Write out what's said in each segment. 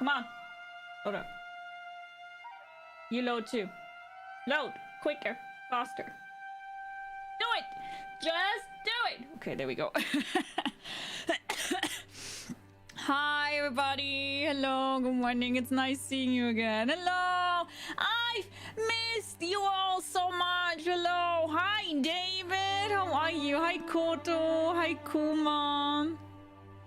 Come on. Load up. You load too. Load. Quicker. Faster. Do it. Just do it. Okay, there we go. Hi, everybody. Hello. Good morning. It's nice seeing you again. Hello. I've missed you all so much. Hello. Hi, David. How are you? Hi, Koto. Hi, Kuma.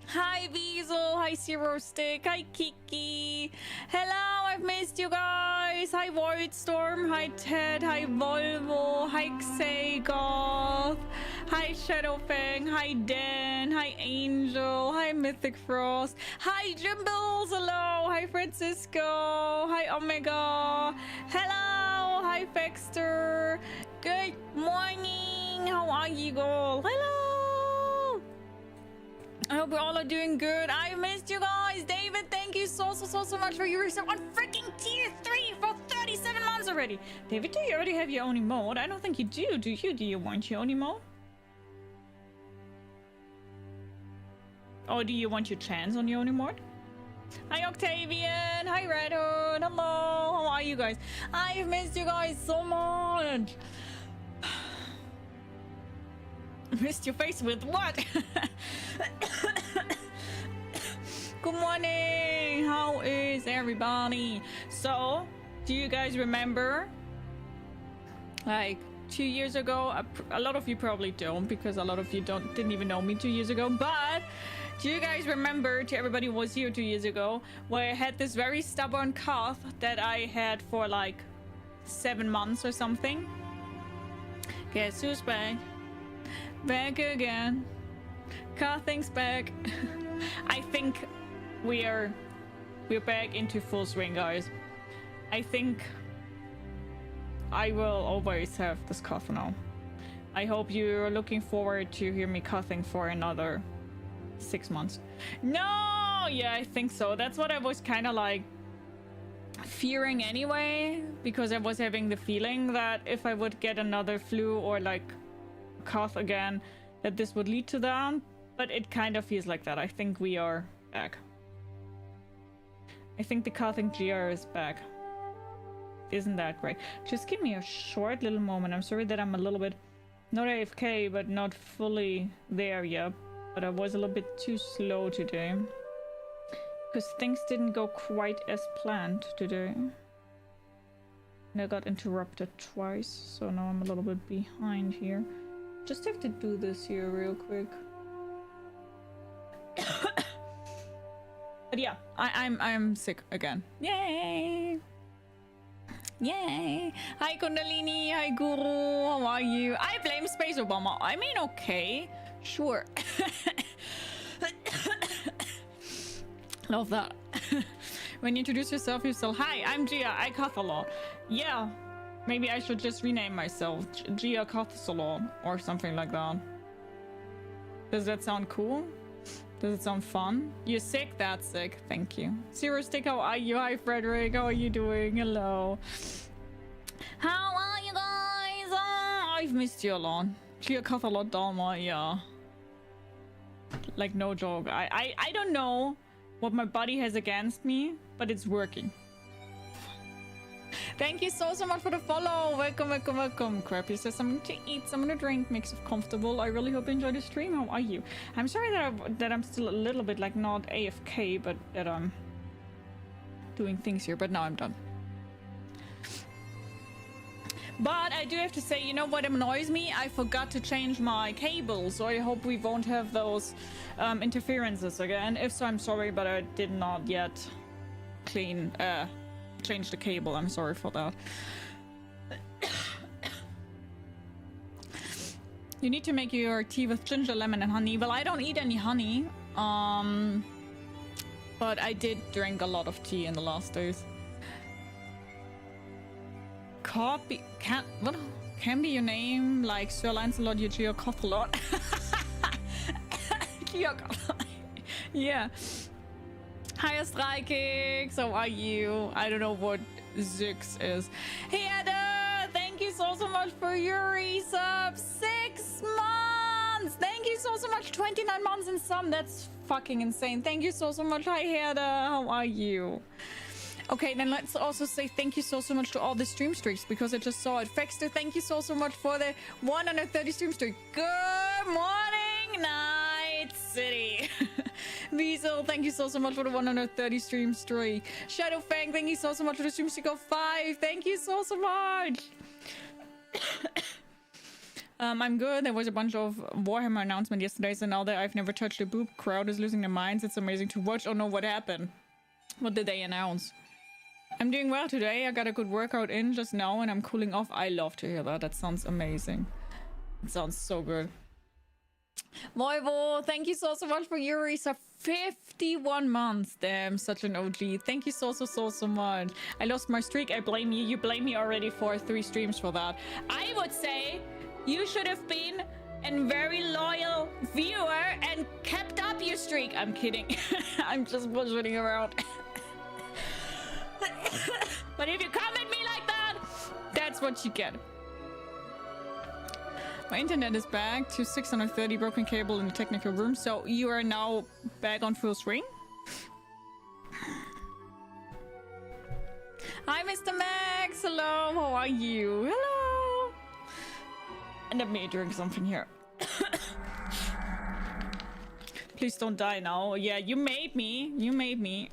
Hi, Weasel. Hi, Zero Stick. Hi, Kiki. Hello, I've missed you guys. Hi, Voidstorm. Hi, Ted. Hi, Volvo. Hi, Xagoth. Hi, Shadowfang. Hi, Dan. Hi, Angel. Hi, Mythic Frost. Hi, Jimbles. Hello. Hi, Francisco. Hi, Omega. Hello. Hi, Fexter. Good morning. How are you all? Hello. I hope we all are doing good. I missed you guys. David, thank you so much for your resub on freaking tier 3 for 37 months already. David, do you already have your own emote? I don't think you do. Do you? Do you want your own emote? Or do you want your chance on your own emote? Hi, Octavian. Hi, Red Hood. Hello. How are you guys? I've missed you guys so much. Missed your face with what? Good morning. How is everybody? So, do you guys remember? Like 2 years ago, a lot of you probably don't, because a lot of you didn't even know me 2 years ago. But do you guys remember? To everybody who was here 2 years ago, where I had this very stubborn cough that I had for like 7 months or something. Guess who's back? Back again. Coughing's back. I think we're back into full swing, guys. I think I will always have this cough now. I hope you're looking forward to hear me coughing for another 6 months. No, yeah, I think so. That's what I was kind of like fearing anyway, because I was having the feeling that if I would get another flu or like cough again, that this would lead to that. But it kind of feels like that. I think we are back. I think the coughing GR is back. Isn't that great? Just give me a short little moment. I'm sorry that I'm a little bit not AFK, but not fully there yet. But I was a little bit too slow today, because things didn't go quite as planned today. And I got interrupted twice, so now I'm a little bit behind here. Just have to do this here real quick. But yeah, I'm sick again. Yay! Yay! Hi Kundalini, hi Guru, how are you? I blame Space Obama. I mean, okay, sure. Love that. When you introduce yourself, you say, hi, I'm Jia, I cough a lot. Yeah, maybe I should just rename myself Jia coughs a lot or something like that. Does that sound cool? Does it sound fun? You're sick? That's sick. Thank you. Zero Stick, how are you? Hi, Frederick. How are you doing? Hello. How are you guys? Oh, I've missed you a lot. Jia cough a lot, Dalma. Yeah. Like, no joke. I don't know what my body has against me, but it's working. Thank you so much for the follow. Welcome, welcome, welcome. Crappy says something to eat, something to drink, makes it comfortable. I really hope you enjoy the stream. How are you? I'm sorry that I'm still a little bit like not AFK, but that I'm doing things here. But now I'm done. But I do have to say, you know what annoys me? I forgot to change my cable, so I hope we won't have those interferences again. If so, I'm sorry, but I did not yet change the cable. I'm sorry for that. You need to make your tea with ginger, lemon, and honey. Well, I don't eat any honey. But I did drink a lot of tea in the last days. Copy can be your name, like Sir Lancelot, you Geo cough a lot. Yeah. Hi, Strikix. How are you? I don't know what Zix is. Hey, Ada. Thank you so much for your resub. 6 months. months. Thank you so much. 29 months and some. That's fucking insane. Thank you so much. Hi, Herda. How are you? Okay, then let's also say thank you so much to all the stream streaks, because I just saw it. Fexter, thank you so much for the 130 stream streak. Good morning, Night City. Weasel, thank you so much for the 130 stream streak. Shadow Fang, thank you so much for the stream streak of 5. Thank you so much. I'm good. There was a bunch of Warhammer announcement yesterday, so now that I've never touched a boob, crowd is losing their minds. It's amazing to watch. Oh no, what happened? What did they announce? I'm doing well today. I got a good workout in just now and I'm cooling off. I love to hear that. That sounds amazing. It sounds so good. Voivo, thank you so much for Yuri's 51 months. Damn, such an OG. Thank you so much. I lost my streak. I blame you. You blame me already for 3 streams for that. I would say you should have been a very loyal viewer and kept up your streak. I'm kidding. I'm just bullshitting around. But if you come at me like that, that's what you get. My internet is back to 630 broken cable in the technical room, so you are now back on full swing. Hi, Mr. Max. Hello, how are you? Hello. And let me drink something here. Please don't die now. Yeah, you made me. You made me.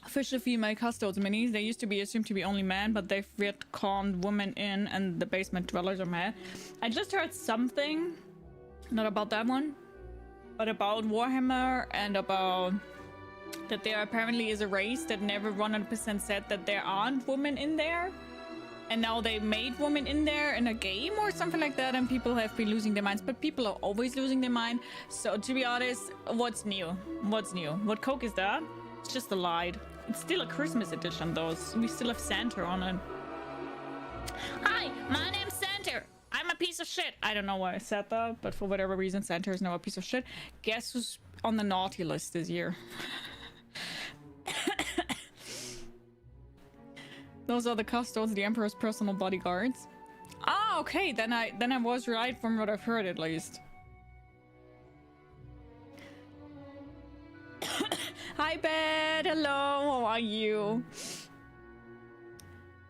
Official female custodes minis. They used to be assumed to be only men, but they've retconned women in, and the basement dwellers are mad. I just heard something, not about that one, but about Warhammer and about that there apparently is a race that never 100% said that there aren't women in there. And now they made women in there in a game or something like that, and people have been losing their minds. But people are always losing their mind. So to be honest, what's new? What's new? What Coke is that? It's just a light. It's still a Christmas edition though. We still have Santa on it. Hi, my name's Santa. I'm a piece of shit. I don't know why I said that, but for whatever reason, Santa is now a piece of shit. Guess who's on the naughty list this year? Those are the custodes, the Emperor's personal bodyguards. Ah, okay. Then I was right from what I've heard, at least. Hi, Bed. Hello. How are you?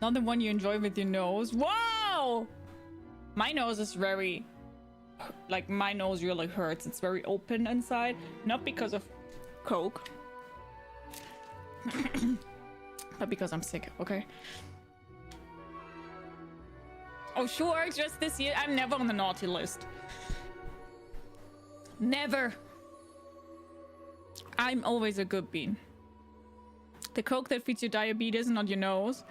Not the one you enjoy with your nose. Whoa! My nose is very... Like, my nose really hurts. It's very open inside. Not because of Coke. But because I'm sick, okay? Oh, sure. Just this year. I'm never on the naughty list. Never. I'm always a good bean. The Coke that feeds your diabetes, not your nose.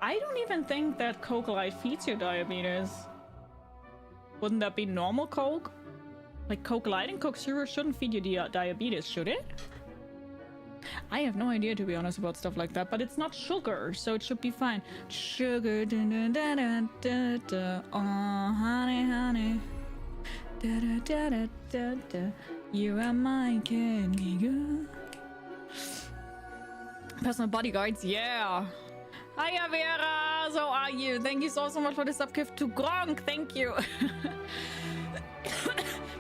I don't even think that Coke Light feeds your diabetes. Wouldn't that be normal Coke? Like Coke Light and Coke Zero shouldn't feed you diabetes, should it? I have no idea, to be honest, about stuff like that, but it's not sugar, so it should be fine. Sugar, da da da da da da. Oh, honey, honey. Da da da da da da. You are my candy girl. Personal bodyguards, yeah. Hiya, Vera. So are you? Thank you so much for the sub gift to Gronk. Thank you.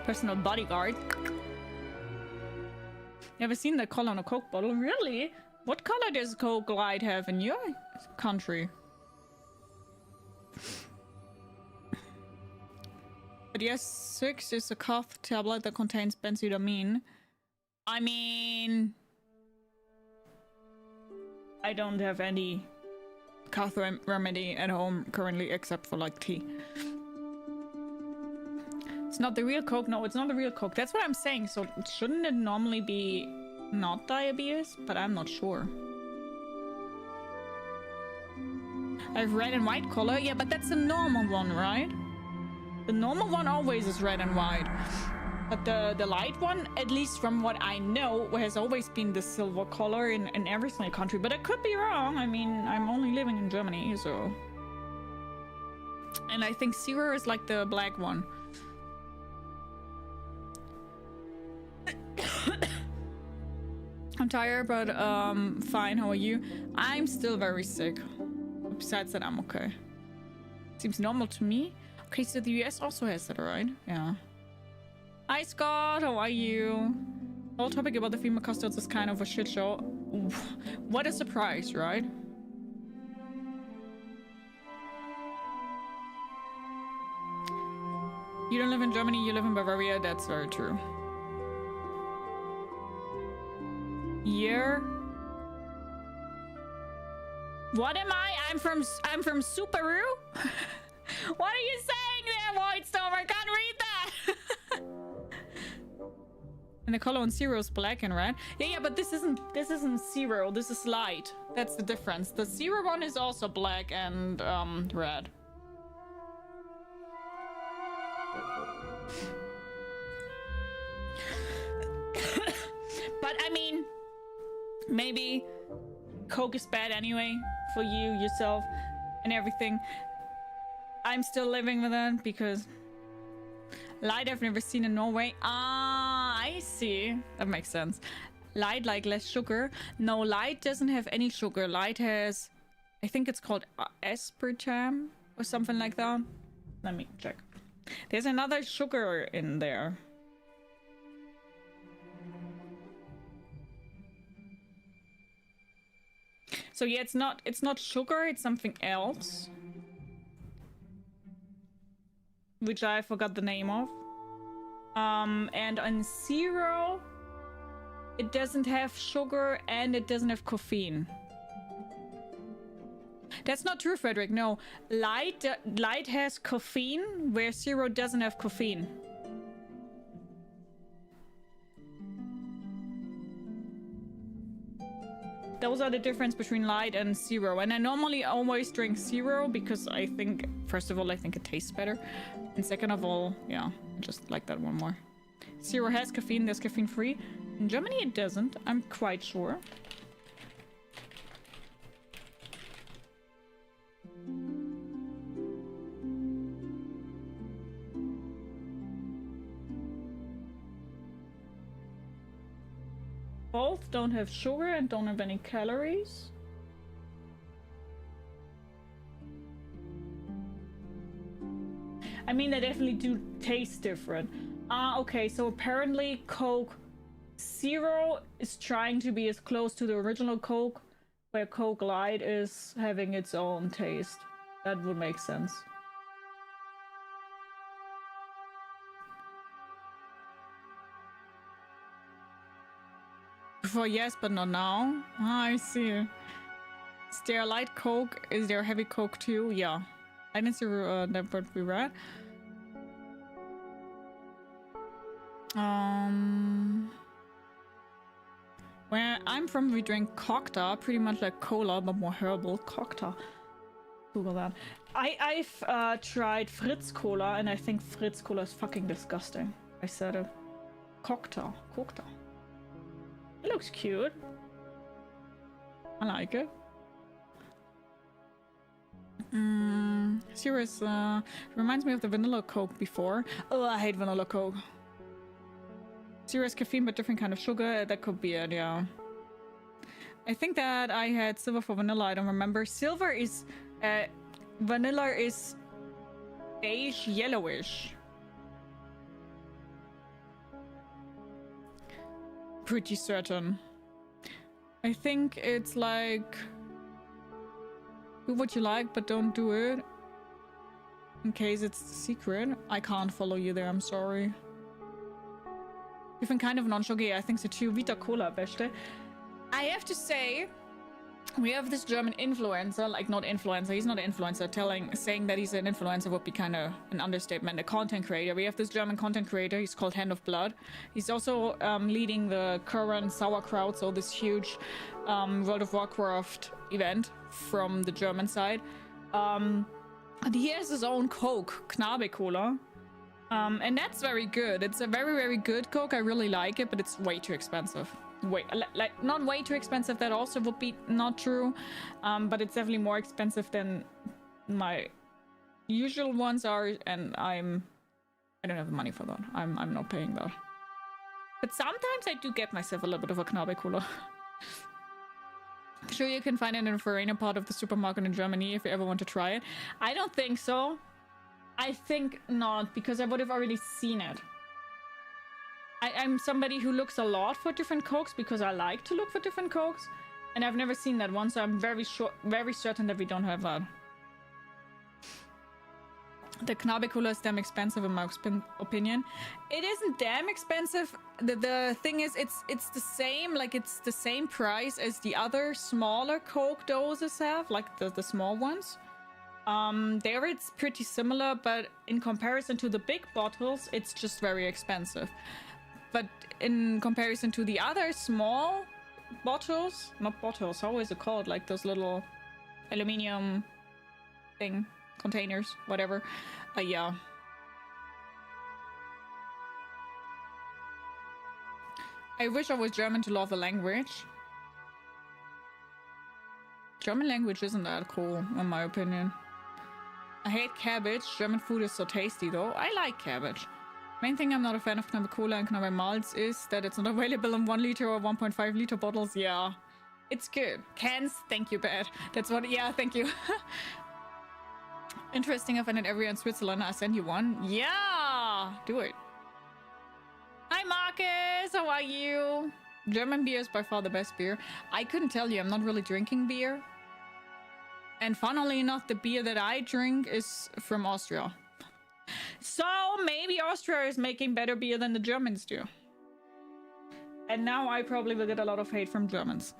Personal bodyguard. Never seen that color on a Coke bottle. Really? What color does Coke Light have in your country? But yes, 6 is a cough tablet that contains benzodiazepine. I mean... I don't have any cough remedy at home currently except for like tea. It's not the real Coke. No, it's not the real Coke. That's what I'm saying. So shouldn't it normally be not diabetes? But I'm not sure. I have red and white color. Yeah, but that's a normal one, right? The normal one always is red and white. But the light one, at least from what I know, has always been the silver color in every single country. But I could be wrong. I mean, I'm only living in Germany, so... And I think Zero is like the black one. I'm tired, but fine. How are you? I'm still very sick. besides that, I'm okay. Seems normal to me. Okay, so the US also has that, right? Yeah. Hi, Scott. How are you? The whole topic about the female custards is kind of a shit show. What a surprise, right? You don't live in Germany, you live in Bavaria. That's very true. Year. What am I? I'm from Subaru. What are you saying there, Voidstorm? I can't read that. And the color on zero is black and red. Yeah, but this isn't zero. This is light. That's the difference. The zero one is also black and red. But I mean, maybe Coke is bad anyway for you, yourself, and everything. I'm still living with it because light I've never seen in Norway. Ah, I see. That makes sense. Light like less sugar. No, light doesn't have any sugar. Light has, I think it's called aspartame or something like that. Let me check. There's another sugar in there. So yeah, it's not sugar, it's something else, which I forgot the name of. And on zero, it doesn't have sugar and it doesn't have caffeine. That's not true, Frederick. No, light has caffeine, where zero doesn't have caffeine. Those are the difference between light and zero. And I normally always drink zero because I think, first of all, I think it tastes better. And second of all, yeah, I just like that one more. Zero has caffeine, there's caffeine free. In Germany it doesn't, I'm quite sure. Both don't have sugar and don't have any calories. I mean, they definitely do taste different. Okay, so apparently Coke Zero is trying to be as close to the original Coke, where Coke Light is having its own taste. That would make sense. Before, yes, but not now. Ah, I see. Is there light Coke? Is there heavy Coke too? Yeah. I didn't see that what we read. Where I'm from, we drink Cocktail, pretty much like cola, but more herbal. Cocktail. Google that. I've tried Fritz Cola, and I think Fritz Cola is fucking disgusting. I said it. Cocktail. Cocktail. It looks cute. I like it. Serious, reminds me of the vanilla Coke before. Oh, I hate vanilla Coke. Serious caffeine, but different kind of sugar. That could be it, yeah. I think that I had silver for vanilla. I don't remember. Silver is, vanilla is beige yellowish. Pretty certain. I think it's like, do what you like, but don't do it. In case it's the secret. I can't follow you there, I'm sorry. Different kind of non-sugar, yeah, I think so too. Vita Cola, beste. I have to say, we have this German influencer, like not influencer, he's not an influencer, saying that he's an influencer would be kind of an understatement, a content creator. We have this German content creator, he's called Hand of Blood. He's also leading the current Sauerkraut, so this huge World of Warcraft event from the German side. And he has his own Coke, Knabe Cola. And that's very good. It's a very, very good Coke. I really like it, but it's way too expensive. Like not way too expensive, that also would be not true, but it's definitely more expensive than my usual ones are, and I don't have the money for that. I'm not paying that. But sometimes I do get myself a little bit of a Knabe Cola. Sure, you can find it in a Farina part of the supermarket in Germany if you ever want to try it. I don't think so. I think not, because I would have already seen it. I'm somebody who looks a lot for different Cokes because I like to look for different Cokes. And I've never seen that one, so I'm very certain that we don't have that. The Knabekula is damn expensive in my opinion. It isn't damn expensive. The thing is, it's the same, like it's the same price as the other smaller Coke doses have, like the small ones. There it's pretty similar, but in comparison to the big bottles, it's just very expensive. But in comparison to the other small bottles, not bottles, how is it called? Like those little aluminium thing, containers, whatever. Yeah. I wish I was German to love the language. German language isn't that cool, in my opinion. I hate cabbage. German food is so tasty, though. I like cabbage. Main thing I'm not a fan of Knabe Cola and Knabe Malz is that it's not available in 1 liter or 1.5 liter bottles. Yeah, it's good. Cans, thank you, bad. That's what, yeah, thank you. Interesting, I find it everywhere in Switzerland. I send you one. Yeah, do it. Hi, Marcus, how are you? German beer is by far the best beer. I couldn't tell you, I'm not really drinking beer. And funnily enough, the beer that I drink is from Austria. So maybe Austria is making better beer than the Germans do. And now I probably will get a lot of hate from Germans.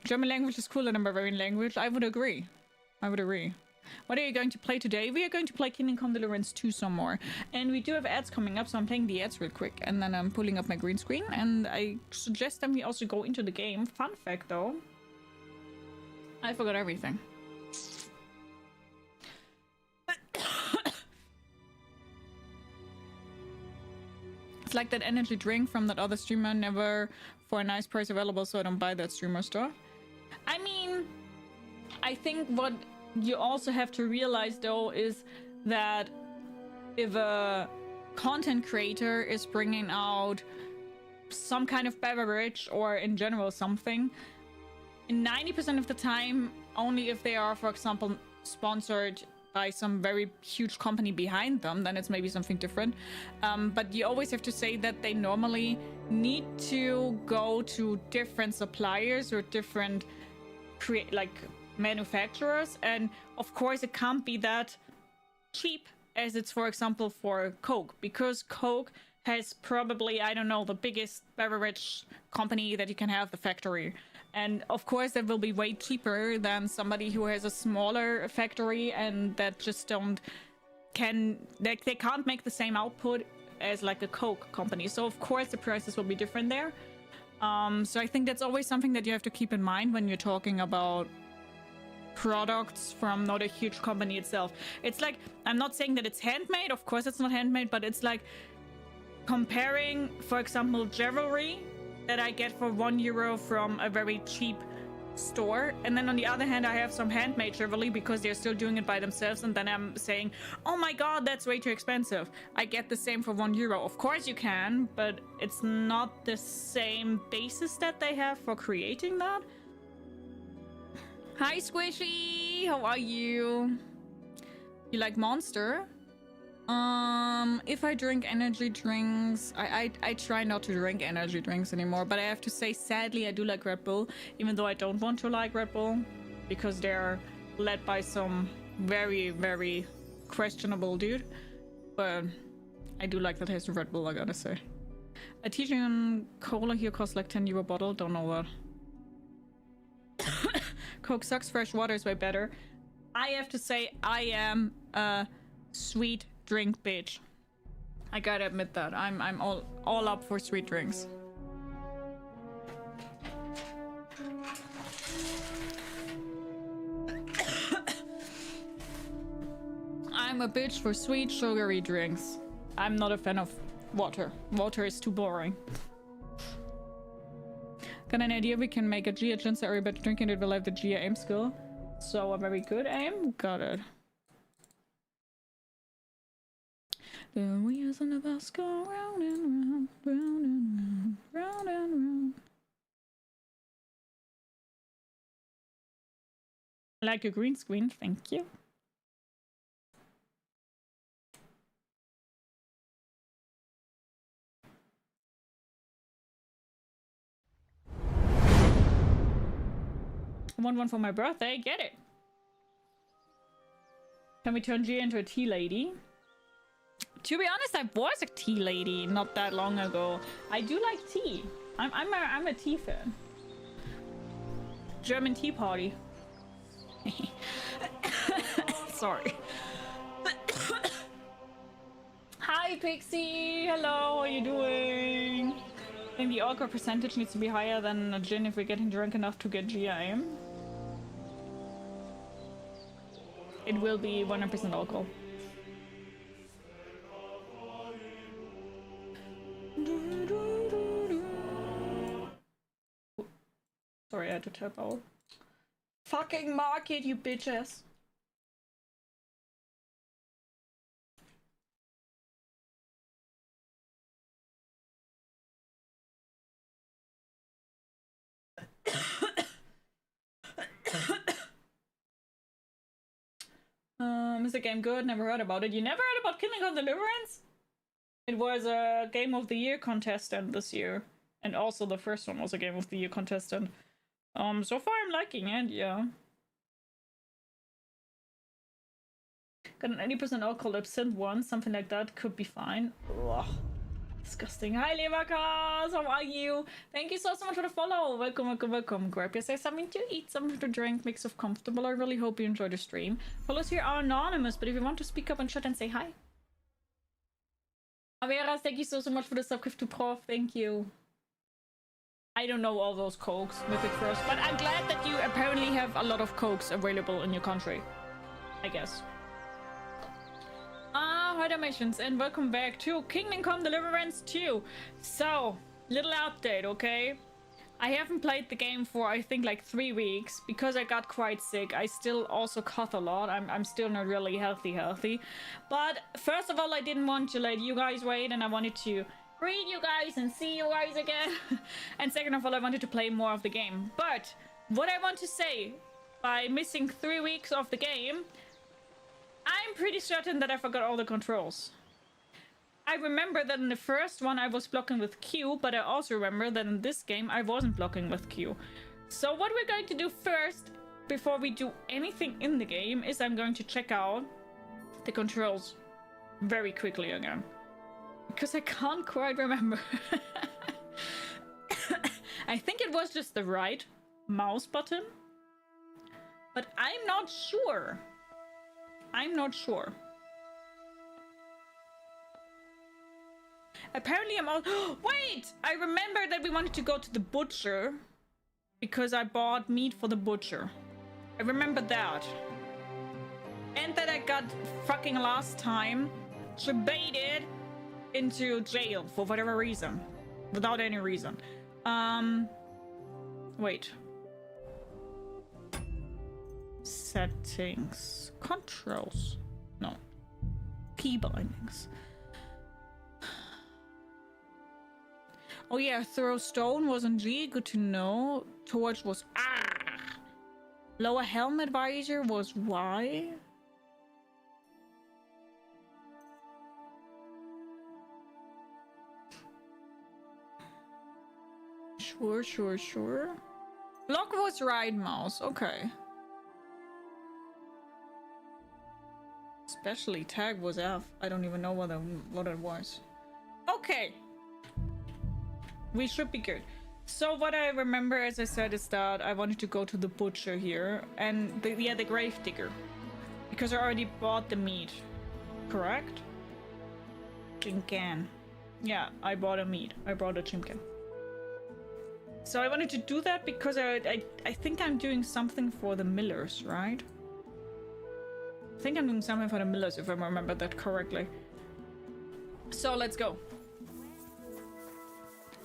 German language is cooler than Bavarian language. I would agree. I would agree. What are you going to play today? We are going to play Kingdom Come Deliverance 2 some more. And we do have ads coming up, so I'm playing the ads real quick. And then I'm pulling up my green screen. And I suggest that we also go into the game. Fun fact, though. I forgot everything. It's like that energy drink from that other streamer, never for a nice price available, so I don't buy that streamer stuff. I mean, I think what you also have to realize, though, is that if a content creator is bringing out some kind of beverage or in general something, 90% of the time, only if they are, for example, sponsored by some very huge company behind them, then it's maybe something different. But you always have to say that they normally need to go to different suppliers or different manufacturers, and of course it can't be that cheap as it's, for example, for Coke, because Coke has probably, I don't know, the biggest beverage company that you can have, the factory. And of course that will be way cheaper than somebody who has a smaller factory and that just they can't make the same output as like a Coke company. So of course the prices will be different there. So I think that's always something that you have to keep in mind when you're talking about products from not a huge company itself. It's like, I'm not saying that it's handmade, of course it's not handmade, but it's like comparing, for example, jewelry that I get for €1 from a very cheap store, and then on the other hand I have some handmade jewelry because they're still doing it by themselves, and then I'm saying, oh my god, that's way too expensive. I get the same for €1. Of course you can, but it's not the same basis that they have for creating that. Hi Squishy, how are you? You like Monster? If I drink energy drinks, I try not to drink energy drinks anymore, but I have to say, sadly, I do like Red Bull, even though I don't want to like Red Bull, because they're led by some very, very questionable dude. But I do like the taste of Red Bull, I gotta say. A Tijan cola here costs like €10 a bottle, don't know what. Coke sucks, fresh water is way better. I have to say, I am a sweet drink bitch. I gotta admit that. I'm all up for sweet drinks. I'm a bitch for sweet, sugary drinks. I'm not a fan of water. Water is too boring. Got an idea, we can make a Jia Ginseng, everybody drinking it will have the Jia aim skill. So a very good aim. Got it. The wheels on the bus go round and round, round and round, round and round. like your green screen, thank you. I want one for my birthday. Get it. Can we turn Gia into a tea lady? To be honest, I was a tea lady not that long ago. I do like tea. I'm a tea fan. German tea party. Sorry. Hi Pixie. Hello. How are you doing? I think the alcohol percentage needs to be higher than a gin if we're getting drunk enough to get GIM. It will be 100% alcohol. Sorry, I had to tap out. Fucking market, you bitches. Is the game good? Never heard about it. You never heard about Killing of Deliverance? It was a Game of the Year contestant this year. And also the first one was a Game of the Year contestant. So far I'm liking it, yeah. Got an 80% alcohol absinthe one, something like that could be fine. Ugh. Disgusting. Hi Leverkas, how are you? Thank you so much for the follow. Welcome, welcome, welcome. Grab yourself something to eat, something to drink, make yourself comfortable. I really hope you enjoy the stream. Follows here are anonymous, but if you want to speak up and chat and say hi. Averas, thank you so much for the subgift to Prof. Thank you. I don't know all those cokes, Mythic First, but I'm glad that you apparently have a lot of cokes available in your country. I guess. Hi Dimensions, and welcome back to Kingdom Come Deliverance 2. So, little update, okay? I haven't played the game for, I think, like 3 weeks, because I got quite sick. I still also cough a lot. I'm still not really healthy. But, first of all, I didn't want to let you guys wait, and I wanted to greet you guys and see you guys again. And second of all, I wanted to play more of the game. But, what I want to say, by missing 3 weeks of the game, I'm pretty certain that I forgot all the controls. I remember that in the first one I was blocking with Q, but I also remember that in this game I wasn't blocking with Q. So what we're going to do first, before we do anything in the game, is I'm going to check out the controls very quickly again. Because I can't quite remember. I think it was just the right mouse button, but I'm not sure. Apparently I'm all— wait! I remember that we wanted to go to the butcher because I bought meat for the butcher. I remember that. And that I got fucking last time debated into jail for whatever reason. Without any reason. Wait. Settings. Controls. No. Key bindings. Oh yeah, throw stone was on G. Good to know. Torch was Lower helmet visor was Y. Sure. Block was right mouse. Okay. Especially tag was F. I don't even know what it was. Okay. We should be good. So what I remember, as I said, is that I wanted to go to the butcher here and the grave digger, because I already bought the meat. Correct? Chimcan. Yeah, I bought a meat. I brought a chimcan. So I wanted to do that because I think I'm doing something for the millers, right? I think I'm doing something for the millers, if I remember that correctly. So let's go.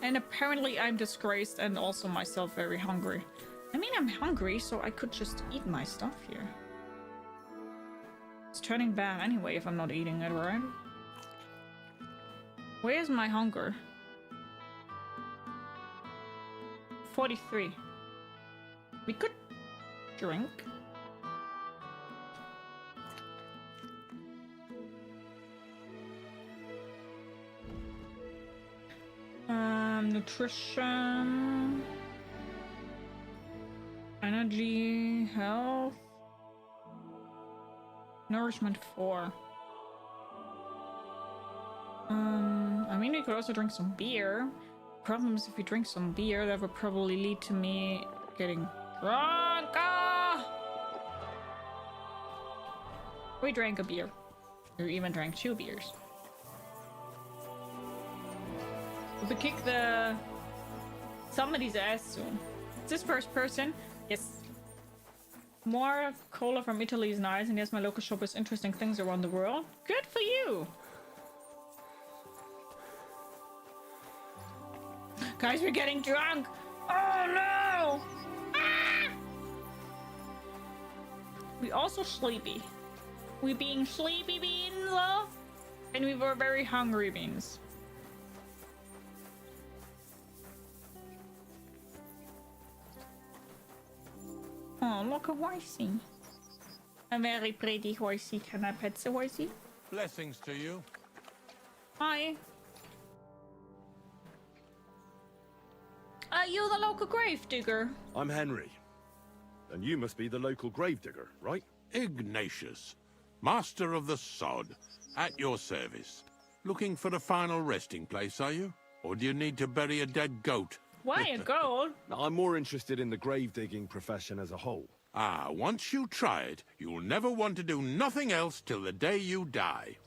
And apparently I'm disgraced and also myself very hungry. I mean, I'm hungry, so I could just eat my stuff here. It's turning bad anyway if I'm not eating it, right? Where's my hunger? 43. We could drink. nutrition, energy, health, nourishment 4. I mean, we could also drink some beer. Problem is, if we drink some beer, that would probably lead to me getting drunk. We drank a beer. We even drank 2 beers. We kick somebody's ass soon. Is this first person? Yes. More cola from Italy is nice, and yes, my local shop has interesting things around the world. Good for you! Guys, we're getting drunk! Oh no! Ah! We also sleepy. We being sleepy beans, and we were very hungry beans. Oh, look a horsey. A very pretty horsey. Can I pet the horsey? Blessings to you. Hi. Are you the local grave digger? I'm Henry. And you must be the local grave digger, right? Ignatius, master of the sod, at your service. Looking for a final resting place, are you? Or do you need to bury a dead goat? Why a goat? I'm more interested in the grave digging profession as a whole. Ah, once you try it, you'll never want to do nothing else till the day you die.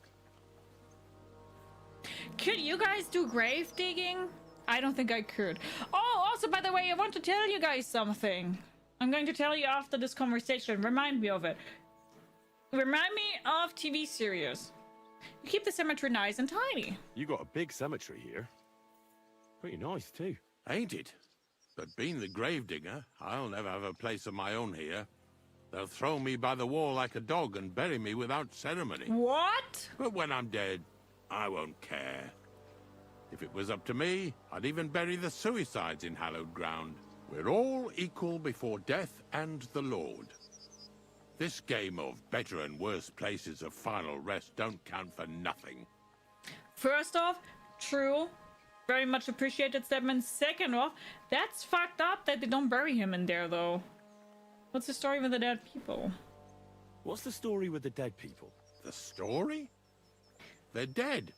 Could you guys do grave digging? I don't think I could. Oh, also, by the way, I want to tell you guys something. I'm going to tell you after this conversation. Remind me of it. Remind me of TV series. You keep the cemetery nice and tidy. You got a big cemetery here. Pretty nice, too. Ain't it? But being the gravedigger, I'll never have a place of my own here. They'll throw me by the wall like a dog and bury me without ceremony. What? But when I'm dead, I won't care. If it was up to me, I'd even bury the suicides in hallowed ground. We're all equal before death and the Lord. This game of better and worse places of final rest don't count for nothing. First off, true. Very much appreciated statement. Second off, that's fucked up that they don't bury him in there, though. What's the story with the dead people? What's the story with the dead people? The story? They're dead.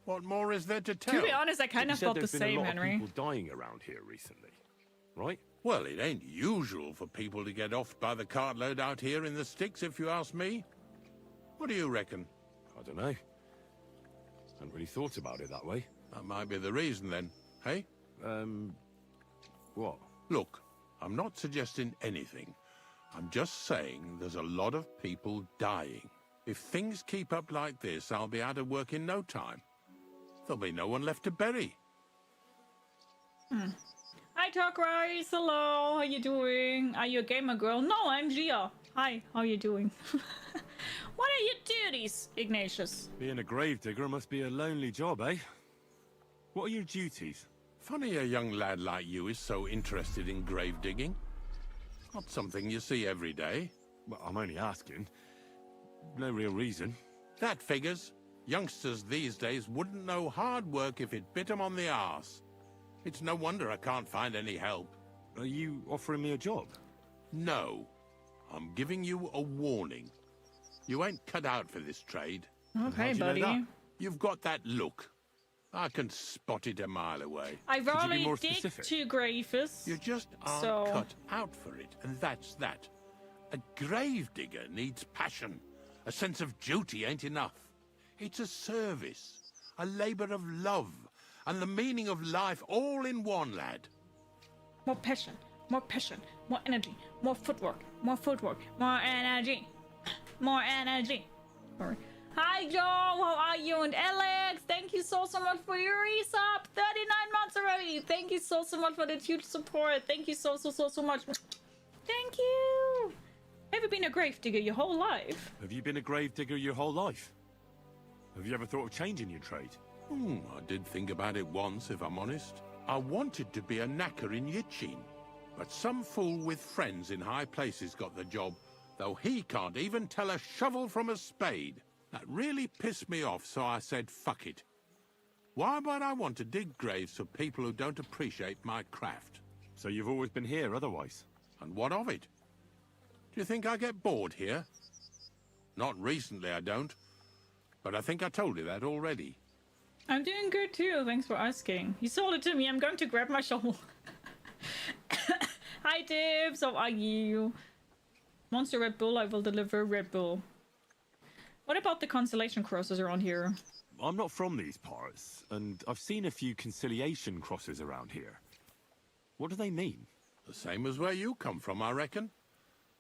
What more is there to tell? To be honest, I kind of thought the same, Henry. People dying around here recently, right? Well, it ain't usual for people to get offed by the cartload out here in the sticks, if you ask me. What do you reckon? I don't know. Hadn't really thought about it that way. That might be the reason, then. Hey? What? Look, I'm not suggesting anything. I'm just saying there's a lot of people dying. If things keep up like this, I'll be out of work in no time. There'll be no one left to bury. Hi, Talk Rice. Hello. How you doing? Are you a gamer girl? No, I'm Jia. Hi. How you doing? What are your duties, Ignatius? Being a grave digger must be a lonely job, eh? What are your duties? Funny a young lad like you is so interested in grave digging. Not something you see every day. Well, I'm only asking. No real reason. That figures. Youngsters these days wouldn't know hard work if it bit 'em on the arse. It's no wonder I can't find any help. Are you offering me a job? No. I'm giving you a warning. You ain't cut out for this trade. Okay, How'd you know buddy. that? You've got that look. I can spot it a mile away. I've you be already more dig specific? to Gravis. You just aren't cut out for it, and that's that. A gravedigger needs passion. A sense of duty ain't enough. It's a service, a labor of love, and the meaning of life all in one, lad. More passion, more energy, more footwork, more energy, more energy. Sorry. Hi, Joe. How are you? And Alex, thank you so much for your resub. 39 months already. Thank you so much for the huge support. Thank you so much. Thank you. Have you been a grave digger your whole life? Have you been a grave digger your whole life? Have you ever thought of changing your trade? I did think about it once, if I'm honest. I wanted to be a knacker in Yitchin, but some fool with friends in high places got the job, though he can't even tell a shovel from a spade. That really pissed me off, so I said, fuck it. Why would I want to dig graves for people who don't appreciate my craft? So you've always been here otherwise? And what of it? Do you think I get bored here? Not recently, I don't. But I think I told you that already. I'm doing good too, thanks for asking. You sold it to me, I'm going to grab my shovel. Hi Dibs, how are you? Monster Red Bull, I will deliver Red Bull. What about the constellation crosses around here? I'm not from these parts, and I've seen a few conciliation crosses around here. What do they mean? The same as where you come from, I reckon.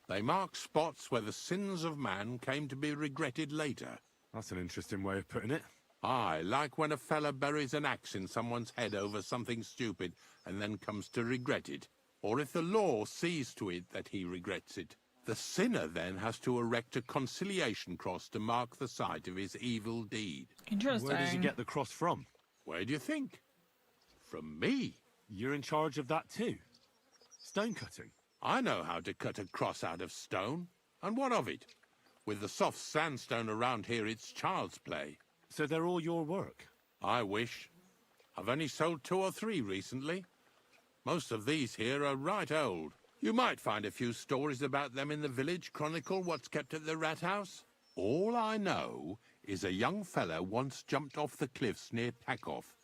They mark spots where the sins of man came to be regretted later. That's an interesting way of putting it. Aye, like when a fella buries an axe in someone's head over something stupid and then comes to regret it. Or if the law sees to it that he regrets it. The sinner then has to erect a conciliation cross to mark the site of his evil deed. Interesting. Where does he get the cross from? Where do you think? From me. You're in charge of that too? Stone cutting? I know how to cut a cross out of stone. And what of it? With the soft sandstone around here, it's child's play. So they're all your work? I wish. I've only sold 2 or 3 recently. Most of these here are right old. You might find a few stories about them in the village chronicle what's kept at the rat house. All I know is a young fella once jumped off the cliffs near Takoff,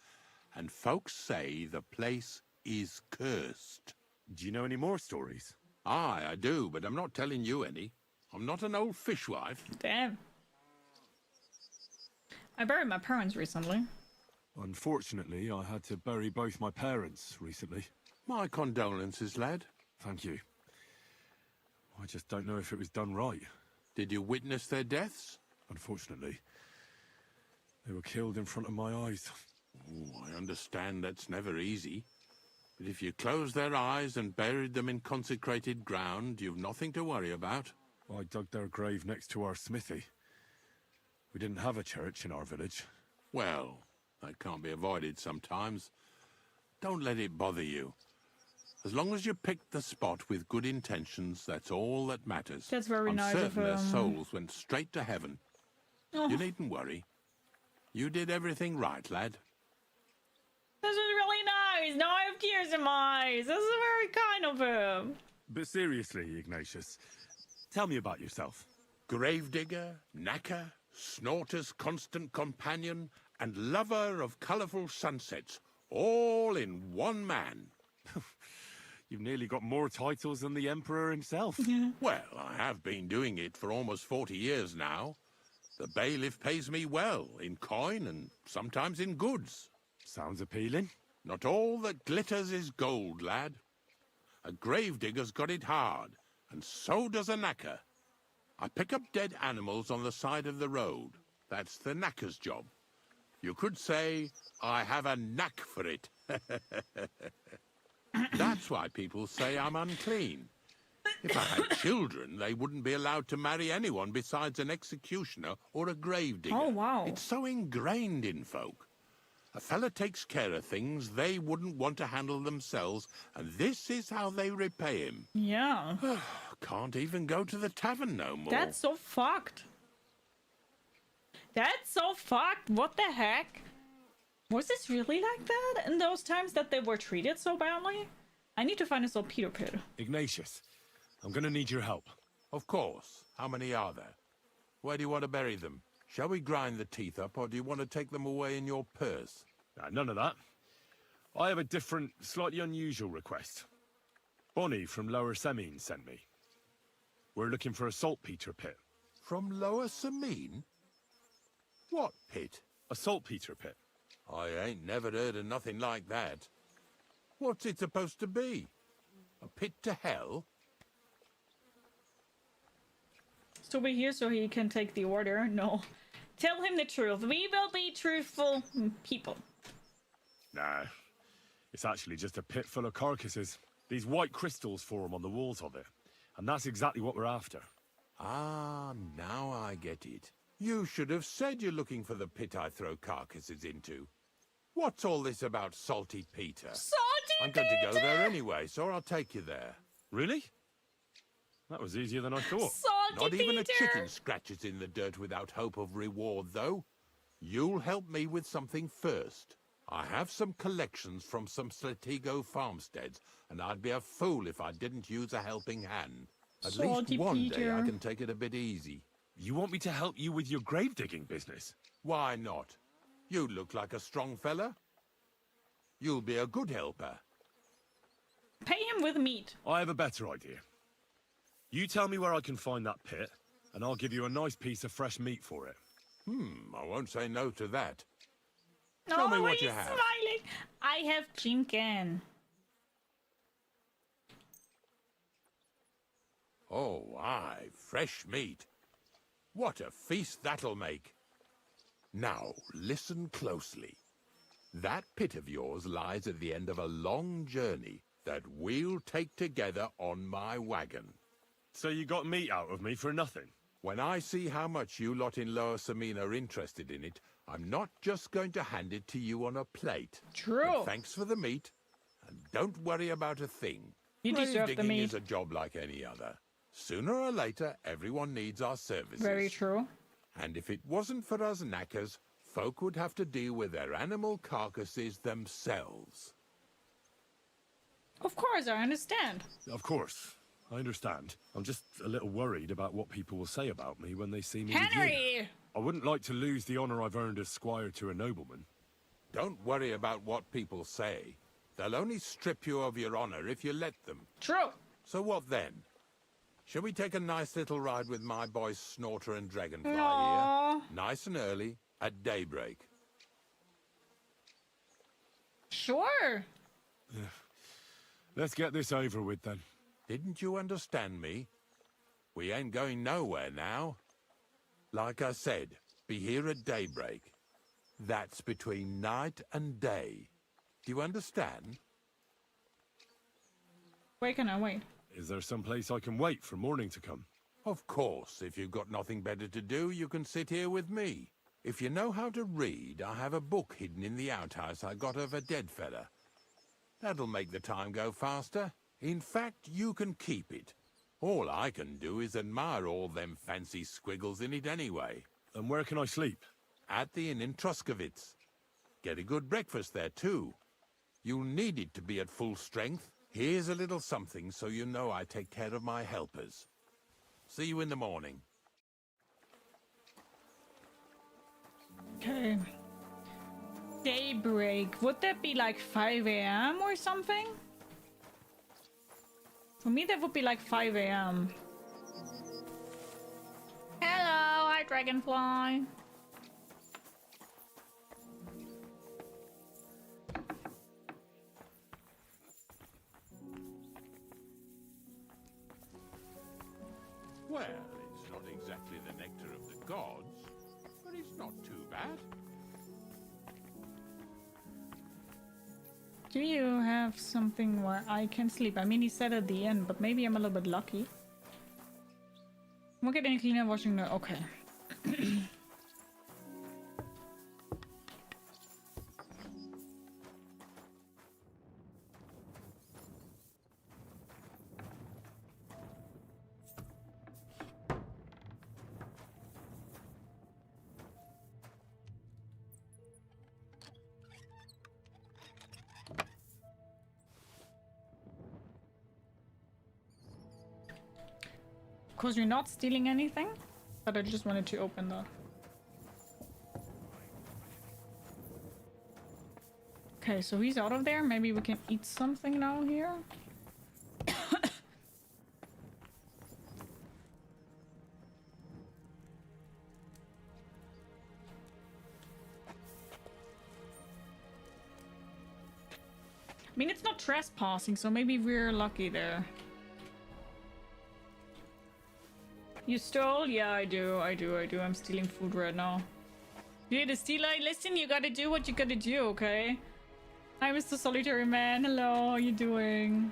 and folks say the place is cursed. Do you know any more stories? Aye, I do, but I'm not telling you any. I'm not an old fishwife. Damn. I buried my parents recently. Unfortunately, I had to bury both my parents recently. My condolences, lad. Thank you. I just don't know if it was done right. Did you witness their deaths? Unfortunately. They were killed in front of my eyes. Oh, I understand that's never easy. But if you closed their eyes and buried them in consecrated ground, you've nothing to worry about. I dug their grave next to our smithy. We didn't have a church in our village. Well, that can't be avoided sometimes. Don't let it bother you. As long as you picked the spot with good intentions, that's all that matters. That's very nice of certain their him. souls went straight to heaven. Oh. You needn't worry. You did everything right, lad. This is really nice. Now I have tears in my eyes. This is very kind of him. But seriously, Ignatius, tell me about yourself. Gravedigger, knacker, snorter's constant companion, and lover of colourful sunsets, all in one man. You've nearly got more titles than the Emperor himself. Yeah. Well, I have been doing it for almost 40 years now. The bailiff pays me well, in coin and sometimes in goods. Sounds appealing. Not all that glitters is gold, lad. A gravedigger's got it hard, and so does a knacker. I pick up dead animals on the side of the road. That's the knacker's job. You could say I have a knack for it. That's why people say I'm unclean. If I had children, they wouldn't be allowed to marry anyone besides an executioner or a gravedigger. Oh, wow. It's so ingrained in folk. A fella takes care of things they wouldn't want to handle themselves, and this is how they repay him. Yeah. Can't even go to the tavern no more. That's so fucked. That's so fucked. What the heck? Was this really like that in those times that they were treated so badly? I need to find a saltpeter pit. Ignatius, I'm gonna need your help. Of course. How many are there? Where do you want to bury them? Shall we grind the teeth up, or do you want to take them away in your purse? None of that. I have a different, slightly unusual request. Bonnie from Lower Semine sent me. We're looking for a saltpeter pit. From Lower Semine? What pit? A saltpeter pit. I ain't never heard of nothing like that. What's it supposed to be? A pit to hell? So we're here so he can take the order. No. Tell him the truth. We will be truthful people. Nah. It's actually just a pit full of carcasses. These white crystals form on the walls of it. And that's exactly what we're after. Ah, now I get it. You should have said you're looking for the pit I throw carcasses into. What's all this about Salty Peter? Salty I'm going to go there anyway, so I'll take you there. Really? That was easier than I thought. Salty Not even a Peter. chicken scratches in the dirt without hope of reward, though. You'll help me with something first. I have some collections from some Slatigo farmsteads, and I'd be a fool if I didn't use a helping hand. At Salty least one day Peter. I can take it a bit easy. You want me to help you with your grave digging business? Why not? You look like a strong fella. You'll be a good helper. Pay him with meat. I have a better idea. You tell me where I can find that pit, and I'll give you a nice piece of fresh meat for it. I won't say no to that. Tell me what you he's have. Smiling. I have chicken. Oh, aye, fresh meat. What a feast that'll make. Now, listen closely. That pit of yours lies at the end of a long journey that we'll take together on my wagon. So you got meat out of me for nothing? When I see how much you lot in Lower Samine are interested in it, I'm not just going to hand it to you on a plate. True. But thanks for the meat, and don't worry about a thing. You Grave deserve the digging meat. is a job like any other. Sooner or later, everyone needs our services. Very true. And if it wasn't for us knackers, folk would have to deal with their animal carcasses themselves. Of course, I understand. Of course. I understand. I'm just a little worried about what people will say about me when they see me with you. Henry! I wouldn't like to lose the honor I've earned as squire to a nobleman. Don't worry about what people say. They'll only strip you of your honor if you let them. True. So what then? Shall we take a nice little ride with my boys Snorter and Dragonfly Aww. here? Nice and early, at daybreak. Sure. Let's get this over with then. Didn't you understand me? We ain't going nowhere now. Like I said, be here at daybreak. That's between night and day. Do you understand? Where can I wait? Is there some place I can wait for morning to come? Of course, if you've got nothing better to do, you can sit here with me. If you know how to read, I have a book hidden in the outhouse I got of a dead fella. That'll make the time go faster. In fact, you can keep it. All I can do is admire all them fancy squiggles in it anyway. And where can I sleep? At the inn in Truskowitz. Get a good breakfast there, too. You'll need it to be at full strength. Here's a little something so you know I take care of my helpers. See you in the morning. Okay. Daybreak. Would that be like 5 a.m. or something? For me, that would be like 5 a.m. Hello, hi Dragonfly. Well, it's not exactly the nectar of the gods, but it's not too bad. Do you have something where I can sleep? I mean, he said at the end, but maybe I'm a little bit lucky. Won't get any cleaner washing the... Okay. Of course, you're not stealing anything, but I just wanted to open that. Okay, so he's out of there. Maybe we can eat something now here. I mean, it's not trespassing, so maybe we're lucky there. You stole? Yeah, I do. I'm stealing food right now. You're the stealer. Listen, you gotta do what you gotta do, okay? Hi, Mr. Solitary Man. Hello, how are you doing?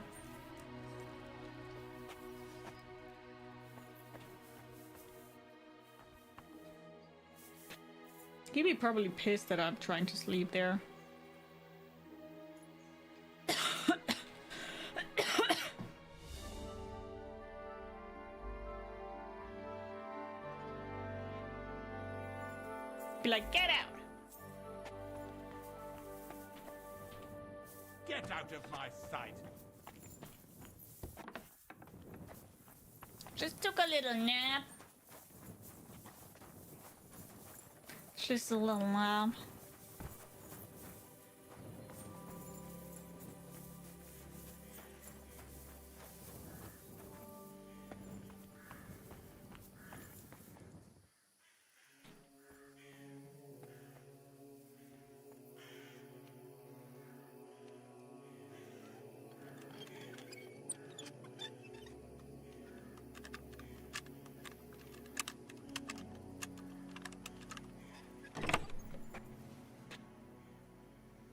He'd be probably pissed that I'm trying to sleep there. Be like, get out! Get out of my sight! Just took a little nap. Just a little nap.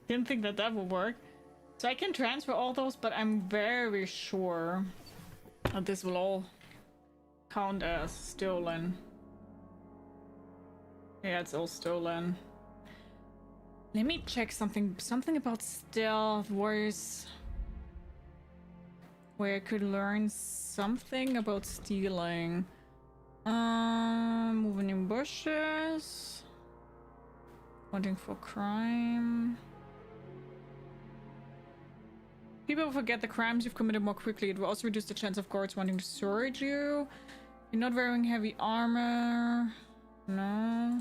Didn't think that would work. So I can transfer all those, but I'm very sure that this will all count as stolen. Yeah, it's all stolen. Let me check something about stealth. Where I could learn something about stealing. Moving in bushes. Hunting for crime. People forget the crimes you've committed more quickly. It will also reduce the chance of guards wanting to search you. You're not wearing heavy armor. No.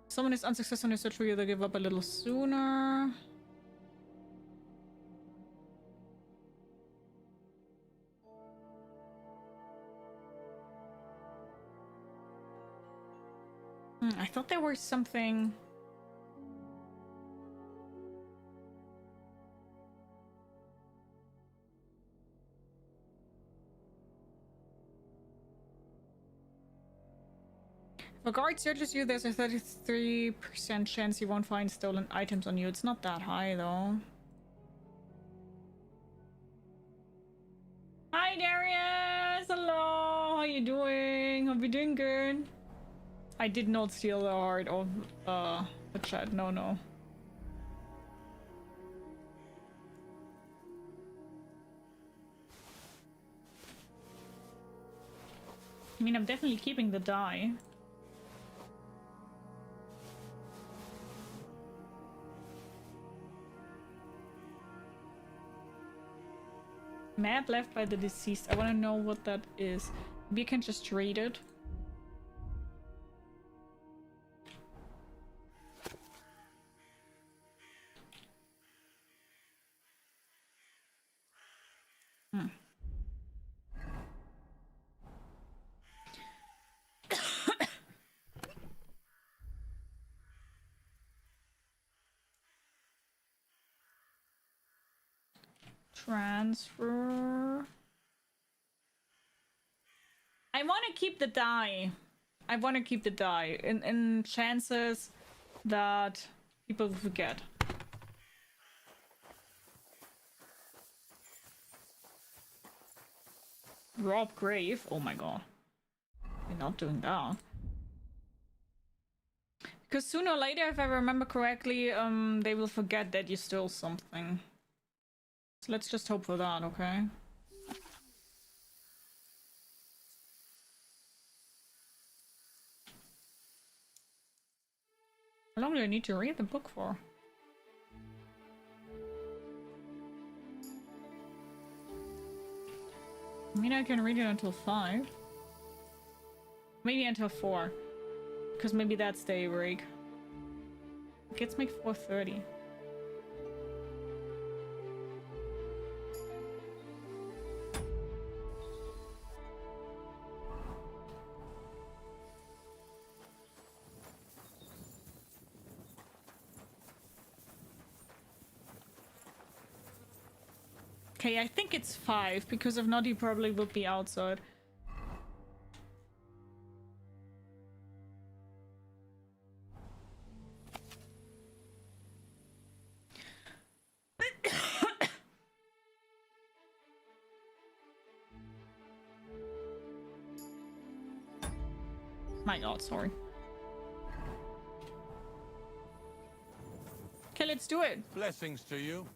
Someone is unsuccessful in their search for you, they'll give up a little sooner. I thought there was something... If a guard searches you, there's a 33% chance he won't find stolen items on you. It's not that high, though. Hi, Darius! Hello! How you doing? Hope you're doing good. I did not steal the heart of, the chat. No, no. I mean, I'm definitely keeping the die. Map left by the deceased. I want to know what that is. Maybe you can just read it. Transfer. I want to keep the die. I want to keep the die in chances that people forget. Rob grave. Oh my god. We're not doing that. Because sooner or later, if I remember correctly, they will forget that you stole something. So let's just hope for that, okay? How long do I need to read the book for? I mean, I can read it until 5. Maybe until 4. Because maybe that's day break. It gets me 4:30. Okay, I think it's 5, because if not, he probably would be outside. My god, sorry. Okay, let's do it. Blessings to you.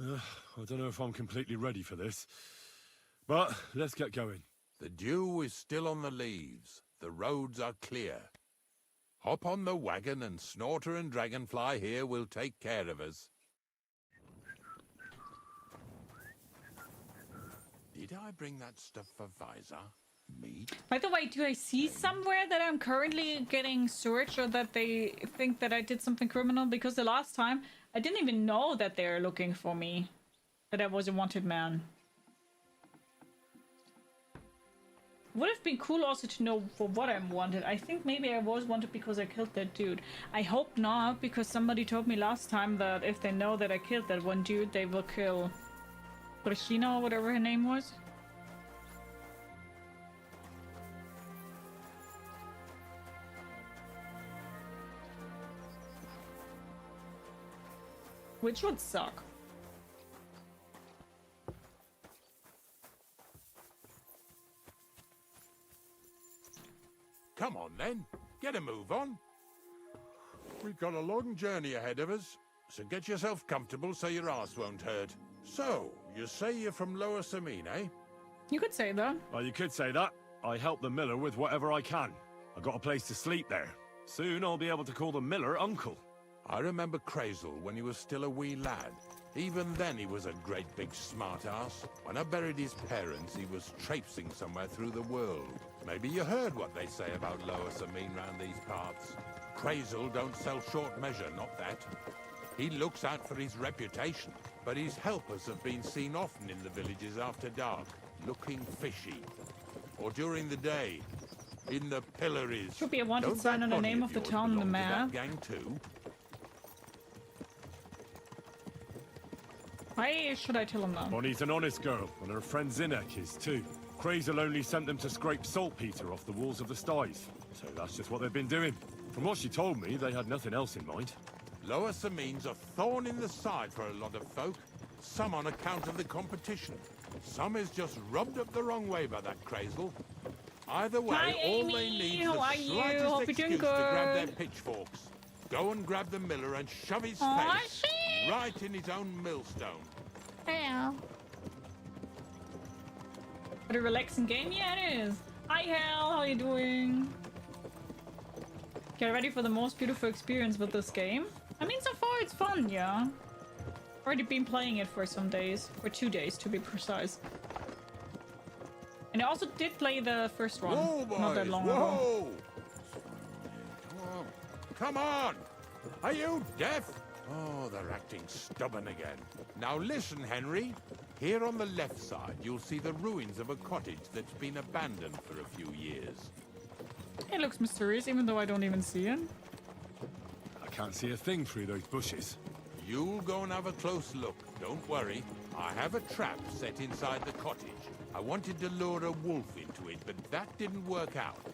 I don't know if I'm completely ready for this, but let's get going. The dew is still on the leaves. The roads are clear. Hop on the wagon and Snorter and Dragonfly here will take care of us. Did I bring that stuff for Visor? Meat? By the way, do I see somewhere that I'm currently getting searched or that they think that I did something criminal? Because the last time, I didn't even know that they're looking for me. That I was a wanted man. Would have been cool also to know for what I'm wanted. I think maybe I was wanted because I killed that dude. I hope not, because somebody told me last time that if they know that I killed that one dude, they will kill Regina or whatever her name was. Which would suck. Come on then, get a move on. We've got a long journey ahead of us, so get yourself comfortable so your arse won't hurt. So, you say you're from Lower Samine, eh? You could say that. Well, you could say that. I help the miller with whatever I can. I got a place to sleep there. Soon I'll be able to call the miller uncle. I remember Crazel when he was still a wee lad. Even then he was a great big smart-ass. When I buried his parents, he was traipsing somewhere through the world. Maybe you heard what they say about Lower Samine round these parts. Crazel don't sell short measure, not that. He looks out for his reputation, but his helpers have been seen often in the villages after dark, looking fishy. Or during the day, in the pillories. Should be a wanted Don't sign that on the body name of the yours town on the belong to map. that gang too? Why should I tell him that? Bonnie's an honest girl, and her friend Zinnek is too. Crazel only sent them to scrape saltpeter off the walls of the sties. So that's just what they've been doing. From what she told me, they had nothing else in mind. Lower Samine's a thorn in the side for a lot of folk. Some on account of the competition. Some is just rubbed up the wrong way by that Crazel. Either way, Hi, all Amy. they need How is are the you? slightest Hope you're doing excuse to grab their good. pitchforks. Go and grab the miller and shove his Aw, face shit. right in his own millstone. Yeah. What a relaxing game? Yeah, it is. Hi, Hal. How you doing? Get ready for the most beautiful experience with this game. I mean, so far it's fun, yeah. Already been playing it for some days. For 2 days, to be precise. And I also did play the first one. Whoa, boys! Not that long ago. Whoa! Come on! Are you deaf? Oh, they're acting stubborn again. Now listen, Henry. Here on the left side, you'll see the ruins of a cottage that's been abandoned for a few years. It looks mysterious, even though I don't even see it. I can't see a thing through those bushes. You'll go and have a close look. Don't worry. I have a trap set inside the cottage. I wanted to lure a wolf into it, but that didn't work out.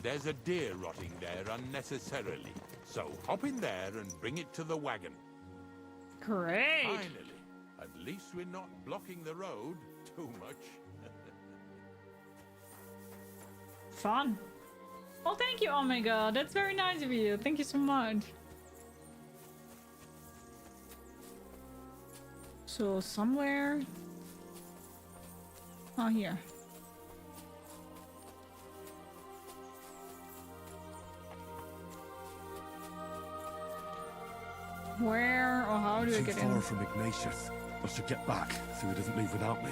There's a deer rotting there unnecessarily. So hop in there and bring it to the wagon. Great. Finally. At least we're not blocking the road too much. Fun. Well, thank you, Omega. That's very nice of you. Thank you so much. So, somewhere... Oh, here. Where or how do I get Too far in? from Ignatius. I should get back so he doesn't leave without me.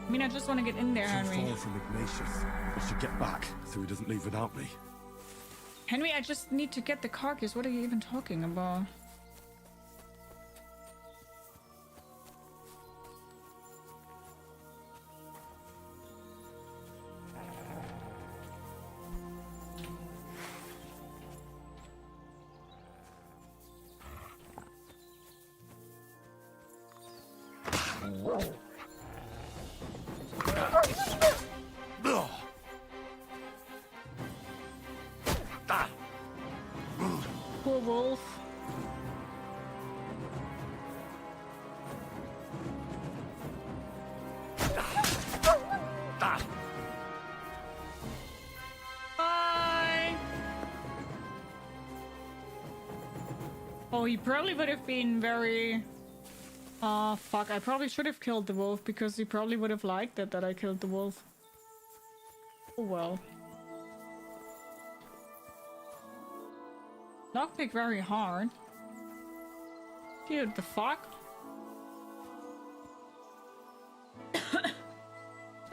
I mean, I just want to get in there, Henry. Too far from Ignatius. I should get back so he doesn't leave without me. Henry, I just need to get the carcass. What are you even talking about? Poor wolf. Bye. Oh, he probably would have been very... fuck, I probably should have killed the wolf because he probably would have liked it that I killed the wolf. Oh well. Lockpick very hard. Dude, the fuck?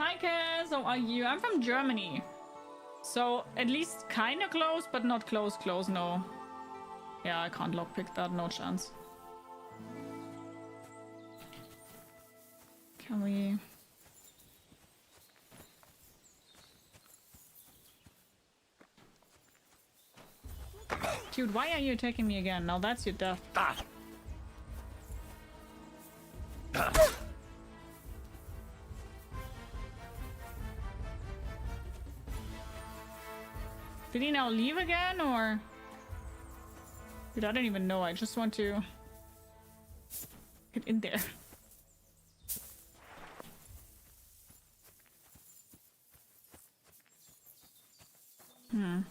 Hi, Kaz. How are you? I'm from Germany. So, at least kind of close, but not close, no. Yeah, I can't lockpick that, no chance. Can we... Dude, why are you attacking me again? Now that's your death. Did he now leave again, or? Dude, I don't even know. I just want to get in there. I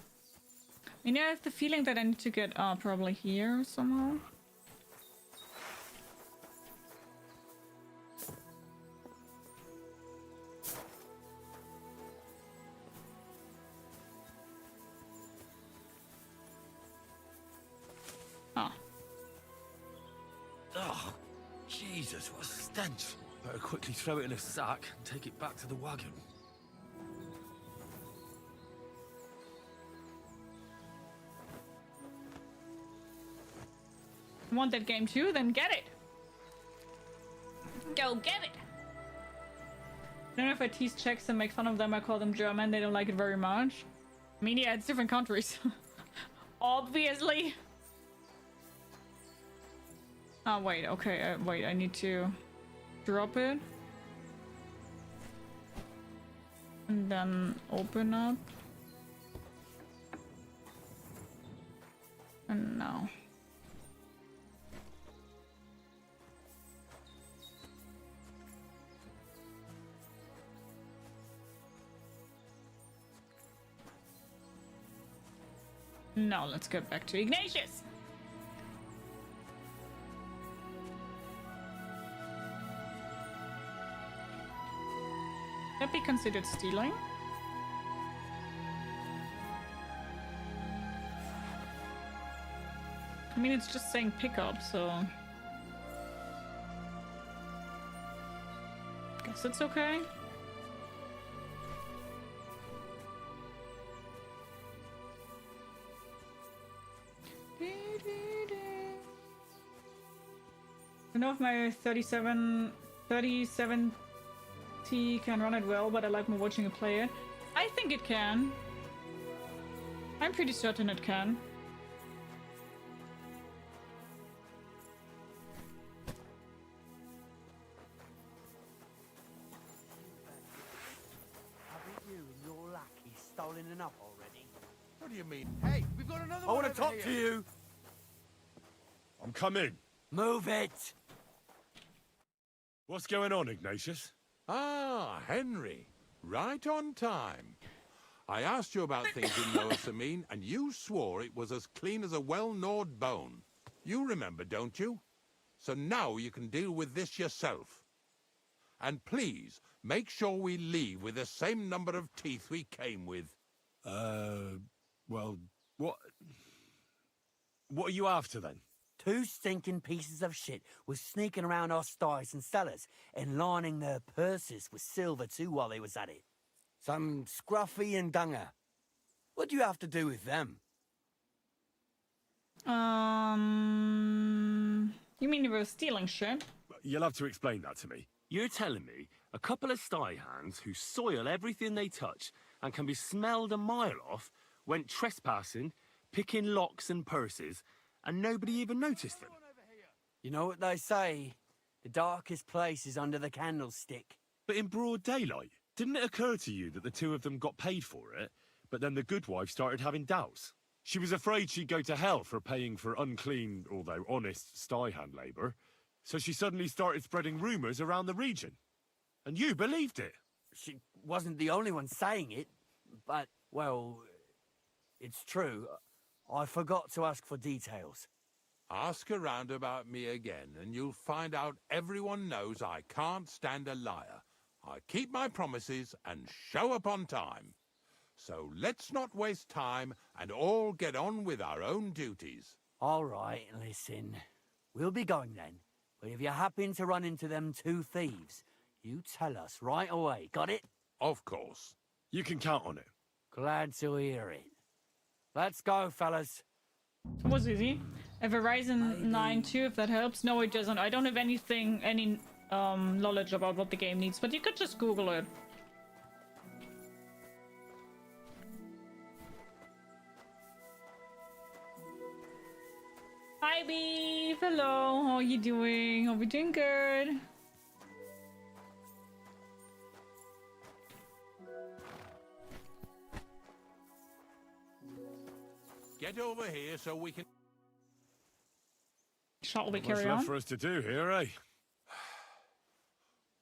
mean, I have the feeling that I need to get probably here somehow. Oh. Oh, Jesus, what a stench. Better quickly throw it in a sack and take it back to the wagon. Want that game too? Then get it. Go get it. I don't know if I tease Czechs and make fun of them. I call them German. They don't like it very much. I mean, yeah, it's different countries. Obviously. Oh, wait. Okay, wait. I need to drop it. And then open up. And now. Now let's get back to Ignatius. That be considered stealing? I mean, it's just saying pickup, so... Guess it's okay. I don't know if my 3070 can run it well, but I like more watching it play it. I think it can. I'm pretty certain it can. Haven't you and your lackey stolen enough already? What do you mean? Hey, we've got another I one. want to talk to you. I'm coming. Move it. What's going on, Ignatius? Ah, Henry. Right on time. I asked you about things in Lower Samine, and you swore it was as clean as a well-gnawed bone. You remember, don't you? So now you can deal with this yourself. And please, make sure we leave with the same number of teeth we came with. Well, what are you after, then? Two stinking pieces of shit were sneaking around our sties and cellars and lining their purses with silver too while they was at it. Some Scruffy and Dunger. What do you have to do with them? You mean you were stealing shit? You'll have to explain that to me. You're telling me a couple of sty hands who soil everything they touch and can be smelled a mile off went trespassing, picking locks and purses, and nobody even noticed them? You know what they say? The darkest place is under the candlestick. But in broad daylight, didn't it occur to you that the two of them got paid for it, but then the good wife started having doubts? She was afraid she'd go to hell for paying for unclean, although honest, sty hand labour, so she suddenly started spreading rumours around the region. And you believed it. She wasn't the only one saying it, but, well, it's true. I forgot to ask for details. Ask around about me again, and you'll find out everyone knows I can't stand a liar. I keep my promises and show up on time. So let's not waste time and all get on with our own duties. All right, listen. We'll be going then. But if you happen to run into them two thieves, you tell us right away. Got it? Of course. You can count on it. Glad to hear it. Let's go, fellas. It was easy. A Verizon 9 too, if that helps. No, it doesn't. I don't have any knowledge about what the game needs, but you could just Google it. Hi, Beef. Hello. How are you doing? Hope you're doing good. Get over here so we can... Shall we What's carry left on? for us to do here, eh?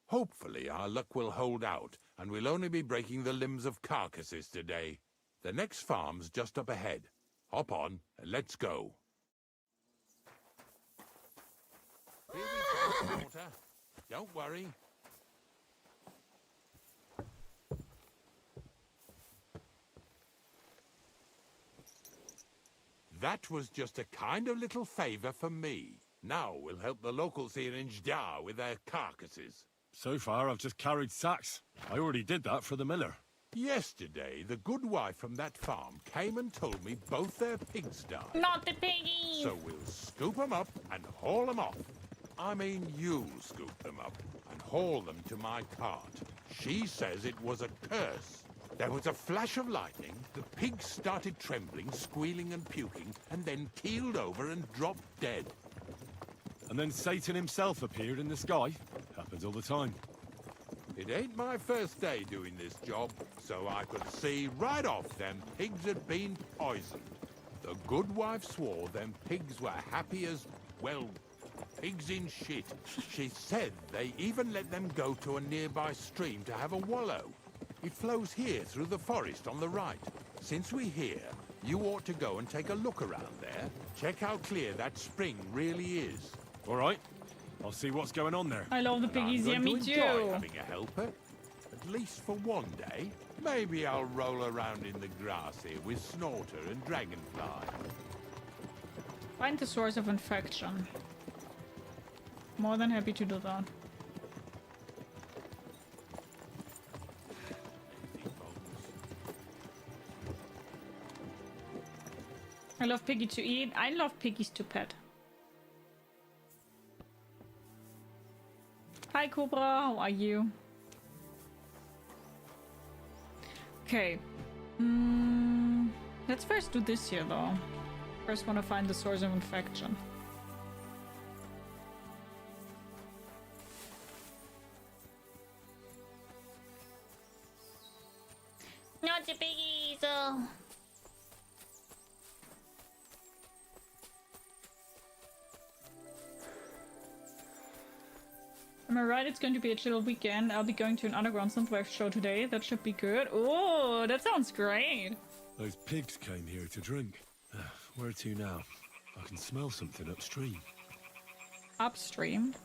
Hopefully our luck will hold out, and we'll only be breaking the limbs of carcasses today. The next farm's just up ahead. Hop on, and let's go. Here we go, daughter. Don't worry. That was just a kind of little favor for me. Now we'll help the locals here in Jia with their carcasses. So far, I've just carried sacks. I already did that for the miller. Yesterday, the good wife from that farm came and told me both their pigs died. Not the piggies! So we'll scoop them up and haul them off. I mean, you'll scoop them up and haul them to my cart. She says it was a curse. There was a flash of lightning, the pigs started trembling, squealing and puking, and then keeled over and dropped dead. And then Satan himself appeared in the sky. Happens all the time. It ain't my first day doing this job, so I could see right off them pigs had been poisoned. The good wife swore them pigs were happy as, well, pigs in shit. She said they even let them go to a nearby stream to have a wallow. It flows here through the forest on the right. Since we're here, you ought to go and take a look around there. Check how clear that spring really is. All right. I'll see what's going on there. I love the piggies, yeah, I'm me going to too. enjoy having a helper. At least for one day. Maybe I'll roll around in the grass here with Snorter and Dragonfly. Find the source of infection. More than happy to do that. I love piggy to eat. I love piggies to pet. Hi Cobra, how are you? Okay. Let's first do this here though. First want to find the source of infection. Not the piggies! Am I right? It's going to be a chill weekend. I'll be going to an underground synthwave show today. That should be good. Oh, that sounds great. Those pigs came here to drink. Where to now? I can smell something upstream. Upstream?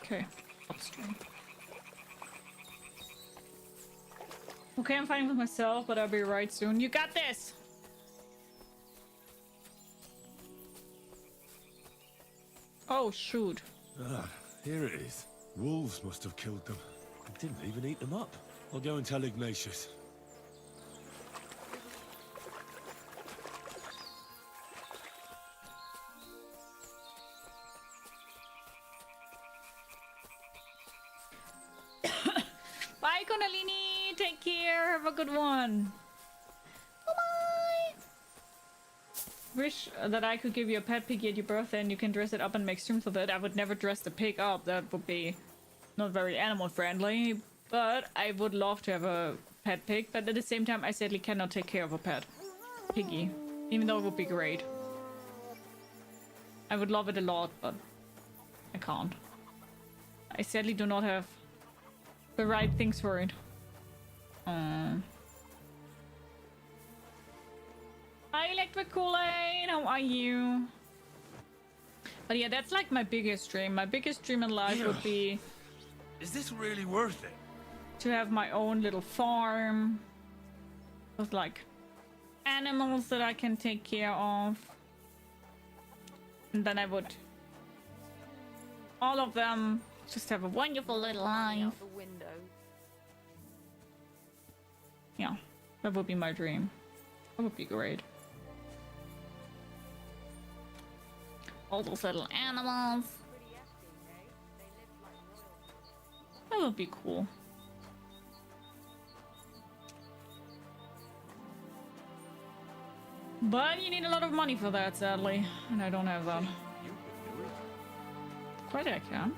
Okay, upstream. Okay, I'm fighting with myself, but I'll be right soon. You got this! Oh, shoot. Ah, here it is. Wolves must have killed them. I didn't even eat them up. I'll go and tell Ignatius. Bye, Conalini! Take care! Have a good one! Bye-bye! Wish that I could give you a pet piggy at your birthday and you can dress it up and make streams with it. I would never dress the pig up. That would be not very animal friendly. But I would love to have a pet pig. But at the same time, I sadly cannot take care of a pet piggy. Even though it would be great. I would love it a lot, but I can't. I sadly do not have the right things for it. Hi, Electric Kool-Aid, how are you? But yeah, that's like my biggest dream. My biggest dream in life would be... Is this really worth it? To have my own little farm. With like animals that I can take care of. And then I would... all of them Just have a wonderful little life. Out the window. Yeah, that would be my dream. That would be great. All those little animals. That would be cool. But you need a lot of money for that, sadly. And I don't have that. You can do it. Quite I can.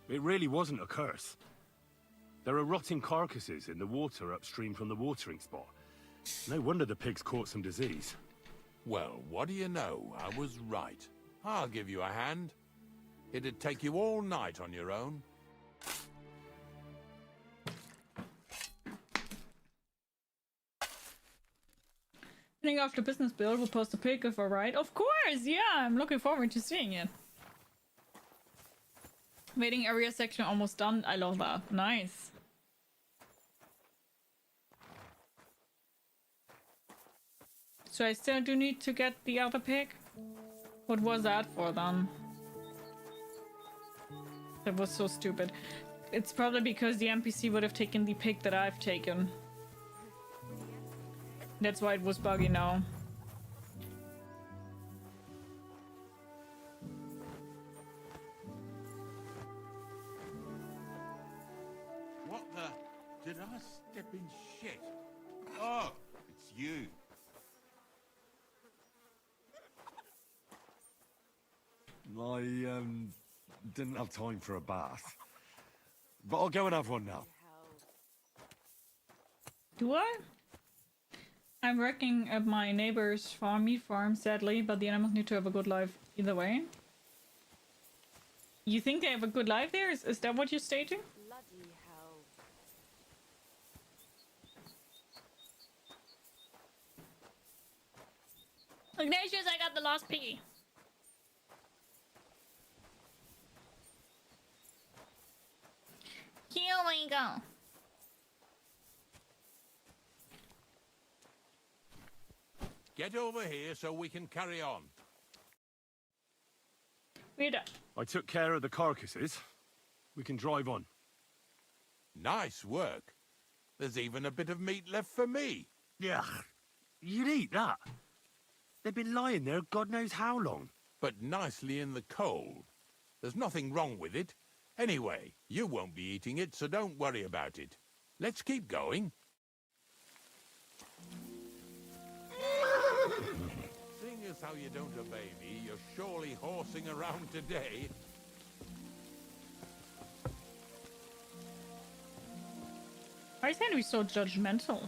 It really wasn't a curse. There are rotting carcasses in the water upstream from the watering spot. No wonder the pigs caught some disease. Well, what do you know? I was right. I'll give you a hand. It'd take you all night on your own. Ending after business build, we'll post a pic if we're right. Of course, yeah, I'm looking forward to seeing it. Waiting area section almost done. I love that. Nice. So I still do need to get the other pic? What was that for then? That was so stupid. It's probably because the NPC would have taken the pic that I've taken. That's why it was buggy now. What the? Did I step in shit? Oh, it's you. I, didn't have time for a bath. But I'll go and have one now. Do I? I'm working at my neighbor's meat farm, sadly, but the animals need to have a good life either way. You think they have a good life there? Is that what you're stating? Bloody hell. Ignatius, I got the lost piggy. Here we go. Get over here so we can carry on. We're done. I took care of the carcasses. We can drive on. Nice work. There's even a bit of meat left for me. Yeah, you'd eat that. They've been lying there God knows how long. But nicely in the cold. There's nothing wrong with it. Anyway, you won't be eating it, so don't worry about it. Let's keep going. Seeing as how you don't obey me, you're surely horsing around today. Why is Henry so judgmental?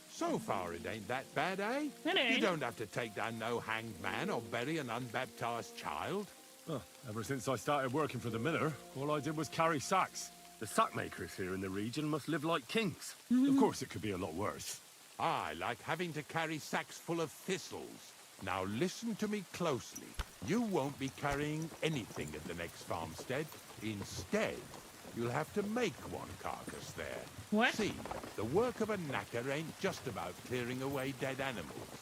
So far it ain't that bad, eh? It ain't. You don't have to take down no hanged man or bury an unbaptized child. Well, ever since I started working for the miller, all I did was carry sacks. The sack makers here in the region must live like kings. Of course, it could be a lot worse. I like having to carry sacks full of thistles. Now listen to me closely. You won't be carrying anything at the next farmstead. Instead, you'll have to make one carcass there. What? See, the work of a knacker ain't just about clearing away dead animals.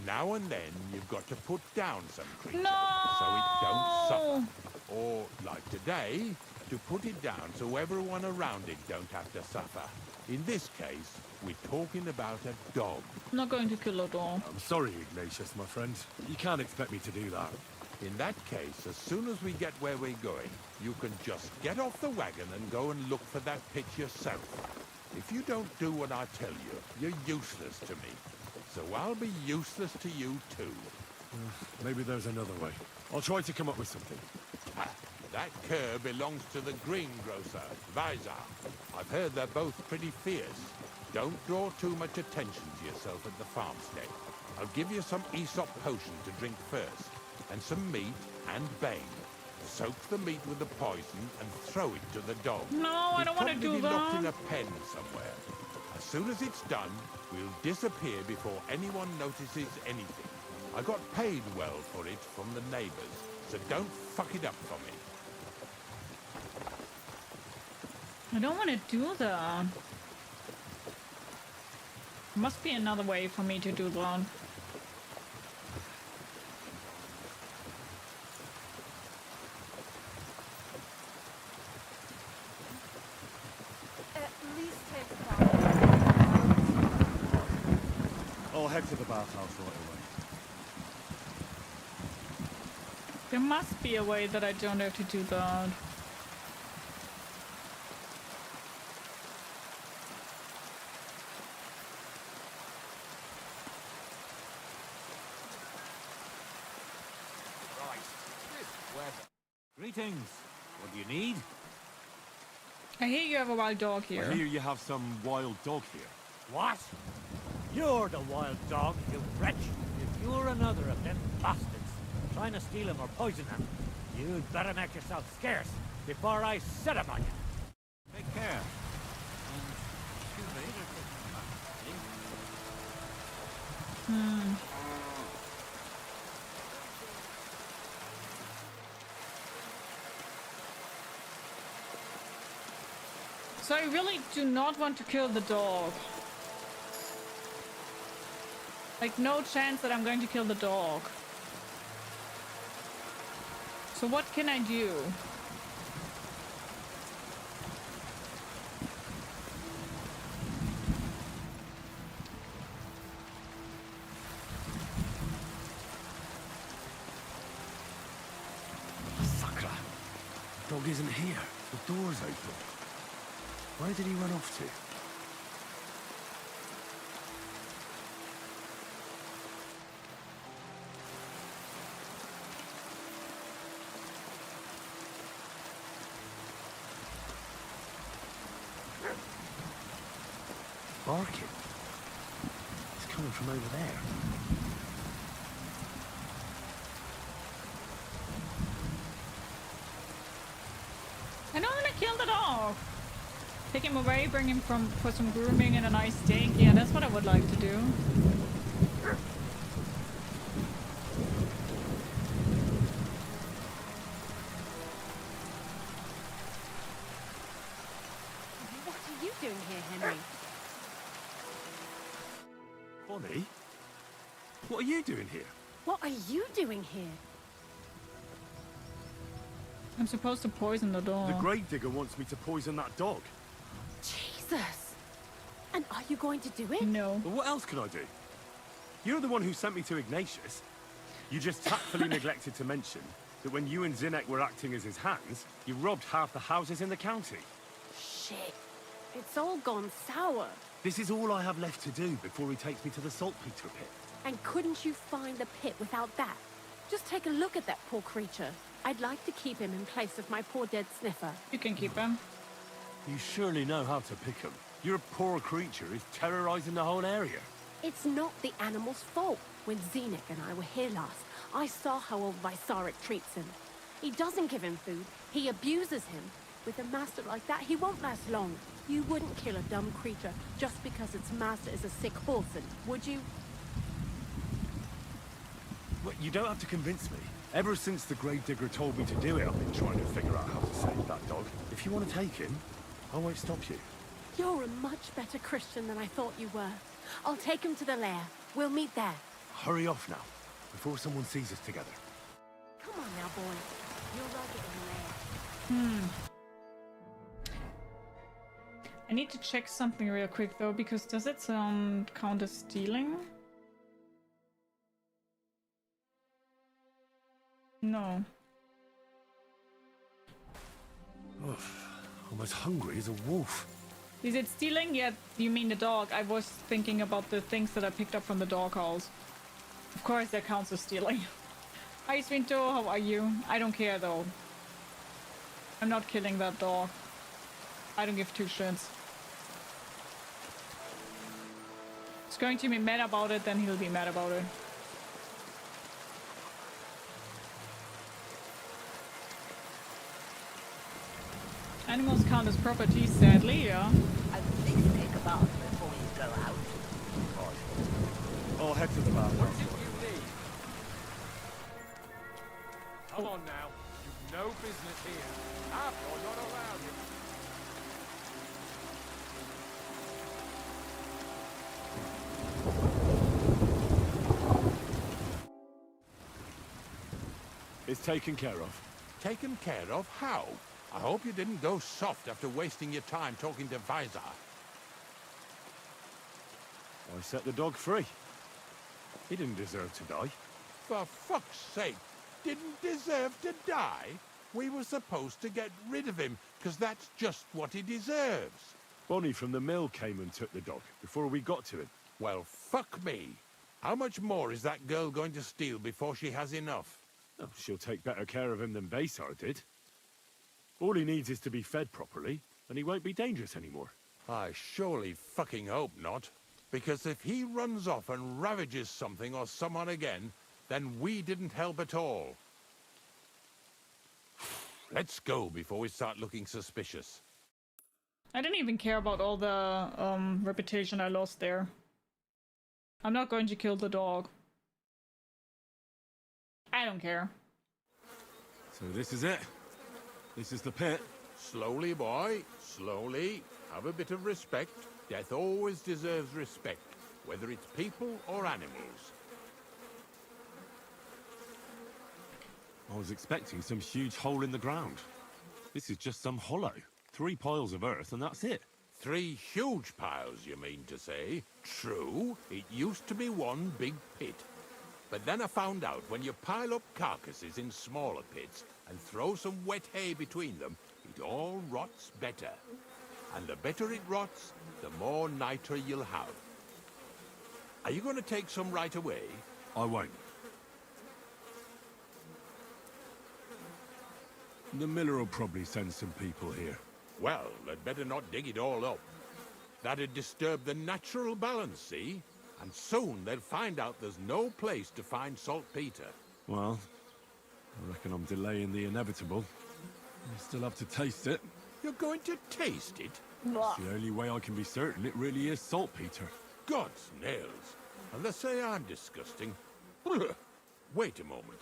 Now and then, you've got to put down some creature so it don't suffer. Or, like today, to put it down so everyone around it don't have to suffer. In this case, we're talking about a dog. I'm not going to kill a dog. I'm sorry, Ignatius, my friend. You can't expect me to do that. In that case, as soon as we get where we're going, you can just get off the wagon and go and look for that pitch yourself. If you don't do what I tell you, you're useless to me. So I'll be useless to you too. Maybe there's another way. I'll try to come up with something. Ha, that cur belongs to the greengrocer, Vizar. I've heard they're both pretty fierce. Don't draw too much attention to yourself at the farmstead. I'll give you some Aesop potion to drink first, and some meat and bane. Soak the meat with the poison and throw it to the dog. No, I don't want to do that. Locked in a pen somewhere. As soon as it's done, we'll disappear before anyone notices anything. I got paid well for it from the neighbors, so don't fuck it up for me. I don't want to do that. Must be another way for me to do that. At least take a bath. I'll head to the bathhouse right away. There must be a way that I don't have to do that. Greetings. What do you need? I hear you have a wild dog here. I hear you have some wild dog here. What? You're the wild dog, you wretch. If you're another of them bastards trying to steal him or poison him, you'd better make yourself scarce before I set him on you. Take care. And you later. So I really do not want to kill the dog. Like, no chance that I'm going to kill the dog. So what can I do? Sakra. Dog isn't here. The door's open. Where did he run off to? Barking. It's coming from over there. I don't want to kill the dog. Take him away, bring him for some grooming and a nice steak. Yeah, that's what I would like to do. What are you doing here, Henry? Bonnie? What are you doing here? What are you doing here? I'm supposed to poison the dog. The gravedigger wants me to poison that dog. Jesus! And are you going to do it? No. But what else can I do? You're the one who sent me to Ignatius. You just tactfully neglected to mention that when you and Zinnek were acting as his hands, you robbed half the houses in the county. Shit. It's all gone sour. This is all I have left to do before he takes me to the saltpeter pit. And couldn't you find the pit without that? Just take a look at that poor creature. I'd like to keep him in place of my poor dead sniffer. You can keep him. You surely know how to pick him. Your poor creature is terrorizing the whole area. It's not the animal's fault. When Zinnek and I were here last, I saw how old Vysarik treats him. He doesn't give him food. He abuses him. With a master like that, he won't last long. You wouldn't kill a dumb creature just because its master is a sick horseman, would you? Well, you don't have to convince me. Ever since the gravedigger told me to do it, I've been trying to figure out how to save that dog. If you want to take him, I won't stop you. You're a much better Christian than I thought you were. I'll take him to the lair. We'll meet there. Hurry off now, before someone sees us together. Come on now, boy. You'll like it in the lair. I need to check something real quick though, because does it count as stealing? No. Oof, I'm as hungry as a wolf. Is it stealing? Yeah, you mean the dog. I was thinking about the things that I picked up from the dog house. Of course that counts as stealing. Hi Svinto, how are you? I don't care though. I'm not killing that dog. I don't give two shits. He's going to be mad about it, then he'll be mad about it. Animals count as property, sadly, yeah. At least take a bath before you go out. I'll head to the bathhouse. Come on now. You've no business here. After not allowed you. It's taken care of. Taken care of? How? I hope you didn't go soft after wasting your time talking to Visor. I set the dog free. He didn't deserve to die. For fuck's sake, didn't deserve to die? We were supposed to get rid of him, because that's just what he deserves. Bonnie from the mill came and took the dog before we got to him. Well, fuck me. How much more is that girl going to steal before she has enough? Oh, she'll take better care of him than Baysar did. All he needs is to be fed properly, and he won't be dangerous anymore. I surely fucking hope not. Because if he runs off and ravages something or someone again, then we didn't help at all. Let's go before we start looking suspicious. I didn't even care about all the reputation I lost there. I'm not going to kill the dog. I don't care. So this is it. This is the pit. Slowly, boy. Slowly. Have a bit of respect. Death always deserves respect, whether it's people or animals. I was expecting some huge hole in the ground. This is just some hollow. 3 piles of earth and that's it. 3 huge piles, you mean to say? True, it used to be one big pit. But then I found out when you pile up carcasses in smaller pits and throw some wet hay between them, it all rots better. And the better it rots, the more niter you'll have. Are you going to take some right away? I won't. The miller will probably send some people here. Well, they'd better not dig it all up. That'd disturb the natural balance, see? And soon they'll find out there's no place to find saltpeter. Well, I reckon I'm delaying the inevitable. I still have to taste it. You're going to taste it? It's the only way I can be certain it really is saltpeter. God's nails. And they say I'm disgusting. Wait a moment.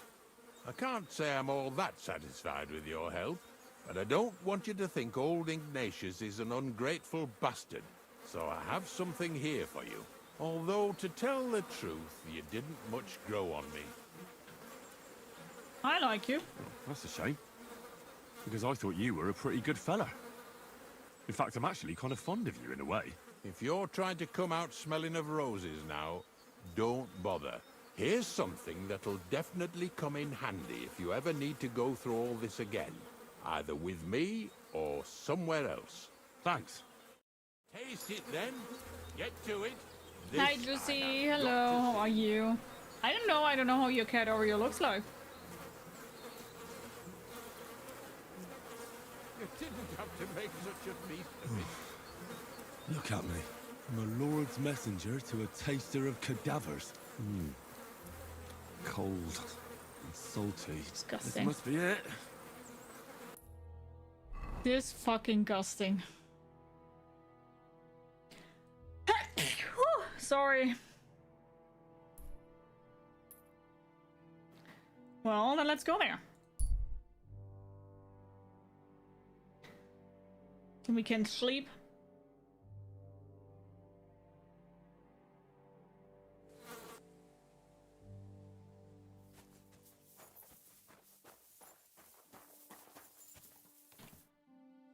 I can't say I'm all that satisfied with your help, but I don't want you to think old Ignatius is an ungrateful bastard, so I have something here for you. Although, to tell the truth, you didn't much grow on me. I like you. Oh, that's a shame. Because I thought you were a pretty good fella. In fact, I'm actually kind of fond of you in a way. If you're trying to come out smelling of roses now, don't bother. Here's something that'll definitely come in handy if you ever need to go through all this again. Either with me or somewhere else. Thanks. Taste it then. Get to it. Hi, Lucy. Hello. How are you? I don't know how your cat Oreo looks like. You didn't have to make such a feast of it. Look at me. From a Lord's messenger to a taster of cadavers. Cold and salty. Disgusting. This must be it. This fucking gusting. Sorry. Well, then let's go there. Then we can sleep.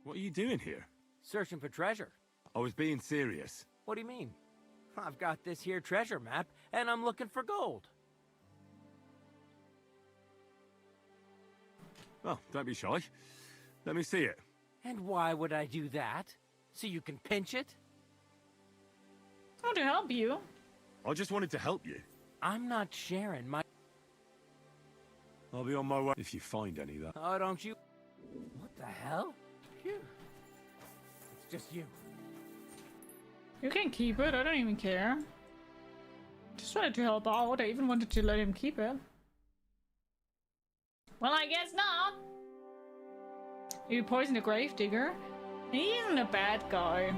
What are you doing here? Searching for treasure. I was being serious. What do you mean? I've got this here treasure map, and I'm looking for gold. Well, don't be shy. Let me see it. And why would I do that? So you can pinch it? How to help you? I just wanted to help you. I'm not sharing my... I'll be on my way if you find any, that. Oh, don't you... What the hell? Phew. It's just you. You can keep it. I don't even care. Just wanted to help out. I even wanted to let him keep it. Well, I guess not. You poisoned a gravedigger. He isn't a bad guy.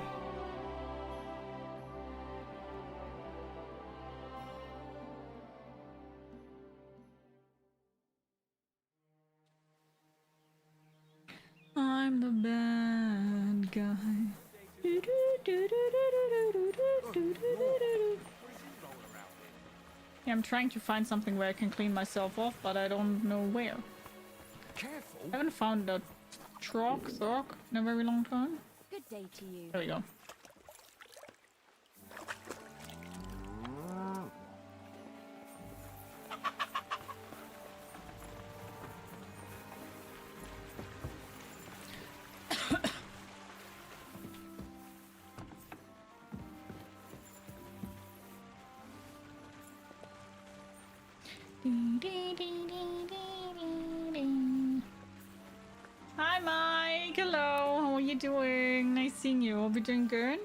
I'm the bad guy. Yeah, I'm trying to find something where I can clean myself off, but I don't know where. Careful. I haven't found a truck in a very long time. Good day to you. There we go. Hi Mike, hello, how are you doing? Nice seeing you. Hope you're doing good.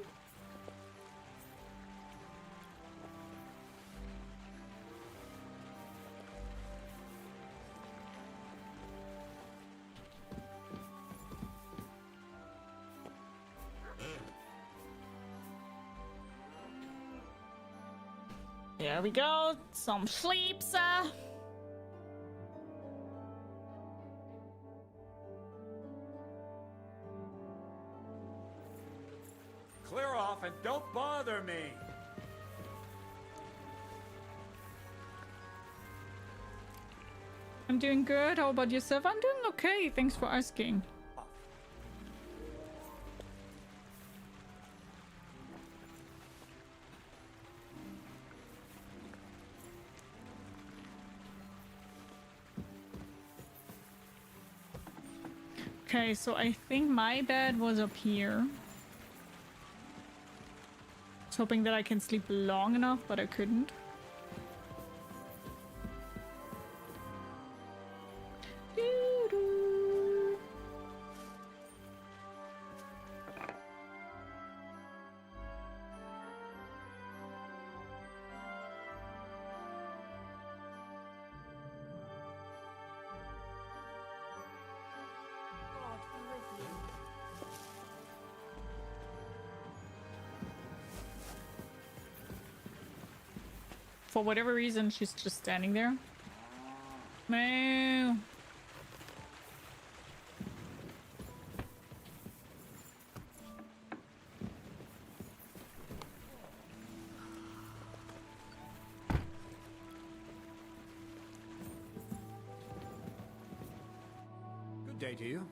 There we go, some sleep, sir. Clear off and don't bother me. I'm doing good. How about yourself? I'm doing okay. Thanks for asking. Okay, so I think my bed was up here. I was hoping that I can sleep long enough, but I couldn't. Doo-doo. For whatever reason, she's just standing there. Moo. Good day to you.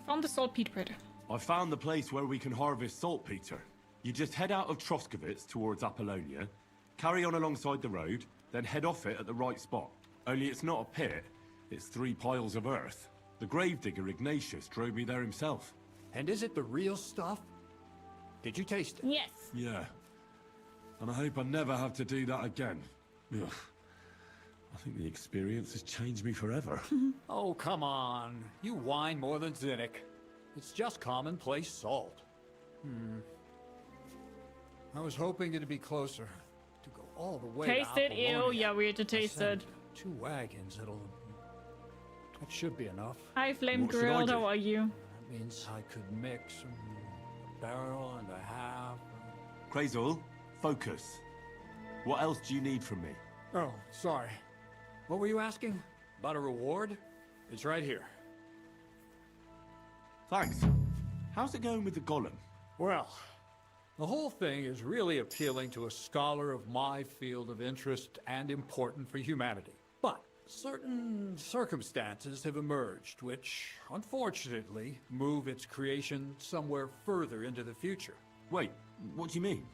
Found the saltpeter. I found the place where we can harvest saltpeter. You just head out of Troskovitz towards Apollonia, carry on alongside the road, then head off it at the right spot. Only it's not a pit, it's 3 piles of earth. The gravedigger Ignatius drove me there himself. And is it the real stuff? Did you taste it? Yes. Yeah. And I hope I never have to do that again. Ugh. I think the experience has changed me forever. Oh, come on. You whine more than Zinnik. It's just commonplace salt. I was hoping it'd be closer. To go all the way Taste to it. Ew. Apollonia. Yeah, we had to taste it. Send 2 wagons, that should be enough. Hi, Flame What should I Grilled. do? How are you? That means I could mix a barrel and a half. Crazul, focus. What else do you need from me? Oh, sorry. What were you asking? About a reward? It's right here. Thanks. How's it going with the golem? Well, the whole thing is really appealing to a scholar of my field of interest and important for humanity. But certain circumstances have emerged which, unfortunately, move its creation somewhere further into the future. Wait, what do you mean?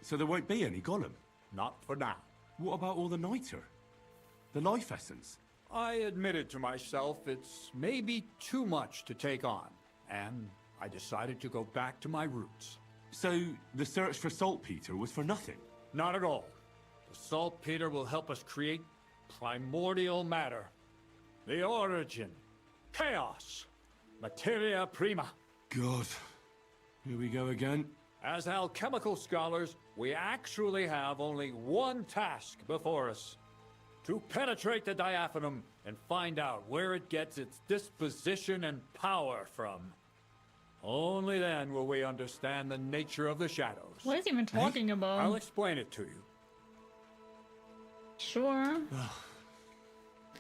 So there won't be any golem? Not for now. What about all the niter? The life essence? I admitted to myself it's maybe too much to take on, and I decided to go back to my roots. So the search for saltpeter was for nothing? Not at all. The saltpeter will help us create primordial matter. The origin. Chaos. Materia prima. God. Here we go again. As alchemical scholars, we actually have only one task before us. To penetrate the diaphanum and find out where it gets its disposition and power from. Only then will we understand the nature of the shadows. What is he even talking about? I'll explain it to you. Sure.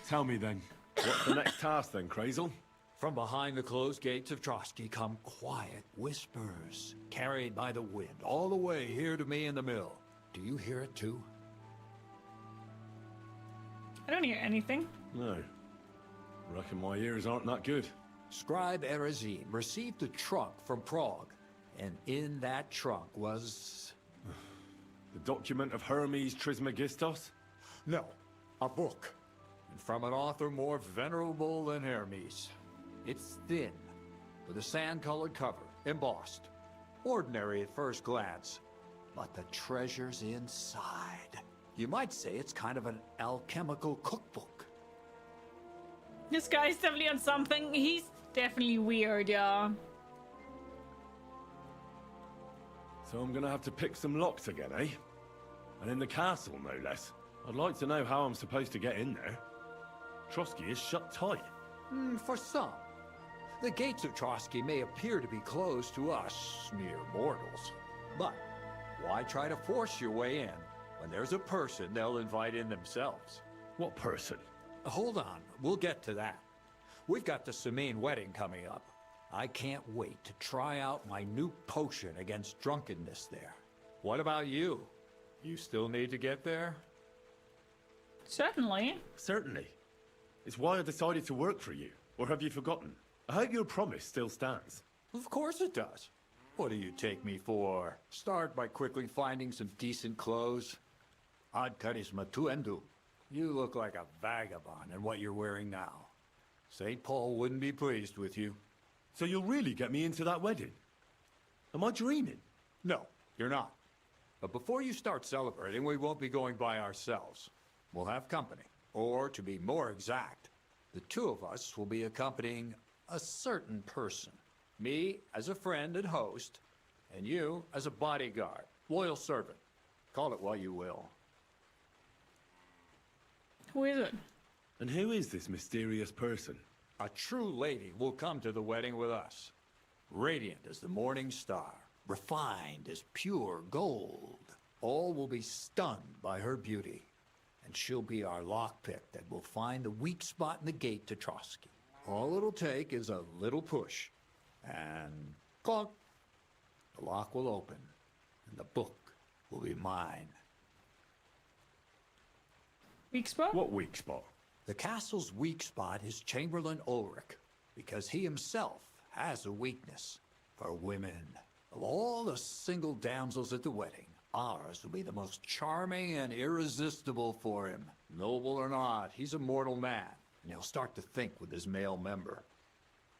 Tell me then. What's the next task then, Crazul? From behind the closed gates of Trotsky come quiet whispers, carried by the wind, all the way here to me in the mill. Do you hear it too? I don't hear anything. No. Reckon my ears aren't that good. Scribe Erezine received a trunk from Prague, and in that trunk was... The document of Hermes Trismegistos? No, a book. And from an author more venerable than Hermes. It's thin, with a sand-colored cover, embossed. Ordinary at first glance, but the treasure's inside. You might say it's kind of an alchemical cookbook. This guy's definitely on something. He's definitely weird, yeah. So I'm gonna have to pick some locks again, eh? And in the castle, no less. I'd like to know how I'm supposed to get in there. Trotsky is shut tight. For some. The gates of Trotsky may appear to be closed to us, mere mortals. But why try to force your way in when there's a person they'll invite in themselves? What person? Hold on, we'll get to that. We've got the Samine wedding coming up. I can't wait to try out my new potion against drunkenness there. What about you? You still need to get there? Certainly. Certainly. It's why I decided to work for you. Or have you forgotten? I hope your promise still stands. Of course it does. What do you take me for? Start by quickly finding some decent clothes. Ad charisma tuendu. You look like a vagabond in what you're wearing now. St. Paul wouldn't be pleased with you. So you'll really get me into that wedding? Am I dreaming? No, you're not. But before you start celebrating, we won't be going by ourselves. We'll have company. Or, to be more exact, the two of us will be accompanying a certain person. Me as a friend and host, and you as a bodyguard, loyal servant. Call it what you will. Who is it? And who is this mysterious person? A true lady will come to the wedding with us. Radiant as the morning star, refined as pure gold. All will be stunned by her beauty. And she'll be our lockpick that will find the weak spot in the gate to Trotsky. All it'll take is a little push. And clunk. The lock will open. And the book will be mine. Weak spot? What weak spot? The castle's weak spot is Chamberlain Ulrich, because he himself has a weakness for women. Of all the single damsels at the wedding, ours will be the most charming and irresistible for him. Noble or not, he's a mortal man, and he'll start to think with his male member.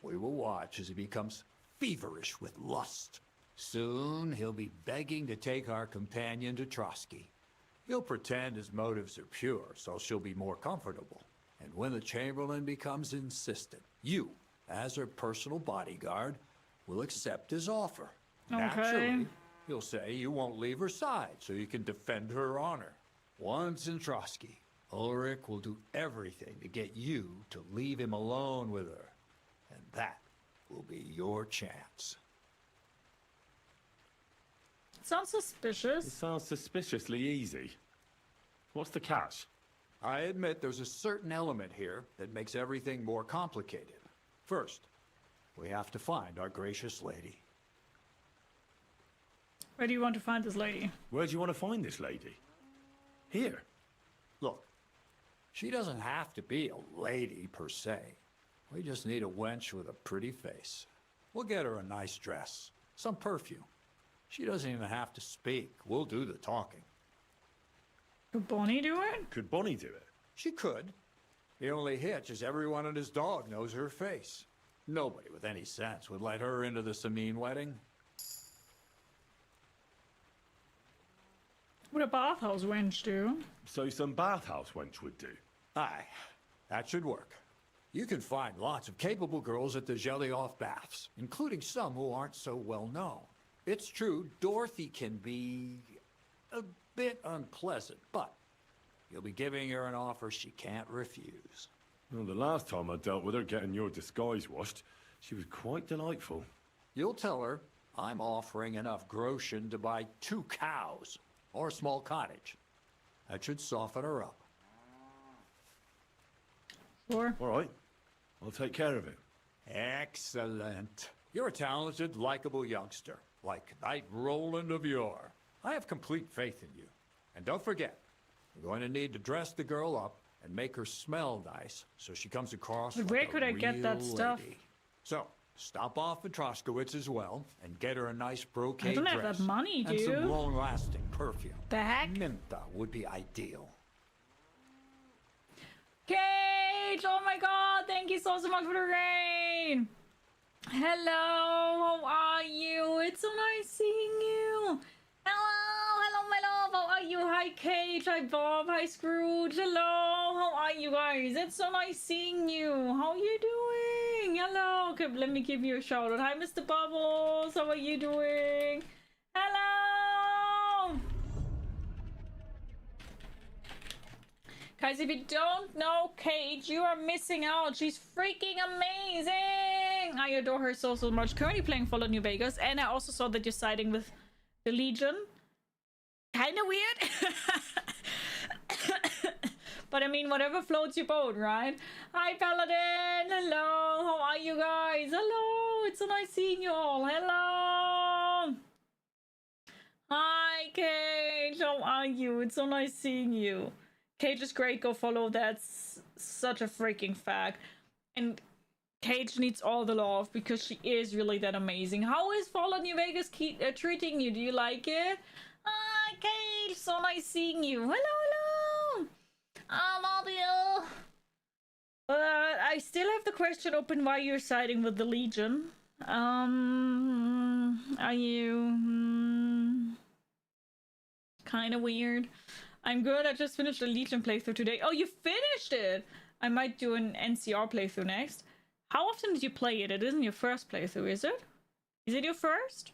We will watch as he becomes feverish with lust. Soon, he'll be begging to take our companion to Trotsky. He'll pretend his motives are pure, so she'll be more comfortable. And when the Chamberlain becomes insistent, you, as her personal bodyguard, will accept his offer. Okay. Naturally, he'll say you won't leave her side so you can defend her honor. Once in Trotsky, Ulrich will do everything to get you to leave him alone with her. And that will be your chance. Sounds suspicious. It sounds suspiciously easy. What's the catch? I admit there's a certain element here that makes everything more complicated. First, we have to find our gracious lady. Where do you want to find this lady? Where do you want to find this lady? Here. Look, she doesn't have to be a lady per se. We just need a wench with a pretty face. We'll get her a nice dress, some perfume. She doesn't even have to speak. We'll do the talking. Could Bonnie do it? Could Bonnie do it? She could. The only hitch is everyone and his dog knows her face. Nobody with any sense would let her into the Samine wedding. Would a bathhouse wench do? So some bathhouse wench would do. Aye, that should work. You can find lots of capable girls at the Zhelyov baths, including some who aren't so well known. It's true, Dorothy can be a bit unpleasant, but you'll be giving her an offer she can't refuse. Well, the last time I dealt with her getting your disguise washed, she was quite delightful. You'll tell her I'm offering enough groschen to buy 2 cows or a small cottage. That should soften her up. Sure. All right. I'll take care of it. Excellent. You're a talented, likable youngster, like Knight Roland of yore. I have complete faith in you. And don't forget, you're going to need to dress the girl up and make her smell nice so she comes across But like where a could I get that real stuff? lady. So, stop off at Troskowitz as well and get her a nice brocade I don't have dress that money, and some dude. long-lasting perfume. The heck? Minta would be ideal. Kate! Oh my god, thank you so much for the rain! Hello, how are you? It's so nice seeing you! Hello, my love, how are you? Hi Kate, hi Bob, hi Scrooge, hello, how are you guys? It's so nice seeing you. How are you doing? Hello, okay, let me give you a shout out. Hi Mr. Bubbles, how are you doing? Hello! Guys, if you don't know Kate, you are missing out. She's freaking amazing. I adore her so much. Currently playing Fallout New Vegas, and I also saw that you're siding with the Legion. Kind of weird. But I mean, whatever floats your boat, right? Hi Paladin. Hello. How are you guys? Hello. It's so nice seeing you all. Hello. Hi Kate. How are you? It's so nice seeing you. Cage is great, go follow, that's such a freaking fact. And Cage needs all the love because she is really that amazing. How is Fallout New Vegas treating you? Do you like it? Hi Cage, so nice seeing you. Hello, hello. I love you. I still have the question open why you're siding with the Legion. Are you... kind of weird. I'm good. I just finished a Legion playthrough today. Oh, you finished it! I might do an NCR playthrough next. How often did you play it? It isn't your first playthrough, is it? Is it your first?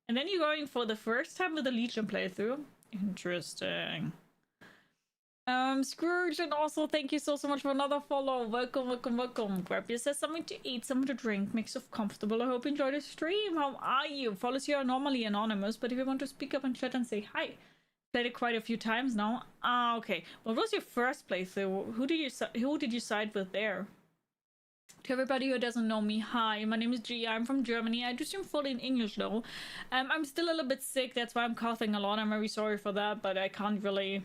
And then you're going for the first time with the Legion playthrough? Interesting. Scrooge, and also thank you so much for another follow. Welcome, welcome, welcome. Grab yourself something to eat, something to drink, make yourself comfortable. I hope you enjoy the stream. How are you? Follows you are normally anonymous, but if you want to speak up and chat and say hi. Played it quite a few times now. Ah, okay. What was your first playthrough? Who did you side with there? To everybody who doesn't know me, hi, my name is Gia. I'm from Germany. I do stream fully in English though. I'm still a little bit sick. That's why I'm coughing a lot. I'm very sorry for that, but I can't really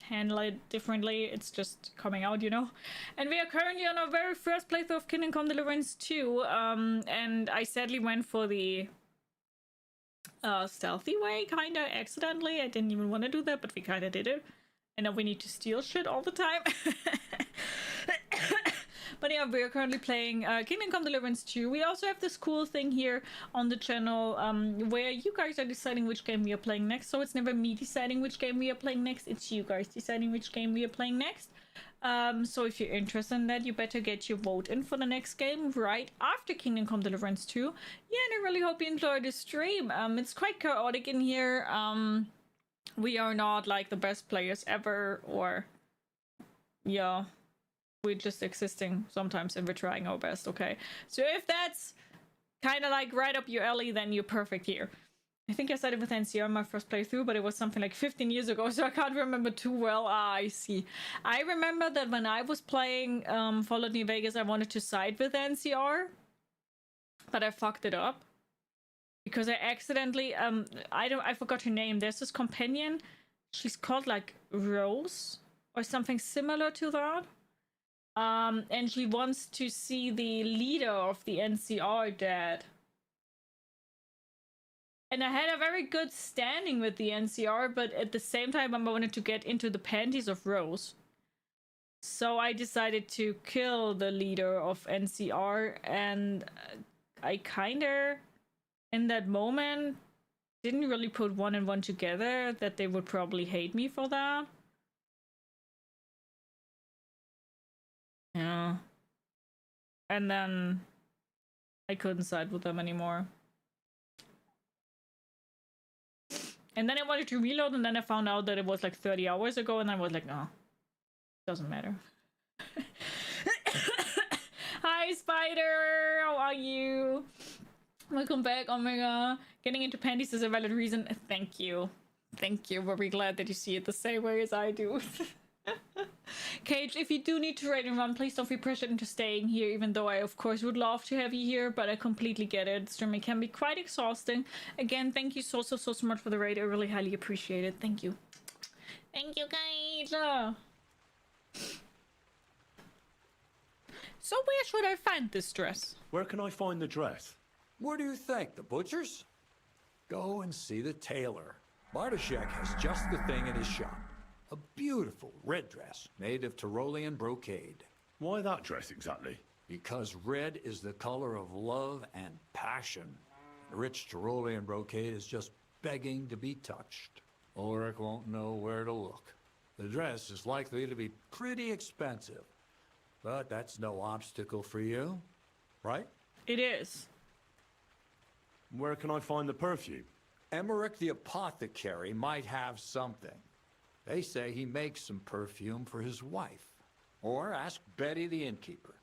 handle it differently. It's just coming out, you know. And we are currently on our very first playthrough of Kingdom Come Deliverance 2. And I sadly went for the stealthy way, kind of accidentally. I didn't even want to do that, but we kind of did it. And now we need to steal shit all the time. But yeah, we are currently playing Kingdom Come Deliverance 2. We also have this cool thing here on the channel where you guys are deciding which game we are playing next. So it's never me deciding which game we are playing next. It's you guys deciding which game we are playing next. So if you're interested in that, you better get your vote in for the next game right after Kingdom Come Deliverance 2. Yeah, and I really hope you enjoyed the stream. It's quite chaotic in here. We are not like the best players ever, or yeah, we're just existing sometimes and we're trying our best, okay? So if that's kind of like right up your alley, then you're perfect here. I think I started with NCR my first playthrough, but it was something like 15 years ago, so I can't remember too well. Ah, I see. I remember that when I was playing Fallout New Vegas, I wanted to side with NCR, but I fucked it up because I accidentally I forgot her name. There's this companion. She's called like Rose or something similar to that. And she wants to see the leader of the NCR dead. And I had a very good standing with the NCR, but at the same time I wanted to get into the panties of Rose. So I decided to kill the leader of NCR, and I kinda, in that moment, didn't really put one and one together, that they would probably hate me for that. Yeah. And then I couldn't side with them anymore. And then I wanted to reload, and then I found out that it was like 30 hours ago, and I was like, no, doesn't matter. Hi, Spider! How are you? Welcome back, Omega. Getting into panties is a valid reason. Thank you. Thank you. Very glad that you see it the same way as I do. Cage, if you do need to raid and run, please don't feel pressured into staying here, even though I of course would love to have you here, but I completely get it. Streaming can be quite exhausting. Again, thank you so much for the raid. I really highly appreciate it. Thank you. Thank you, Cage. So where should I find this dress? Where can I find the dress? Where do you think? The butcher's? Go and see the tailor. Bartoszek has just the thing in his shop. A beautiful red dress made of Tyrolean brocade. Why that dress exactly? Because red is the color of love and passion. The rich Tyrolean brocade is just begging to be touched. Ulrich won't know where to look. The dress is likely to be pretty expensive, but that's no obstacle for you, right? It is. Where can I find the perfume? Emmerich the apothecary might have something. They say he makes some perfume for his wife. Or ask Betty the innkeeper.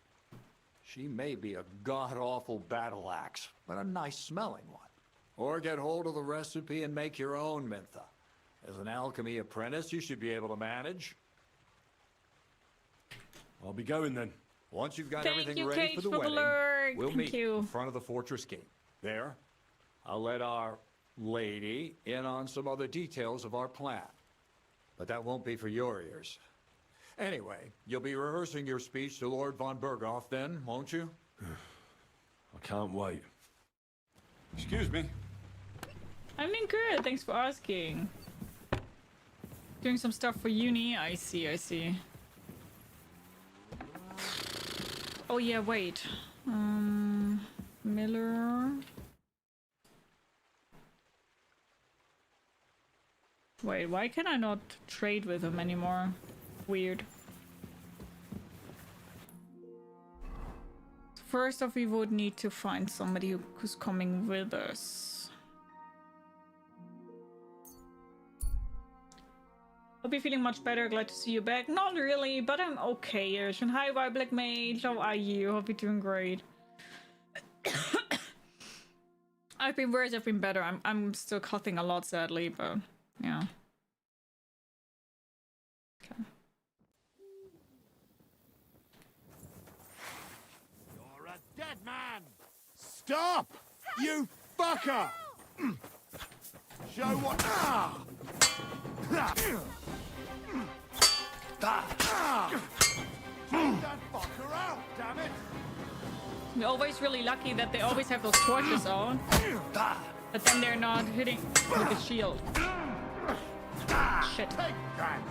She may be a god-awful battle axe, but a nice-smelling one. Or get hold of the recipe and make your own Mintha. As an alchemy apprentice, you should be able to manage. I'll be going then. Once you've got Thank everything you, ready Kate, for the for the wedding, lurk. we'll Thank meet you. in front of the fortress gate. There, I'll let our lady in on some other details of our plan. But that won't be for your ears. Anyway, you'll be rehearsing your speech to Lord von Berghoff then, won't you? I can't wait. Excuse me. I'm doing good. Thanks for asking. Doing some stuff for uni. I see. I see. Oh yeah. Wait. Miller. Wait. Why can I not trade with him anymore? Weird. First off, we would need to find somebody who's coming with us. Hope you're feeling much better. Glad to see you back. Not really, but I'm okay-ish. And hi, Black Mage. How are you? Hope you're doing great. I've been worse. I've been better. I'm still coughing a lot, sadly, but yeah. Okay. You're a dead man! Stop! You fucker! Show what... Take that fucker out, damn it! We're always really lucky that they always have those torches on. But then they're not hitting with the shield. Shit. Take that!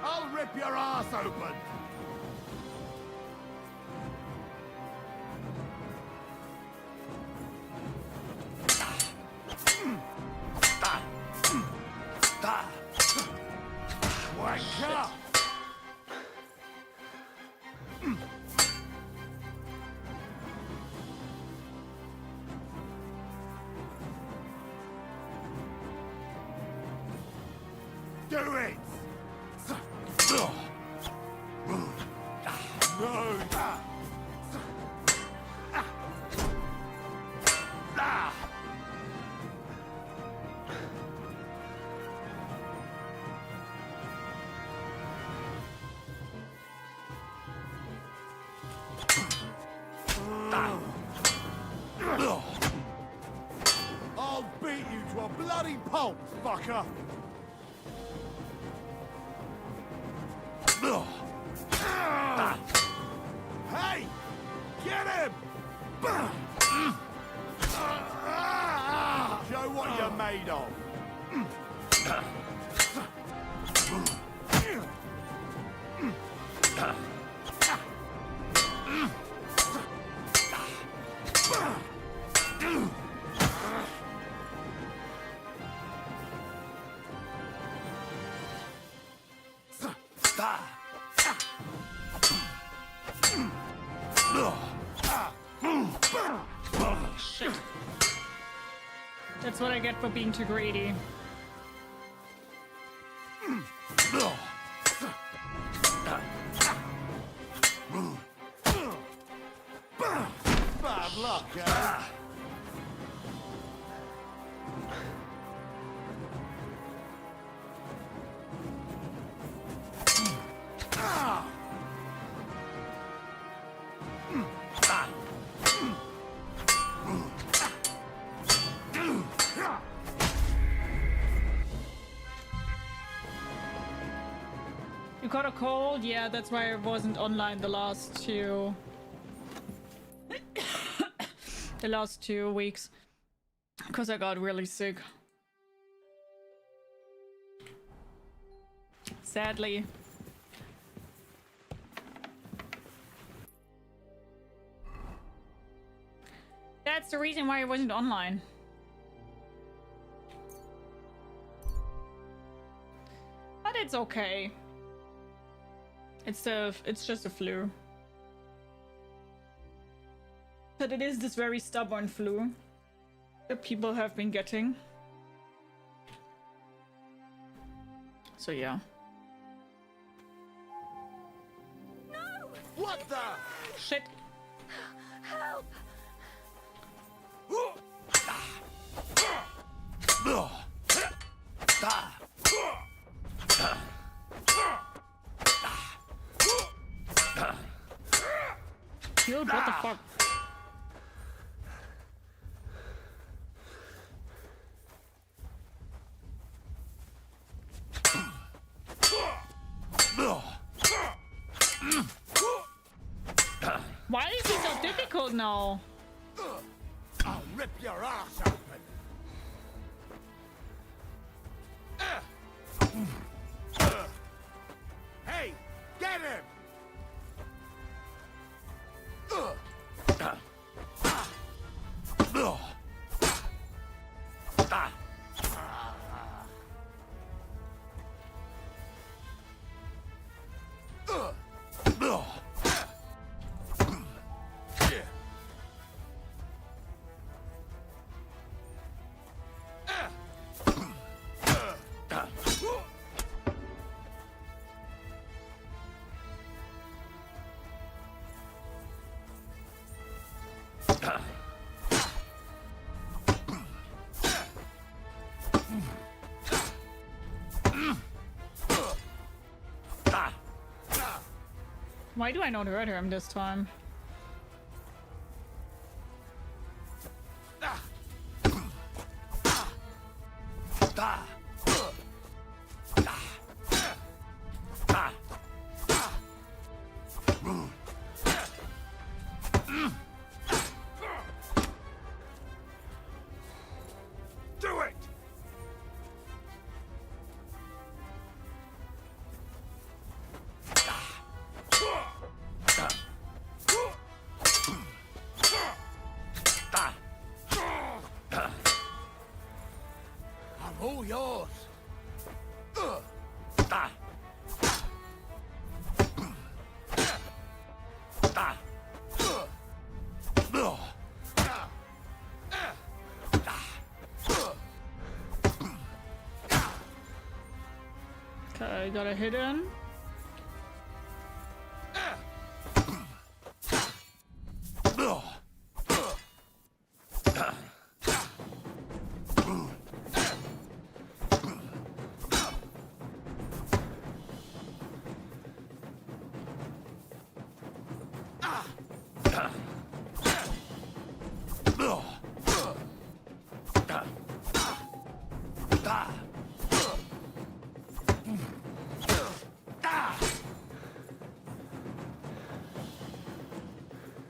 I'll rip your ass open! Wanker! Do it! No! I'll beat you to a bloody pulp, fucker! Hey! Get him! Show what you're made of. Shit. That's what I get for being too greedy. Bad luck, eh? You caught a cold? Yeah, that's why I wasn't online the last two the last 2 weeks because I got really sick. Sadly. That's the reason why I wasn't online. But it's okay. It's just a flu. But it is this very stubborn flu that people have been getting. So yeah. No! What the? Shit. Help! Dude, what the fuck? Why is he so difficult now? I'll rip your ass open. Hey, get him! Why do I not hurt him this time? Do it! I'm all yours. Okay, got a hidden.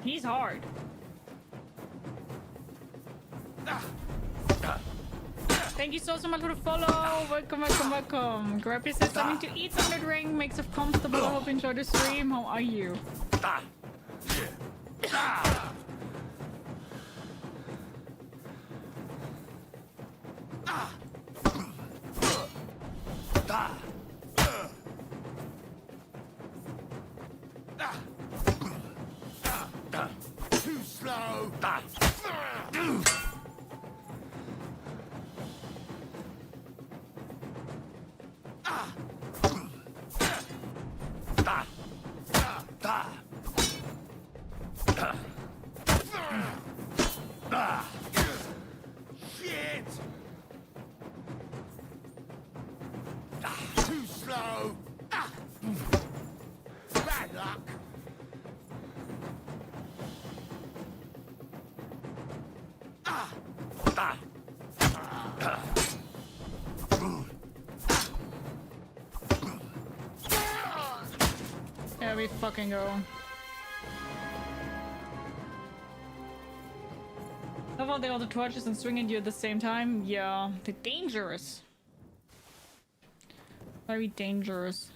He's hard. Thank you so much for the follow. Welcome, welcome, welcome. Grab yourself something to eat, something to drink, make yourself comfortable. I hope you enjoy the stream. How are you? Too slow. Shit! Too slow. Bad luck. There we fucking go. How about all the torches and swinging you at the same time? Yeah, they're dangerous. Very dangerous.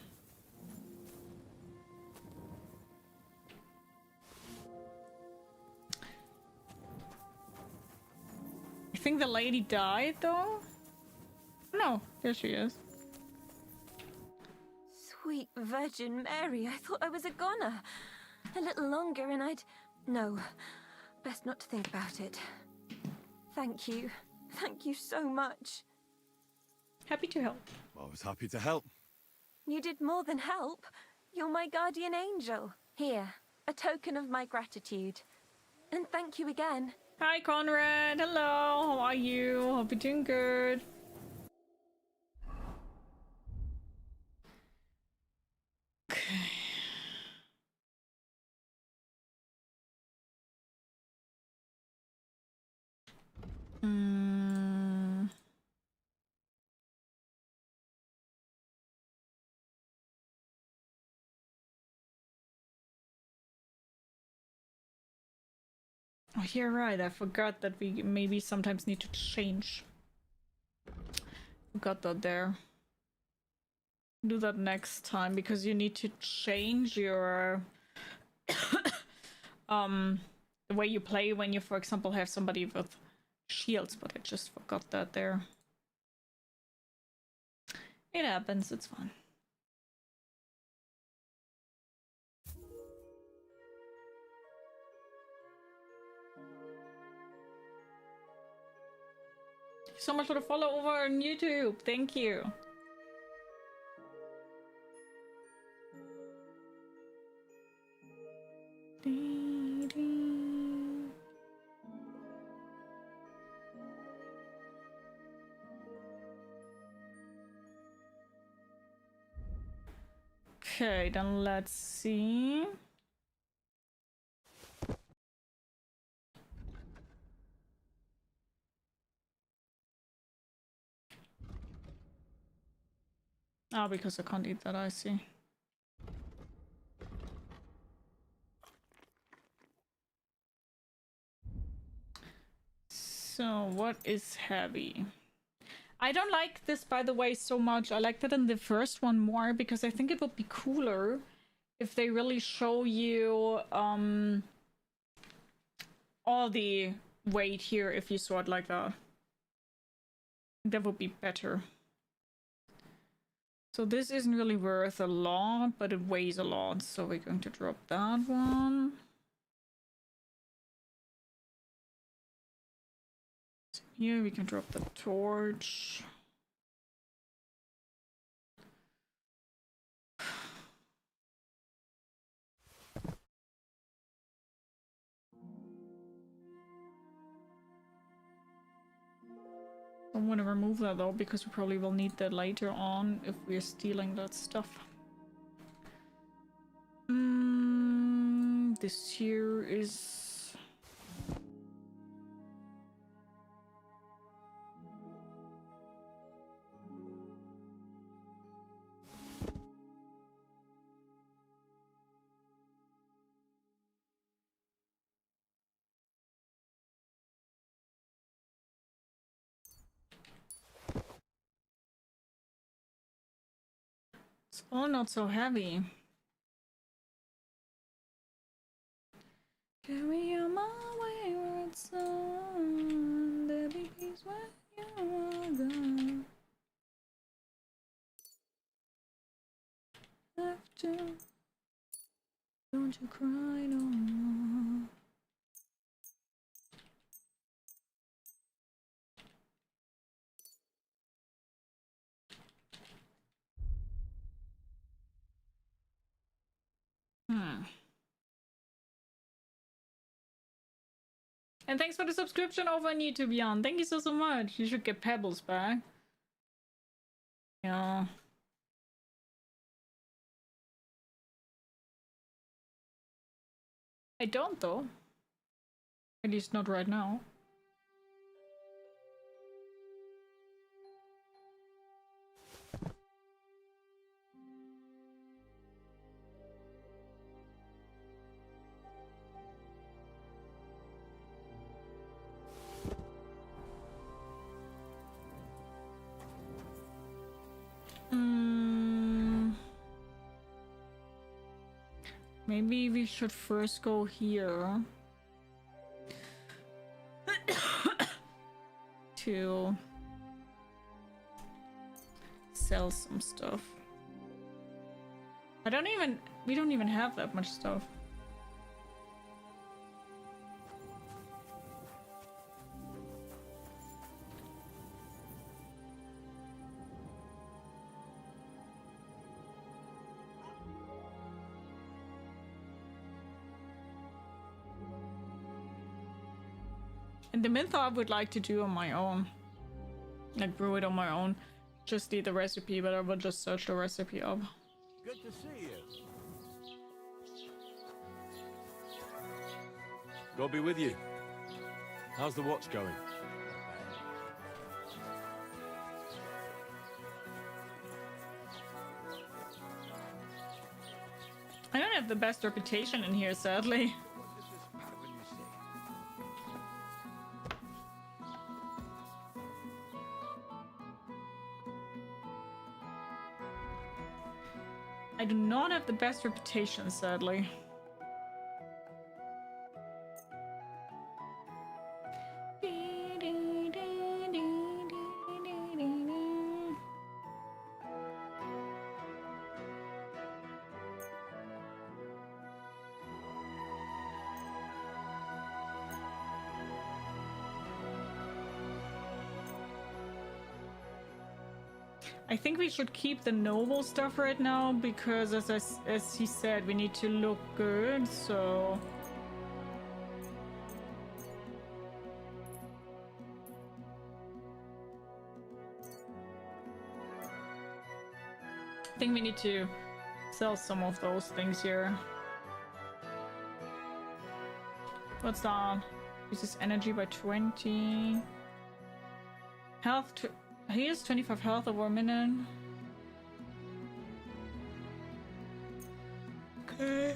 I think the lady died though? No, there she is. Sweet Virgin Mary, I thought I was a goner. A little longer and I'd... No, best not to think about it. Thank you. Thank you so much. Happy to help. I was happy to help. You did more than help. You're my guardian angel. Here, a token of my gratitude. And thank you again. Hi, Conrad. Hello. How are you? Hope you're doing good. Okay. Oh, you're right. I forgot that we maybe sometimes need to change. Forgot that there. Do that next time because you need to change your the way you play when you, for example, have somebody with shields, but I just forgot that there. It happens, it's fine. So much for the follow over on YouTube. Thank you. Okay, then let's see. Ah, because I can't eat that, I see. So, what is heavy? I don't like this, by the way, so much. I liked it in the first one more because I think it would be cooler if they really show you all the weight here if you saw it like that. That would be better. So this isn't really worth a lot, but it weighs a lot. So we're going to drop that one. So here we can drop the torch. I want to remove that though, because we probably will need that later on if we're stealing that stuff. This here is... It's all not so heavy. Carry on my wayward son, there'll be peace when you are gone. After, don't you cry no more. And thanks for the subscription over on YouTube, Jan. Thank you so much. You should get pebbles back. Yeah. I don't though. At least not right now. Maybe we should first go here. To sell some stuff. We don't even have that much stuff. And the mint I would like to do on my own. Like brew it on my own. Just need the recipe, but I will just search the recipe up. Good to see you. God be with you. How's the watch going? I don't have the best reputation in here, sadly. I do not have the best reputation, sadly. I think we should keep the noble stuff right now because, as he said, we need to look good. So I think we need to sell some of those things here. What's that? Uses energy by 20. Health to. He has 25 health over a minute. Okay.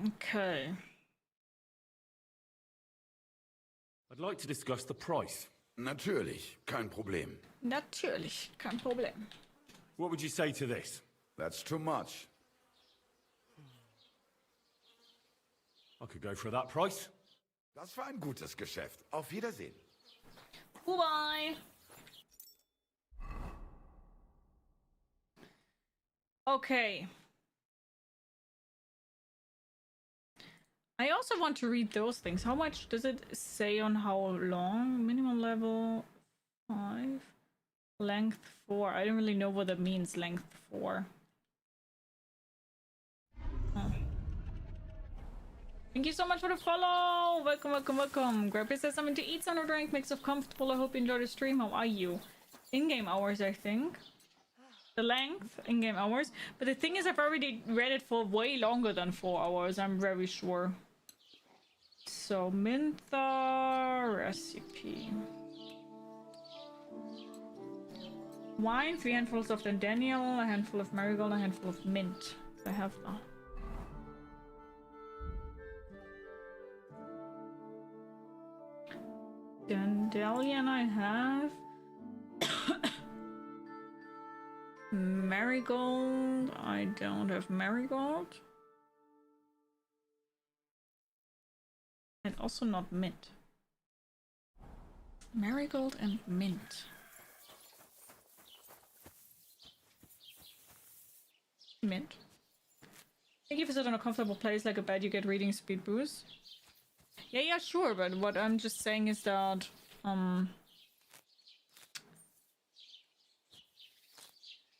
Okay. I'd like to discuss the price. Natürlich, kein Problem. Natürlich, kein Problem. What would you say to this? That's too much. I could go for that price. Das war ein gutes Geschäft. Auf Wiedersehen. Goodbye. Okay. I also want to read those things. How much does it say on how long? Minimum level 5. Length 4. I don't really know what that means, length 4. Oh. Thank you so much for the follow. Welcome, welcome, welcome. Grab yourself something to eat, some or drink, makes it comfortable. I hope you enjoy the stream. How are you? In-game hours, I think. The length, in-game hours. But the thing is, I've already read it for way longer than 4 hours, I'm very sure. So, Mintha recipe. Wine, 3 handfuls of Daniel, a handful of marigold, a handful of mint. I have that. Dandelion I have. Marigold, I don't have marigold. And also not mint. Marigold and mint. Mint. Thank you for sitting on a comfortable place like a bed, you get reading speed boost. Yeah, sure, but what I'm just saying is that,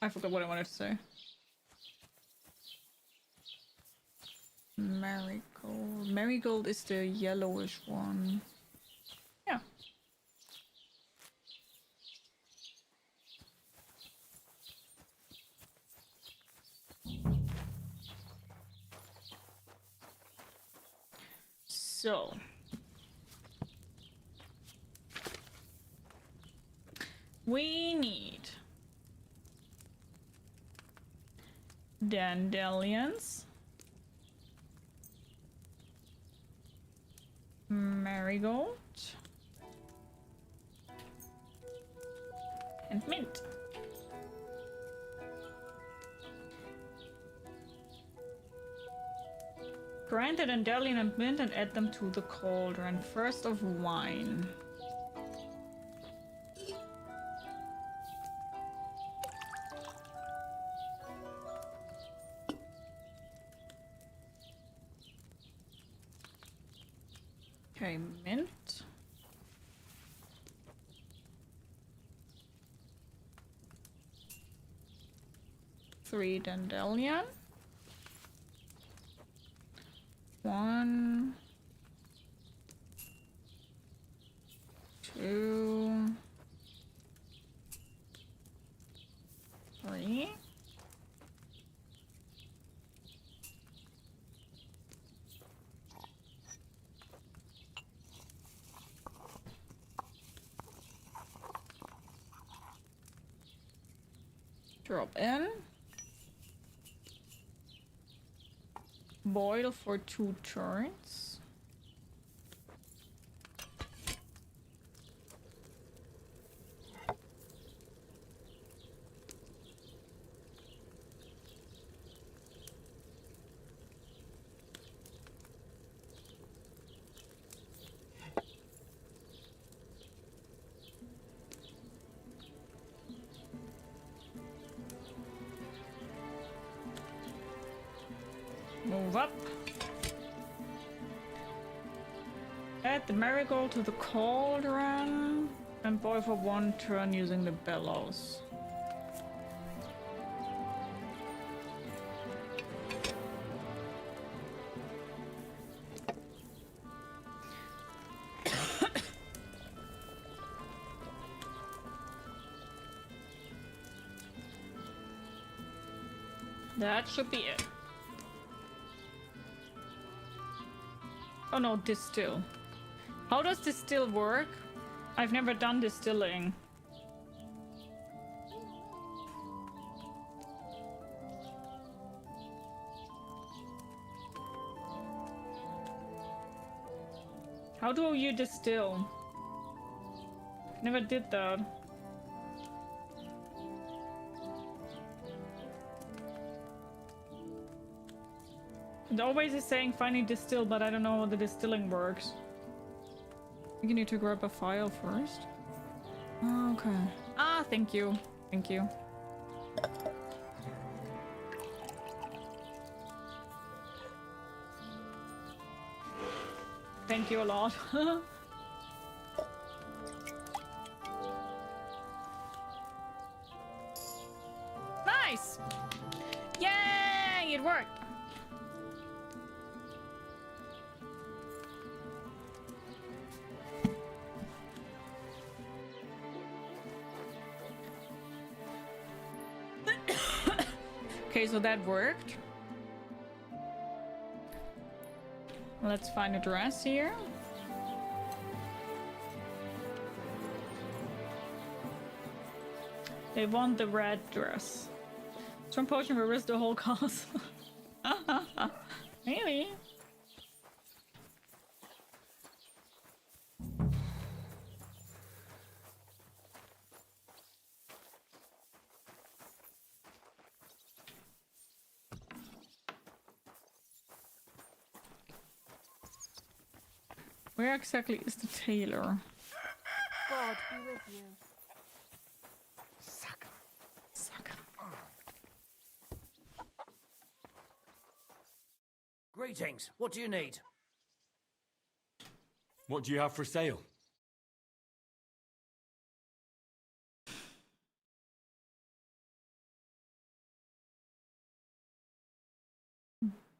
I forgot what I wanted to say. Marigold. Marigold is the yellowish one. Yeah. So we need dandelions, marigold, and mint. Grind the dandelion and mint and add them to the cauldron. First of wine. Okay, mint. Three dandelion. 1, 2, 3. Drop in. Boil for 2 turns. Move up. Add the marigold to the cauldron and boil for 1 turn using the bellows. That should be it. Oh no, distill. How does distill work? I've never done distilling. How do you distill? Never did that. It always is saying finally distill, but I don't know how the distilling works. I think you need to grab a file first. Okay. Ah, thank you. Thank you. Thank you a lot. Nice! Yay! It worked! Okay, so that worked. Let's find a dress here. They want the red dress. Strong potion will risk the whole cause. Maybe. Where exactly is the tailor? God be with you. Sucker. Sucker. Greetings. What do you need? What do you have for sale?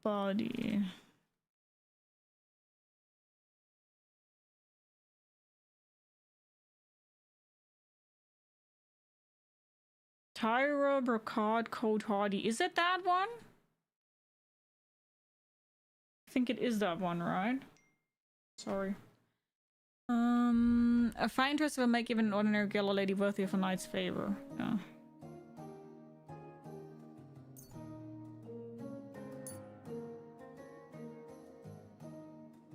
Body. Tyra Brocard Coat Hardy. Is it that one? I think it is that one, right? Sorry. A fine dress will make even an ordinary girl or lady worthy of a knight's favor. Yeah.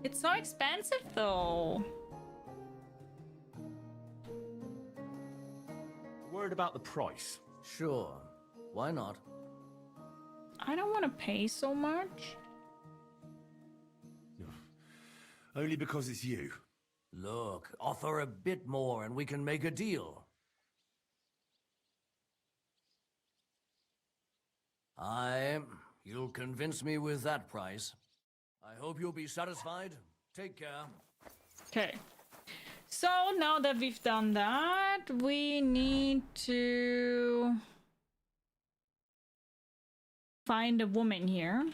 It's so expensive though. Word about the price. Sure. Why not? I don't want to pay so much. Only because it's you. Look, offer a bit more and we can make a deal. You'll convince me with that price. I hope you'll be satisfied. Take care. Okay. So now that we've done that, we need to find a woman here.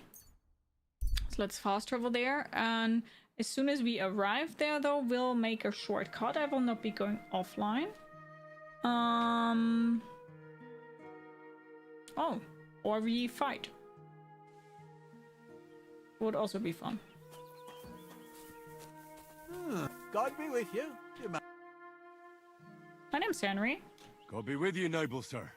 So let's fast travel there, and as soon as we arrive there though, we'll make a shortcut. I will not be going offline. Oh, or we fight. Would also be fun. God be with you. My name's Henry. God be with you, noble sir.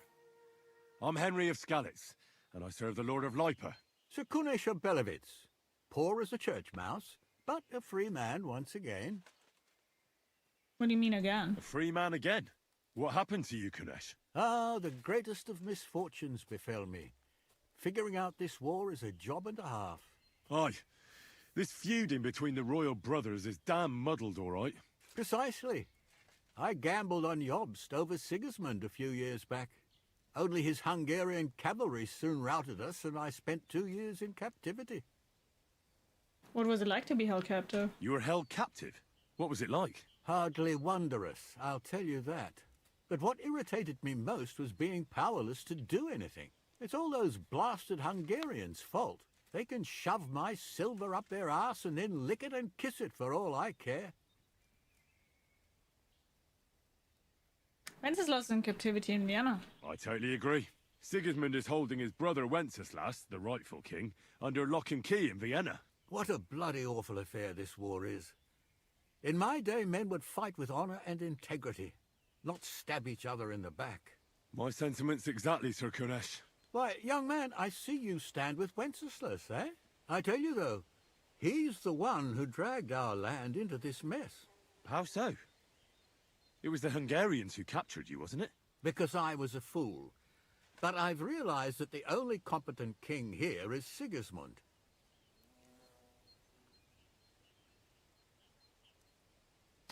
I'm Henry of Skalitz, and I serve the Lord of Lipa. Sir Kunesh of Belevitz. Poor as a church mouse, but a free man once again. What do you mean again? A free man again? What happened to you, Kunesh? Ah, the greatest of misfortunes befell me. Figuring out this war is a job and a half. Aye. This feuding between the royal brothers is damn muddled, all right. Precisely. I gambled on Jobst over Sigismund a few years back. Only his Hungarian cavalry soon routed us, and I spent 2 years in captivity. What was it like to be held captive? You were held captive? What was it like? Hardly wondrous, I'll tell you that. But what irritated me most was being powerless to do anything. It's all those blasted Hungarians' fault. They can shove my silver up their arse and then lick it and kiss it for all I care. Wenceslas in captivity in Vienna. I totally agree. Sigismund is holding his brother Wenceslas, the rightful king, under lock and key in Vienna. What a bloody awful affair this war is. In my day, men would fight with honor and integrity, not stab each other in the back. My sentiments exactly, Sir Kunesh. Why, young man, I see you stand with Wenceslas, eh? I tell you, though, he's the one who dragged our land into this mess. How so? It was the Hungarians who captured you, wasn't it? Because I was a fool. But I've realized that the only competent king here is Sigismund.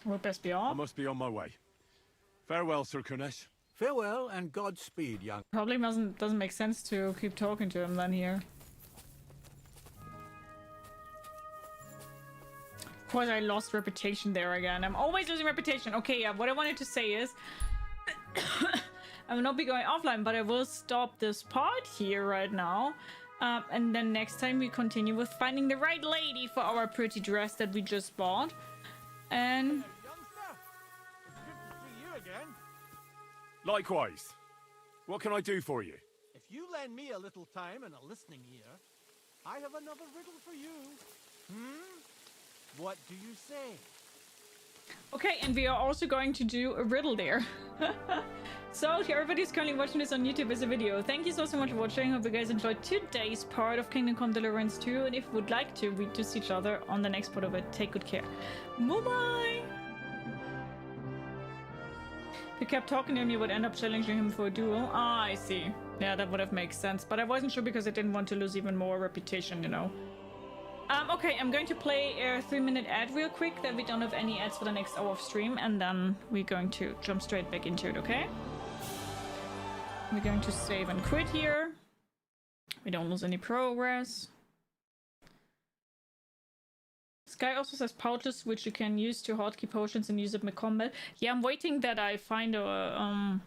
We'll best be I off. must be on my way. Farewell, Sir Kunesh. Farewell and Godspeed, young... Probably doesn't make sense to keep talking to him then here. Of course I lost reputation there again. I'm always losing reputation. Okay, yeah, what I wanted to say is... I will not be going offline, but I will stop this part here right now. And then next time we continue with finding the right lady for our pretty dress that we just bought. And... Likewise. What can I do for you? If you lend me a little time and a listening ear, I have another riddle for you. What do you say? Okay, and we are also going to do a riddle there. So, everybody's currently watching this on YouTube as a video. Thank you so much for watching. Hope you guys enjoyed today's part of Kingdom Come Deliverance 2. And if you would like to, we do see each other on the next part of it. Take good care. Bye-bye! If you kept talking to him, you would end up challenging him for a duel. Ah, I see. Yeah, that would have made sense. But I wasn't sure because I didn't want to lose even more reputation, you know. Okay, I'm going to play a 3-minute ad real quick, that we don't have any ads for the next hour of stream, and then we're going to jump straight back into it, okay? We're going to save and quit here. We don't lose any progress. This guy also says pouches, which you can use to hotkey potions and use it in combat. Yeah, I'm waiting that I find a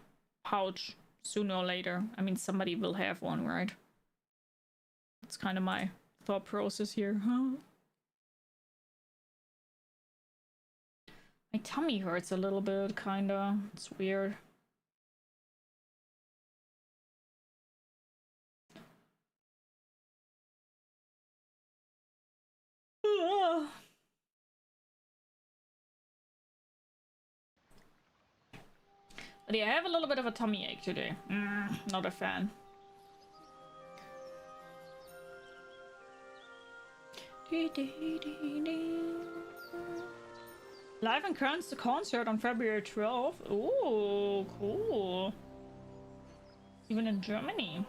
pouch sooner or later. I mean, somebody will have one, right? That's kind of my thought process here. My tummy hurts a little bit, kinda. It's weird. But yeah, I have a little bit of a tummy ache today. Not a fan. Live and concert on February 12th. Ooh, cool. Even in Germany.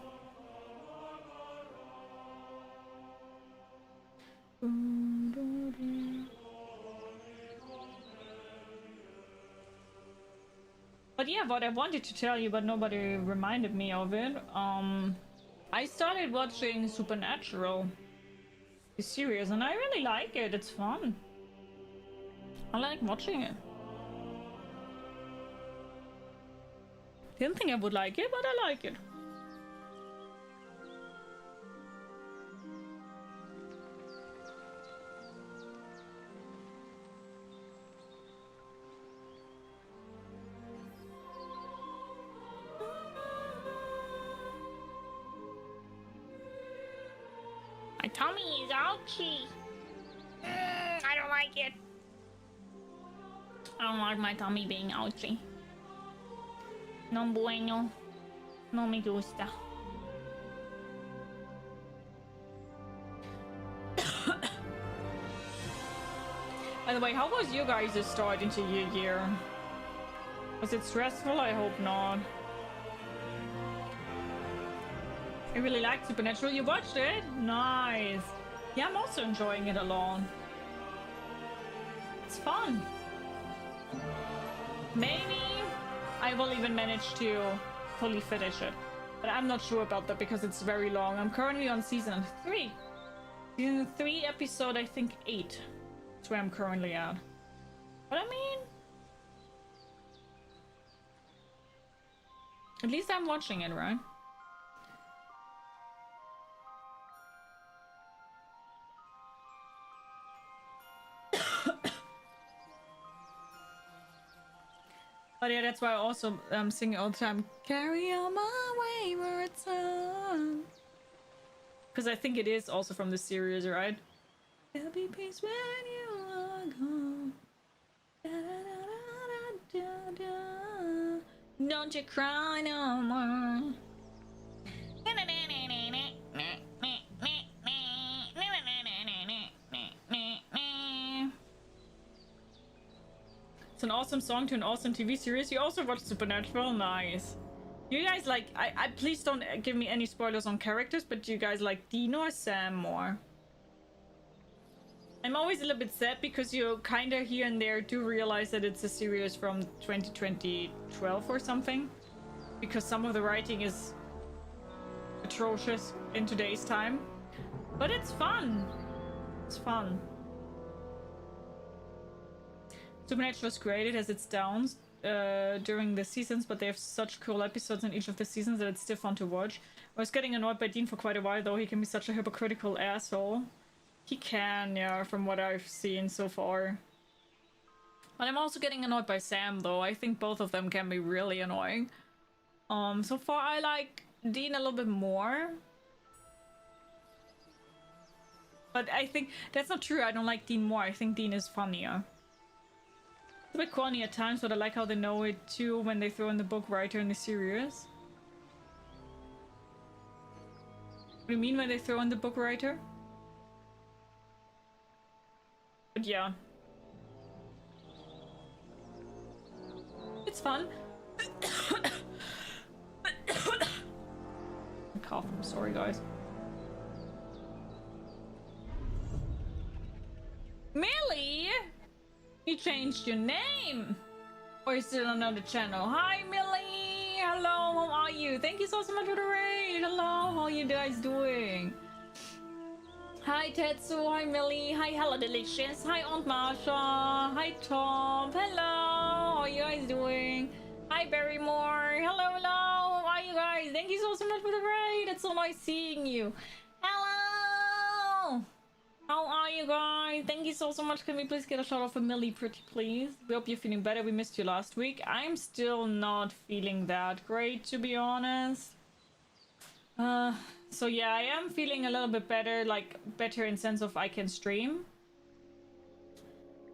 But yeah, what I wanted to tell you, but nobody reminded me of it. I started watching Supernatural, the series, and I really like it. It's fun. I like watching it. Didn't think I would like it, but I like it. My tummy is ouchy. I don't like it. I don't like my tummy being ouchy. No bueno. No me gusta. By the way, how was you guys' start into your year? Was it stressful? I hope not. I really liked Supernatural. You watched it? Nice. Yeah, I'm also enjoying it alone. It's fun. Maybe I will even manage to fully finish it. But I'm not sure about that because it's very long. I'm currently on season 3. Season 3, episode, I think 8. That's where I'm currently at. But I mean, at least I'm watching it, right? But yeah, that's why I also sing all the time. Carry on my wayward son. Because I think it is also from the series, right? There'll be peace when you are gone. Da, da, da, da, da, da. Don't you cry no more. It's an awesome song to an awesome TV series. You also watched Supernatural? Nice. You guys like, I please don't give me any spoilers on characters, but do you guys like Dean or Sam more? I'm always a little bit sad because you kind of here and there do realize that it's a series from 2012 or something. Because some of the writing is atrocious in today's time. But it's fun. It's fun. Supernatural is great. It has its downs during the seasons, but they have such cool episodes in each of the seasons that it's still fun to watch. I was getting annoyed by Dean for quite a while, though. He can be such a hypocritical asshole. He can, yeah, from what I've seen so far. But I'm also getting annoyed by Sam, though. I think both of them can be really annoying. So far I like Dean a little bit more. But I think that's not true. I don't like Dean more. I think Dean is funnier. It's a bit corny at times, but I like how they know it too when they throw in the book writer in the series. What do you mean when they throw in the book writer? But yeah. It's fun. I'm coughing, I'm sorry guys. Millie! You changed your name! Or is it another channel? Hi Millie! Hello, how are you? Thank you so much for the raid! Hello, how are you guys doing? Hi Tetsu, hi Millie, hi Hello Delicious, hi Aunt Marsha, hi Tom, hello, how are you guys doing? Hi Barrymore, hello, hello, how are you guys? Thank you so much for the raid, it's so nice seeing you. Hello! How are you guys? Thank you so much. Can we please get a shot of a Millie, pretty please? We hope you're feeling better. We missed you last week. I'm still not feeling that great, to be honest. So yeah, I am feeling a little bit better, like better in sense of I can stream.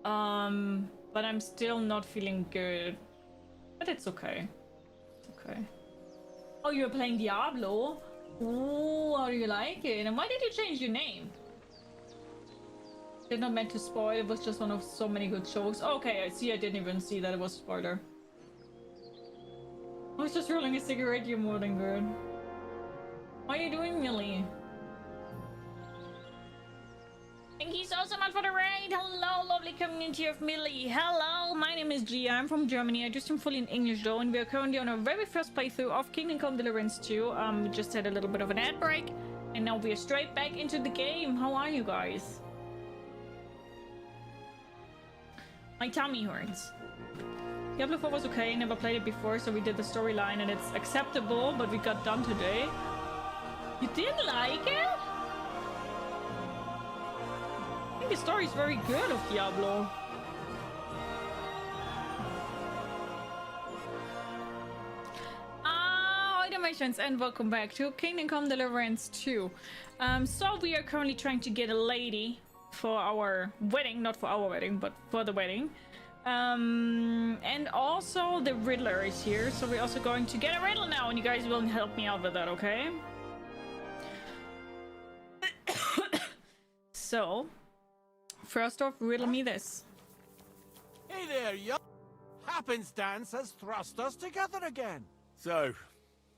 But I'm still not feeling good. But it's okay. Okay. Oh, you're playing Diablo? Ooh, how do you like it? And why did you change your name? Did not meant to spoil, it was just one of so many good jokes. Okay, I see, I didn't even see that it was a spoiler. I was just rolling a cigarette, you're more than good. How are you doing, Millie? Thank you so much for the raid. Hello, lovely community of Millie. Hello, my name is Gia. I'm from Germany. I just am fully in English though, and we are currently on our very first playthrough of Kingdom Come Deliverance 2. We just had a little bit of an ad break, and now we are straight back into the game. How are you guys? My tummy hurts. Diablo 4 was okay. Never played it before, so we did the storyline, and it's acceptable. But we got done today. You didn't like it? I think the story is very good of Diablo. Hi, my friends, and welcome back to Kingdom Come Deliverance 2. So we are currently trying to get a lady for our wedding, not for our wedding, but for the wedding. And also the Riddler is here, so we're also going to get a riddle now, and you guys will help me out with that, okay? So, first off, riddle me this. Hey there, young. Happenstance has thrust us together again. So,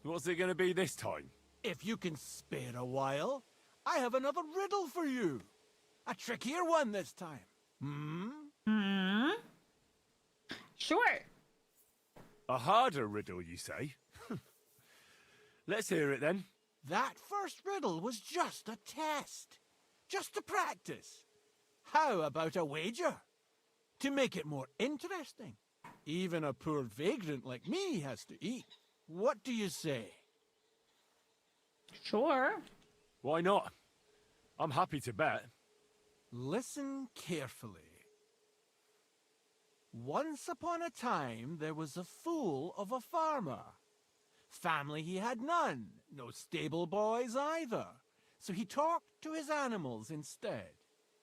what's it going to be this time? If you can spare a while, I have another riddle for you. A trickier one this time. Sure. A harder riddle, you say? Let's hear it then. That first riddle was just a test. Just to practice. How about a wager? To make it more interesting. Even a poor vagrant like me has to eat. What do you say? Sure. Why not? I'm happy to bet. Listen carefully. Once upon a time, there was a fool of a farmer. Family he had none, no stable boys either. So he talked to his animals instead.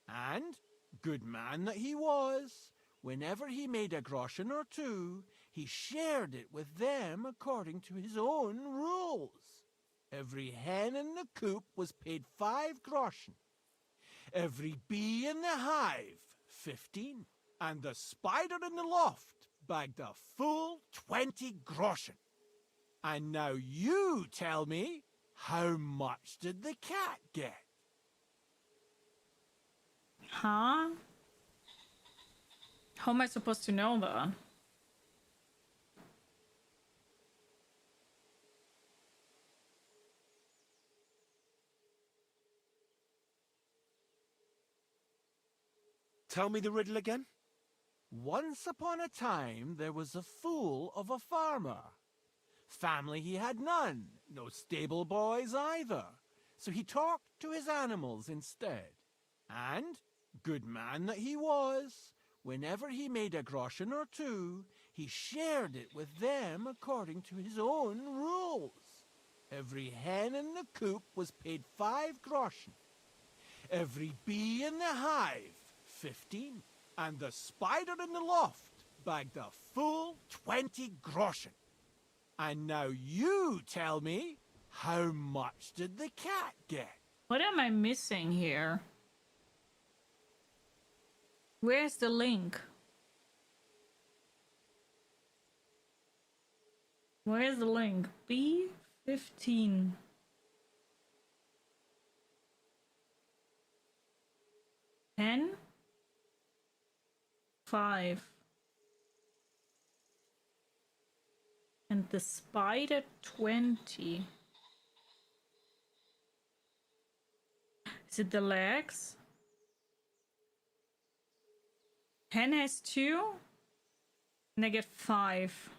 And, good man that he was, whenever he made a groschen or two, he shared it with them according to his own rules. Every hen in the coop was paid 5 groschen. Every bee in the hive, 15. And the spider in the loft bagged a full 20 groschen. And now you tell me, how much did the cat get? Huh? How am I supposed to know that? Tell me the riddle again. Once upon a time, there was a fool of a farmer. Family he had none, no stable boys either. So he talked to his animals instead. And, good man that he was, whenever he made a groschen or two, he shared it with them according to his own rules. Every hen in the coop was paid 5 groschen. Every bee in the hive, 15. And the spider in the loft bagged a full 20 groschen. And now you tell me, how much did the cat get? What am I missing here? Where's the link? Where's the link? B15. Ten? 5. And the spider 20. Is it the legs? Hen has 2. And I get 5.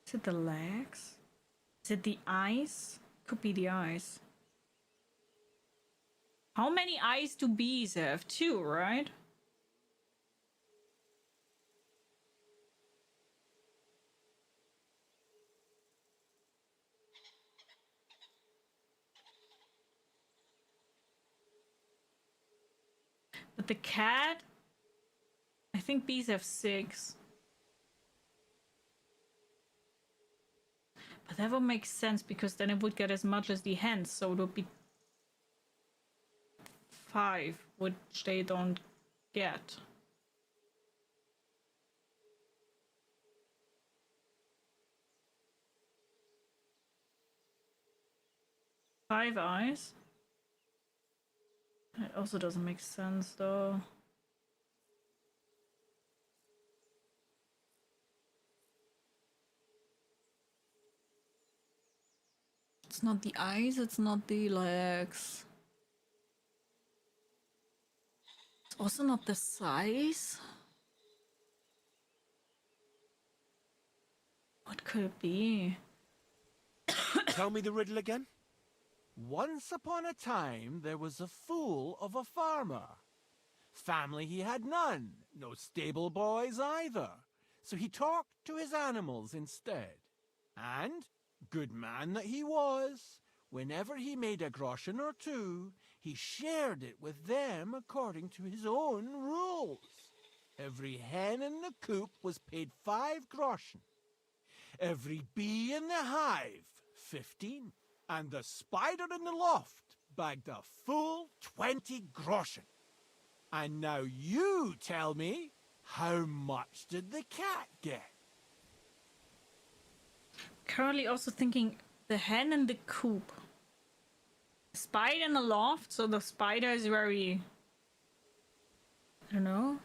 Is it the legs? Is it the eyes? Could be the eyes. How many eyes do bees have? 2, right? But the cat, I think bees have 6. But that would make sense because then it would get as much as the hens, so it would be 5, which they don't get. Five eyes. It also doesn't make sense though. It's not the eyes, it's not the legs. It's also not the size. What could it be? Tell me the riddle again. Once upon a time, there was a fool of a farmer. Family he had none, no stable boys either. So he talked to his animals instead. And, good man that he was, whenever he made a groschen or two, he shared it with them according to his own rules. Every hen in the coop was paid 5 groschen. Every bee in the hive, 15. And the spider in the loft bagged a full 20 groschen. And now you tell me, how much did the cat get? Currently also thinking the hen in the coop. Spider in the loft, so the spider is very... I don't know.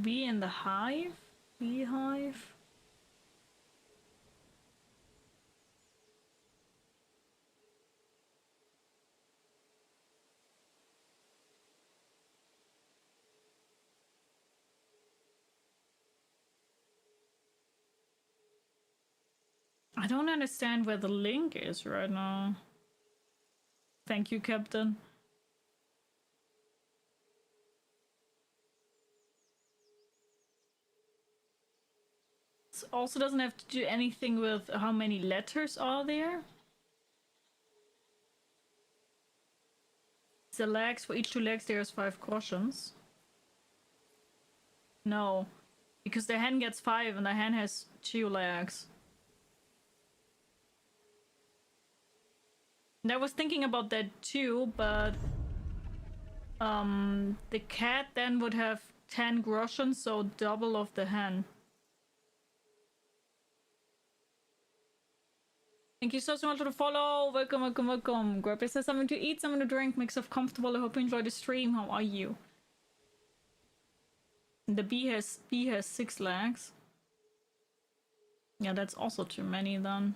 Bee in the hive? Beehive? I don't understand where the link is right now. Thank you, Captain. It also doesn't have to do anything with how many letters are there. The legs, for each 2 legs there's 5 groschens. No, because the hen gets 5 and the hen has 2 legs. And I was thinking about that too, but the cat then would have 10 groschen, so double of the hen. Thank you so much for the follow. Welcome, welcome, welcome. Grab yourself something to eat, something to drink, make yourself comfortable. I hope you enjoy the stream. How are you? And the bee has 6 legs. Yeah, that's also too many then.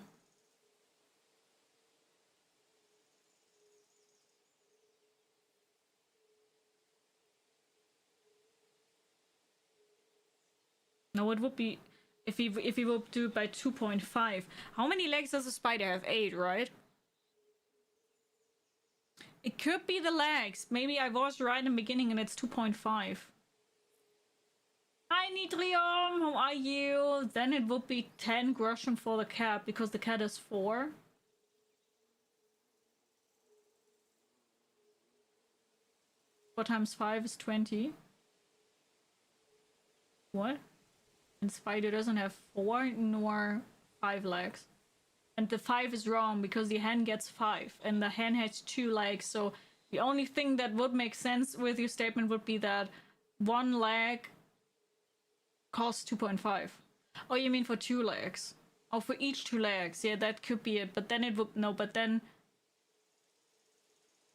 No, it would be if we will do it by 2.5. How many legs does a spider have? 8, right? It could be the legs. Maybe I was right in the beginning and it's 2.5. Hi Nitrium, how are you? Then it would be 10 groschen for the cat because the cat is 4. Four times 5 is 20. What? And spider doesn't have 4 nor 5 legs. And the 5 is wrong because the hen gets 5 and the hen has 2 legs. So the only thing that would make sense with your statement would be that 1 leg costs 2.5. Oh, you mean for 2 legs? Oh, for each 2 legs. Yeah, that could be it. But then it would... No, but then...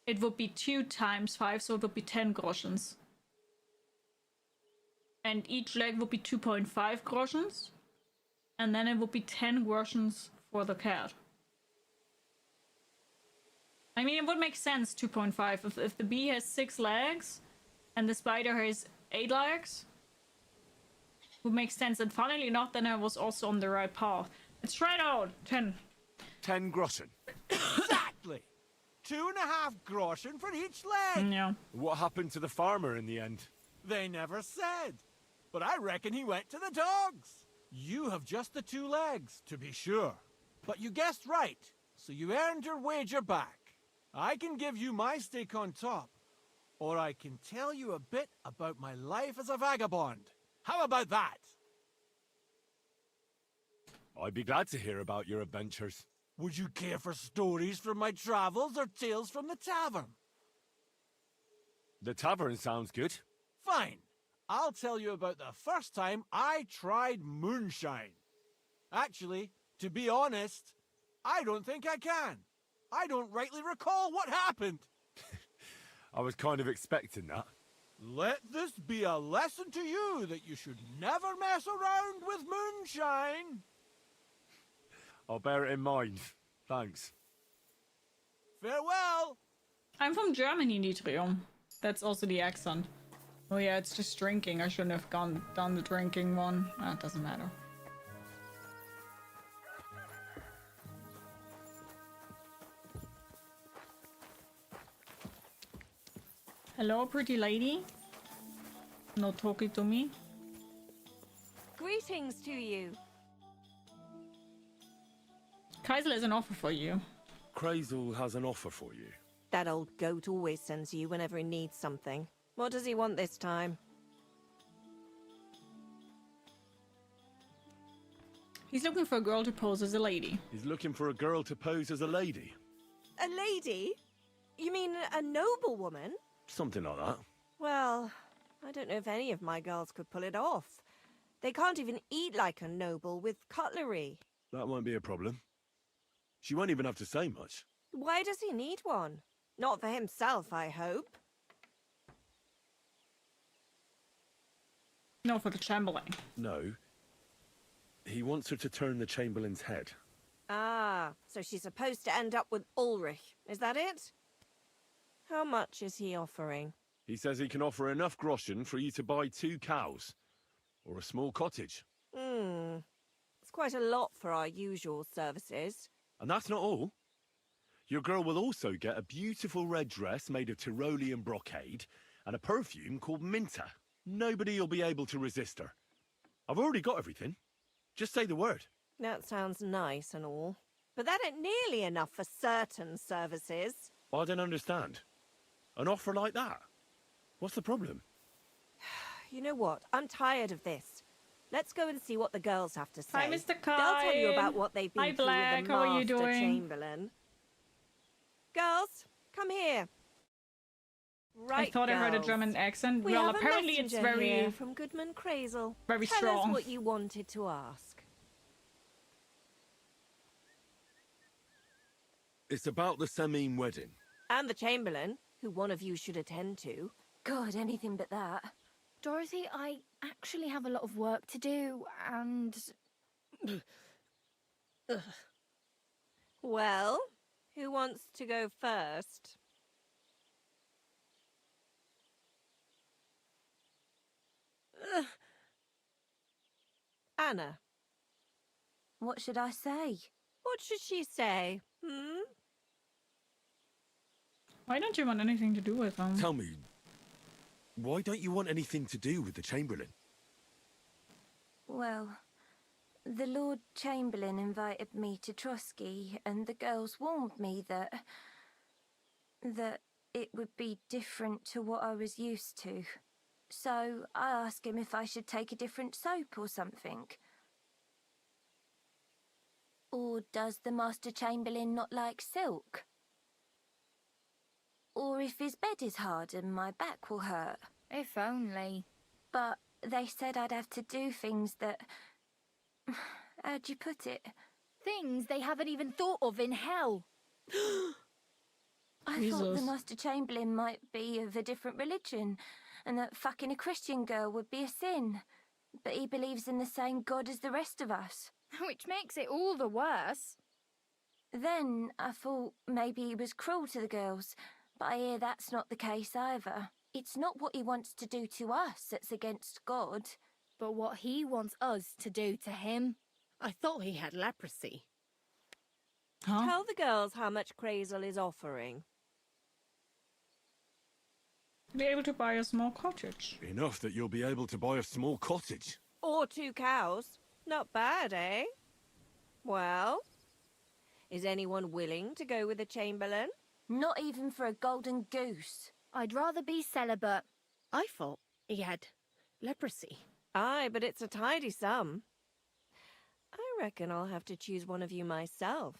It would be 2 times 5, so it would be 10 groschens. And each leg would be 2.5 groschens. And then it would be 10 groschens for the cat. I mean, it would make sense, 2.5. If the bee has 6 legs and the spider has 8 legs, it would make sense. And funnily enough, then I was also on the right path. Let's try it out. 10. 10 groschen. Exactly! 2.5 groschen for each leg! Yeah. What happened to the farmer in the end? They never said. But I reckon he went to the dogs. You have just the 2 legs, to be sure. But you guessed right, so you earned your wager back. I can give you my stake on top, or I can tell you a bit about my life as a vagabond. How about that? I'd be glad to hear about your adventures. Would you care for stories from my travels or tales from the tavern? The tavern sounds good. Fine. I'll tell you about the first time I tried moonshine. Actually, to be honest, I don't think I can. I don't rightly recall what happened. I was kind of expecting that. Let this be a lesson to you that you should never mess around with moonshine. I'll bear it in mind. Thanks. Farewell. I'm from Germany, Nitrium. That's also the accent. Oh yeah, it's just drinking. I shouldn't have done the drinking one. It doesn't matter. Hello, pretty lady. No talking to me. Greetings to you. Kaisel has an offer for you. Crazel has an offer for you. That old goat always sends you whenever he needs something. What does he want this time? He's looking for a girl to pose as a lady. He's looking for a girl to pose as a lady. A lady? You mean a noblewoman? Something like that. Well, I don't know if any of my girls could pull it off. They can't even eat like a noble with cutlery. That won't be a problem. She won't even have to say much. Why does he need one? Not for himself, I hope. No, for the Chamberlain. No. He wants her to turn the Chamberlain's head. Ah, so she's supposed to end up with Ulrich. Is that it? How much is he offering? He says he can offer enough groschen for you to buy 2 cows. Or a small cottage. It's quite a lot for our usual services. And that's not all. Your girl will also get a beautiful red dress made of Tyrolean brocade and a perfume called Minter. Nobody will be able to resist her. I've already got everything. Just say the word. That sounds nice and all. But that ain't nearly enough for certain services. I don't understand. An offer like that? What's the problem? You know what? I'm tired of this. Let's go and see what the girls have to say. Hi, Mr. Kyle. They'll tell you about what they've been Hi, through Black. with the How are you Master doing? Chamberlain. Girls, come here. Right, I thought I heard a girls. German accent. We Well, have a apparently it's messenger very... here from Goodman Crazel. very Tell strong. us what you wanted to ask. It's about the Semime wedding. And the Chamberlain, who one of you should attend to. God, anything but that. Dorothy, I actually have a lot of work to do, and... Well, who wants to go first? Anna. What should I say? What should she say? Why don't you want anything to do with them? Tell me, why don't you want anything to do with the Chamberlain? Well, the Lord Chamberlain invited me to Trotsky, and the girls warned me that it would be different to what I was used to. So I asked him if I should take a different soap or something. Or does the Master Chamberlain not like silk? Or if his bed is hard and my back will hurt. If only. But they said I'd have to do things that... How'd you put it? Things they haven't even thought of in hell. I thought the Master Chamberlain might be of a different religion, and that fucking a Christian girl would be a sin. But he believes in the same God as the rest of us. Which makes it all the worse. Then I thought maybe he was cruel to the girls, but I hear that's not the case either. It's not what he wants to do to us that's against God. But what he wants us to do to him. I thought he had leprosy. Huh? Tell the girls how much Crazel is offering. Be able to buy a small cottage. Enough that you'll be able to buy a small cottage. Or 2 cows. Not bad, eh? Well, is anyone willing to go with the Chamberlain? Not even for a golden goose. I'd rather be celibate. I thought he had leprosy. Aye, but it's a tidy sum. I reckon I'll have to choose one of you myself.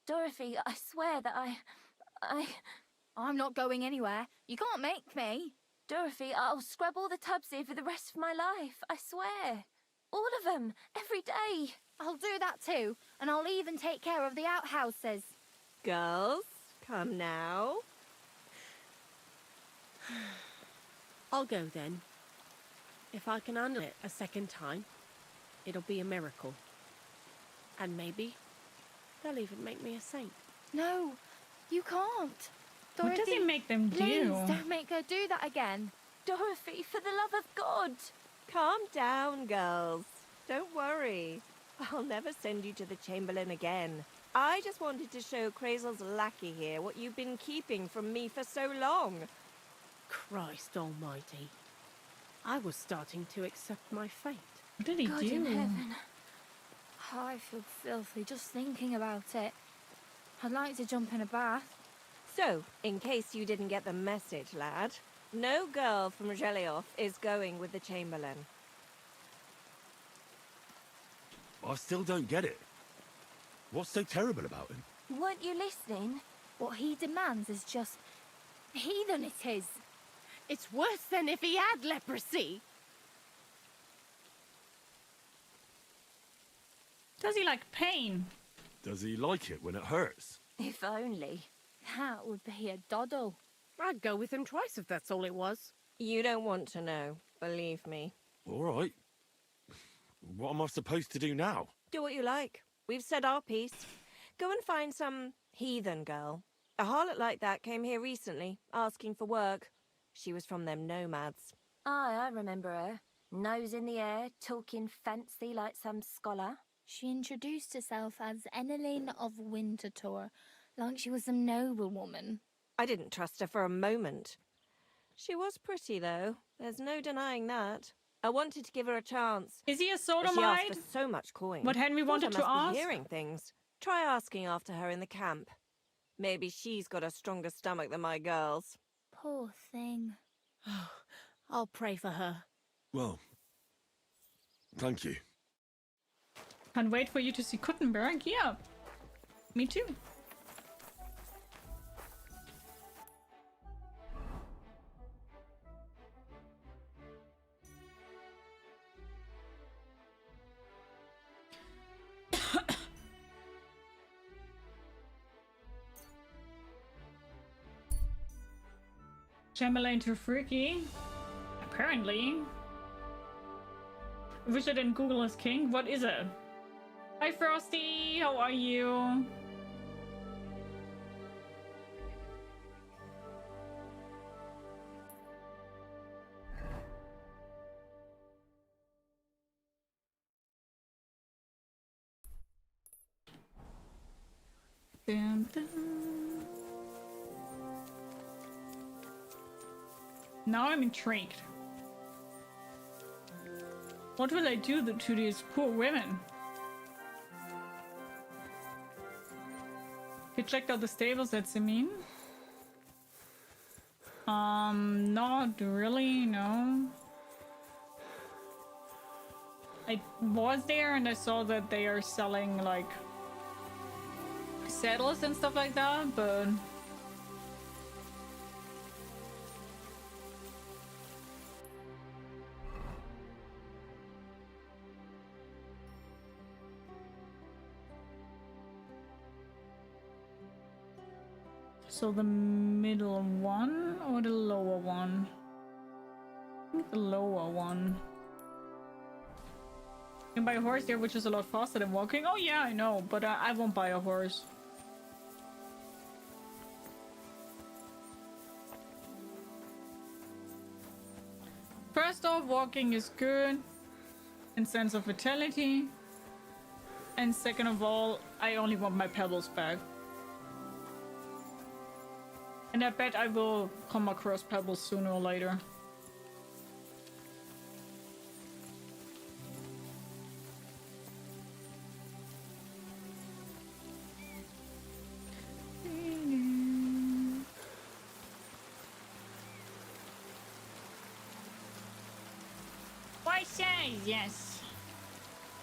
Dorothy, I swear that I'm not going anywhere. You can't make me. Dorothy, I'll scrub all the tubs here for the rest of my life. I swear. All of them. Every day. I'll do that too. And I'll even take care of the outhouses. Girls, come now. I'll go then. If I can handle it a second time, it'll be a miracle. And maybe they'll even make me a saint. No, you can't. What does he make them do? Please don't make her do that again. Dorothy, for the love of God. Calm down, girls. Don't worry. I'll never send you to the Chamberlain again. I just wanted to show Crazel's lackey here what you've been keeping from me for so long. Christ almighty. I was starting to accept my fate. What did he God do? in heaven. Oh, I feel filthy just thinking about it. I'd like to jump in a bath. So, in case you didn't get the message, lad, no girl from Relioff is going with the Chamberlain. I still don't get it. What's so terrible about him? Weren't you listening? What he demands is just heathen it is. It's worse than if he had leprosy. Does he like pain? Does he like it when it hurts? If only. That would be a doddle. I'd go with him twice if that's all it was. You don't want to know, believe me. All right. What am I supposed to do now? Do what you like. We've said our piece. Go and find some heathen girl. A harlot like that came here recently, asking for work. She was from them nomads. Aye, I remember her. Nose in the air, talking fancy like some scholar. She introduced herself as Enneline of Winterthur, like she was some noblewoman. I didn't trust her for a moment. She was pretty, though. There's no denying that. I wanted to give her a chance. Is he a But she sodomite? asked for so much coin. What Henry wanted Thought I to must ask? be hearing things. Try asking after her in the camp. Maybe she's got a stronger stomach than my girls. Poor thing. I'll pray for her. Well, thank you. Can't wait for you to see Kuttenberg. Yeah, me too. Chamberlain to Freaky. Apparently. Wish I didn't Google as king. What is it? Hi Frosty, how are you? Dun, dun. Now I'm intrigued. What will I do to these poor women? You checked out the stables, that's a mean? Not really, no. I was there and I saw that they are selling like saddles and stuff like that, but so the middle one or the lower one? I think the lower one. You can buy a horse there, which is a lot faster than walking. Oh yeah, I know, but I won't buy a horse. First off, walking is good in sense of vitality. And second of all, I only want my pebbles back. And I bet I will come across pebbles sooner or later. guys, yes.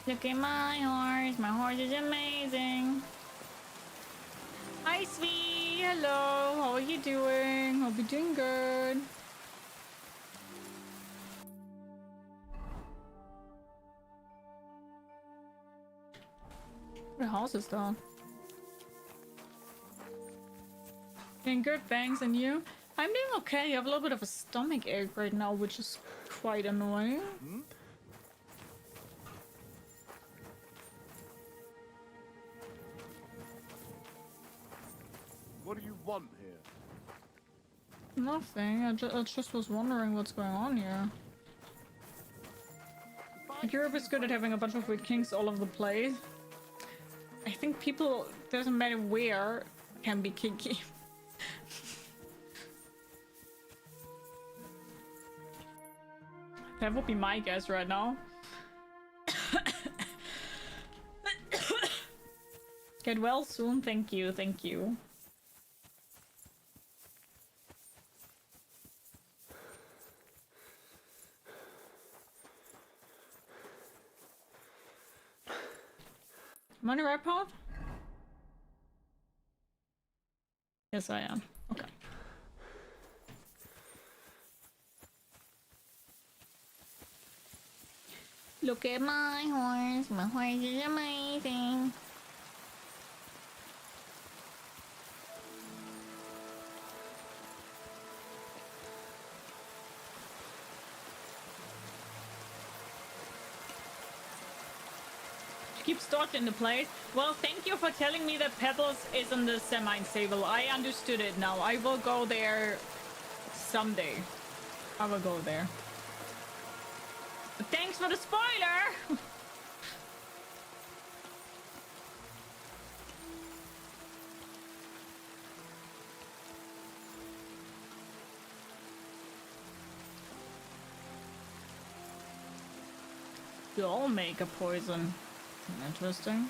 Look at my horse. My horse is amazing. Hi, Sweet. Hello. How are you doing? Hope you're doing good. The house is down. Doing good, thanks. And you? I'm doing okay. I have a little bit of a stomach ache right now, which is quite annoying. What do you want here? Nothing. I just was wondering what's going on here. Europe is good at having a bunch of weird kings all over the place. I think people, doesn't matter where, can be kinky. That would be my guess right now. Get well soon. Thank you. Thank you. Am I on the right path? Yes, I am. Okay. Look at my horse. My horse is amazing. Keep stalking the place. Well, thank you for telling me that Pebbles is in the semi-stable. I understood it now. I will go there someday. I will go there. But thanks for the spoiler! You all make a poison. Interesting.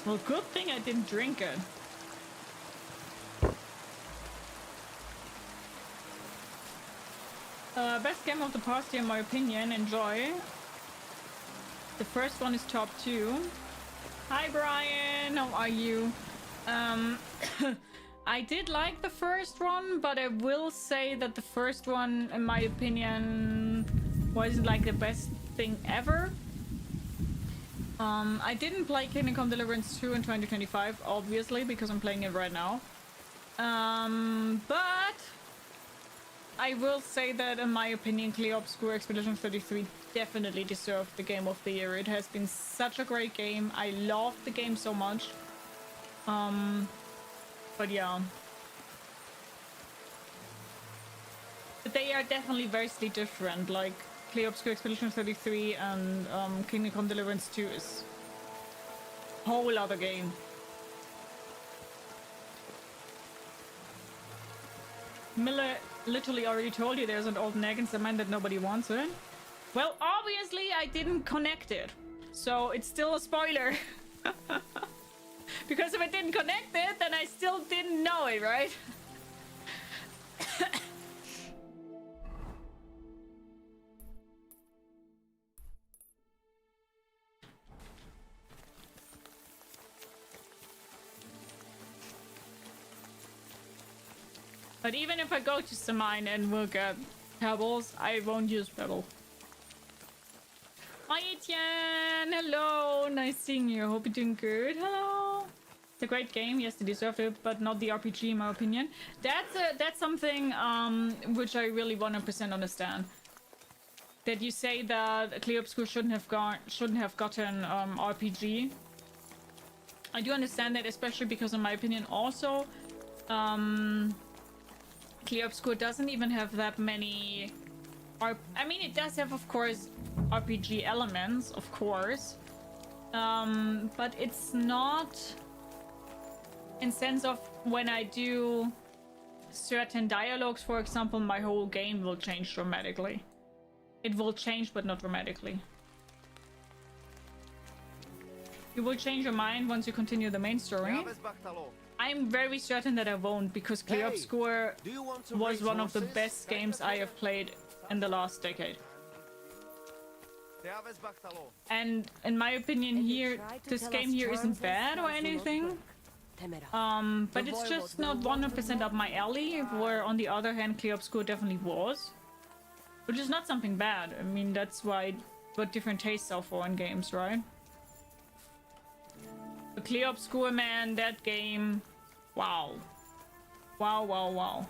Well, good thing I didn't drink it. Best game of the past year, in my opinion. Enjoy. The first one is top 2. Hi, Brian. How are you? I did like the first one, but I will say that the first one, in my opinion, wasn't like the best thing ever. I didn't play Kingdom Come Deliverance 2 in 2025, obviously, because I'm playing it right now. But I will say that, in my opinion, Clear Obscure Expedition 33 definitely deserved the Game of the Year. It has been such a great game. I loved the game so much. But yeah. But they are definitely vastly different. Like, Clear Obscure Expedition 33 and Kingdom Come Deliverance 2 is a whole other game. Miller literally already told you there's an old nag in cement that nobody wants it. Well, obviously I didn't connect it. So it's still a spoiler. Because if I didn't connect it, then I still didn't know it, right? But even if I go to Samine and we'll get pebbles, I won't use pebble. Hi Etienne! Hello! Nice seeing you. Hope you're doing good. Hello! It's a great game. Yes, they deserve it, but not the RPG in my opinion. That's something which I really 100% understand. That you say that Clear Obscure shouldn't have gotten RPG. I do understand that, especially because in my opinion also Clear Obscure doesn't even have that many I mean, it does have, of course, RPG elements, of course. But it's not in sense of when I do certain dialogues, for example, my whole game will change dramatically. It will change, but not dramatically. You will change your mind once you continue the main story. I'm very certain that I won't, because Clear was one of the best games I have played in the last decade. And in my opinion here, this game here isn't bad or anything. But it's just not 100% up my alley, where on the other hand Clear definitely was. Which is not something bad. I mean, that's what different tastes are for in games, right? The Clear, man, that game, wow. Wow, wow, wow.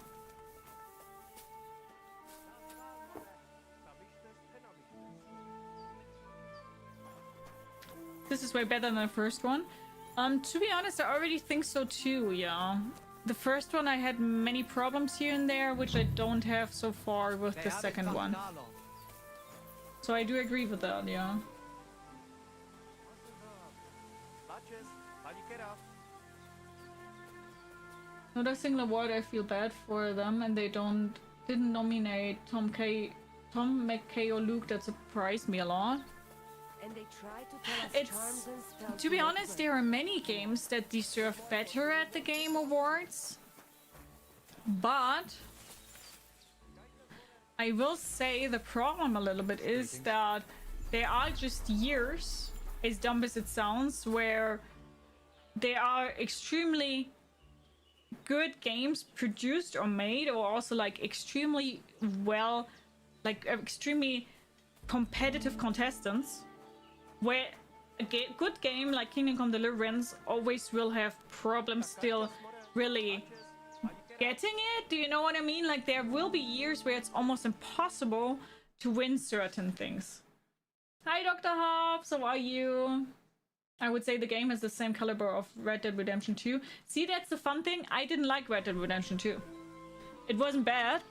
This is way better than the first one. To be honest, I already think so too, yeah. The first one I had many problems here and there, which I don't have so far with the second one. So I do agree with that, yeah. Another single award, I feel bad for them, and they didn't nominate Tom McKay or Luke. That surprised me a lot. And they try to tell us charms and spells. To be honest, there are many games that deserve better at the Game Awards. But I will say the problem a little bit is that there are just years, as dumb as it sounds, where there are extremely good games produced or made, or also like extremely well, like extremely competitive contestants, where a good game like Kingdom Come Deliverance always will have problems still really getting it. Do you know what I mean? Like there will be years where it's almost impossible to win certain things. Hi Dr. Hobbs, how are you? I would say the game has the same caliber of Red Dead Redemption 2. See, that's the fun thing. I didn't like Red Dead Redemption 2. It wasn't bad,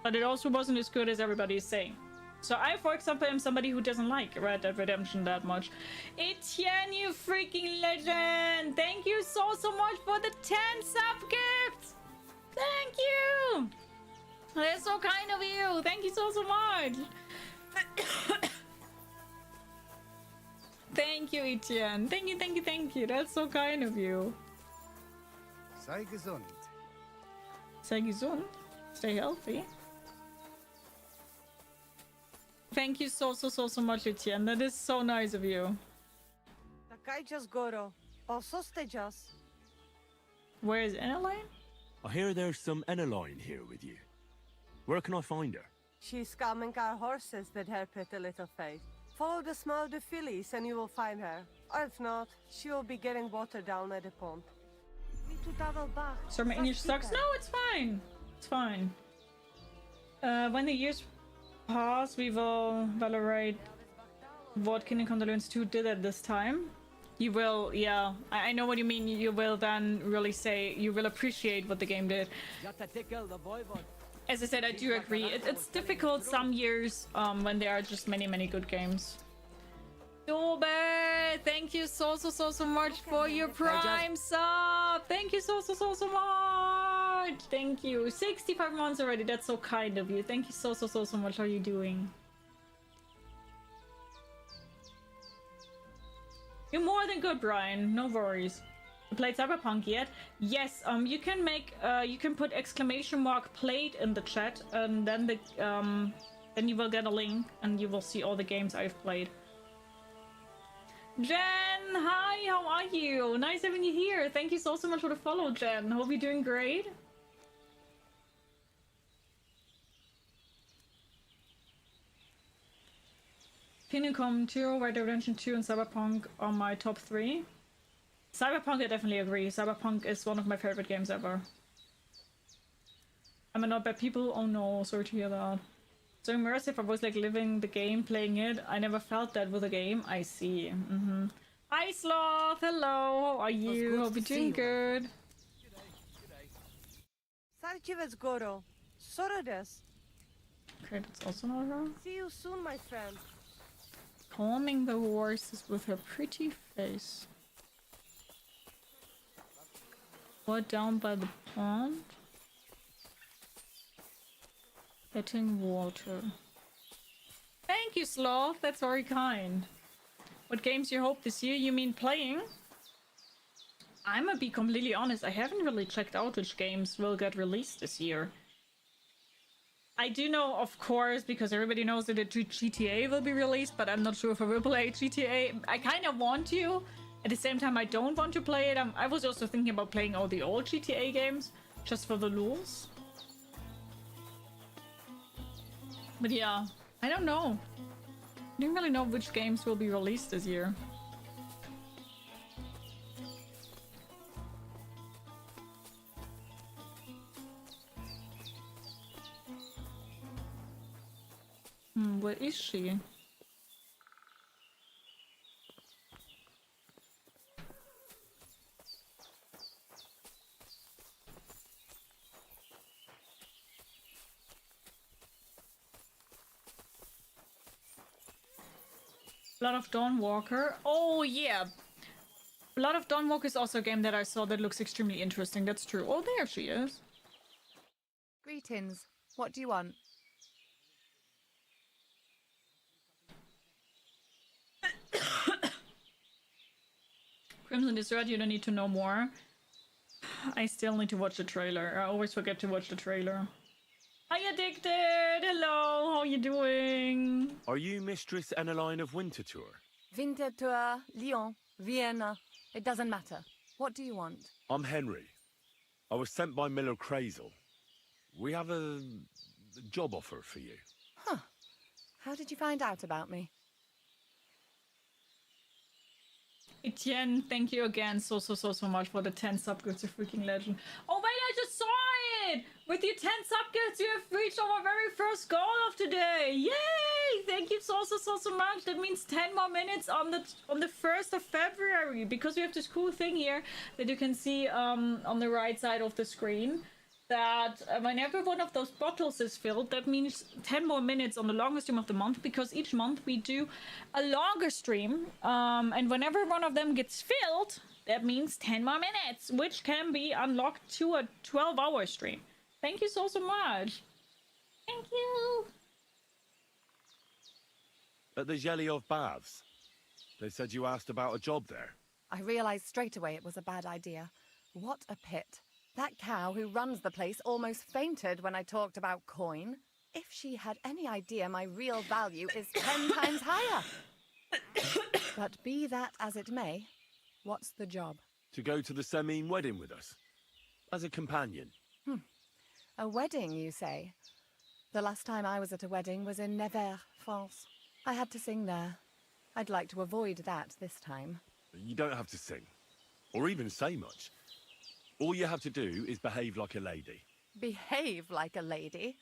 but it also wasn't as good as everybody is saying. So I, for example, am somebody who doesn't like Red Dead Redemption that much. Etienne, you freaking legend! Thank you so much for the 10 sub gifts! Thank you! That's so kind of you! Thank you so much! Thank you, Etienne. Thank you. That's so kind of you. Sei gesund. Sei gesund. Stay healthy. Thank you so much, Etienne. That is so nice of you. Where is Eneline? I hear there's some Eneline here with you. Where can I find her? She's scamming our horses with her pretty little face. Follow the smell of the fillies and you will find her. Or if not, she will be getting water down at the pond. So my English sucks? No, it's fine. It's fine. When the years pass, we will valorate what Kingdom Come Deliverance 2 did at this time. You will, yeah, I know what you mean. You will then really say, you will appreciate what the game did. As I said, I do agree. It's difficult some years when there are just many good games. Dobe, thank you so much for your Prime sub. Thank you so much. Thank you. 65 months already. That's so kind of you. Thank you so much. How are you doing? You're more than good, Brian. No worries. You played Cyberpunk yet? Yes. You can make you can put !played in the chat, and then then you will get a link and you will see all the games I've played. Jen, hi, how are you? Nice having you here. Thank you so much for the follow, Jen. Hope you're doing great. Kingdom Come 2, Red Dead Redemption 2, and Cyberpunk are my top 3. Cyberpunk, I definitely agree. Cyberpunk is one of my favorite games ever. Am I not bad people? Oh no, sorry to hear that. So immersive, I was like living the game, playing it. I never felt that with a game. I see. Hi Sloth, hello, how are you? Hope you're doing good. Okay, that's also not wrong. See you soon, my friend. Calming the horses with her pretty face. What, down by the pond? Getting water. Thank you, Sloth. That's very kind. What games you hope this year? You mean playing? I'm gonna be completely honest, I haven't really checked out which games will get released this year. I do know, of course, because everybody knows that the GTA will be released, but I'm not sure if I will play GTA. I kind of want to. At the same time, I don't want to play it. I was also thinking about playing all the old GTA games, just for the lulz. But yeah, I don't know. I don't really know which games will be released this year. Where is she? Blood of Dawnwalker. Oh yeah. Blood of Dawnwalker is also a game that I saw that looks extremely interesting. That's true. Oh, there she is. Greetings. What do you want? Crimson Dessert, you don't need to know more. I still need to watch the trailer. I always forget to watch the trailer. Hi, Addicted! Hello, how you doing? Are you Mistress Eneline of Winterthur? Winterthur, Lyon, Vienna. It doesn't matter. What do you want? I'm Henry. I was sent by Miller Crazel. We have a job offer for you. Huh. How did you find out about me? Etienne, thank you again so much for the 10 subgifts, a freaking legend. Oh wait, I just saw it! With your 10 subgifts, you have reached our very first goal of today! Yay! Thank you so much. That means 10 more minutes on the 1st of February, because we have this cool thing here that you can see on the right side of the screen. That whenever one of those bottles is filled, that means 10 more minutes on the longest stream of the month, because each month we do a longer stream, and whenever one of them gets filled, that means 10 more minutes, which can be unlocked to a 12-hour stream. Thank you so much. Thank you. At the Zhelyov Baths. They said you asked about a job there. I realized straight away it was a bad idea. What a pit. That cow who runs the place almost fainted when I talked about coin. If she had any idea my real value is 10 times higher. But be that as it may, what's the job? To go to the Semine wedding with us. As a companion. A wedding, you say? The last time I was at a wedding was in Nevers, France. I had to sing there. I'd like to avoid that this time. You don't have to sing. Or even say much. All you have to do is behave like a lady. Behave like a lady?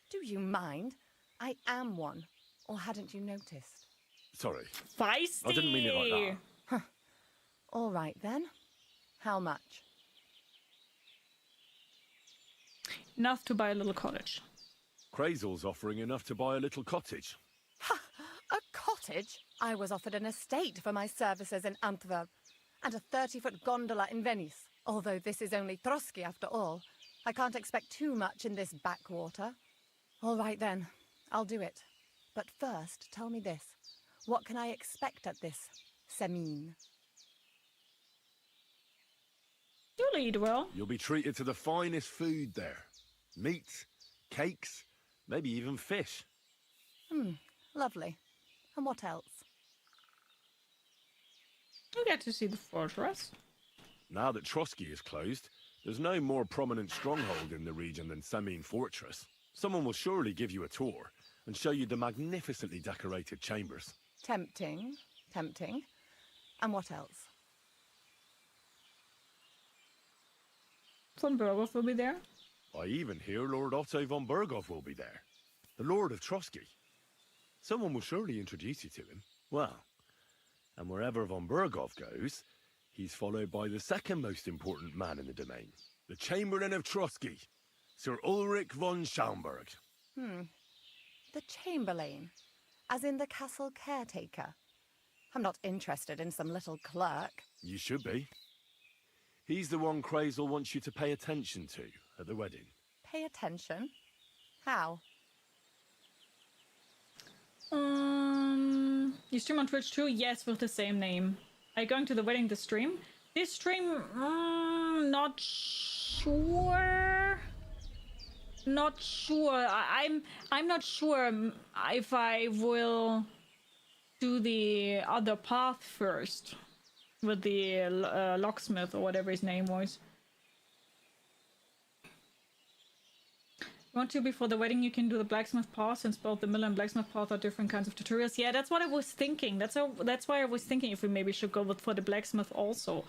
Do you mind? I am one. Or hadn't you noticed? Sorry. Feisty! I didn't mean it like that. Huh. All right, then. How much? Enough to buy a little cottage. Crazel's offering enough to buy a little cottage. Ha! A cottage? I was offered an estate for my services in Antwerp, and a 30-foot gondola in Venice. Although this is only Trotsky after all, I can't expect too much in this backwater. All right then, I'll do it. But first, tell me this. What can I expect at this Semine? You'll eat well. You'll be treated to the finest food there. Meat, cakes, maybe even fish. Lovely. And what else? You get to see the fortress. Now that Trotsky is closed, there's no more prominent stronghold in the region than Semine Fortress. Someone will surely give you a tour and show you the magnificently decorated chambers. Tempting, tempting. And what else? Von Berghoff will be there. I even hear Lord Otto von Berghoff will be there. The Lord of Trotsky. Someone will surely introduce you to him. Well, and wherever von Berghoff goes, he's followed by the second most important man in the domain, the Chamberlain of Trotsky, Sir Ulrich von Schaumburg. The Chamberlain, as in the castle caretaker. I'm not interested in some little clerk. You should be. He's the one Crazel wants you to pay attention to at the wedding. Pay attention? How? You stream on Twitch too? Yes, with the same name. Are you going to the wedding this stream? This stream, not sure. Not sure. I'm not sure if I will do the other path first with the locksmith or whatever his name was. Want to before the wedding? You can do the blacksmith path, since both the miller and blacksmith path are different kinds of tutorials. Yeah, that's what I was thinking. That's why I was thinking if we maybe should go for the blacksmith also.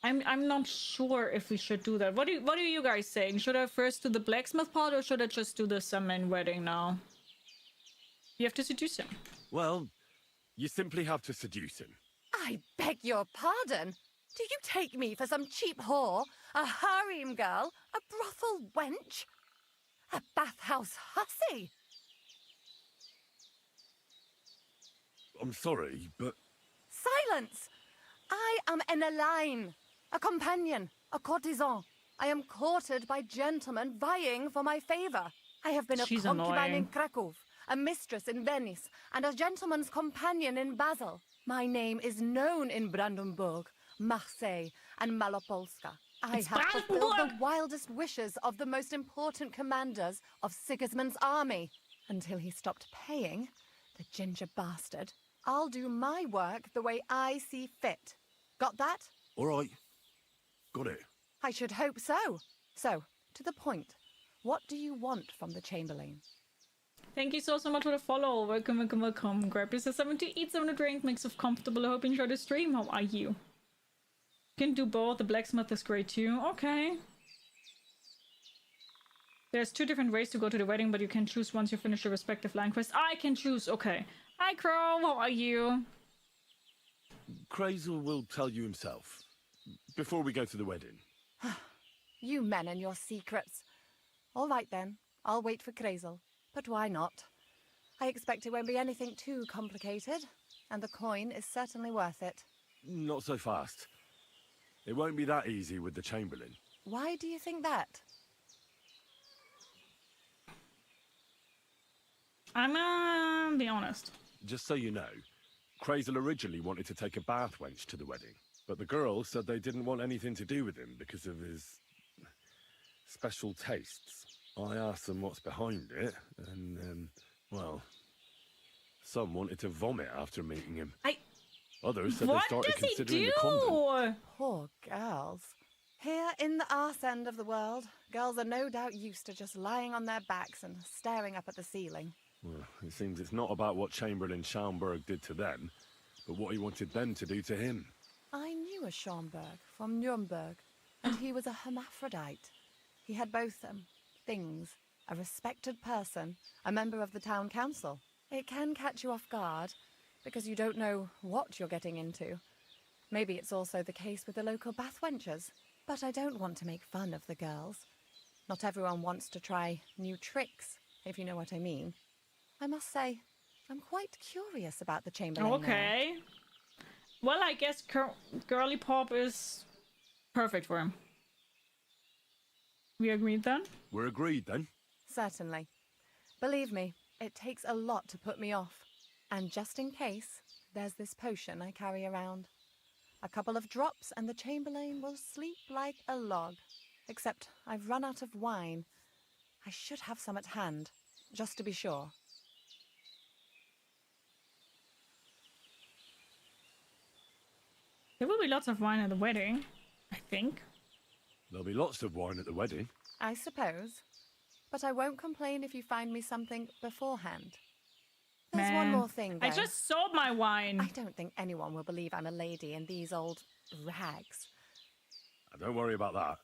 I'm not sure if we should do that. What are you guys saying? Should I first do the blacksmith part, or should I just do the summon wedding now? You have to seduce him. Well, you simply have to seduce him. I beg your pardon. Do you take me for some cheap whore? A harem girl? A brothel wench? A bathhouse hussy? I'm sorry, but... Silence! I am an Elaine, a companion, a courtesan. I am courted by gentlemen vying for my favour. I have been a concubine in Krakow, a mistress in Venice, and a gentleman's companion in Basel. My name is known in Brandenburg, Marseille, and Malopolska. I have fulfilled the wildest wishes of the most important commanders of Sigismund's army. Until he stopped paying, the ginger bastard, I'll do my work the way I see fit. Got that? All right. Got it. I should hope so. So, to the point. What do you want from the Chamberlain? Thank you so much for the follow. Welcome, welcome, welcome. Grab yourself something to eat, something to drink, make yourself comfortable. I hope you enjoy the stream. How are you? You can do both. The blacksmith is great too. Okay. There's 2 different ways to go to the wedding, but you can choose once you finish your respective line quest. I can choose. Okay. Hi, Crow. How are you? Crazel will tell you himself. Before we go to the wedding. You men and your secrets. All right then. I'll wait for Crazel. But why not? I expect it won't be anything too complicated. And the coin is certainly worth it. Not so fast. It won't be that easy with the Chamberlain. Why do you think that? I'm gonna be honest. Just so you know, Crazel originally wanted to take a bath wench to the wedding, but the girls said they didn't want anything to do with him because of his special tastes. I asked them what's behind it, and, well, some wanted to vomit after meeting him. Others said they started considering the convent. Poor girls. Here in the arse end of the world, girls are no doubt used to just lying on their backs and staring up at the ceiling. Well, it seems it's not about what Chamberlain Schaumburg did to them, but what he wanted them to do to him. I knew a Schaumburg from Nuremberg, and he was a hermaphrodite. He had both things, a respected person, a member of the town council. It can catch you off guard, because you don't know what you're getting into. Maybe it's also the case with the local bathwenchers, but I don't want to make fun of the girls. Not everyone wants to try new tricks, if you know what I mean. I must say, I'm quite curious about the Chamberlain. Okay. Well, I guess Girly Pop is perfect for him. We agreed then? We're agreed then. Certainly. Believe me, it takes a lot to put me off. And just in case, there's this potion I carry around. A couple of drops and the Chamberlain will sleep like a log. Except I've run out of wine. I should have some at hand, just to be sure. There will be lots of wine at the wedding, I think. There'll be lots of wine at the wedding. I suppose. But I won't complain if you find me something beforehand. There's one more thing, though. I just sold my wine. I don't think anyone will believe I'm a lady in these old rags. Don't worry about that.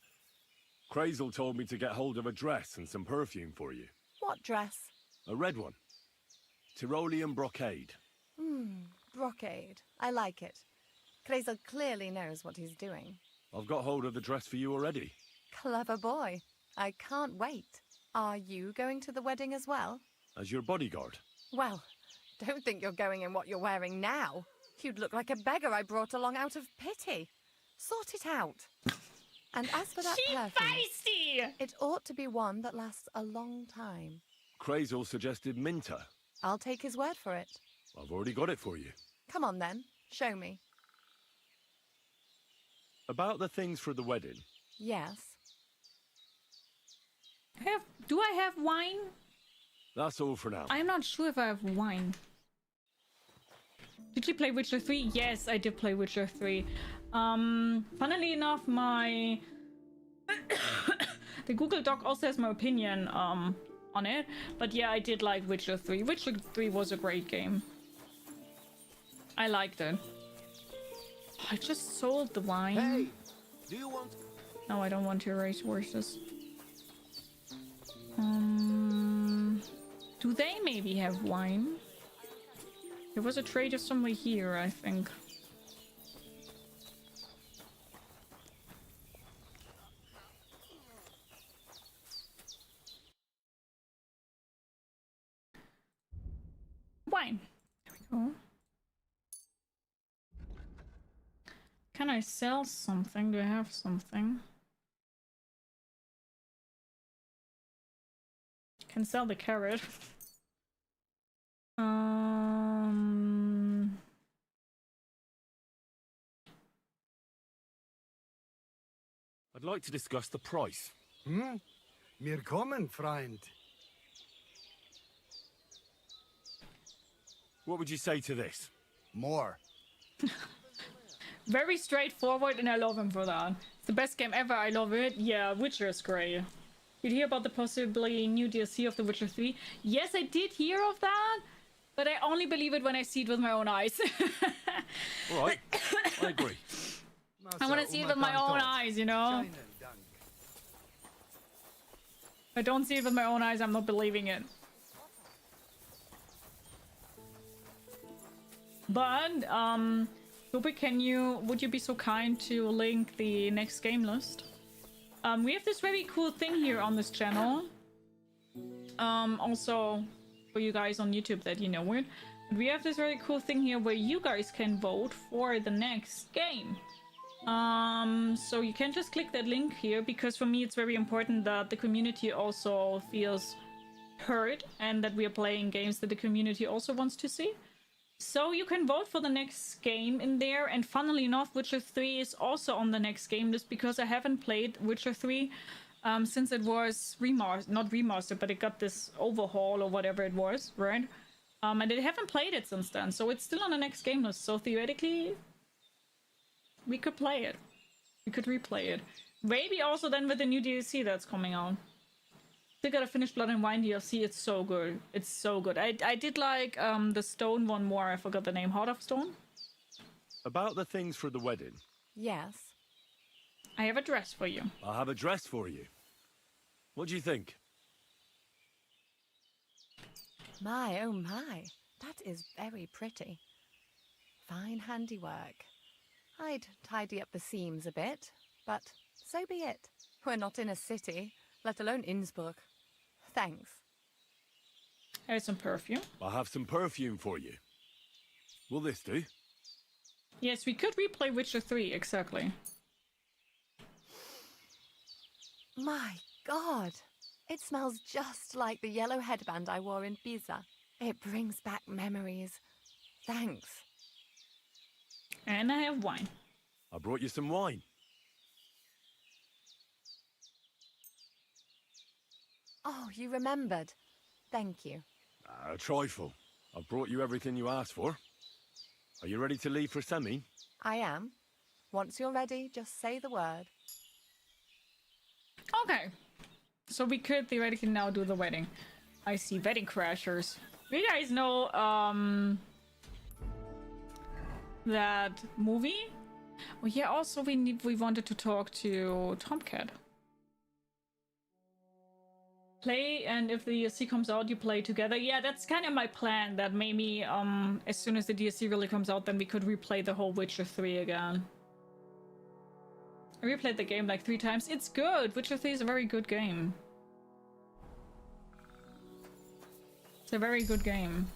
Crazel told me to get hold of a dress and some perfume for you. What dress? A red one. Tyrolean brocade. Brocade. I like it. Crazel clearly knows what he's doing. I've got hold of the dress for you already. Clever boy. I can't wait. Are you going to the wedding as well? As your bodyguard. Well, don't think you're going in what you're wearing now. You'd look like a beggar I brought along out of pity. Sort it out. And as for that perfume, feisty! It ought to be one that lasts a long time. Crazel suggested Minter. I'll take his word for it. I've already got it for you. Come on then, show me. About the things for the wedding. Yes. Do I have wine? That's all for now. I'm not sure if I have wine. Did you play Witcher 3? Yes, I did play Witcher 3. Funnily enough, my the Google Doc also has my opinion on it. But yeah, I did like Witcher 3. Witcher 3 was a great game. I liked it. I just sold the wine. Hey, do you want... No, I don't want to erase horses. Do they maybe have wine? There was a trader somewhere here, I think. Wine. There we go. Can I sell something? Do I have something? Can sell the carrot. I'd like to discuss the price. Mir kommen, Freund. What would you say to this? More. Very straightforward, and I love him for that. It's the best game ever. I love it. Yeah, Witcher is great. Did you hear about the possibly new DLC of The Witcher 3? Yes, I did hear of that, but I only believe it when I see it with my own eyes. All right, I agree. I want to see it with my own eyes, you know? If I don't see it with my own eyes, I'm not believing it. But, Ruby, would you be so kind to link the next game list? We have this very cool thing here on this channel. Also, for you guys on YouTube that you know it. We have this very cool thing here where you guys can vote for the next game. So you can just click that link here, because for me it's very important that the community also feels heard and that we are playing games that the community also wants to see. So you can vote for the next game in there, and funnily enough, Witcher 3 is also on the next game list, because I haven't played Witcher 3 since it was not remastered, but it got this overhaul or whatever it was, right? And I haven't played it since then, so it's still on the next game list. So theoretically, we could play it. We could replay it. Maybe also then with the new DLC that's coming out. Still gotta finish Blood and Wine DLC. It's so good. It's so good. I did like the stone one more. I forgot the name. Heart of Stone? About the things for the wedding. Yes. I have a dress for you. I have a dress for you. What do you think? My, oh my. That is very pretty. Fine handiwork. I'd tidy up the seams a bit, but so be it. We're not in a city, let alone Innsbruck. Thanks. Here's some perfume. I have some perfume for you. Will this do? Yes, we could replay Witcher 3, exactly. My God! It smells just like the yellow headband I wore in Pisa. It brings back memories. Thanks. And I have wine. I brought you some wine. Oh, you remembered. Thank you. A trifle. I've brought you everything you asked for. Are you ready to leave for Semi? I am. Once you're ready, just say the word. Okay. So we could theoretically now do the wedding. I see. Wedding Crashers. You guys know that movie? Oh yeah, also we wanted to talk to Tomcat. Play, and if the DLC comes out, you play together. Yeah, that's kind of my plan, that maybe as soon as the DLC really comes out, then we could replay the whole Witcher 3 again. I replayed the game like 3 times. It's good! Witcher 3 is a very good game. It's a very good game.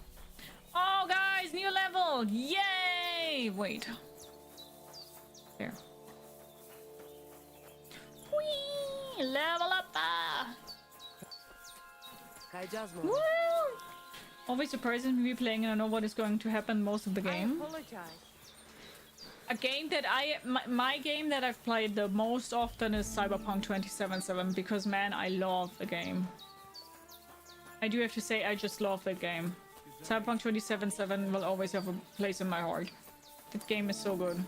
Oh, guys! New level! Yay! Wait. Here. Whee! Level up! Woo! Always surprises me playing and I know what is going to happen most of the game. I apologize. A game that my game that I've played the most often is Cyberpunk 2077 because man, I love the game. I do have to say I just love that game. Cyberpunk 2077 will always have a place in my heart. That game is so good.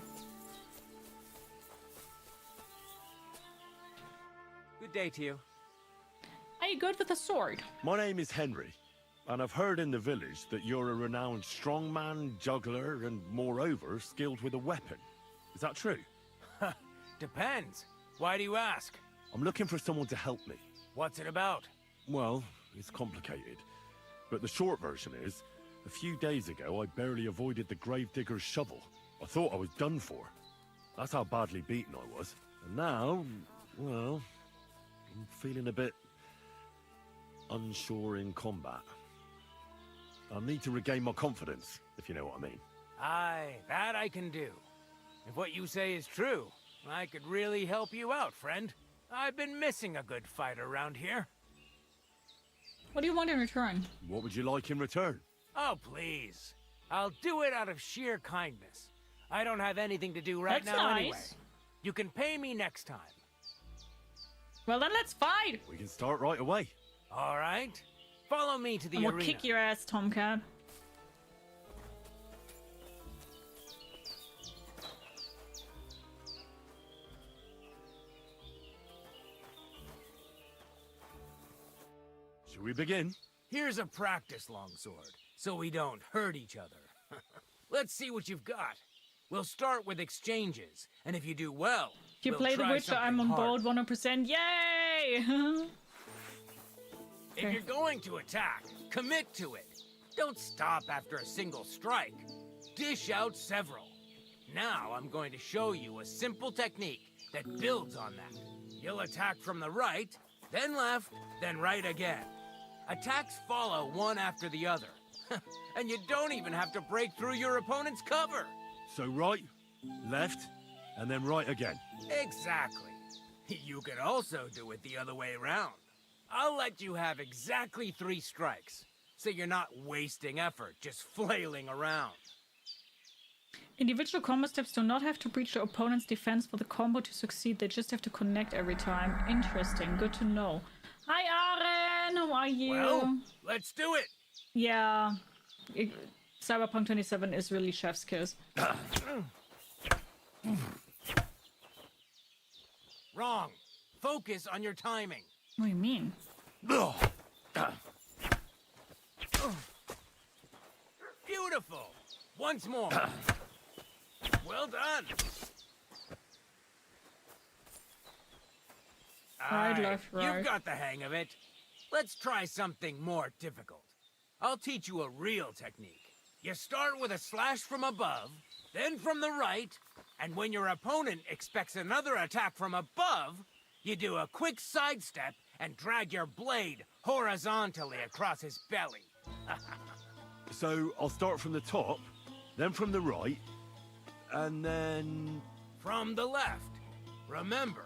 Good day to you. Are you good with a sword? My name is Henry, and I've heard in the village that you're a renowned strongman, juggler, and moreover, skilled with a weapon. Is that true? Depends. Why do you ask? I'm looking for someone to help me. What's it about? Well, it's complicated. But the short version is, a few days ago I barely avoided the gravedigger's shovel. I thought I was done for. That's how badly beaten I was. And now, well, I'm feeling a bit unsure in combat. I need to regain my confidence, if you know what I mean. Aye, that I can do. If what you say is true, I could really help you out, friend. I've been missing a good fight around here. What do you want in return? What would you like in return? Oh, please. I'll do it out of sheer kindness. I don't have anything to do right That's now nice. anyway. You can pay me next time. Well, then let's fight. We can start right away. All right. Follow me to the I'm arena. gonna kick your ass, Tomcat. Should we begin? Here's a practice longsword, so we don't hurt each other. Let's see what you've got. We'll start with exchanges, and if you do well, If you we'll play The try Witcher, I'm on something board harder. 100%. Yay! If you're going to attack, commit to it. Don't stop after a single strike. Dish out several. Now I'm going to show you a simple technique that builds on that. You'll attack from the right, then left, then right again. Attacks follow one after the other. And you don't even have to break through your opponent's cover. So right, left, and then right again. Exactly. You could also do it the other way around. I'll let you have exactly 3 strikes, so you're not wasting effort just flailing around. Individual combo steps do not have to breach the opponent's defense for the combo to succeed. They just have to connect every time. Interesting. Good to know. Hi, Aren. How are you? Well, let's do it. Yeah. Cyberpunk 27 is really chef's kiss. Wrong. Focus on your timing. What do you mean? Beautiful. Once more. Well done. Right, Aye, left, right. You've got the hang of it. Let's try something more difficult. I'll teach you a real technique. You start with a slash from above, then from the right, and when your opponent expects another attack from above, you do a quick sidestep and drag your blade horizontally across his belly. So I'll start from the top, then from the right, and then... From the left. Remember,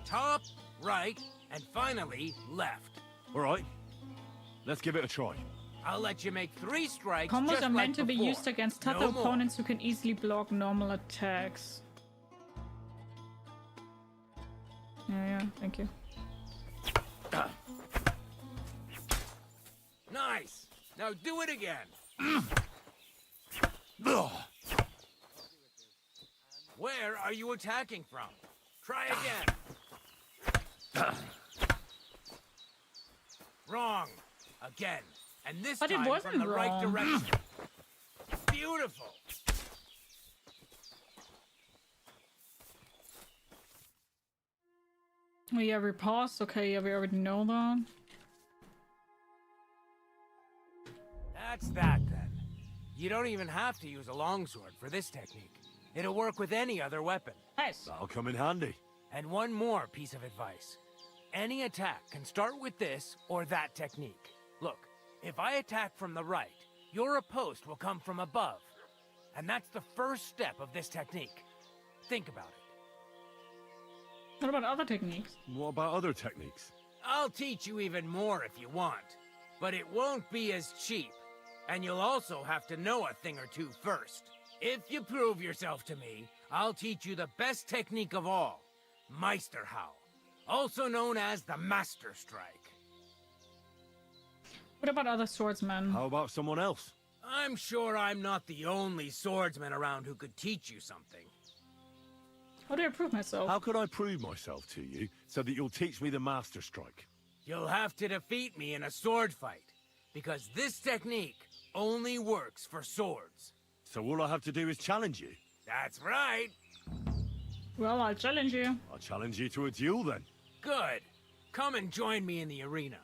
top, right, and finally left. All right, let's give it a try. I'll let you make 3 strikes. Combos just are like meant to be before. used against tougher No more. opponents who can easily block normal attacks. Yeah, thank you. Nice. Now do it again. Where are you attacking from? Try again. Wrong. Again. And this But it time wasn't from the right wrong. direction. Beautiful. Oh yeah, we paused. Okay, yeah, we already know that. That's that then. You don't even have to use a longsword for this technique. It'll work with any other weapon. Nice. That'll come in handy. And one more piece of advice. Any attack can start with this or that technique. Look, if I attack from the right, your oppost will come from above. And that's the first step of this technique. Think about it. What about other techniques? What about other techniques? I'll teach you even more if you want. But it won't be as cheap. And you'll also have to know a thing or two first. If you prove yourself to me, I'll teach you the best technique of all, Meisterhau, also known as the Master Strike. What about other swordsmen? How about someone else? I'm sure I'm not the only swordsman around who could teach you something. How do I prove myself? How could I prove myself to you so that you'll teach me the Master Strike? You'll have to defeat me in a sword fight, because this technique only works for swords. So all I have to do is challenge you? That's right. Well, I'll challenge you. I'll challenge you to a duel then. Good. Come and join me in the arena.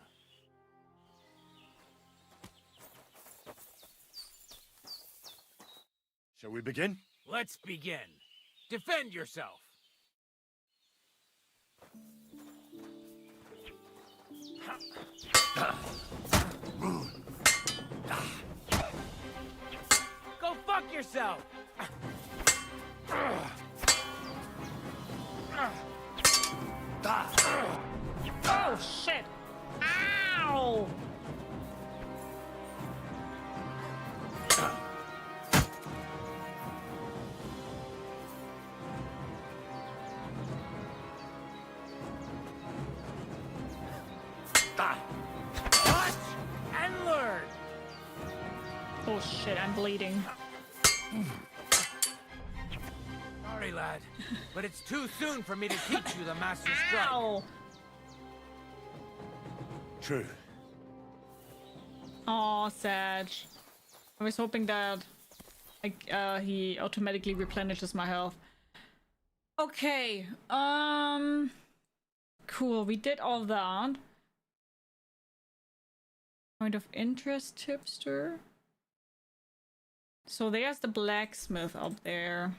Shall we begin? Let's begin. Defend yourself. Go fuck yourself! Oh, shit! Ow! Watch and learn! Oh shit, I'm bleeding. Sorry, lad, but it's too soon for me to teach you the Master Strike. Ow! True. Aw, sad. I was hoping that he automatically replenishes my health. Okay, cool, we did all that. Point of interest, tipster. So there's the blacksmith up there.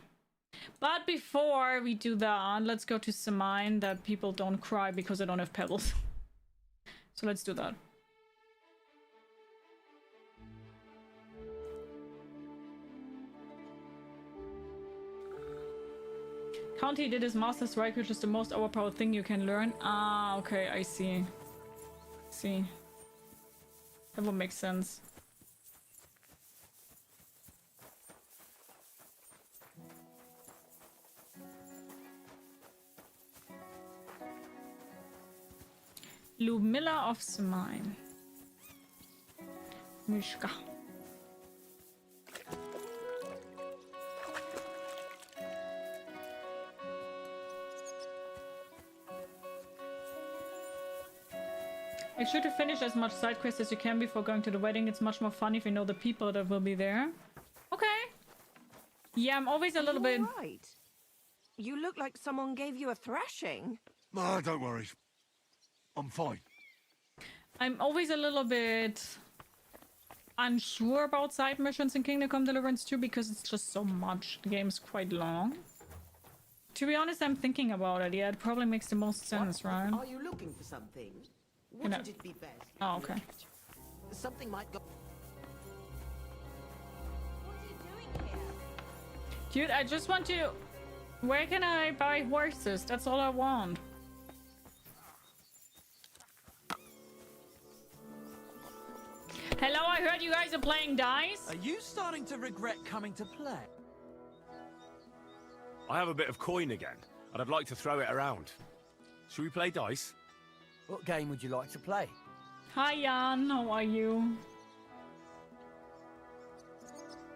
But before we do that, let's go to Samine, that people don't cry because I don't have pebbles. So let's do that. County did his Master Strike, which is the most overpowered thing you can learn. Ah, okay, I see. See. That would make sense. Lumilla of Samine. Mishka. Make sure to finish as much side quests as you can before going to the wedding. It's much more fun if you know the people that will be there. Okay. Yeah, I'm always a little bit... Right. You look like someone gave you a thrashing. Oh, don't worry. I'm fine. I'm always a little bit unsure about side missions in Kingdom Come Deliverance 2 because it's just so much. The game's quite long. To be honest, I'm thinking about it. Yeah, it probably makes the most sense, right? Are you looking for something? Wouldn't it be best? Oh, okay. Something might go. Dude, I just want to... Where can I buy horses? That's all I want. Hello, I heard you guys are playing dice. Are you starting to regret coming to play? I have a bit of coin again, and I'd like to throw it around. Should we play dice? What game would you like to play? Hi, Jan. How are you?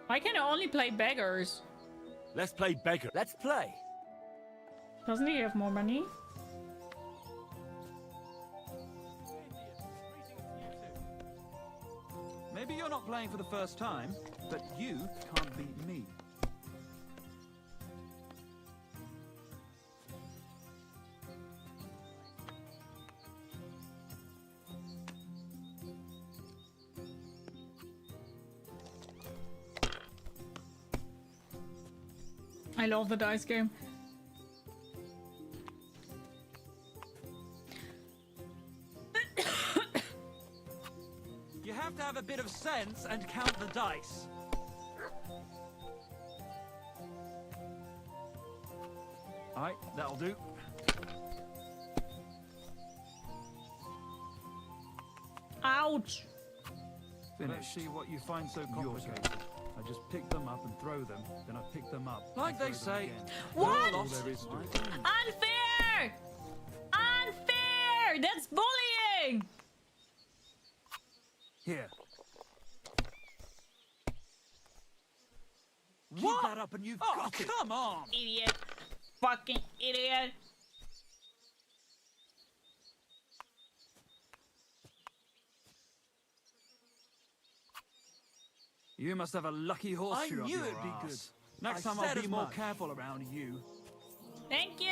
Why can I only play beggars? Let's play beggar. Let's play. Doesn't he have more money? Maybe you're not playing for the first time, but you can't beat me. I love the dice game. You have to have a bit of sense and count the dice. Alright, that'll do. Ouch! Let's see what you find so complicated. I just pick them up and throw them, then I pick them up. Like they say, what? All there is to it. Unfair! Unfair! That's bullying! Here. Keep What? that up and you've got it. Come on! Idiot. Fucking idiot. You must have a lucky horseshoe up knew your it'd be arse. good. Next I time I'll said be as more much. careful around you. Thank you.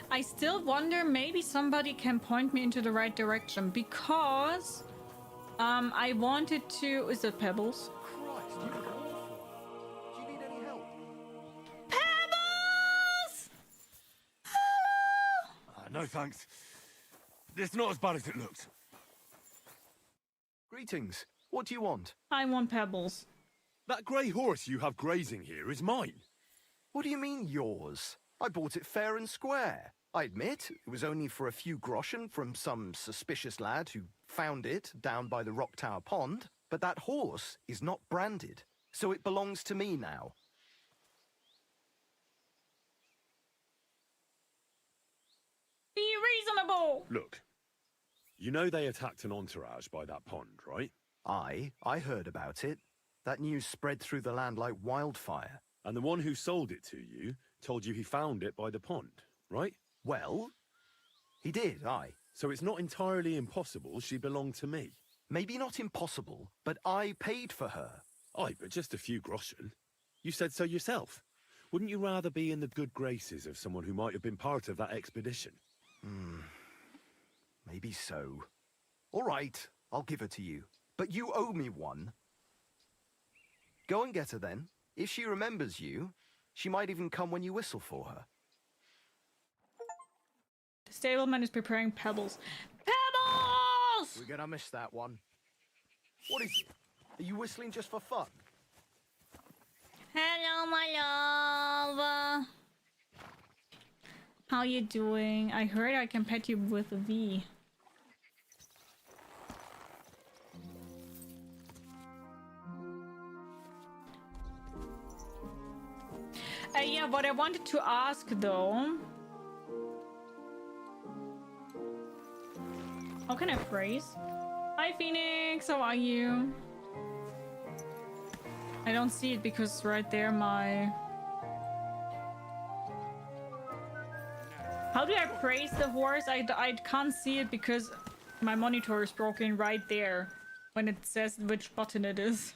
I still wonder, maybe somebody can point me into the right direction, because I wanted to... Is it Pebbles? Christ, you look awful. Do you need any help? Pebbles! No thanks. It's not as bad as it looks. Greetings. What do you want? I want Pebbles. That grey horse you have grazing here is mine. What do you mean, yours? I bought it fair and square. I admit, it was only for a few groschen from some suspicious lad who found it down by the Rock Tower Pond, but that horse is not branded, so it belongs to me now. Be reasonable! Look, you know they attacked an entourage by that pond, right? I heard about it. That news spread through the land like wildfire. And the one who sold it to you told you he found it by the pond, right? Well, he did, aye. So it's not entirely impossible she belonged to me. Maybe not impossible, but I paid for her. Aye, but just a few groschen. You said so yourself. Wouldn't you rather be in the good graces of someone who might have been part of that expedition? Maybe so. All right, I'll give her to you. But you owe me one. Go and get her then. If she remembers you, she might even come when you whistle for her. The stableman is preparing Pebbles. Pebbles! We're gonna miss that one. What is it? Are you whistling just for fun? Hello, my love. How you doing? I heard I can pet you with a V. Yeah, what I wanted to ask though... How can I praise? Hi Phoenix, how are you? I don't see it because right there my... How do I praise the horse? I can't see it because my monitor is broken right there when it says which button it is.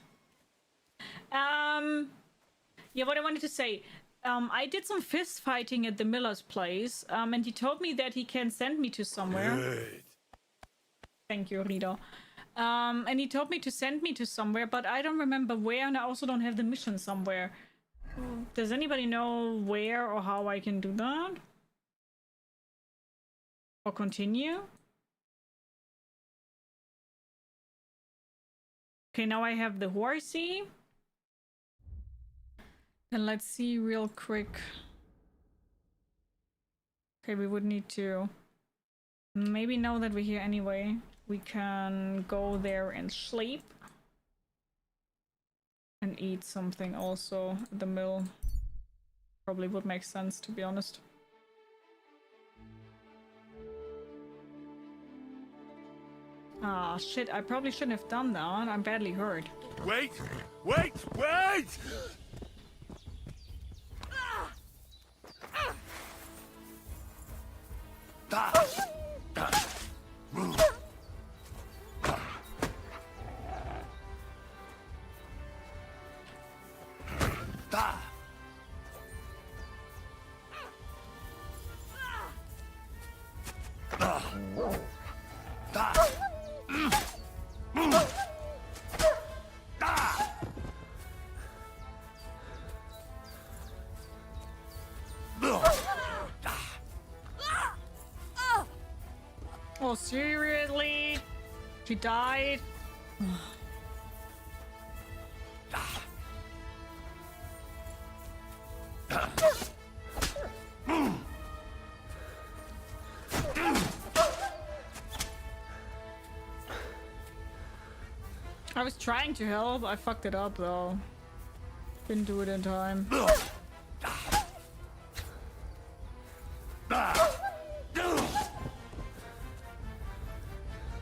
Yeah, what I wanted to say. I did some fist fighting at the miller's place, and he told me that he can send me to somewhere. Good. Thank you, Rita. And he told me to send me to somewhere, but I don't remember where, and I also don't have the mission somewhere. Does anybody know where or how I can do that? Or continue? Okay, now I have the horsey. Then let's see real quick. Okay, we would need to... Maybe now that we're here anyway, we can go there and sleep. And eat something also at the mill. Probably would make sense, to be honest. Ah, shit, I probably shouldn't have done that. I'm badly hurt. Wait! Wait! Wait! Oh, seriously? She died? I was trying to help. I fucked it up though. Didn't do it in time.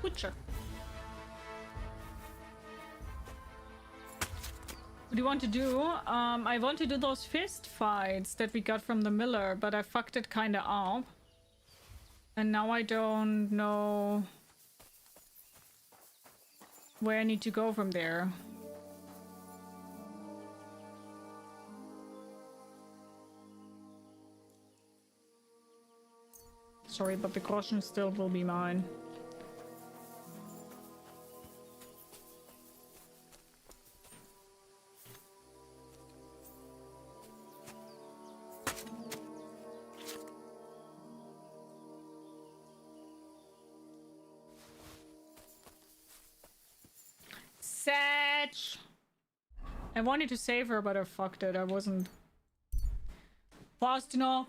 Butcher. What do you want to do? I want to do those fist fights that we got from the miller, but I fucked it kinda up. And now I don't know where I need to go from there. Sorry, but the groschen still will be mine. Satch! I wanted to save her, but I fucked it. I wasn't fast enough.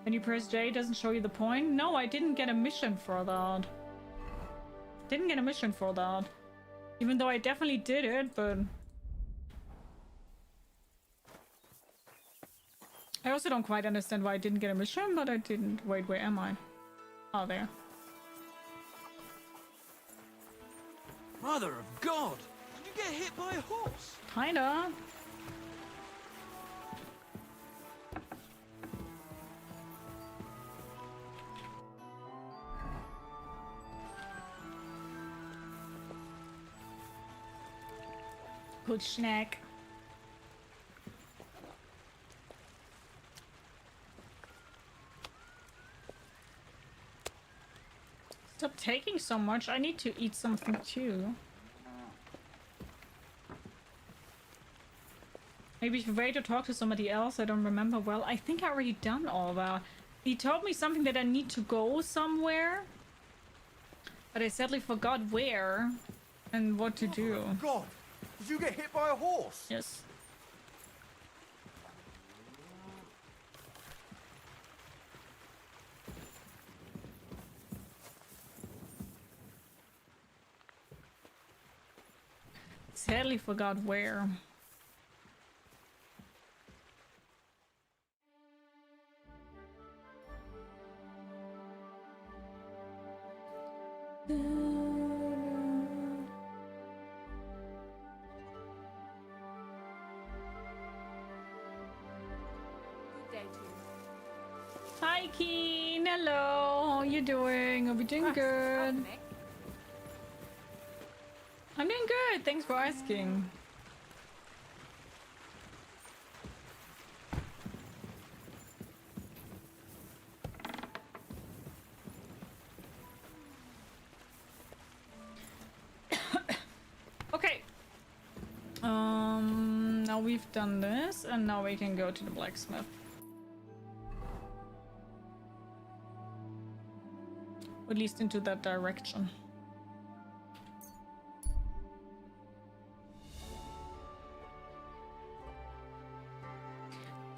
When you press J, it doesn't show you the point? No, I didn't get a mission for that. Didn't get a mission for that. Even though I definitely did it, but... I also don't quite understand why I didn't get a mission, but I didn't. Wait, where am I? Oh, there. Mother of God! Did you get hit by a horse? Kinda. Good snack. Stop taking so much. I need to eat something too. Maybe if you wait to talk to somebody else, I don't remember well. I think I already done all that. He told me something that I need to go somewhere. But I sadly forgot where and what to do. Oh God! Did you get hit by a horse? Yes. Sadly forgot where. Hi Keen, hello, how are you doing? Are we doing good? I'm doing good, thanks for asking. Okay. Now we've done this, and now we can go to the blacksmith. At least into that direction.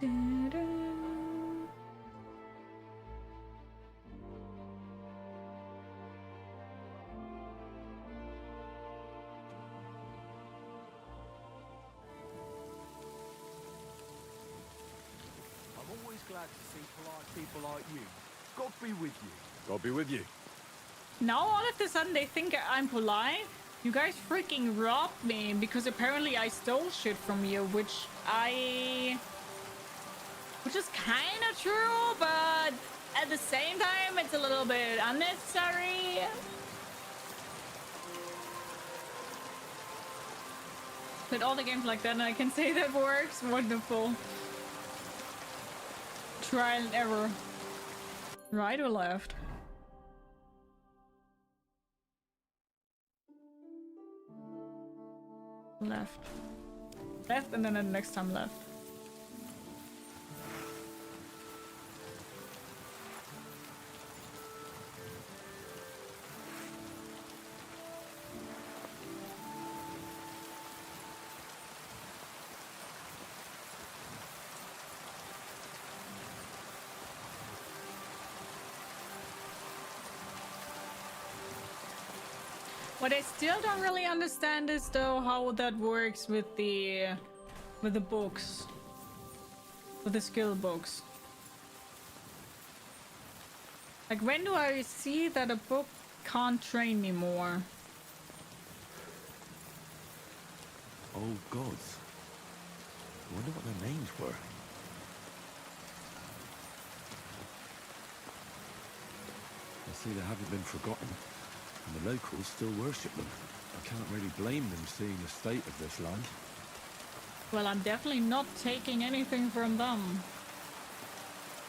I'm always glad to see polite people like you. God be with you. God be with you. Now all of a sudden they think I'm polite. You guys freaking robbed me because apparently I stole shit from you, which is kind of true, but at the same time it's a little bit unnecessary. But all the games like that, and I can say that works. Wonderful. Trial and error. Right or left? Left. Left, and then the next time left. What I still don't really understand is though how that works with the books. With the skill books. Like when do I see that a book can't train me more? Oh gods. I wonder what their names were. I see they haven't been forgotten, and the locals still worship them. I can't really blame them seeing the state of this land. Well, I'm definitely not taking anything from them.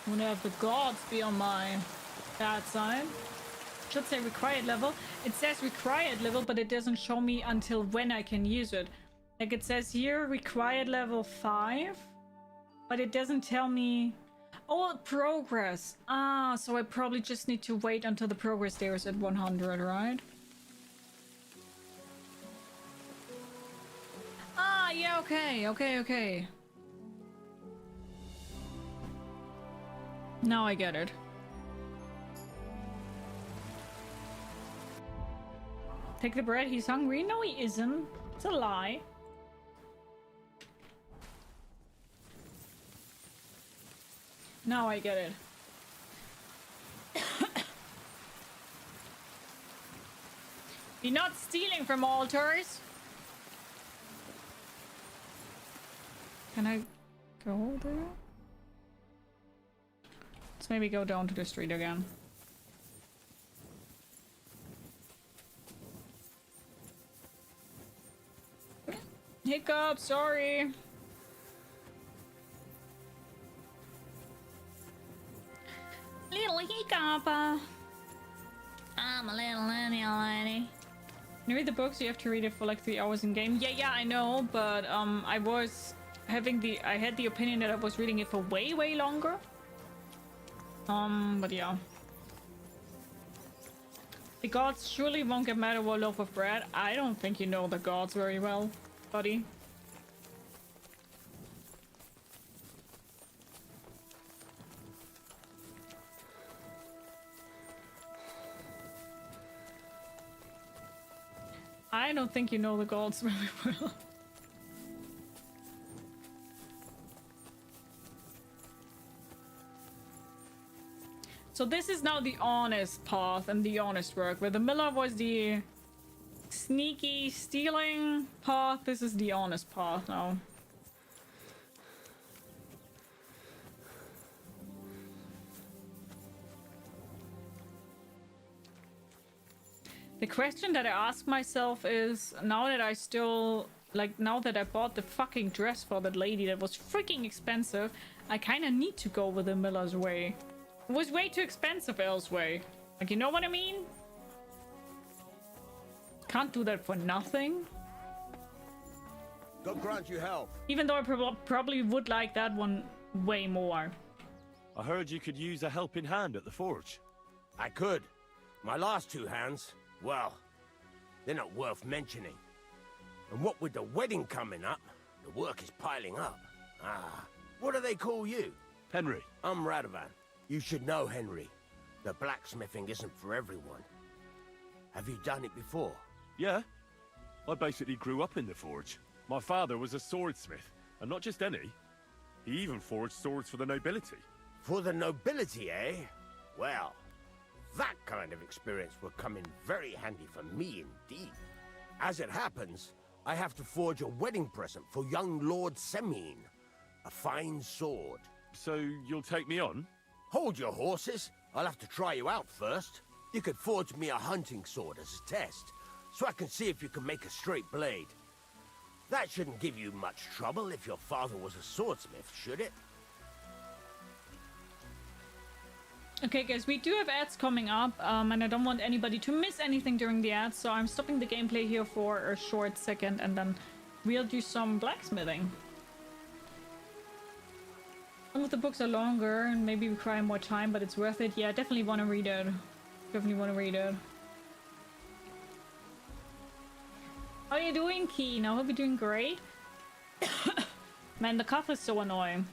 I'm gonna have the gods be on my bad side. Should say required level. It says required level, but it doesn't show me until when I can use it. Like it says here, required level 5, but it doesn't tell me. Oh, progress. Ah, so I probably just need to wait until the progress there is at 100, right? Ah, yeah, okay. Now I get it. Take the bread, he's hungry. No, he isn't. It's a lie. Now I get it. You're not stealing from altars. Can I go there? Let's maybe go down to the street again. Hiccup, sorry. Little hiccup. I'm a little lady. You read the books, you have to read it for like 3 hours in game. Yeah, I know, but I had the opinion that I was reading it for way longer. But yeah. The gods surely won't get mad over a loaf of bread. I don't think you know the gods very well, buddy. I don't think you know the gods very well. So this is now the honest path and the honest work, where the miller was the sneaky stealing path. This is the honest path now. The question that I ask myself is, now that now that I bought the fucking dress for that lady that was freaking expensive, I kind of need to go with the miller's way. It was way too expensive elsewhere. Like, you know what I mean? Can't do that for nothing. God grant you health. Even though I probably would like that one way more. I heard you could use a helping hand at the forge. I could. My last 2 hands, well, they're not worth mentioning. And what with the wedding coming up, the work is piling up. Ah, what do they call you? Henry. I'm Radovan. You should know, Henry. The blacksmithing isn't for everyone. Have you done it before? Yeah. I basically grew up in the forge. My father was a swordsmith, and not just any. He even forged swords for the nobility. For the nobility, eh? Well, that kind of experience will come in very handy for me indeed. As it happens, I have to forge a wedding present for young Lord Semine. A fine sword. So you'll take me on? Hold your horses. I'll have to try you out first. You could forge me a hunting sword as a test, so I can see if you can make a straight blade. That shouldn't give you much trouble if your father was a swordsmith, should it? Okay, guys, we do have ads coming up, and I don't want anybody to miss anything during the ads, so I'm stopping the gameplay here for a short second, and then we'll do some blacksmithing. Some of the books are longer and maybe require more time, but it's worth it. Yeah, definitely want to read it. Definitely want to read it. How are you doing, Keen? I hope you're doing great. Man, the cough is so annoying.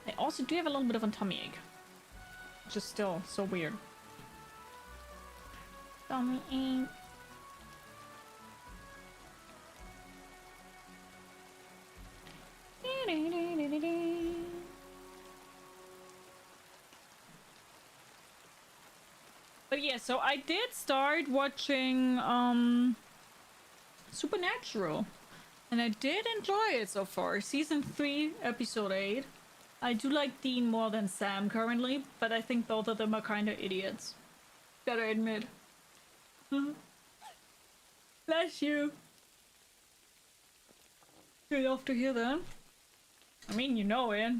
I also do have a little bit of a tummy ache. Just still so weird. Dummy ain't. But yeah, so I did start watching Supernatural, and I did enjoy it so far. Season 3, episode 8. I do like Dean more than Sam currently, but I think both of them are kind of idiots. Gotta admit. Bless you. Good off to hear that. I mean, you know it.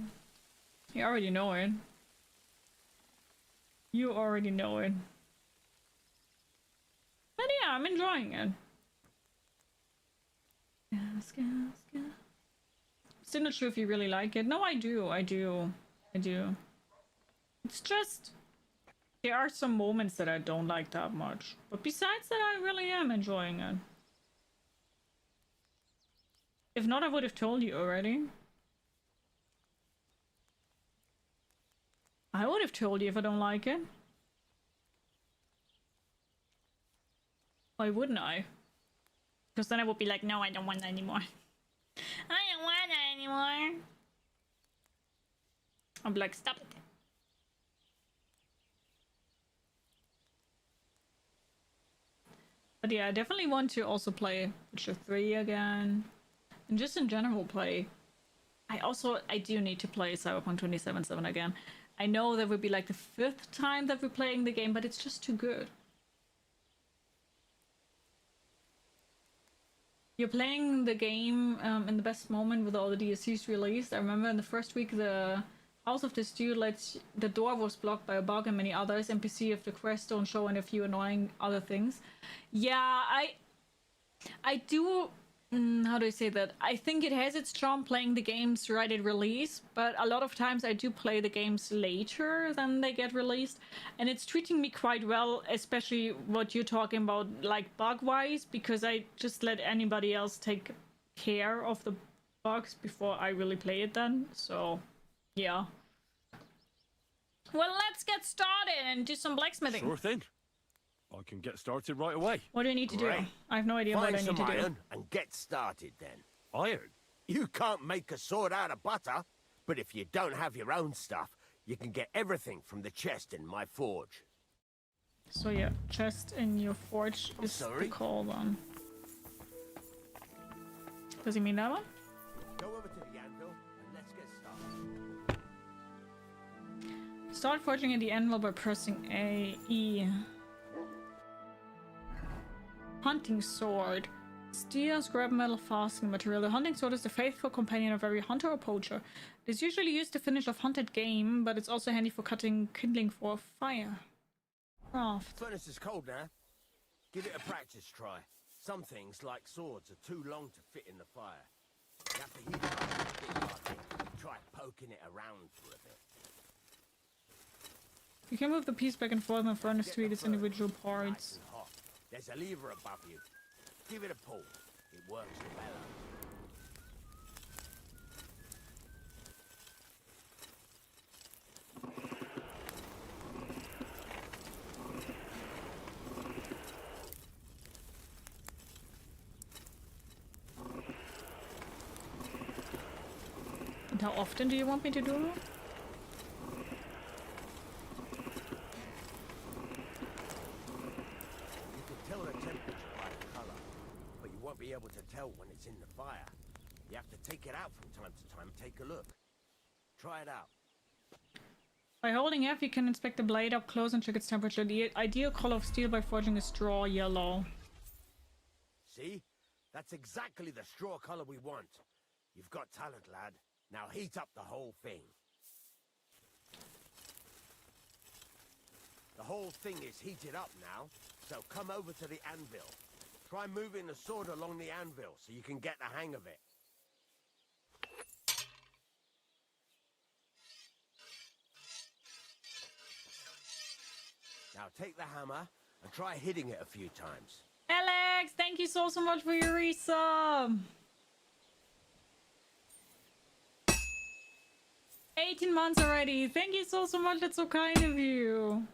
You already know it. You already know it. But yeah, I'm enjoying it. Still not sure if you really like it. No, I do. It's just... there are some moments that I don't like that much. But besides that, I really am enjoying it. If not, I would have told you already. I would have told you if I don't like it. Why wouldn't I? Because then I would be like, no, I don't want that anymore. I don't want that anymore. I'm like, stop it. But yeah, I definitely want to also play Witcher 3 again. And just in general play. I do need to play Cyberpunk 2077 again. I know that would be like the 5th time that we're playing the game, but it's just too good. You're playing the game in the best moment with all the DLCs released. I remember in the first week the House of the Stew the door was blocked by a bug and many others. NPC of the quest don't show and a few annoying other things. Yeah, I do... how do I say that? I think it has its charm playing the games right at release, but a lot of times I do play the games later than they get released, and it's treating me quite well, especially what you're talking about, like bug-wise, because I just let anybody else take care of the bugs before I really play it then, so yeah. Well, let's get started and do some blacksmithing. Sure thing. I can get started right away. What do I need to do? I have no idea what I need to do. Find some iron and get started then. Iron? You can't make a sword out of butter, but if you don't have your own stuff, you can get everything from the chest in my forge. So yeah, chest in your forge is the call one. Does he mean that one? Go over to the anvil and let's get started. Start forging in the anvil by pressing A, E. Hunting sword. Steel, scrap metal, fasting material. The hunting sword is the faithful companion of every hunter or poacher. It is usually used to finish off hunted game, but it's also handy for cutting kindling for a fire. Craft. Furnace is cold now. Give it a practice try. Some things, like swords, are too long to fit in the fire. You have to heat it up a bit like try poking it around for a bit. You can move the piece back and forth in the furnace to eat its individual parts. There's a lever above you. Give it a pull. It works better. And how often do you want me to do that? Be able to tell when it's in the fire. You have to take it out from time to time. Take a look. Try it out. By holding F, you can inspect the blade up close and check its temperature. The ideal color of steel by forging a straw yellow. See? That's exactly the straw color we want. You've got talent, lad. Now heat up the whole thing. The whole thing is heated up now, so come over to the anvil. Try moving the sword along the anvil so you can get the hang of it. Now take the hammer and try hitting it a few times. Alex, thank you so much for your resub. 18 months already. Thank you so much. That's so kind of you.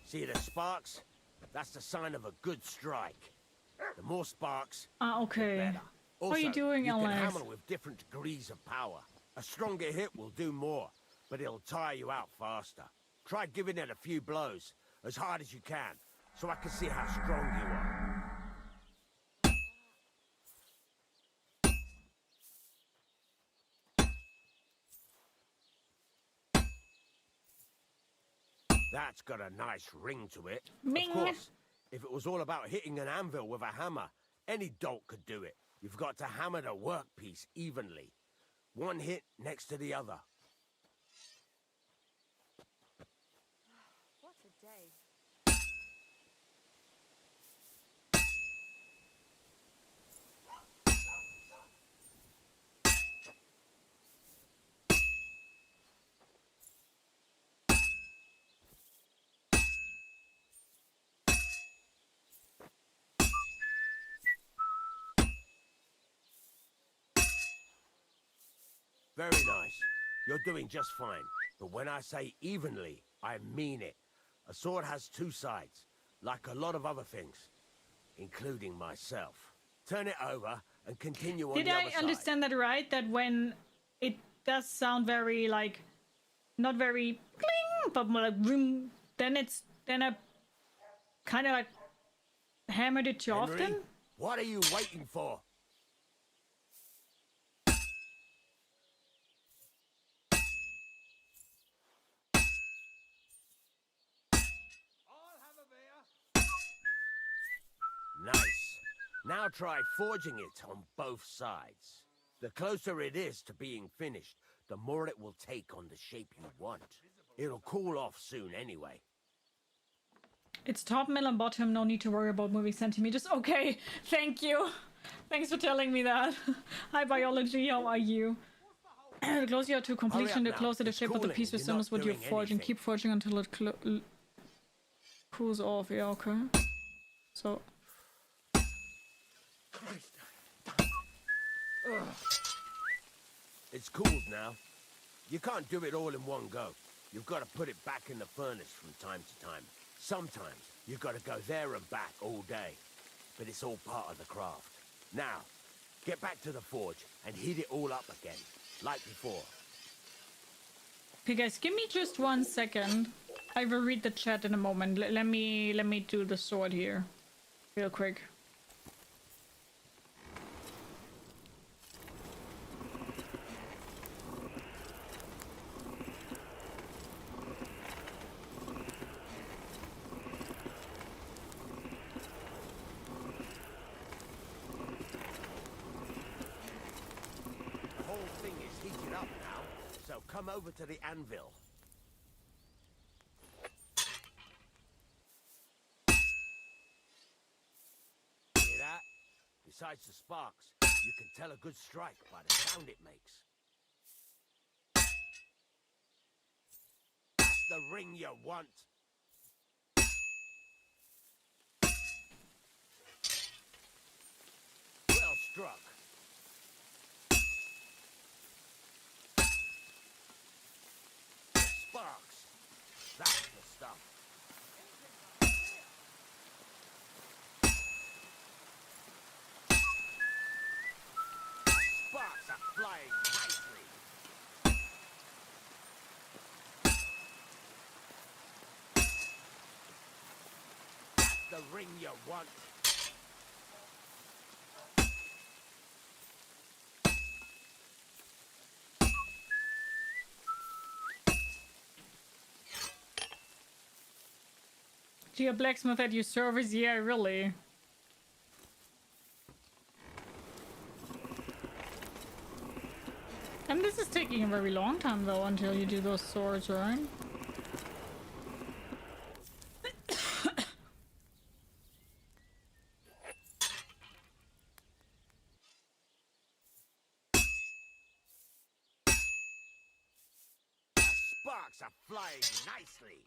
See the sparks? That's the sign of a good strike. The more sparks, Ah, okay. the better. Also, How are you doing, you can Alex? hammer with different degrees of power. A stronger hit will do more, but it'll tire you out faster. Try giving it a few blows, as hard as you can, so I can see how strong you are. That's got a nice ring to it. Bing. Of course, if it was all about hitting an anvil with a hammer, any dolt could do it. You've got to hammer the workpiece evenly. One hit next to the other. What a day. Very nice. You're doing just fine. But when I say evenly, I mean it. A sword has two sides, like a lot of other things, including myself. Turn it over and continue on Did the other I side. understand that right? That when it does sound very like, not very cling, but more like boom, then I kind of like hammered it too Henry, often. what are you waiting for? Nice. Now try forging it on both sides. The closer it is to being finished, the more it will take on the shape you want. It'll cool off soon anyway. It's top, middle, and bottom. No need to worry about moving centimeters. Okay, thank you. Thanks for telling me that. Hi, biology. How are you? The closer you are to completion, the now. closer the It's shape of the cooling. piece You're resembles not what you're doing forging. anything. Keep forging until it cools off. Yeah, okay. So. It's cooled now. You can't do it all in one go. You've got to put it back in the furnace from time to time. Sometimes you've got to go there and back all day. But it's all part of the craft. Now, get back to the forge and heat it all up again, like before. Okay, guys, give me just 1 second. I will read the chat in a moment. Let me do the sword here, real quick. The whole thing is heated up now, so come over to the anvil. Hear that? Besides the sparks, you can tell a good strike by the sound it makes. That's the ring you want. Well struck. Sparks. That's the stuff. Sparks are flying nicely. That's the ring you want. Dear blacksmith at your service, yeah, really. And this is taking a very long time though until you do those swords, right? The sparks are flying nicely.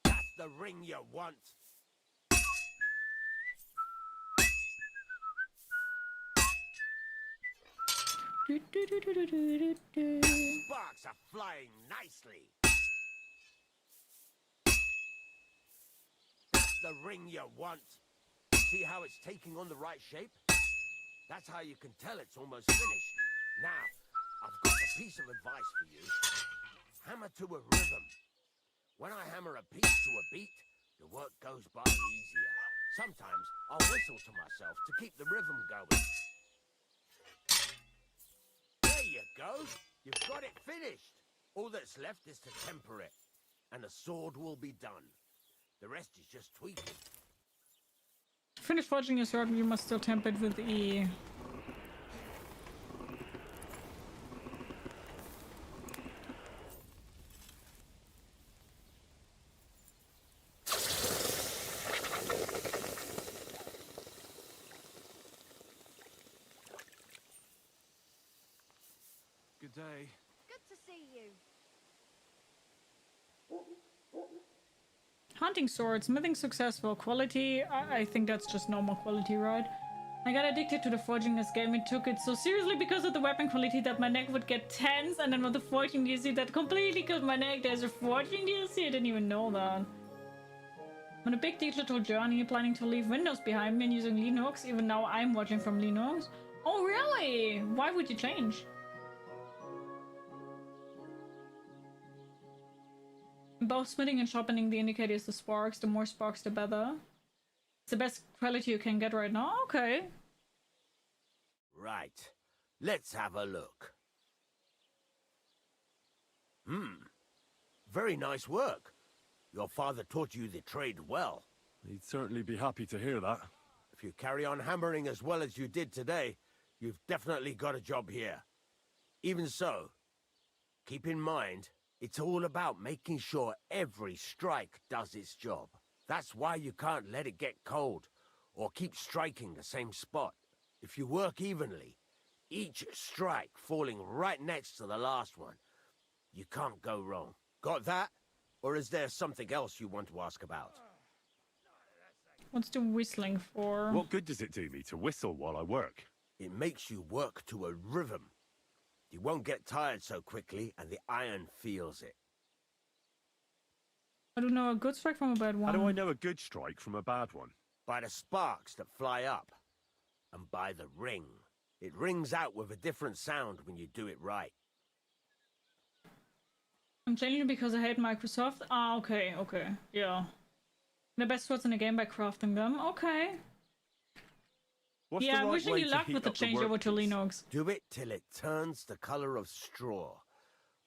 That's the ring you want. Sparks are flying nicely. That's the ring you want. See how it's taking on the right shape? That's how you can tell it's almost finished. Now, I've got a piece of advice for you. Hammer to a rhythm. When I hammer a piece to a beat, the work goes by easier. Sometimes I'll whistle to myself to keep the rhythm going. There you go. You've got it finished. All that's left is to temper it, and the sword will be done. The rest is just tweaking. Finish forging your sword, you must still temper it with E. Good day. Good to see you. Hunting sword, smithing successful, quality, I think that's just normal quality, right? I got addicted to the forging this game and took it so seriously because of the weapon quality that my neck would get tense, and then with the forging DLC that completely killed my neck. There's a forging DLC, I didn't even know that. On a big digital journey, planning to leave Windows behind me and using Linux, even now I'm watching from Linux. Oh really? Why would you change? Both smithing and sharpening the indicator is the sparks. The more sparks, the better. It's the best quality you can get right now? Okay. Right. Let's have a look. Very nice work. Your father taught you the trade well. He'd certainly be happy to hear that. If you carry on hammering as well as you did today, you've definitely got a job here. Even so, keep in mind, it's all about making sure every strike does its job. That's why you can't let it get cold, or keep striking the same spot. If you work evenly, each strike falling right next to the last one, you can't go wrong. Got that? Or is there something else you want to ask about? What's the whistling for? What good does it do me to whistle while I work? It makes you work to a rhythm. You won't get tired so quickly, and the iron feels it. I don't know a good strike from a bad one. How do I know a good strike from a bad one? By the sparks that fly up, and by the ring. It rings out with a different sound when you do it right. I'm changing because I hate Microsoft. Ah, okay, okay, yeah. The best swords in the game by crafting them. Okay. What's yeah, the right wishing way you to luck heat with the up the change over to workpiece? Linux. Do it till it turns the color of straw.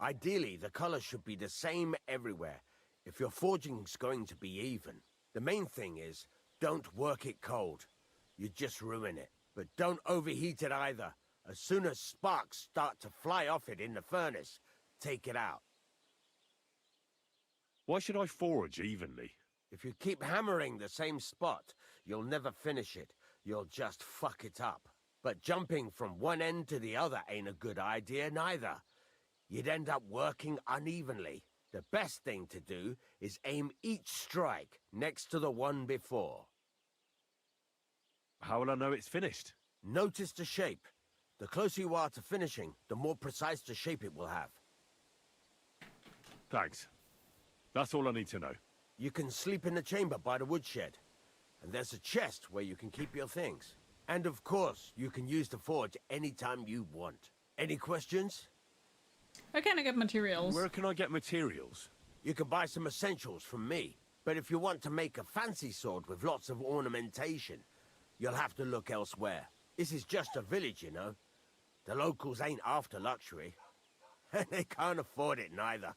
Ideally, the color should be the same everywhere, if your forging's going to be even. The main thing is, don't work it cold. You just ruin it. But don't overheat it either. As soon as sparks start to fly off it in the furnace, take it out. Why should I forge evenly? If you keep hammering the same spot, you'll never finish it. You'll just fuck it up. But jumping from one end to the other ain't a good idea neither. You'd end up working unevenly. The best thing to do is aim each strike next to the one before. How will I know it's finished? Notice the shape. The closer you are to finishing, the more precise the shape it will have. Thanks. That's all I need to know. You can sleep in the chamber by the woodshed. And there's a chest where you can keep your things. And of course, you can use the forge anytime you want. Any questions? Where can I get materials? Where can I get materials? You can buy some essentials from me. But if you want to make a fancy sword with lots of ornamentation, you'll have to look elsewhere. This is just a village, you know. The locals ain't after luxury. And they can't afford it neither.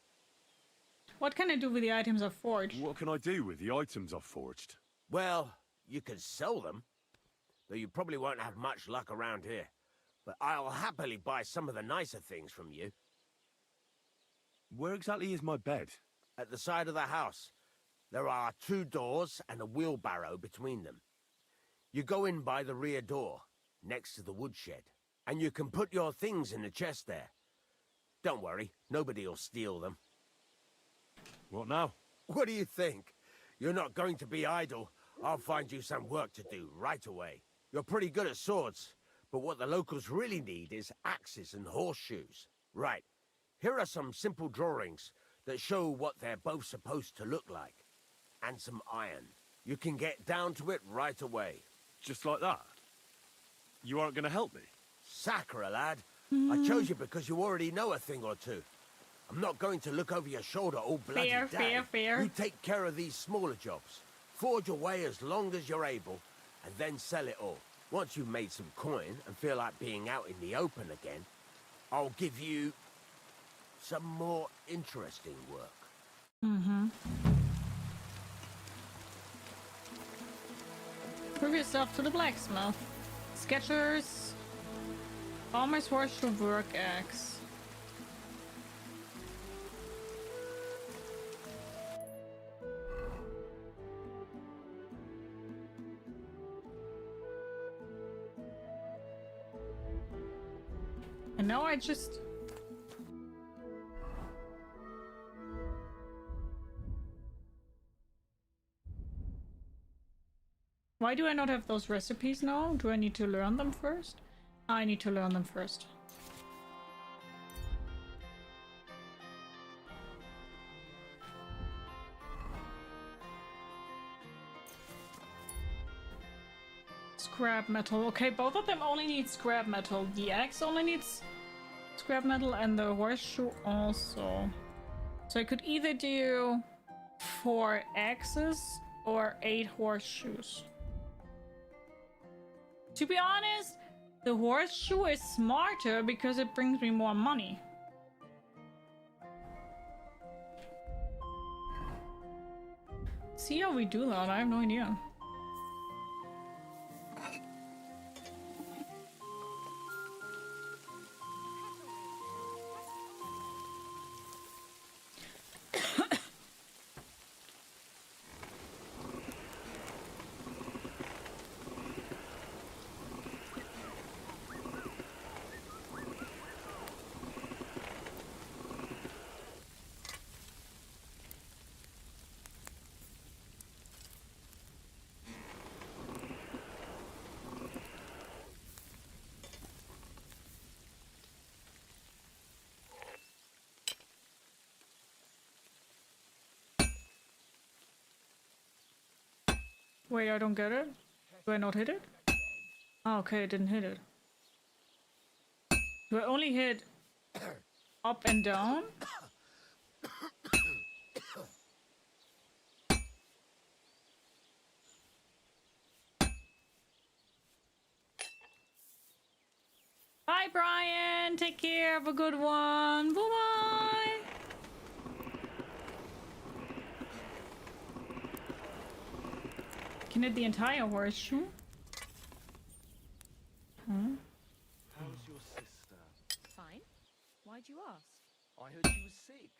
What can I do with the items I've forged? What can I do with the items I've forged? Well, you can sell them. Though you probably won't have much luck around here. But I'll happily buy some of the nicer things from you. Where exactly is my bed? At the side of the house. There are 2 doors and a wheelbarrow between them. You go in by the rear door, next to the woodshed. And you can put your things in the chest there. Don't worry, nobody'll steal them. What now? What do you think? You're not going to be idle. I'll find you some work to do right away. You're pretty good at swords, But what the locals really need is axes and horseshoes. Right. Here are some simple drawings that show what they're both supposed to look like. And some iron. You can get down to it right away. Just like that? You aren't going to help me? Sacre, lad. I chose you because you already know a thing or two. I'm not going to look over your shoulder all bloody day. Fair. You take care of these smaller jobs. Forge away as long as you're able, and then sell it all. Once you've made some coin and feel like being out in the open again, I'll give you some more interesting work. Mm-hmm. Prove yourself to the blacksmith. Sketchers. Farmer's horseshoe work axe. And now I just... Why do I not have those recipes now? Do I need to learn them first? I need to learn them first. Scrap metal. Okay, both of them only need scrap metal. The axe only needs scrap metal and the horseshoe also. So I could either do 4 axes or 8 horseshoes. To be honest, the horseshoe is smarter because it brings me more money. See how we do that? I have no idea. Wait, I don't get it. Do I not hit it? Oh, okay, I didn't hit it. Do I only hit up and down? Bye, Brian. Take care. Have a good one. Bye-bye. Can hit the entire horseshoe? Huh? How's your sister? Fine. Why'd you ask? I heard she was sick.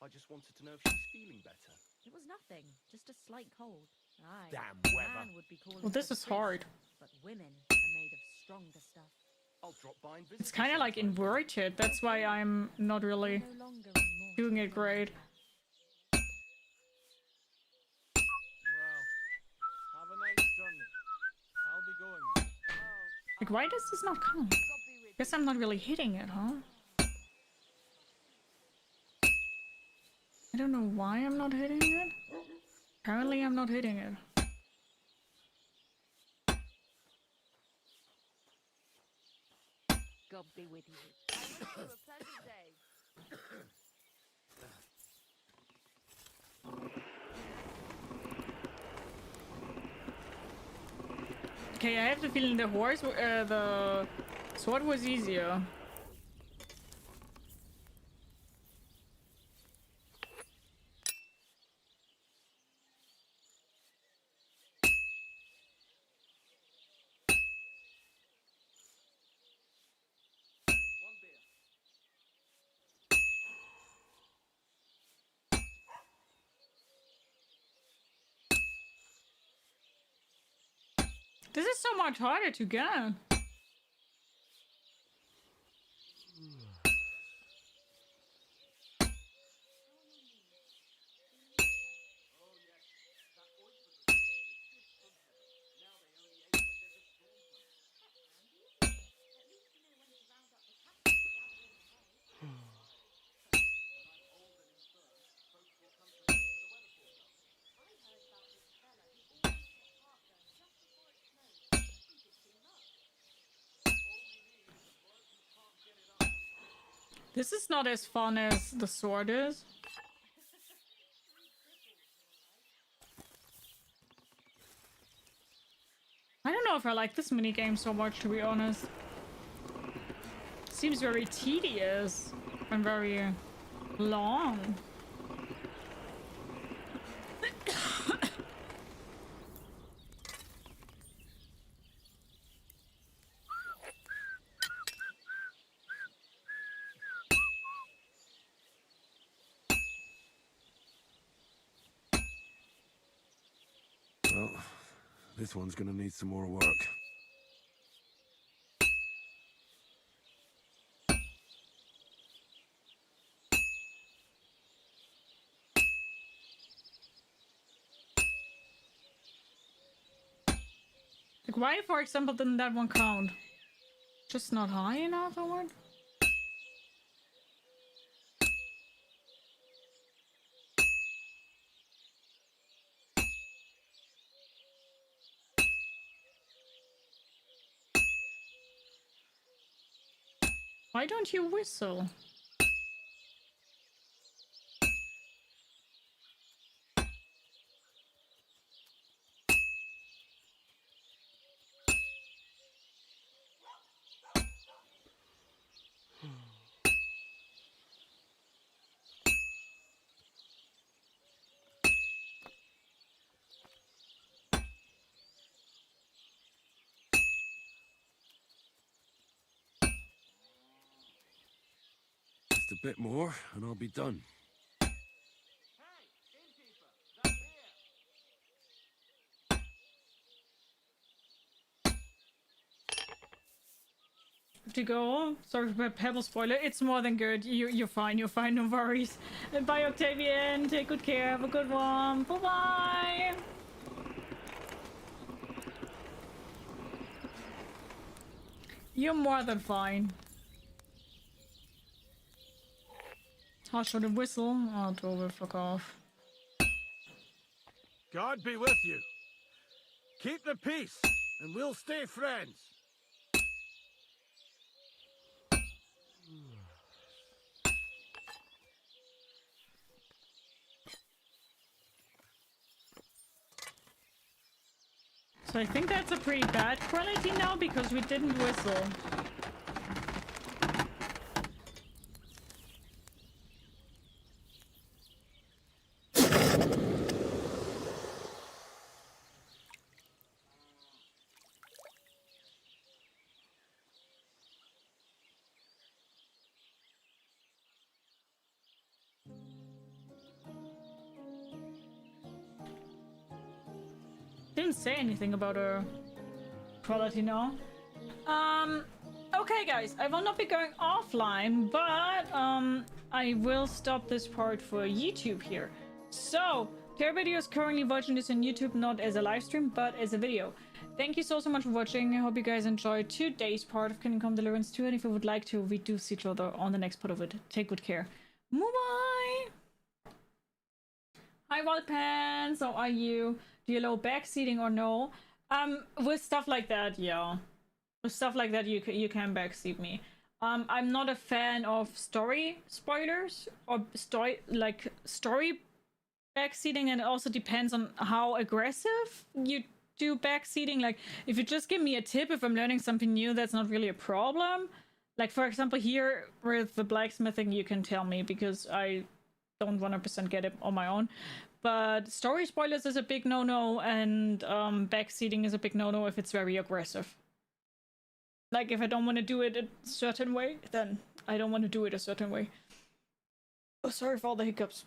I just wanted to know if she's feeling better. It was nothing. Just a slight cold. Aye. Damn a weather. man would be calling Well, this for is the hard. But women are made of stronger stuff. I'll drop by and visit. It's kind of like inverted. That's why I'm not really doing it great. Have a nice journey. I'll be going. Like, why does this not come? Guess I'm not really hitting it, huh? I don't know why I'm not hitting it. Apparently I'm not hitting it. God be with you. I wish you a pleasant day. Okay, I have the feeling the sword was easier. This is so much harder to get. This is not as fun as the sword is. I don't know if I like this minigame so much, to be honest. Seems very tedious and very long. Well, this one's gonna need some more work. Like, why, for example, didn't that one count? Just not high enough, or what? Why don't you whistle? Just a bit more, and I'll be done. To go. Sorry for Pebble spoiler. It's more than good. You're fine. You're fine. No worries. And bye, Octavian. Take good care. Have a good one. Bye bye. You're more than fine. How should I whistle? Oh, Tove, fuck off. God be with you. Keep the peace, and we'll stay friends. So I think that's a pretty bad quality now because we didn't whistle. Didn't say anything about her quality now. Okay guys, I will not be going offline, but I will stop this part for YouTube here. So, everybody who's currently watching this on YouTube, not as a live stream, but as a video. Thank you so much for watching. I hope you guys enjoyed today's part of Kingdom Come Deliverance 2, and if you would like to, we do see each other on the next part of it. Take good care. Bye! Hi Wildpants, how are you? Do you allow backseating or no? With stuff like that, yeah. With stuff like that, you can backseat me. I'm not a fan of story spoilers or story backseating, and it also depends on how aggressive you do backseating. Like, if you just give me a tip if I'm learning something new, that's not really a problem. Like, for example, here with the blacksmithing, you can tell me because I don't 100% get it on my own. But story spoilers is a big no-no, and backseating is a big no-no if it's very aggressive. Like, if I don't want to do it a certain way, then I don't want to do it a certain way. Oh, sorry for all the hiccups.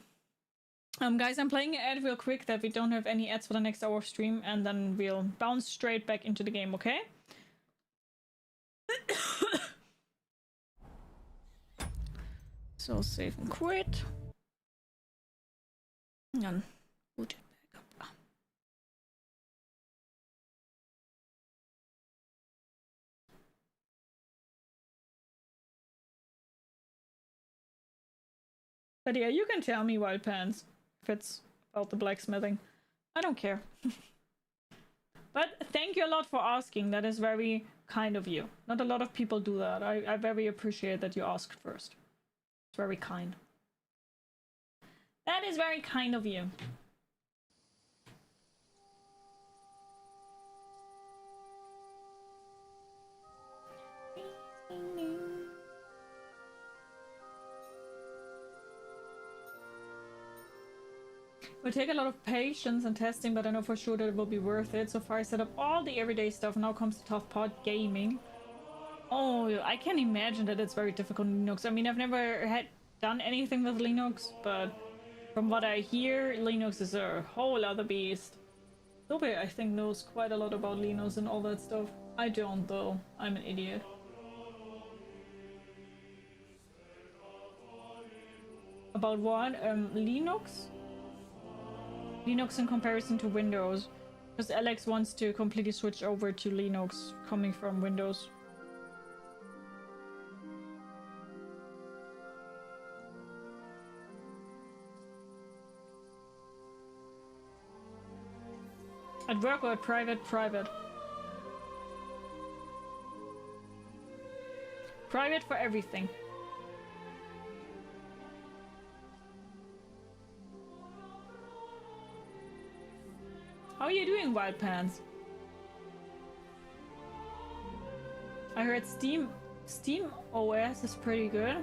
Guys, I'm playing an ad real quick that we don't have any ads for the next hour of stream, and then we'll bounce straight back into the game, okay? So, save and quit. And boot it back up. But yeah, you can tell me, Wild Pants, if it's about the blacksmithing. I don't care. But thank you a lot for asking. That is very kind of you. Not a lot of people do that. I very appreciate that you asked first. It's very kind. That is very kind of you. It will take a lot of patience and testing, but I know for sure that it will be worth it. So far I set up all the everyday stuff, now comes the tough part, gaming. Oh, I can imagine that it's very difficult in Linux. I mean, I've never done anything with Linux, but from what I hear, Linux is a whole other beast. Toby, I think, knows quite a lot about Linux and all that stuff. I don't, though. I'm an idiot. About what? Linux? Linux in comparison to Windows. Because Alex wants to completely switch over to Linux coming from Windows. At work or at private? Private. Private for everything. How are you doing, Wild Pants? I heard Steam OS is pretty good.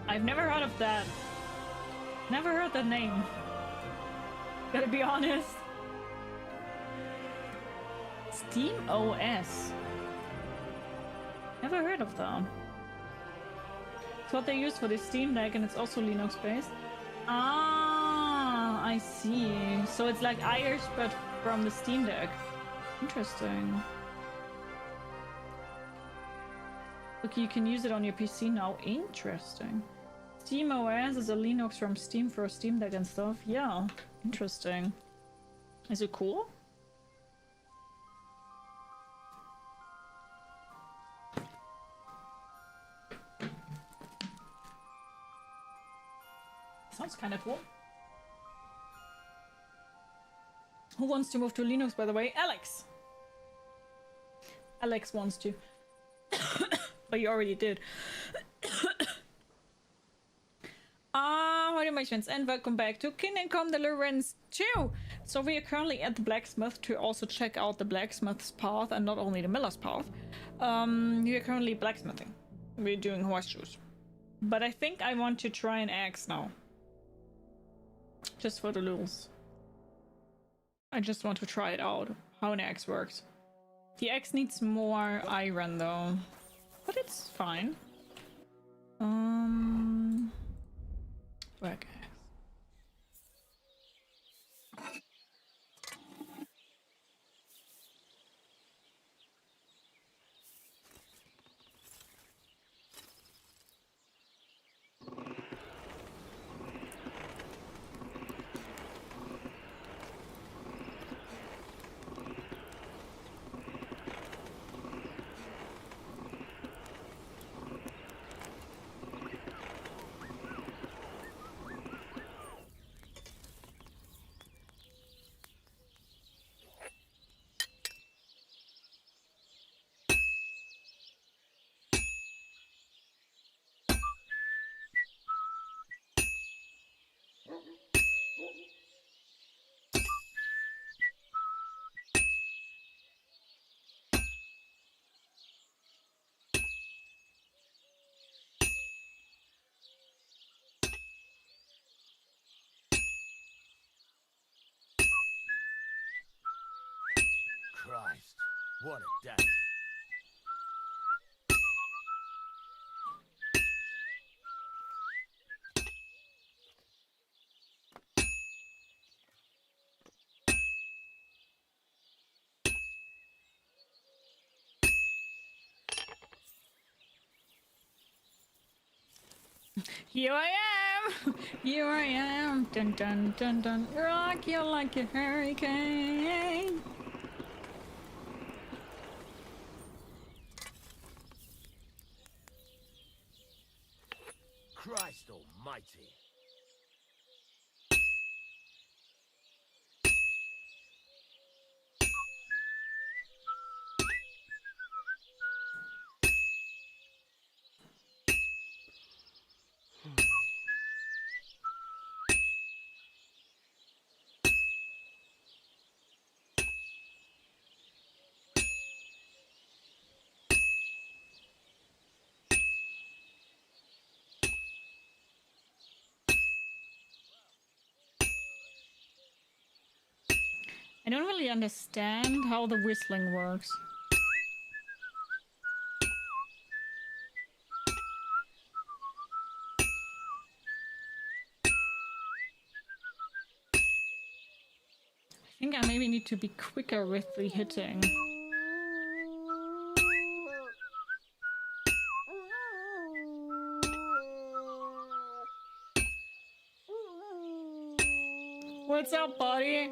I've never heard of that. Never heard that name. Gotta be honest. Steam OS. Never heard of that. It's what they use for the Steam Deck, and it's also Linux based. Ah, I see. So it's like Irish, but from the Steam Deck. Interesting. Look, you can use it on your PC now. Interesting. Steam OS is a Linux from Steam for Steam Deck and stuff. Yeah, interesting. Is it cool? Sounds kind of cool. Who wants to move to Linux, by the way? Alex! Alex wants to. But you already did. Howdy my friends, and welcome back to Kingdom Come Deliverance 2! So we are currently at the blacksmith to also check out the blacksmith's path, and not only the miller's path. We are currently blacksmithing. We're doing horseshoes. But I think I want to try an axe now. Just for the lulz. I just want to try it out, how an axe works. The axe needs more iron though, but it's fine. Work axe. Christ, what a day. Here I am! Here I am! Dun dun dun dun. Rock you like a hurricane! Christ almighty. don't really understand how the whistling works. I think I maybe need to be quicker with the hitting. What's up, buddy?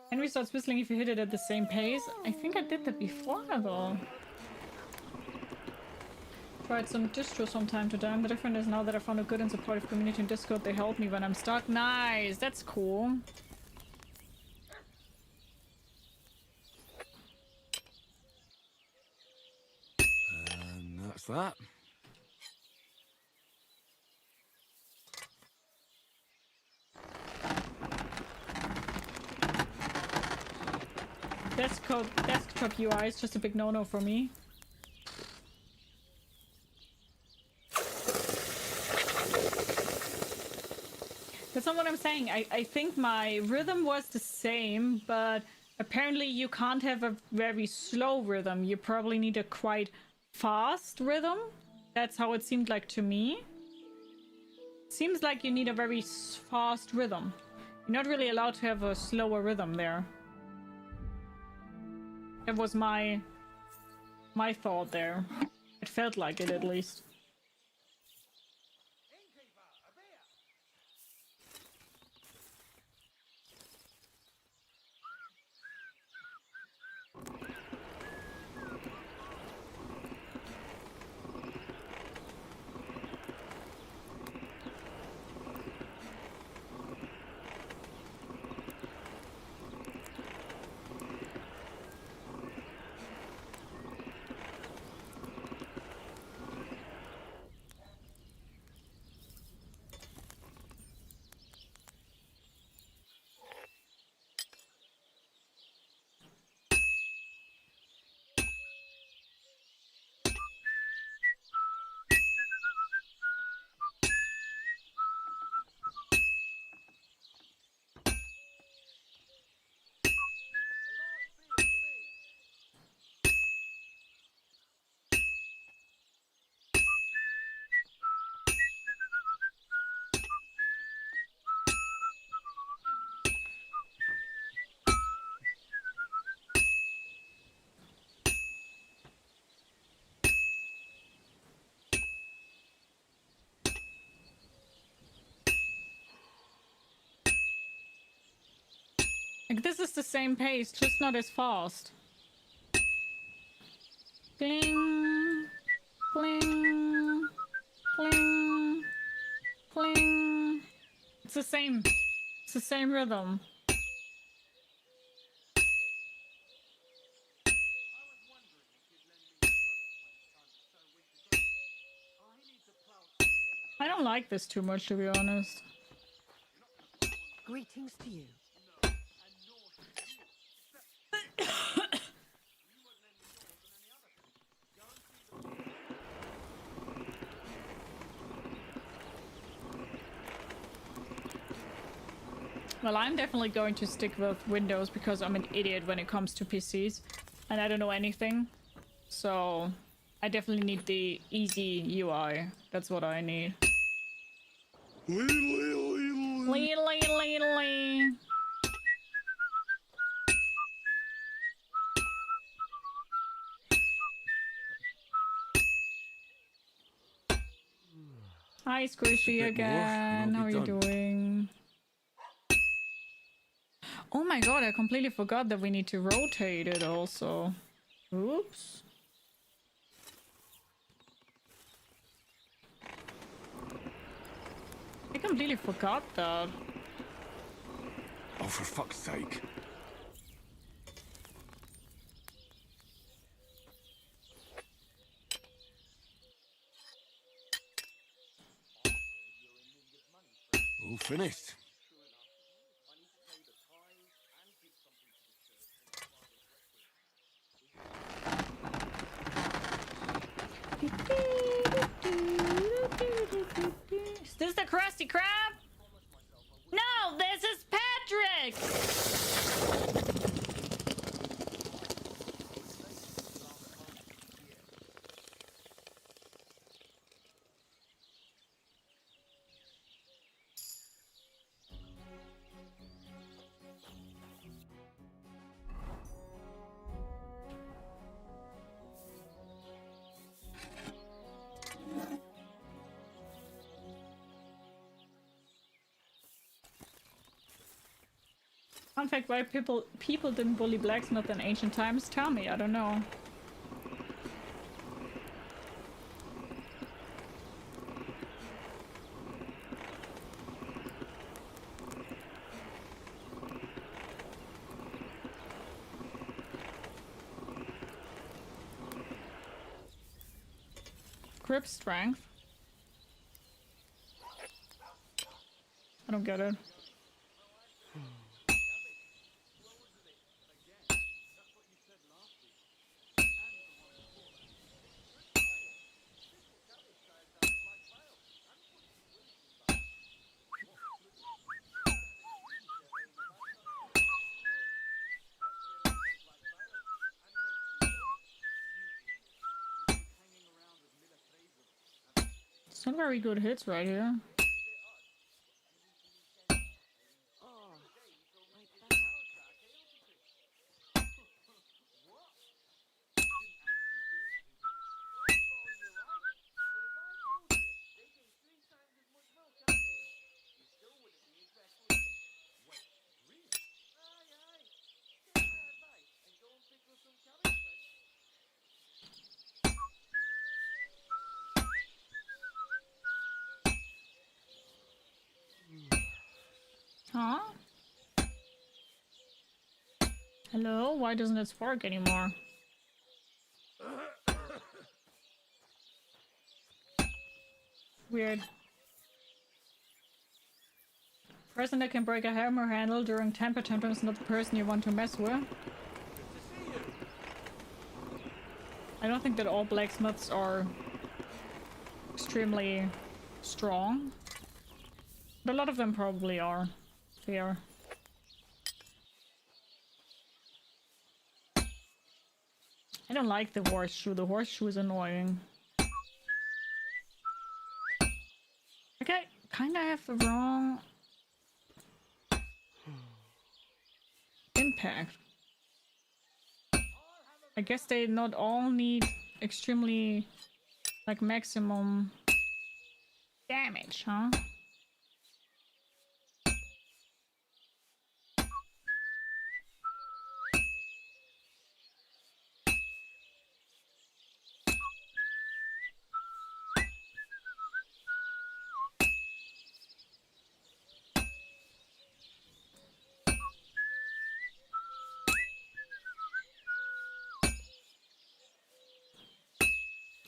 Henry starts whistling if you hit it at the same pace. I think I did that before, though. Tried some distro some time to time. The difference is now that I found a good and supportive community in Discord, they help me when I'm stuck. Nice! That's cool. And that's that. Desktop UI is just a big no-no for me. That's not what I'm saying. I think my rhythm was the same, but apparently you can't have a very slow rhythm. You probably need a quite fast rhythm. That's how it seemed like to me. Seems like you need a very fast rhythm. You're not really allowed to have a slower rhythm there. That was my thought there. It felt like it, at least. Like, this is the same pace, just not as fast. Bling, bling, bling, bling. It's the same rhythm. I don't like this too much, to be honest. Greetings to you. Well, I'm definitely going to stick with Windows because I'm an idiot when it comes to PCs and I don't know anything. So I definitely need the easy UI. That's what I need. Hi, Squishy again. How are you doing? Oh my god, I completely forgot that we need to rotate it also. Oops. I completely forgot that. Oh, for fuck's sake. All finished. Is this the Krusty Krab? like... Fun fact, why people didn't bully blacksmith in ancient times? Tell me, I don't know. Grip strength? I don't get it. Some very good hits right here. Huh? Hello? Why doesn't it spark anymore? Weird. Person that can break a hammer handle during temper tantrum is not the person you want to mess with. I don't think that all blacksmiths are extremely strong, but a lot of them probably are. Fair. I don't like the horseshoe. The horseshoe is annoying. Okay, kinda have the wrong impact. I guess they not all need extremely, like, maximum damage, huh?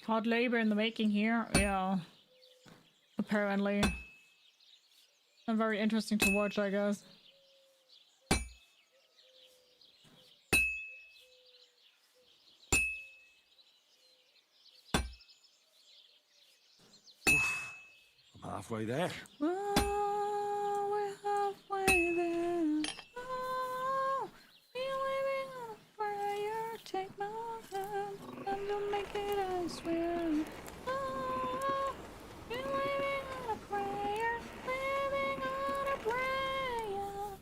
Hard labor in the making here, yeah. Apparently. And very interesting to watch, I guess. I'm halfway there. Oh, we're halfway there. Oh, we're living on a prayer. Take my hand and don't make it, I swear. Oh, we're living on a prayer. Living on a prayer.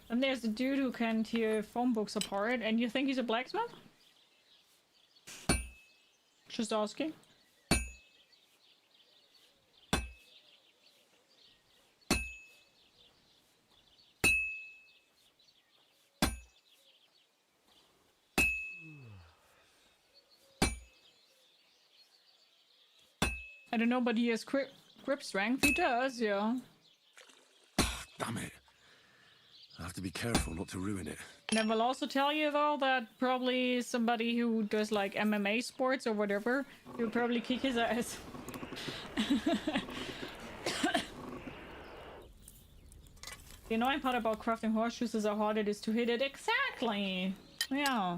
And there's the dude who can tear phone books apart, and you think he's a blacksmith? Just asking. I don't know, but he has grip strength. He does, yeah. Damn it. I have to be careful not to ruin it. And I will also tell you, though, that probably somebody who does, like, MMA sports or whatever, he would probably kick his ass. The annoying part about crafting horseshoes is how hard it is to hit it. Exactly! Yeah.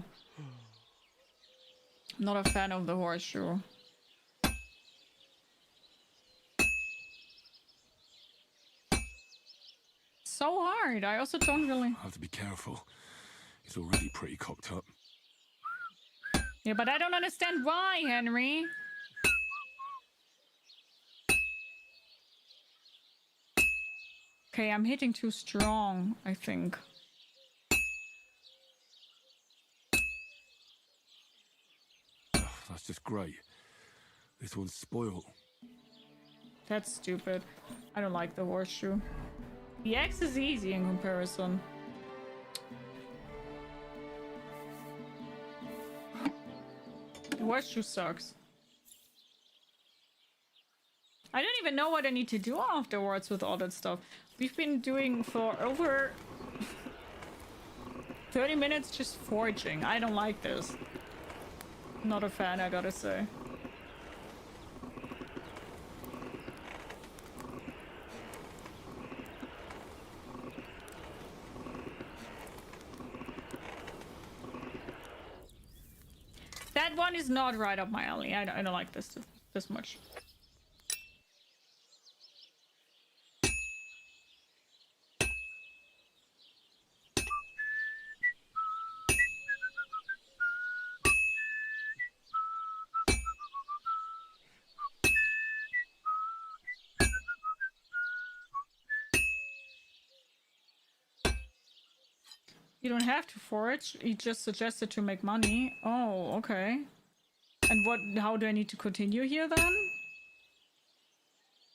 Not a fan of the horseshoe. so hard. I also don't really... I have to be careful. He's already pretty cocked up. Yeah, but I don't understand why, Henry. Okay, I'm hitting too strong, I think. That's just great. This one's spoiled. That's stupid. I don't like the horseshoe. The X is easy in comparison. The horseshoe sucks. I don't even know what I need to do afterwards with all that stuff. We've been doing for over 30 minutes just forging. I don't like this. Not a fan, I gotta say. That one is not right up my alley. I don't like this much. You don't have to forage. He just suggested to make money. Oh, okay. And how do I need to continue here then?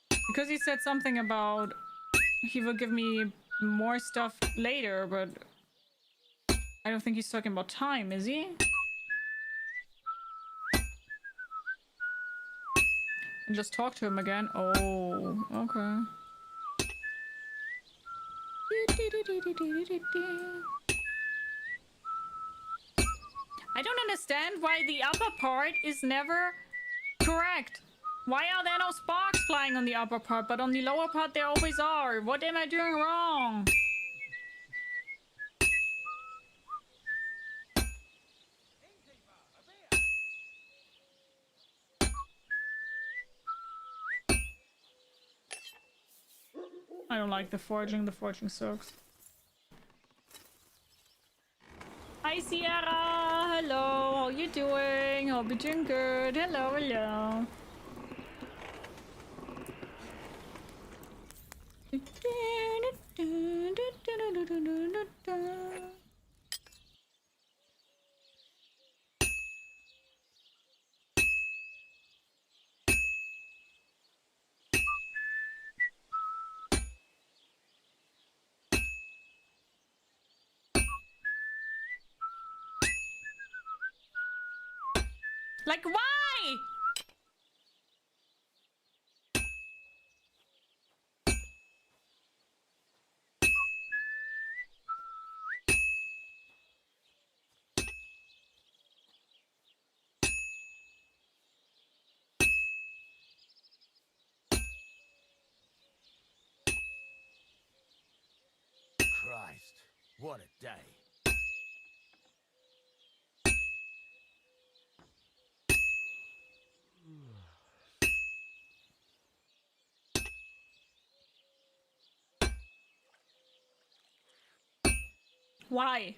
Because he said something about he will give me more stuff later, but I don't think he's talking about time, is he? And just talk to him again. Oh, okay. I don't understand why the upper part is never correct. Why are there no sparks flying on the upper part, but on the lower part there always are? What am I doing wrong? I don't like the forging sucks. Hi Sierra, hello, how you doing? Hope you're doing good. Hello, hello. Like, why? Christ, what a day. Why?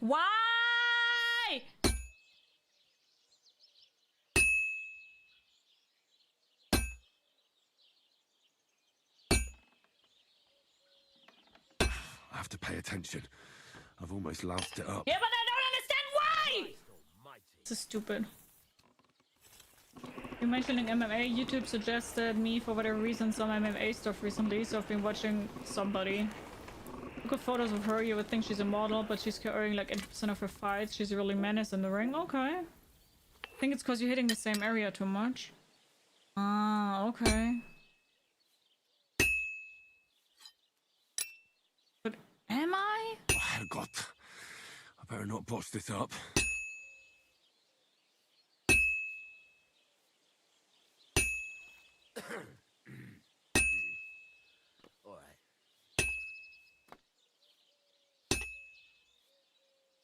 Why? I have to pay attention. I've almost loused it up. Yeah, but I don't understand why! This is stupid. You're mentioning MMA. YouTube suggested me for whatever reason some MMA stuff recently, so I've been watching somebody. Look at photos of her, you would think she's a model, but she's carrying like 80% of her fights. She's a really menace in the ring. Okay. I think it's because you're hitting the same area too much. Ah, okay. But am I? Oh, Herrgott. I better not botch this up.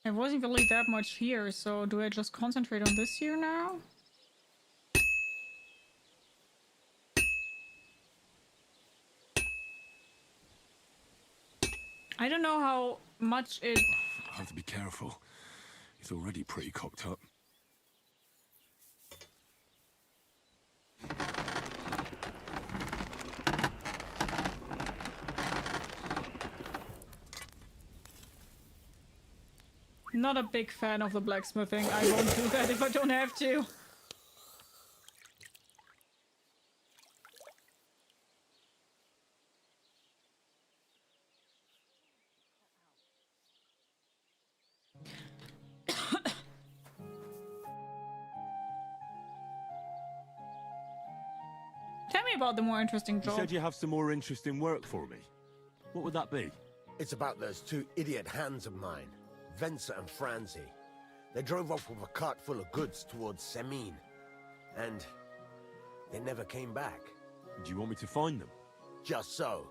There wasn't really that much here, so do I just concentrate on this here now? I don't know how much it... I have to be careful. He's already pretty cocked up. Not a big fan of the blacksmithing. I won't do that if I don't have to. Tell me about the more interesting You job. said you have some more interesting work for me. What would that be? It's about those two idiot hands of mine, Venser and Franzi. They drove off with a cart full of goods towards Semine. And they never came back. Do you want me to find them? Just so.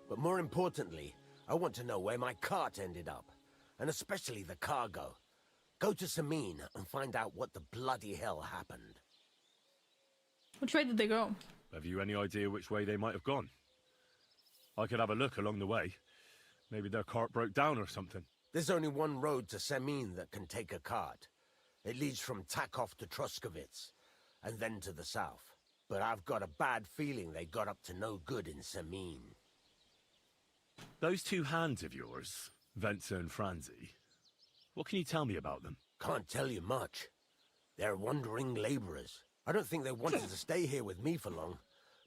But more importantly, I want to know where my cart ended up. And especially the cargo. Go to Semine and find out what the bloody hell happened. Which way did they go? Have you any idea which way they might have gone? I could have a look along the way. Maybe their cart broke down or something. There's only one road to Semine that can take a cart. It leads from Takov to Troskovitz, and then to the south. But I've got a bad feeling they got up to no good in Semine. Those two hands of yours, Venser and Franzi, what can you tell me about them? Can't tell you much. They're wandering laborers. I don't think they wanted to stay here with me for long,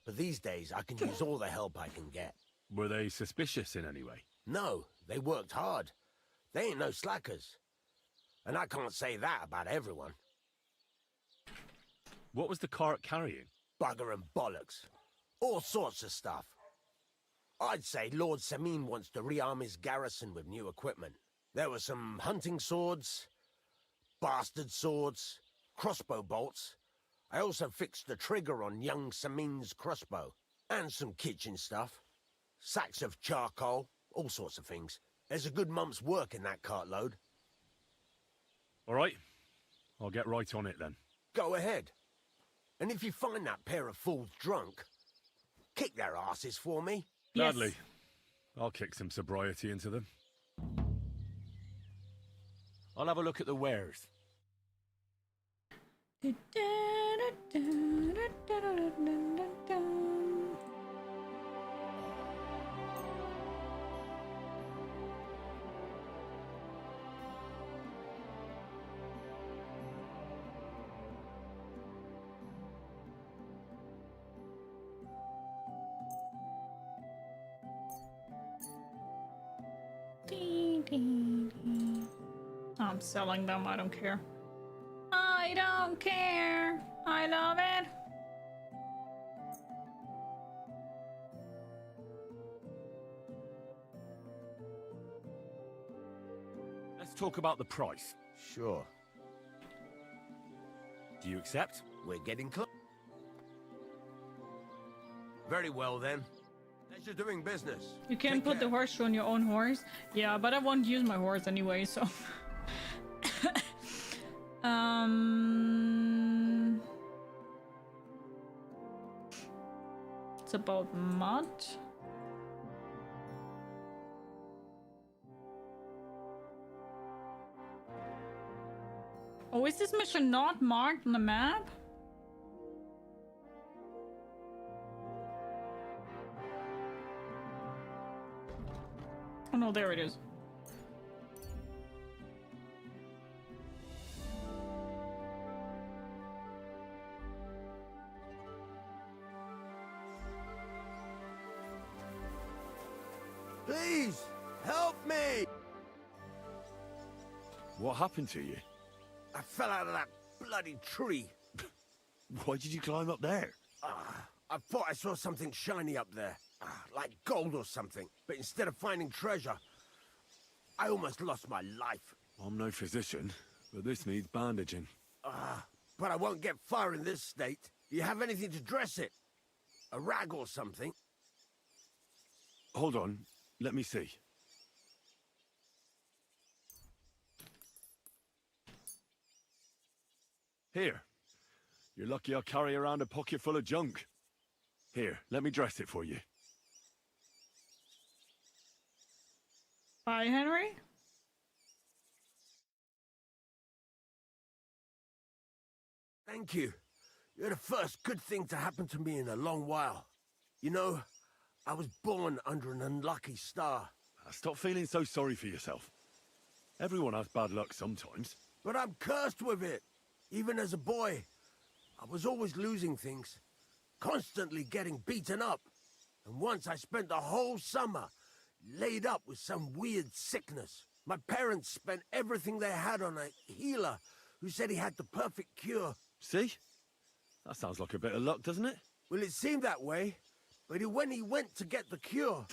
but these days I can use all the help I can get. Were they suspicious in any way? No, they worked hard. They ain't no slackers. And I can't say that about everyone. What was the cart carrying? Bugger and bollocks. All sorts of stuff. I'd say Lord Semine wants to rearm his garrison with new equipment. There were some hunting swords, bastard swords, crossbow bolts. I also fixed the trigger on young Semine's crossbow. And some kitchen stuff. Sacks of charcoal, all sorts of things. There's a good month's work in that cartload. All right. I'll get right on it then. Go ahead. And if you find that pair of fools drunk, kick their asses for me. Gladly. I'll kick some sobriety into them. I'll have a look at the wares. I'm selling them, I don't care. I don't care. I love it. Let's talk about the price. Sure. Do you accept? We're getting close. Very well then. As you're doing business. You can put the horseshoe on your own horse. Yeah, but I won't use my horse anyway, so... It's about mud. Oh, is this mission not marked on the map? Oh no, there it is. Please, help me! What happened to you? I fell out of that bloody tree. Why did you climb up there? I thought I saw something shiny up there. Like gold or something. But instead of finding treasure, I almost lost my life. I'm no physician, but this needs bandaging. But I won't get far in this state. Do you have anything to dress it? A rag or something? Hold on, let me see. Here. You're lucky I carry around a pocket full of junk. Here, let me dress it for you. Bye, Henry. Thank you. You're the first good thing to happen to me in a long while. You know, I was born under an unlucky star. Stop feeling so sorry for yourself. Everyone has bad luck sometimes. But I'm cursed with it. Even as a boy, I was always losing things. Constantly getting beaten up. And once I spent the whole summer laid up with some weird sickness. My parents spent everything they had on a healer who said he had the perfect cure. See? That sounds like a bit of luck, doesn't it? Well, it seemed that way. But when he went to get the cure,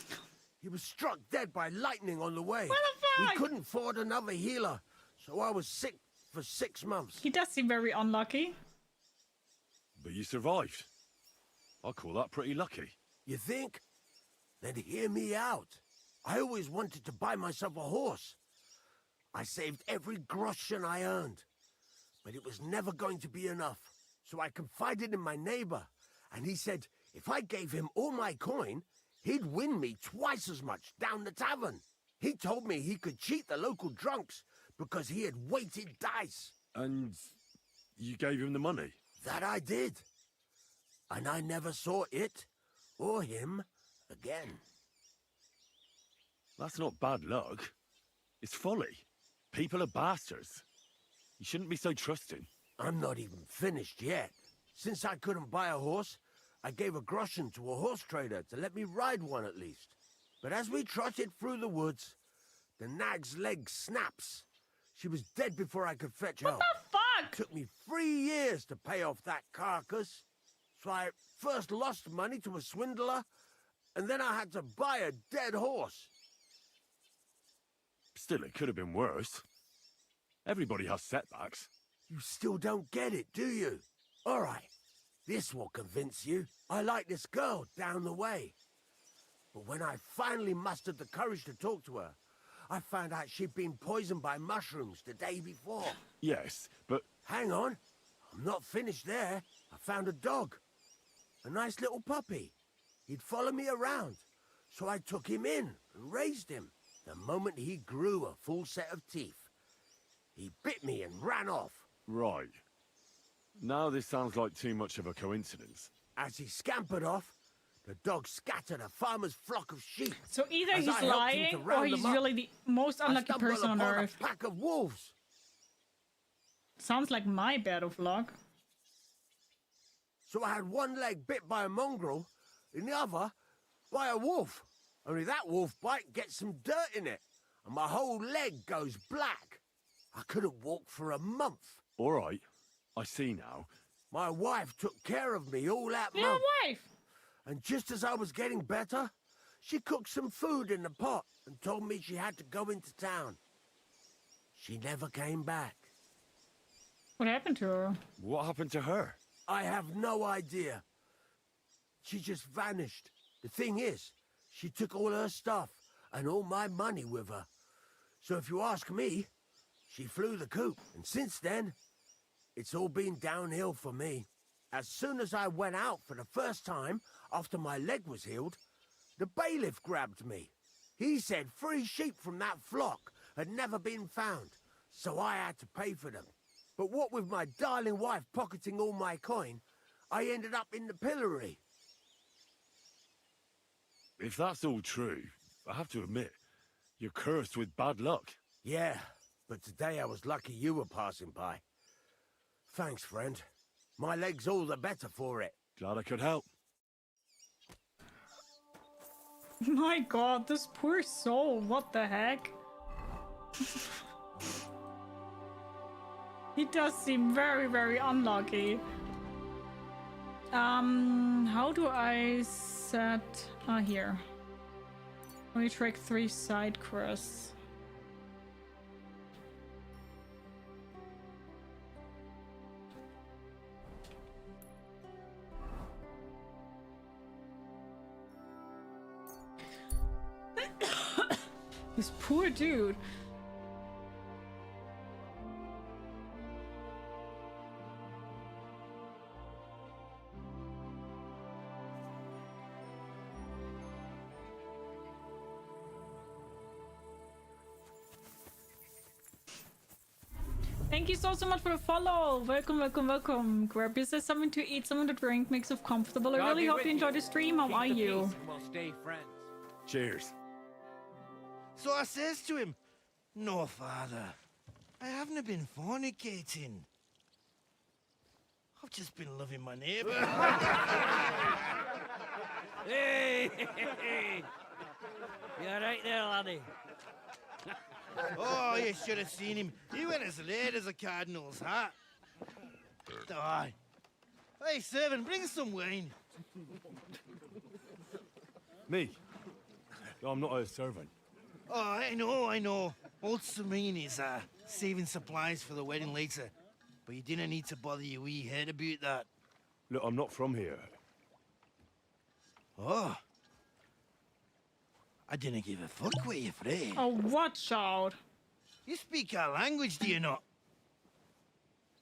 he was struck dead by lightning on the way. What the fuck? We couldn't afford another healer, so I was sick for 6 months. He does seem very unlucky. But you survived. I call that pretty lucky. You think? Then hear me out. I always wanted to buy myself a horse. I saved every groschen I earned. But it was never going to be enough. So I confided in my neighbor, and he said if I gave him all my coin, he'd win me twice as much down the tavern. He told me he could cheat the local drunks because he had weighted dice. And you gave him the money? That I did. And I never saw it or him again. That's not bad luck. It's folly. People are bastards. You shouldn't be so trusting. I'm not even finished yet. Since I couldn't buy a horse, I gave a groschen to a horse trader to let me ride one at least. But as we trotted through the woods, the nag's leg snaps. She was dead before I could fetch help. What the fuck? It took me 3 years to pay off that carcass. So I first lost money to a swindler, and then I had to buy a dead horse. Still, it could have been worse. Everybody has setbacks. You still don't get it, do you? All right, this will convince you. I like this girl down the way. But when I finally mustered the courage to talk to her, I found out she'd been poisoned by mushrooms the day before. Yes, but... Hang on. I'm not finished there. I found a dog. A nice little puppy. He'd follow me around. So I took him in and raised him. The moment he grew a full set of teeth, he bit me and ran off. Right. Now this sounds like too much of a coincidence. As he scampered off, the dog scattered a farmer's flock of sheep. So either As he's I helped him lying to or round he's them up, really the most I unlucky stumbled person on upon earth. a pack of wolves. Sounds like my bed of luck. So I had one leg bit by a mongrel, and the other by a wolf. Only that wolf bite gets some dirt in it, and my whole leg goes black. I couldn't walk for a month. All right, I see now. My wife took care of me all that Your month. wife? And just as I was getting better, she cooked some food in the pot and told me she had to go into town. She never came back. What happened to her? What happened to her? I have no idea. She just vanished. The thing is, she took all her stuff and all my money with her. So if you ask me, she flew the coop. And since then, it's all been downhill for me. As soon as I went out for the first time after my leg was healed, the bailiff grabbed me. He said 3 sheep from that flock had never been found, so I had to pay for them. But what with my darling wife pocketing all my coin, I ended up in the pillory. If that's all true, I have to admit, you're cursed with bad luck. Yeah, but today I was lucky you were passing by. Thanks, friend. My leg's all the better for it. Glad I could help. My god, this poor soul, what the heck? He does seem very, very unlucky. How do I set... here. Only track 3 side quests. This poor dude. Thank you so much for the follow. Welcome, welcome, welcome. Grab yourself something to eat, something to drink, make yourself comfortable. I God really be hope with you enjoyed the stream. How Keep are the you? peace and we'll stay friends. Cheers. So I says to him, "No, father, I haven't been fornicating. I've just been loving my neighbour." Hey! You alright there, laddie? Oh, you should have seen him. He went as red as a cardinal's hat. Aye. Hey, servant, bring some wine. Me? I'm not a servant. Oh, I know. Old Serene is saving supplies for the wedding later. But you didn't need to bother your wee head about that. Look, I'm not from here. Oh. I didn't give a fuck what you're afraid. Oh, watch out. You speak our language, do you not?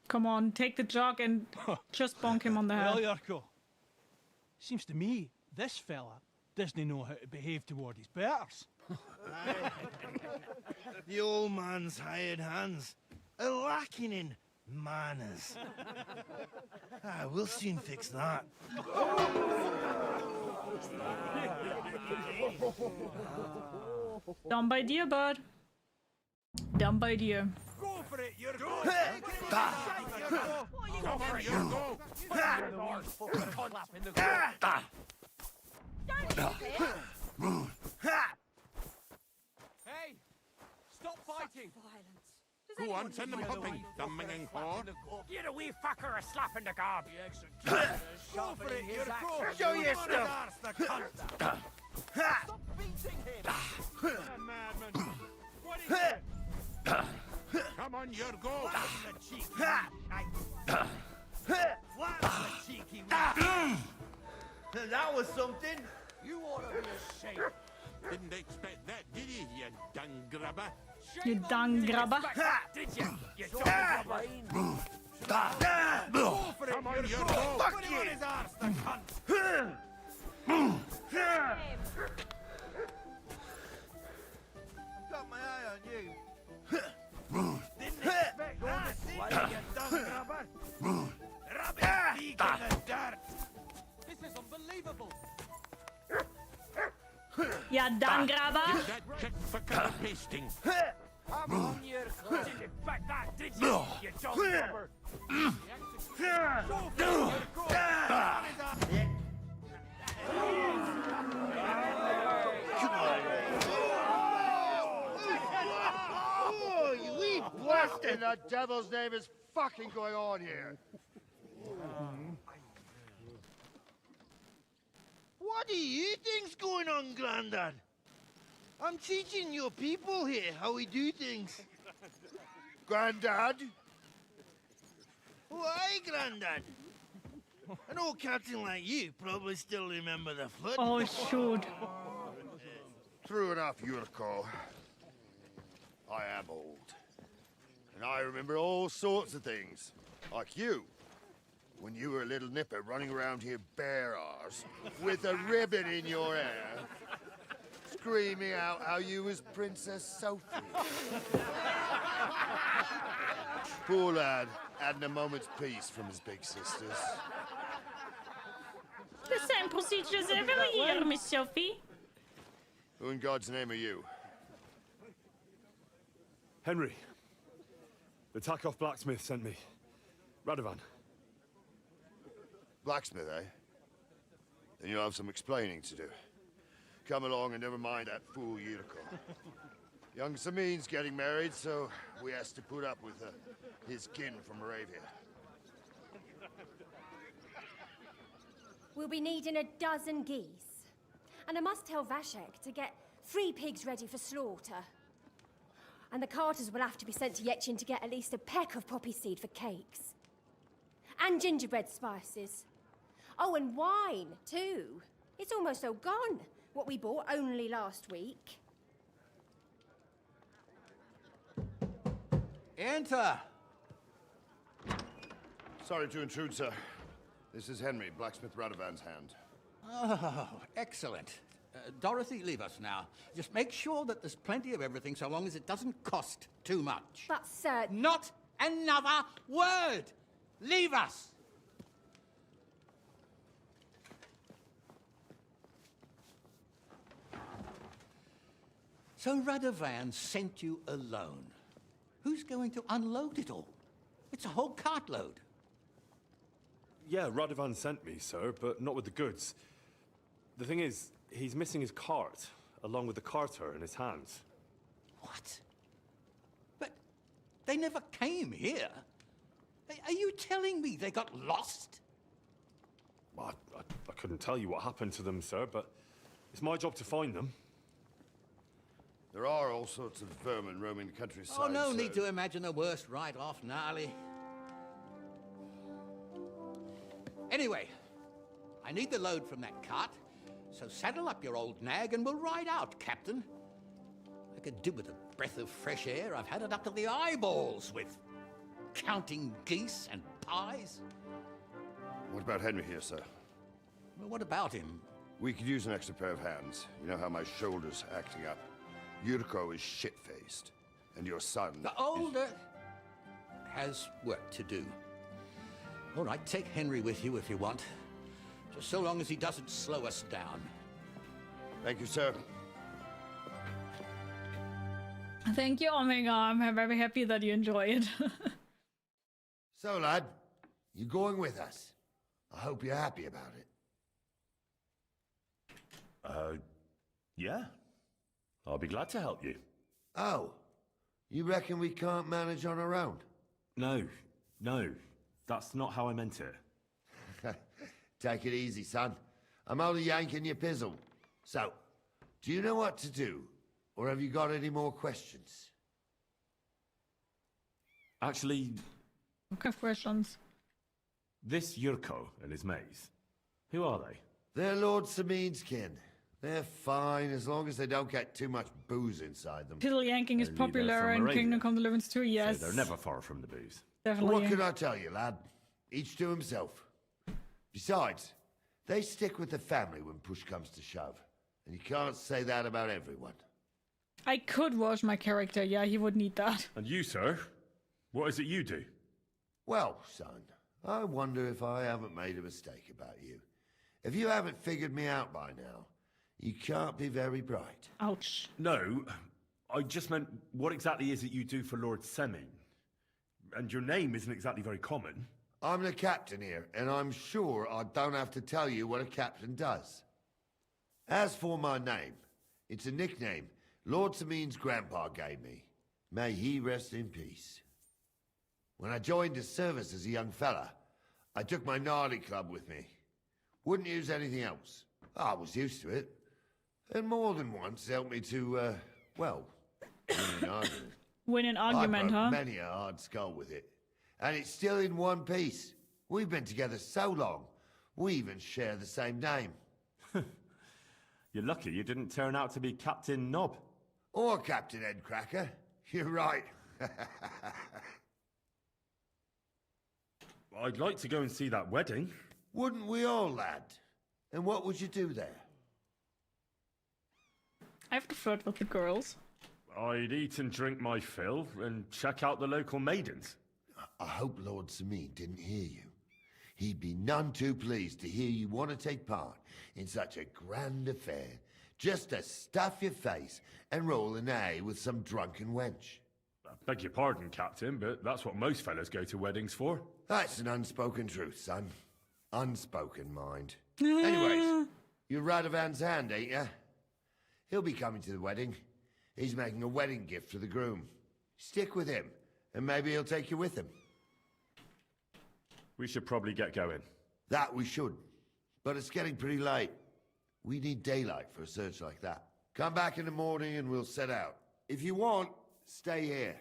Come on, take the jug and just bonk him on the head. Well, Yurko, seems to me this fella doesn't know how to behave toward his betters. The old man's hired hands are lacking in manners. We'll soon fix that. Done by dear, bud. Done by dear. Go for it, you're go. Go for it, you go. Hey! Stop fighting! Go on, send them hopping, the minging whore. Get a wee fucker a slap in the gob. Go for it, you're go. Show your stuff. Stop beating him! Madman. What is it? Come on, you're go. That was something. You ought to be ashamed. Didn't expect that, did you dung grabber? You dung grabber. Did you? You dog grabber. Go for it, Come on, you're you're go. go. Put him on his arse, the cunt! Got my eye on you. Didn't expect all this light, you dung grabber! Rub his beak in the dirt! This is unbelievable! Yeah, dung grabber. Give that check for color pasting. I'm on your clothes. Didn't expect that, did you? You dog grabber! Oh, you wee blast in the devil's name is fucking going on here? What do you think's going on, Grandad? I'm teaching your people here how we do things. Grandad? Why, Grandad? An old captain like you probably still remember the flood. Oh, shoot. True enough, Yurko. I am old. And I remember all sorts of things. Like you. When you were a little nipper running around here bare arse, with a ribbon in your hair, screaming out how you was Princess Sophie. Poor lad, hadn't a moment's peace from his big sisters. The same procedures every year, Miss Sophie. Who in God's name are you? Henry. The Takeoff blacksmith sent me. Radovan. Blacksmith, eh? Then you'll have some explaining to do. Come along and never mind that fool Yurko. Young Samin's getting married, so we has to put up with his kin from Moravia. We'll be needing a dozen geese. And I must tell Vashek to get 3 pigs ready for slaughter. And the carters will have to be sent to Yetchin to get at least a peck of poppy seed for cakes. And gingerbread spices. Oh, and wine, too. It's almost all gone, what we bought only last week. Enter! Sorry to intrude, sir. This is Henry, blacksmith Radovan's hand. Oh, excellent. Dorothy, leave us now. Just make sure that there's plenty of everything so long as it doesn't cost too much. But, sir... Not another word. Leave us. So Radovan sent you alone. Who's going to unload it all? It's a whole cartload. Yeah, Radovan sent me, sir, but not with the goods. The thing is, he's missing his cart, along with the carter in his hands. What? But they never came here. Are you telling me they got lost? Well, I couldn't tell you what happened to them, sir, but it's my job to find them. There are all sorts of vermin roaming the countryside. Oh, no so... need to imagine the worst right off, gnarly. Anyway, I need the load from that cart, so saddle up your old nag and we'll ride out, Captain. I could do with a breath of fresh air. I've had it up to the eyeballs with counting geese and pies. What about Henry here, sir? Well, what about him? We could use an extra pair of hands. You know how my shoulder's acting up. Yurko is shit-faced, and your son... The older has work to do. All right, take Henry with you if you want. Just so long as he doesn't slow us down. Thank you, sir. Thank you, Omega. I'm very happy that you enjoy it. So, lad, you going with us? I hope you're happy about it. Yeah. I'll be glad to help you. Oh, you reckon we can't manage on our own? No. That's not how I meant it. Take it easy, son. I'm only yanking your pizzle. So, do you know what to do? Or have you got any more questions? Actually... Okay, questions. This Yurko and his mates, who are they? They're Lord Samin's kin. They're fine as long as they don't get too much booze inside them. Piddle yanking is Only they're popular from in Moravia. Kingdom Come Deliverance 2, yes. So they're never far from the booze. Definitely. What can I tell you, lad? Each to himself. Besides, they stick with the family when push comes to shove. And you can't say that about everyone. I could wash my character, yeah, he would need that. And you, sir? What is it you do? Well, son, I wonder if I haven't made a mistake about you. If you haven't figured me out by now, you can't be very bright. Ouch. No, I just meant, what exactly is it you do for Lord Semin? And your name isn't exactly very common. I'm the captain here, and I'm sure I don't have to tell you what a captain does. As for my name, it's a nickname Lord Samin's grandpa gave me. May he rest in peace. When I joined his service as a young fella, I took my gnarly club with me. Wouldn't use anything else. I was used to it. And more than once helped me to, well, win an argument. Win an argument, I broke huh? many a hard skull with it. And it's still in one piece. We've been together so long, we even share the same name. You're lucky you didn't turn out to be Captain Knob. Or Captain Headcracker. You're right. I'd like to go and see that wedding. Wouldn't we all, lad? And what would you do there? I have to flirt with the girls. I'd eat and drink my fill and check out the local maidens. I hope Lord Samin didn't hear you. He'd be none too pleased to hear you want to take part in such a grand affair, just to stuff your face and roll an A with some drunken wench. I beg your pardon, Captain, but that's what most fellas go to weddings for. That's an unspoken truth, son. Unspoken, mind. Anyways, you're Radovan's hand, ain't ya? He'll be coming to the wedding. He's making a wedding gift for the groom. Stick with him, and maybe he'll take you with him. We should probably get going. That we should. But it's getting pretty late. We need daylight for a search like that. Come back in the morning and we'll set out. If you want, stay here.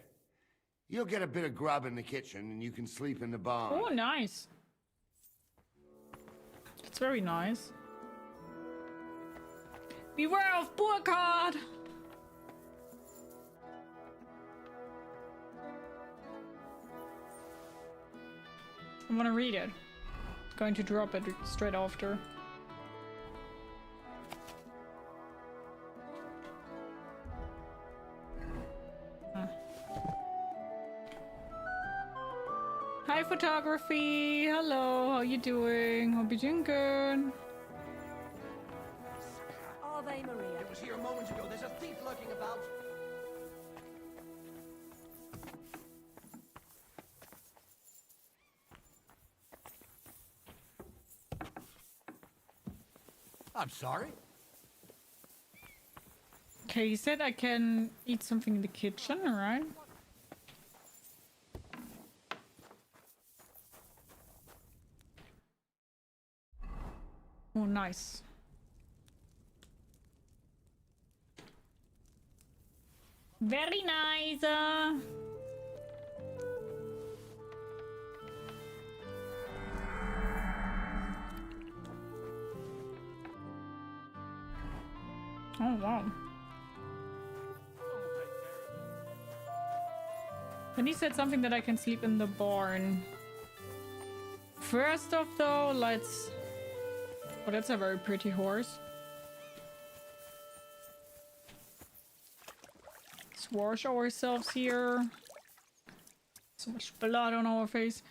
You'll get a bit of grub in the kitchen and you can sleep in the barn. Oh, nice. It's very nice. Beware of Burkhard! I want to read it. Going to drop it straight after. Hi, photography. Hello, how you doing? Hope you're doing good. Ave Maria. It was here a moment ago. There's a thief lurking about. I'm sorry. Okay, you said I can eat something in the kitchen, alright? Oh, nice. Very nice. Oh, wow. And he said something that I can sleep in the barn. First off, though, let's... Oh, that's a very pretty horse. Let's wash ourselves here. So much blood on our face.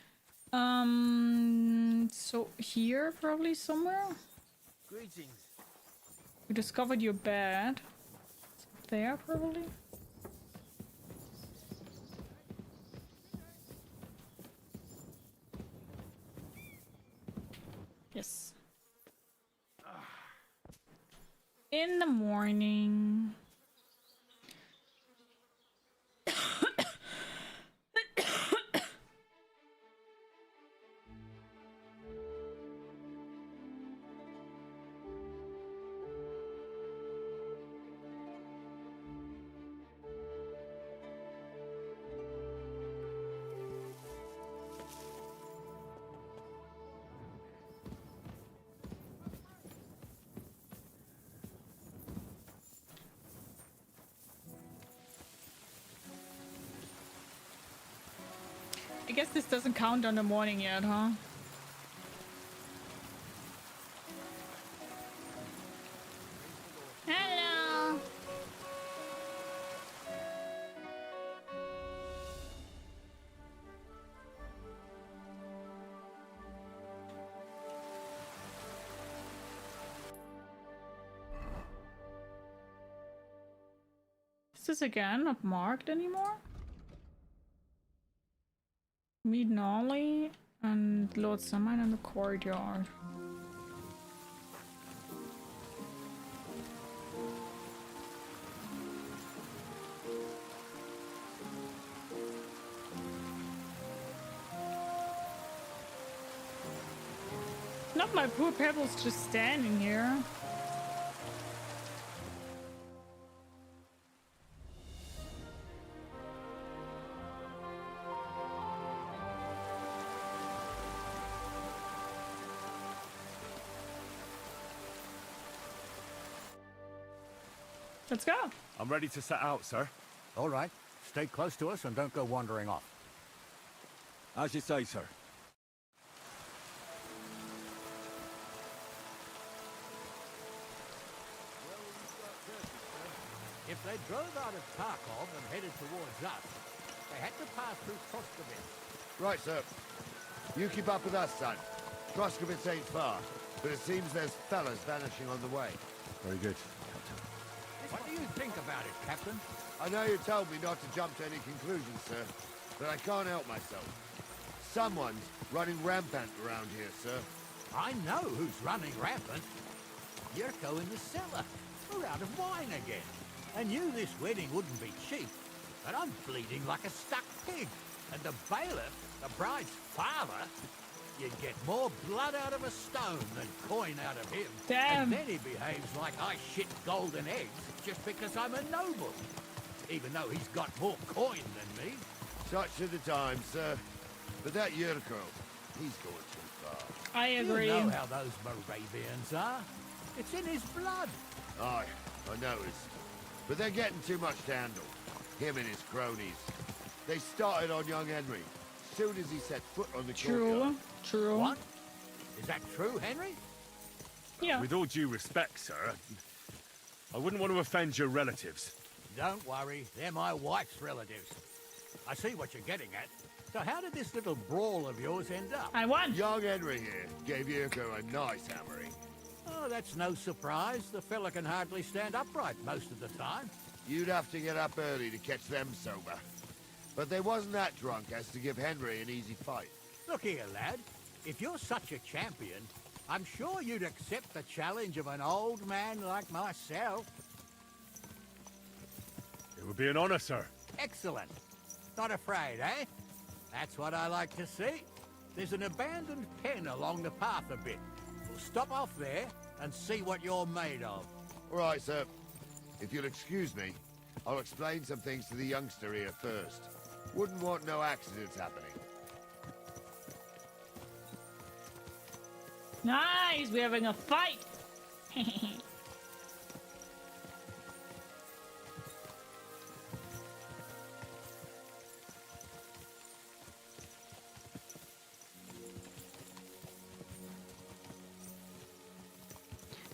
So here, probably somewhere? Greetings. We discovered your bed. It's up there, probably? Yes. In the morning. I guess this doesn't count on the morning yet, huh? Hello. Is this again not marked anymore? Meet Nolly and Lord Samhain in the courtyard. Not my poor pebbles just standing here. Let's go. I'm ready to set out, sir. All right. Stay close to us and don't go wandering off. As you say, sir. If they drove out of Kharkov and headed towards us, they had to pass through Troskovitz. Right, sir. You keep up with us, son. Troskovitz ain't far, but it seems there's fellas vanishing on the way. Very good. What do you think about it, Captain? I know you told me not to jump to any conclusions, sir, but I can't help myself. Someone's running rampant around here, sir. I know who's running rampant. Yurko in the cellar. We're out of wine again. I knew this wedding wouldn't be cheap, but I'm bleeding like a stuck pig. And the bailiff, the bride's father, you'd get more blood out of a stone than coin out of him. Damn. And then he behaves like I shit golden eggs just because I'm a noble. Even though he's got more coin than me. Such are the times, sir. But that Yurko, he's going too far. I agree. You know how those Moravians are. It's in his blood. Aye, I noticed. But they're getting too much to handle. Him and his cronies. They started on young Henry. Soon as he set foot on the courtyard. True. What? Is that true, Henry? Yeah. With all due respect, sir, I wouldn't want to offend your relatives. Don't worry, they're my wife's relatives. I see what you're getting at. So how did this little brawl of yours end up? I won. Young Henry here gave Yurko a nice hammering. Oh, that's no surprise. The fella can hardly stand upright most of the time. You'd have to get up early to catch them sober. But they wasn't that drunk as to give Henry an easy fight. Look here, lad. If you're such a champion, I'm sure you'd accept the challenge of an old man like myself. It would be an honor, sir. Excellent. Not afraid, eh? That's what I like to see. There's an abandoned pen along the path a bit. We'll stop off there and see what you're made of. All right, sir. If you'll excuse me, I'll explain some things to the youngster here first. Wouldn't want no accidents happening. Nice, we're having a fight.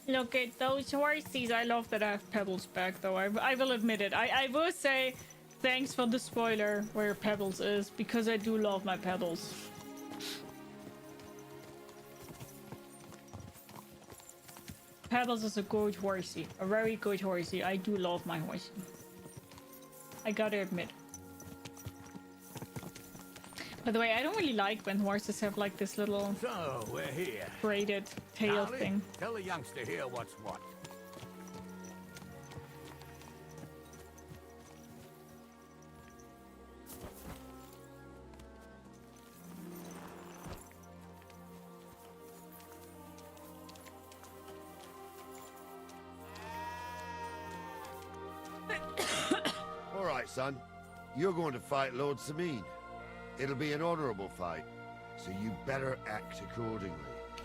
Look at those horses. I love that I have Pebbles back, though. I will admit it. I will say thanks for the spoiler where Pebbles is, because I do love my Pebbles. Pebbles is a good horsey. A very good horsey. I do love my horsey. I gotta admit. By the way, I don't really like when horses have like this little So, we're here. braided tail Darling, thing. tell the youngster here what's what. All right, son. You're going to fight Lord Sameen. It'll be an honorable fight, so you better act accordingly.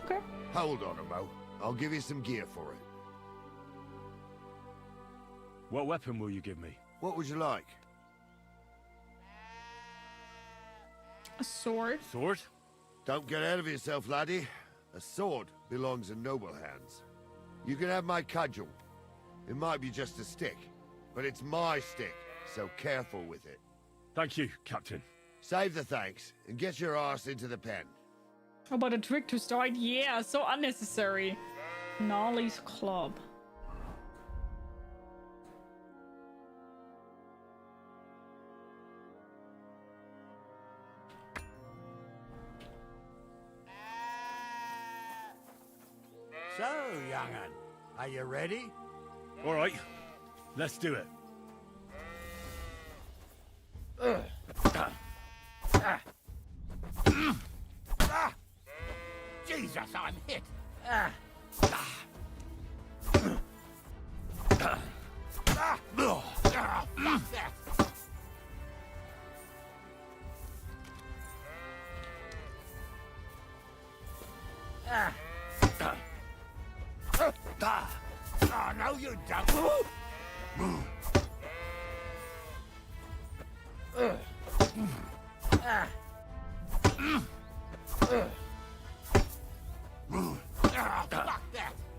Okay. Hold on, Mo. I'll give you some gear for it. What weapon will you give me? What would you like? A sword. Sword? Don't get ahead of yourself, laddie. A sword belongs in noble hands. You can have my cudgel. It might be just a stick, but it's my stick, so careful with it. Thank you, Captain. Save the thanks, and get your arse into the pen. How about a trick to start? Yeah, so unnecessary. Nolly's club. So, young'un, are you ready? All right, let's do it. Jesus, I'm hit. Oh, no, you don't.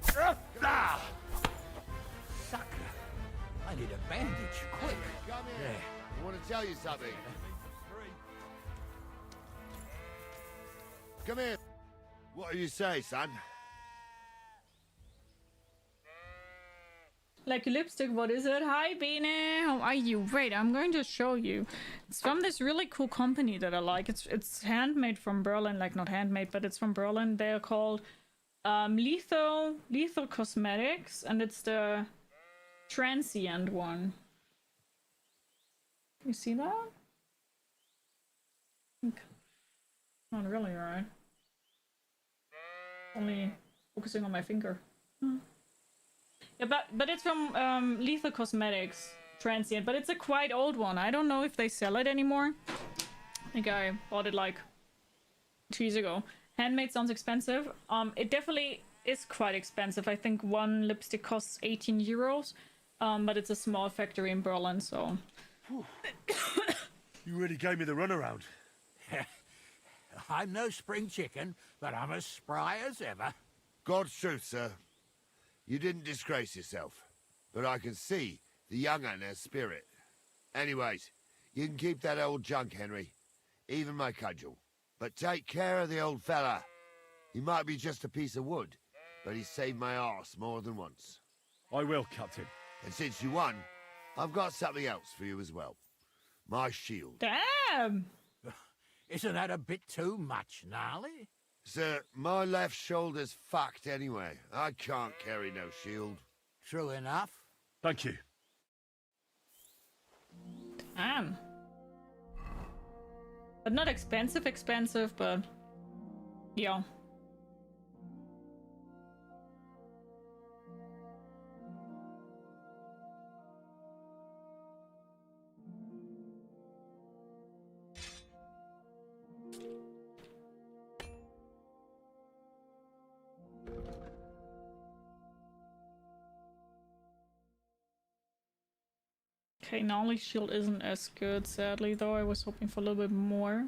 Fuck that! Sucker. I need a bandage, quick. Come here. I want to tell you something. Come here. What do you say, son? Like a lipstick, what is it? Hi, Bene. How are you? Wait, I'm going to show you. It's from this really cool company that I like. It's handmade from Berlin. Like, not handmade, but it's from Berlin. They're called Lethal Cosmetics, and it's the transient one. You see that? Not really, right? Only focusing on my finger. Yeah, but it's from Lethal Cosmetics, transient, but it's a quite old one. I don't know if they sell it anymore. I think I bought it like 2 years ago. Handmade sounds expensive. It definitely is quite expensive. I think one lipstick costs 18 euros, but it's a small factory in Berlin, so... You really gave me the runaround. I'm no spring chicken, but I'm as spry as ever. God's truth, sir. You didn't disgrace yourself, but I can see the young'un has spirit. Anyways, You can keep that old junk, Henry. Even my cudgel. But take care of the old fella. He might be just a piece of wood, but he's saved my arse more than once. I will, Captain. And since you won, I've got something else for you as well. My shield. Damn! Isn't that a bit too much, Gnarly? Sir, my left shoulder's fucked anyway. I can't carry no shield. True enough. Thank you. Damn. But not expensive, but yeah. Okay, Gnarly Shield isn't as good, sadly, though. I was hoping for a little bit more.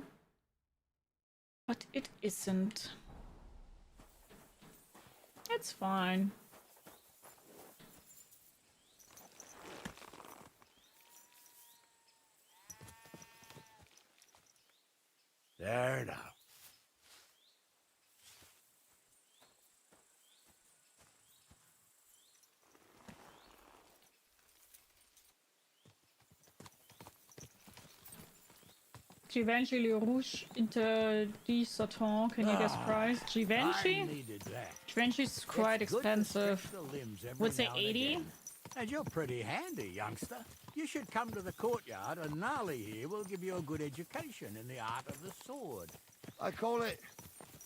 But it isn't. It's fine. There now. Givenchy Le Rouge Interdit Satan. Can you guess price? Givenchy? Givenchy's quite expensive. Would say 80. And you're pretty handy, youngster. You should come to the courtyard, and Gnarly here will give you a good education in the art of the sword. I call it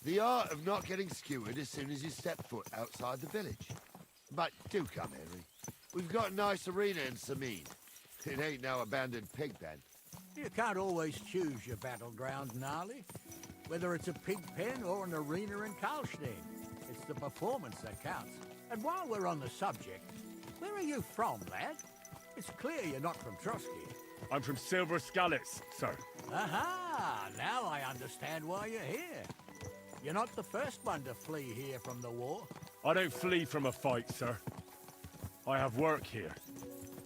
the art of not getting skewered as soon as you step foot outside the village. But do come, Henry. We've got a nice arena in Sameen. It ain't no abandoned pig pen. You can't always choose your battleground, Gnarly. Whether it's a pig pen or an arena in Karlstein, it's the performance that counts. And while we're on the subject, where are you from, lad? It's clear you're not from Trotsky. I'm from Silver Scallops, sir. Aha! Now I understand why you're here. You're not the first one to flee here from the war. I don't flee from a fight, sir. I have work here,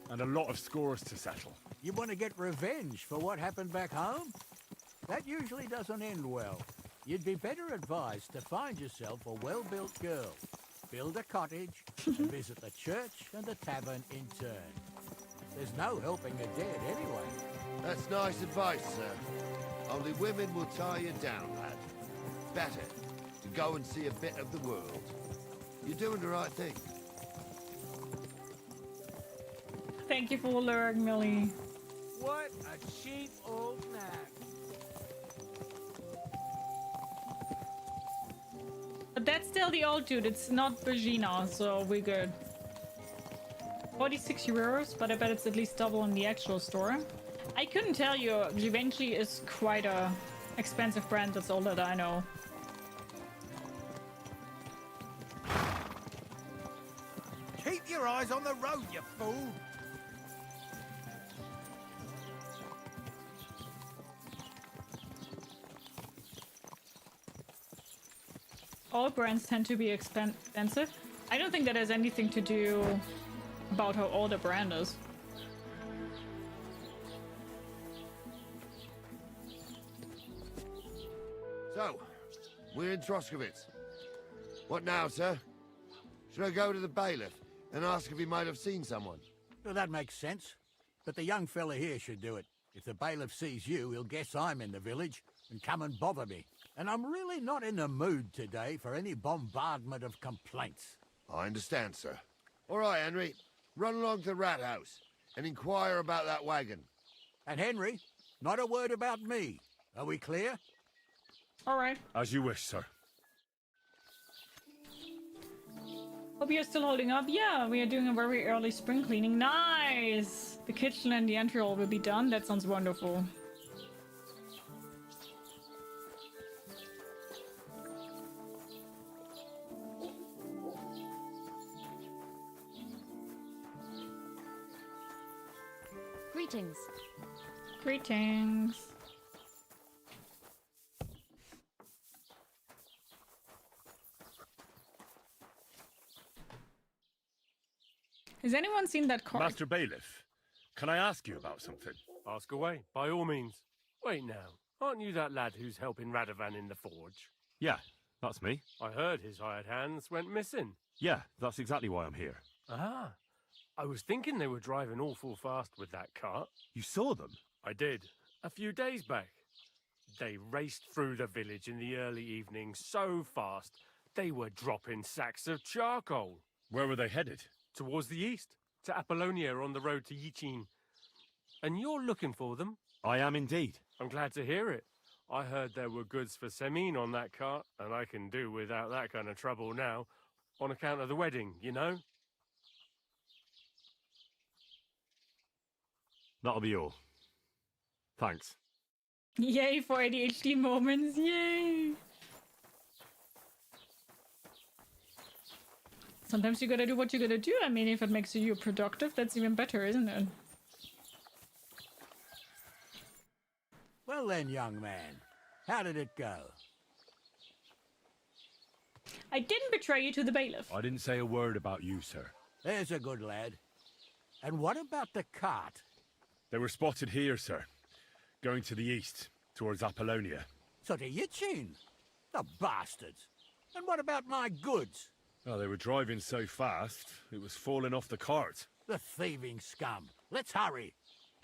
and a lot of scores to settle. You want to get revenge for what happened back home? That usually doesn't end well. You'd be better advised to find yourself a well-built girl, build a cottage, and visit the church and the tavern in turn. There's no helping the dead anyway. That's nice advice, sir. Only women will tie you down, lad. Better to go and see a bit of the world. You're doing the right thing. Thank you for luring, Millie. What a cheap old knack. But that's still the old dude. It's not Virginia, so we're good. 46 euros, but I bet it's at least double in the actual store. I couldn't tell you. Givenchy is quite a expensive brand. That's all that I know. Keep your eyes on the road, you fool! All brands tend to be expensive. I don't think that has anything to do about how old a brand is. So, we're in Troskowitz. What now, sir? Should I go to the bailiff and ask if he might have seen someone? Well, that makes sense. But the young fella here should do it. If the bailiff sees you, he'll guess I'm in the village and come and bother me. And I'm really not in the mood today for any bombardment of complaints. I understand, sir. All right, Henry. Run along to the rat house and inquire about that wagon. And Henry, not a word about me. Are we clear? All right. As you wish, sir. Hope you're still holding up. Yeah, we are doing a very early spring cleaning. Nice! The kitchen and the entry hall will be done. That sounds wonderful. Greetings. Greetings. Has anyone seen that car? Master Bailiff, can I ask you about something? Ask away, by all means. Wait now, aren't you that lad who's helping Radovan in the forge? Yeah, that's me. I heard his hired hands went missing. Yeah, that's exactly why I'm here. Ah, I was thinking they were driving awful fast with that cart. You saw them? I did, a few days back. They raced through the village in the early evening so fast, they were dropping sacks of charcoal. Where were they headed? Towards the east, to Apollonia on the road to Yichin. And you're looking for them? I am indeed. I'm glad to hear it. I heard there were goods for Semine on that cart, and I can do without that kind of trouble now, on account of the wedding, you know? That'll be all. Thanks. Yay for ADHD moments, yay! Sometimes you gotta do what you gotta do. I mean, if it makes you productive, that's even better, isn't it? Well then, young man, how did it go? I didn't betray you to the bailiff. I didn't say a word about you, sir. There's a good lad. And what about the cart? They were spotted here, sir. Going to the east, towards Apollonia. So to Yichin? The bastards! And what about my goods? Oh, they were driving so fast, it was falling off the cart. The thieving scum. Let's hurry.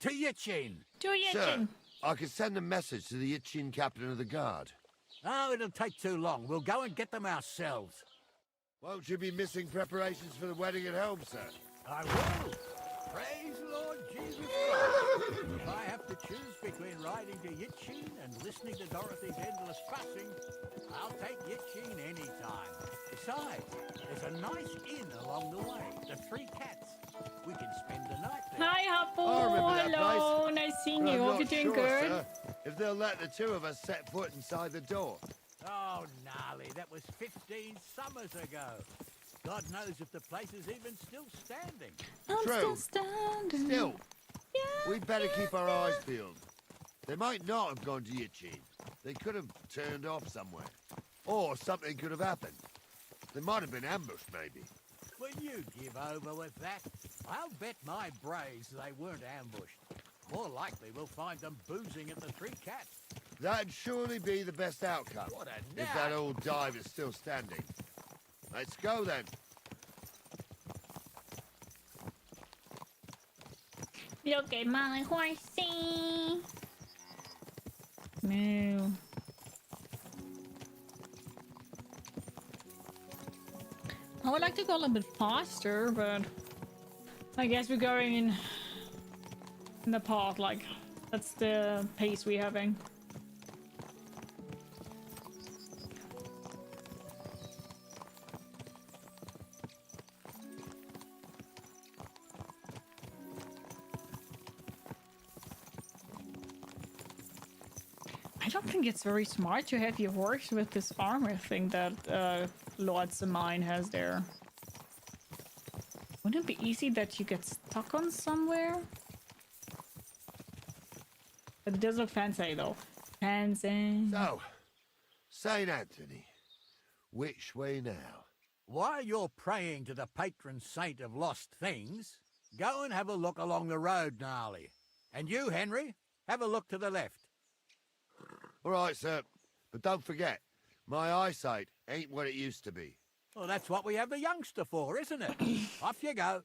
To Yichin! To Yichin! Sir, I can send a message to the Yichin captain of the guard. Oh, it'll take too long. We'll go and get them ourselves. Won't you be missing preparations for the wedding at home, sir? I will. Praise Lord Jesus Christ. If I have to choose between riding to Yichin and listening to Dorothy's endless fussing, I'll take Yichin any time. Besides, there's a nice inn along the way, the Three Cats. We can spend the night there. Hi, Hoppo. I remember that Hello. place. Nice seeing But you. I'm Hope not you're doing sure, good. sir, if they'll let the two of us set foot inside the door. Oh, gnarly, that was 15 summers ago. God knows if the place is even still standing. I'm True. still standing. Still, Yeah, we'd better keep our eyes peeled. They might not have gone to Yichin. They could have turned off somewhere. Or something could have happened. They might have been ambushed, maybe. Will you give over with that? I'll bet my braves they weren't ambushed. More likely we'll find them boozing at the Three Cats. That'd surely be the best outcome. What a if that old dive is still standing. Let's go then. Look at my horsey. No. I would like to go a little bit faster, but I guess we're going in the path, like that's the pace we're having. I don't think it's very smart to have your horse with this armor thing that Lord Samine has there. Wouldn't it be easy that you get stuck on somewhere? But it does look fancy though. Fancy. So, St. Anthony, which way now? While you're praying to the patron saint of lost things, go and have a look along the road, Gnarly. And you, Henry, have a look to the left. All right, sir. But don't forget, my eyesight ain't what it used to be. Well, that's what we have the youngster for, isn't it? Off you go.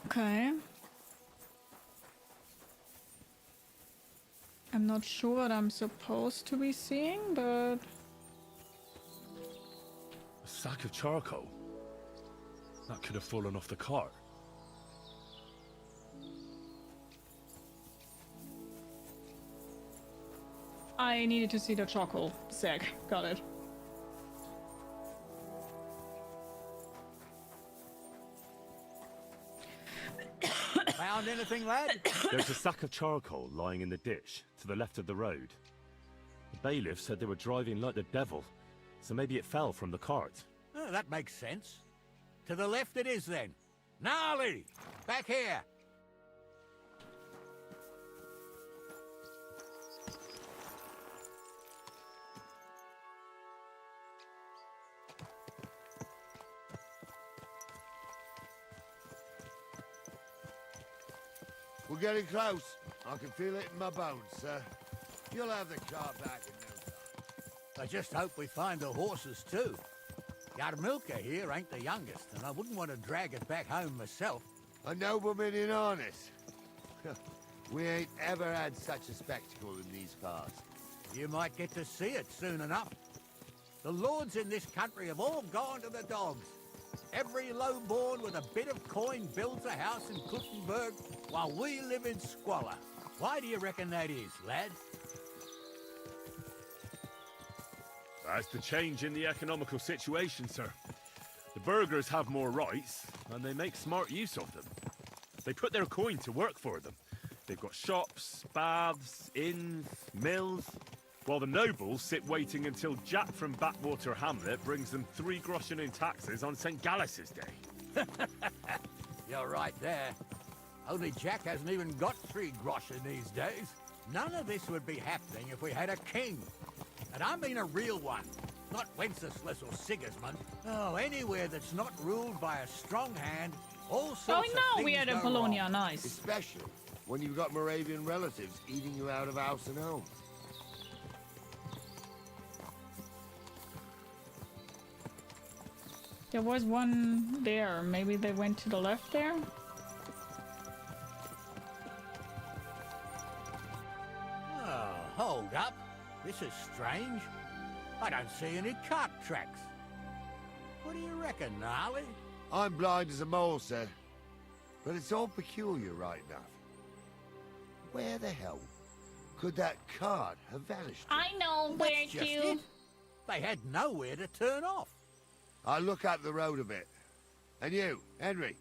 Okay. I'm not sure what I'm supposed to be seeing, but... A sack of charcoal? That could have fallen off the cart. I needed to see the charcoal sack. Got it. Found anything, lad? There's a sack of charcoal lying in the ditch to the left of the road. The bailiff said they were driving like the devil, so maybe it fell from the cart. Oh, that makes sense. To the left it is, then. Gnarly! Back here! We're getting close. I can feel it in my bones, sir. You'll have the car back in no time. I just hope we find the horses too. Yarmilka here ain't the youngest, and I wouldn't want to drag it back home myself. A nobleman in harness. We ain't ever had such a spectacle in these parts. You might get to see it soon enough. The lords in this country have all gone to the dogs. Every lowborn with a bit of coin builds a house in Kuttenberg while we live in squalor. Why do you reckon that is, lad? That's the change in the economical situation, sir. The burghers have more rights, and they make smart use of them. They put their coin to work for them. They've got shops, baths, inns, mills, while the nobles sit waiting until Jack from Backwater Hamlet brings them 3 groschen in taxes on St. Gallus's Day. You're right there. Only Jack hasn't even got 3 groschen these days. None of this would be happening if we had a king. And I mean a real one. Not Wenceslas or Sigismund. Oh, anywhere that's not ruled by a strong hand, all sorts of things we are in go Polonia, wrong. nice. Especially when you've got Moravian relatives eating you out of house and home. There was one there. Maybe they went to the left there? Oh, hold up. This is strange. I don't see any cart tracks. What do you reckon, Gnarly? I'm blind as a mole, sir. But it's all peculiar right enough. Where the hell could that cart have vanished? I know where That's just it. They had nowhere to turn off. I'll look up the road a bit. And you, Henry,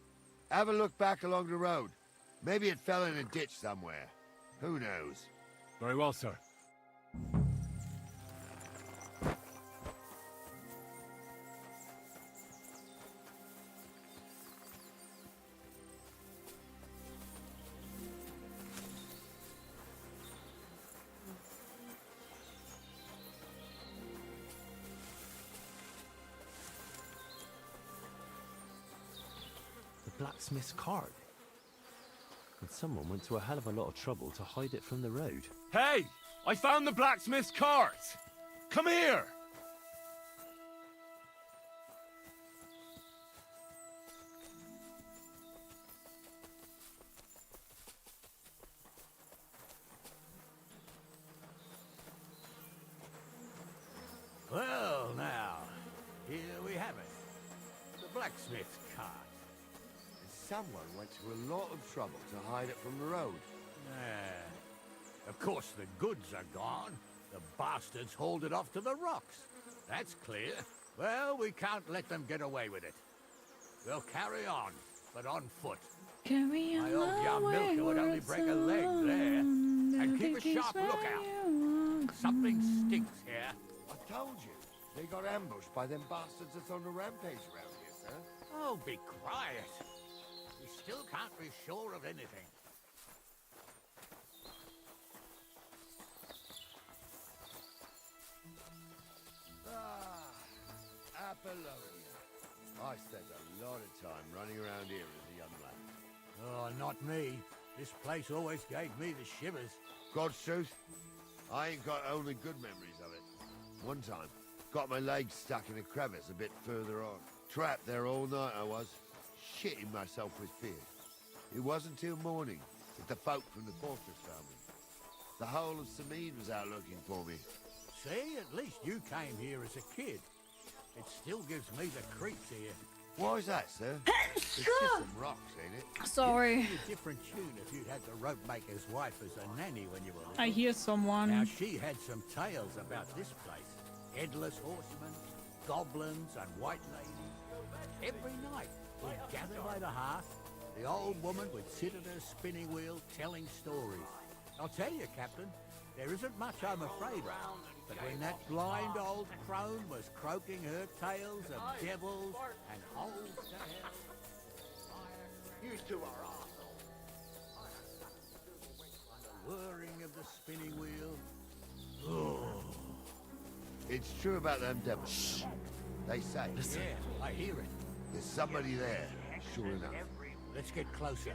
have a look back along the road. Maybe it fell in a ditch somewhere. Who knows? Very well, sir. Blacksmith's cart. And someone went to a hell of a lot of trouble to hide it from the road. Hey! I found the blacksmith's cart! Come here! Well, now, here we have it. The blacksmith's cart. Someone went to a lot of trouble to hide it from the road. Yeah. Of course, the goods are gone. The bastards hauled it off to the rocks. That's clear. Well, we can't let them get away with it. We'll carry on, but on foot. Carry My old Yarmilka would only break a leg there. And keep a sharp lookout. Something stinks here. I told you. They got ambushed by them bastards that's on the rampage around here, sir. Oh, be quiet. We still can't be sure of anything. Apollonia. I spent a lot of time running around here as a young lad. Oh, not me. This place always gave me the shivers. God's truth, I ain't got only good memories of it. One time, got my leg stuck in a crevice a bit further on. Trapped there all night I was, shitting myself with fear. It wasn't till morning that the folk from the fortress found me. The whole of Sameen was out looking for me. See, at least you came here as a kid. It still gives me the creeps here. Why is that, sir? It's just some rocks, ain't it? Sorry. It'd be a different tune if you'd had the rope maker's wife as a nanny when you were little. I hear someone. Now, she had some tales about this place. Headless horsemen, goblins, and white ladies. Every night, we'd gather by the hearth. The old woman would sit at her spinning wheel telling stories. I'll tell you, Captain, there isn't much I'm afraid of. But when that blind old crone was croaking her tales of devils and holes to hell... You two are awful. The whirring of the spinning wheel. Oh. It's true about them devils. They say. Listen. Yeah, I hear it. There's somebody there, sure enough. Let's get closer.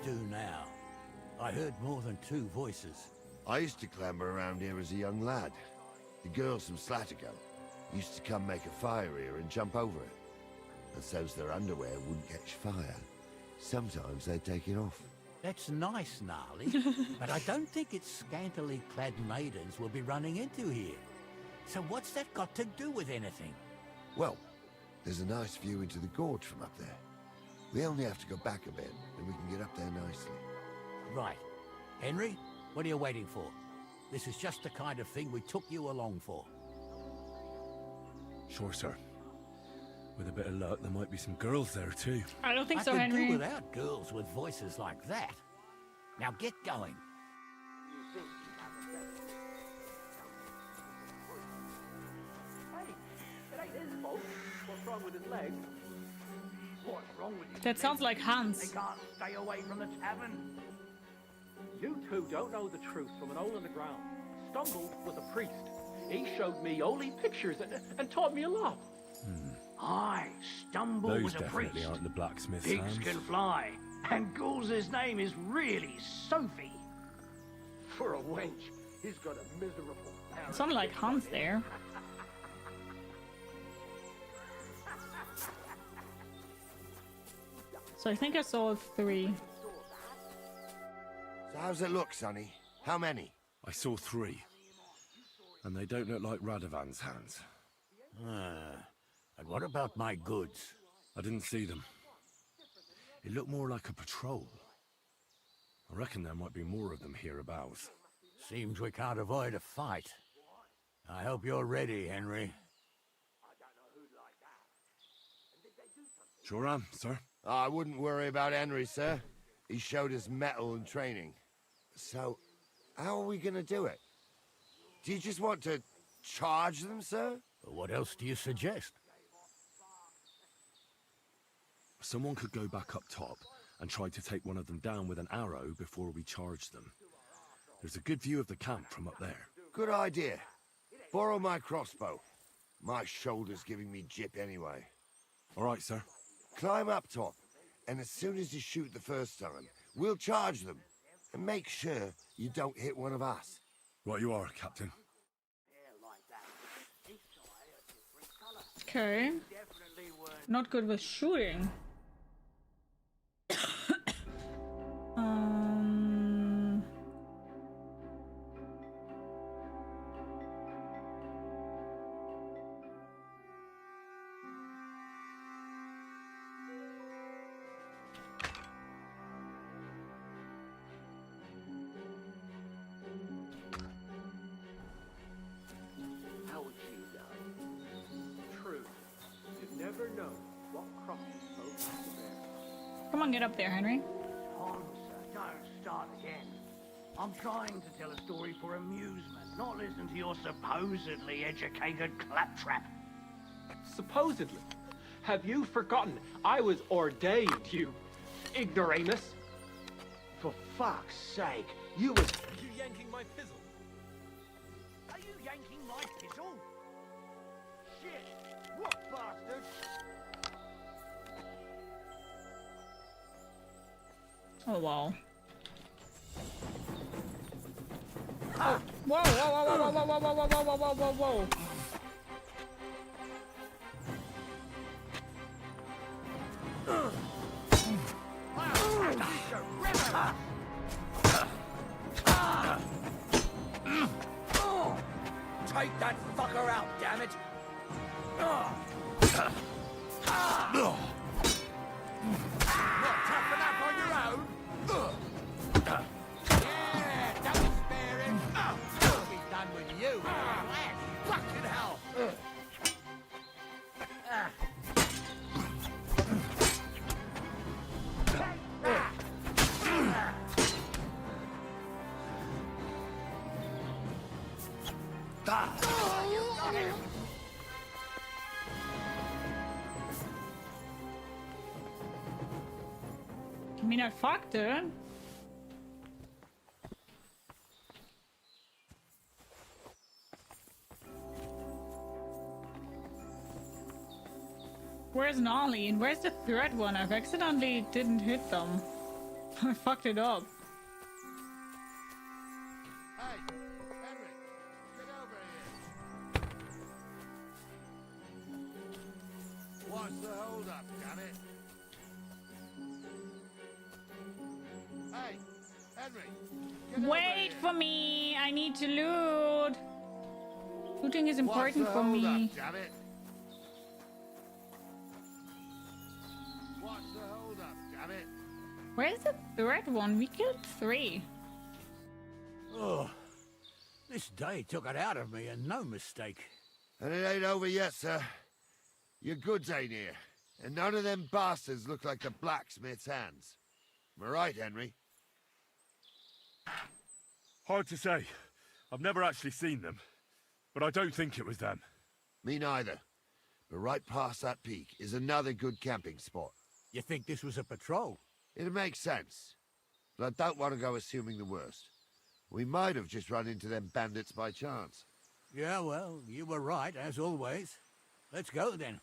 do now? I heard more than 2 voices. I used to clamber around here as a young lad. The girls from Slatigo used to come make a fire here and jump over it. And so's their underwear wouldn't catch fire, sometimes they'd take it off. That's nice, Gnarly, but I don't think it's scantily clad maidens we'll be running into here. So what's that got to do with anything? Well, there's a nice view into the gorge from up there. We only have to go back a bit, and we can get up there nicely. Right. Henry, what are you waiting for? This is just the kind of thing we took you along for. Sure, sir. With a bit of luck, there might be some girls there too. I don't think I so, could Henry. do without girls with voices like that. Now get going. Hey, it ain't his fault. What's wrong with his leg? What's wrong with you? That sounds like Hans. They can't stay away from the tavern. You two don't know the truth from an hole in the ground. Stumble was a priest. He showed me holy pictures and taught me a lot. I, Stumble Those was a priest. definitely aren't the blacksmith's Pigs hands. can fly. And Ghoul's name is really Sophie. For a wench, he's got a miserable parent. Sound like Hans there. So I think I saw 3. So how's it look, Sonny? How many? I saw 3. And they don't look like Radovan's hands. And what about my goods? I didn't see them. It looked more like a patrol. I reckon there might be more of them hereabouts. Seems we can't avoid a fight. I hope you're ready, Henry. Sure am, sir. I wouldn't worry about Henry, sir. He showed us mettle and training. So, how are we gonna do it? Do you just want to charge them, sir? What else do you suggest? Someone could go back up top and try to take one of them down with an arrow before we charge them. There's a good view of the camp from up there. Good idea. Borrow my crossbow. My shoulder's giving me jip anyway. All right, sir. Climb up top, and as soon as you shoot the first time, we'll charge them. And make sure you don't hit one of us. Right you are, Captain. Okay. Not good with shooting. How would you know? True. You'd never know what crosses both have to bear. Come on, get up there, Henry. Hans, don't start again. I'm trying to tell a story for amusement, not listen to your supposedly educated claptrap. Supposedly? Have you forgotten I was ordained, you ignoramus? For fuck's sake, you was... Are you yanking my pizzle? Are you yanking my pizzle? Shit! What bastard? Oh, wow. Oh, whoa, whoa, whoa, whoa, whoa, whoa, whoa, whoa, whoa, whoa, whoa, whoa. Take that fucker out, damn it! Not tough enough on your own? Yeah, don't spare him! What he's done with you? Fucking hell! I mean, I fucked her. Where's Nolly and where's the third one? I've accidentally didn't hit them. I fucked it up. Hey, Henry, get over here. What's the hold up, damn it? Hey, Henry, get over Wait here. for me. I need to loot. Looting is What's important the for hold me. up, damn it? What's the hold up, damn it? Where's the third one? We killed 3. Oh, this day took it out of me, and no mistake. And it ain't over yet, sir. Your goods ain't here, and none of them bastards look like the blacksmith's hands. Am I right, Henry? Hard to say. I've never actually seen them. But I don't think it was them. Me neither. But right past that peak is another good camping spot. You think this was a patrol? It makes sense. But I don't want to go assuming the worst. We might have just run into them bandits by chance. Yeah, well, you were right, as always. Let's go, then.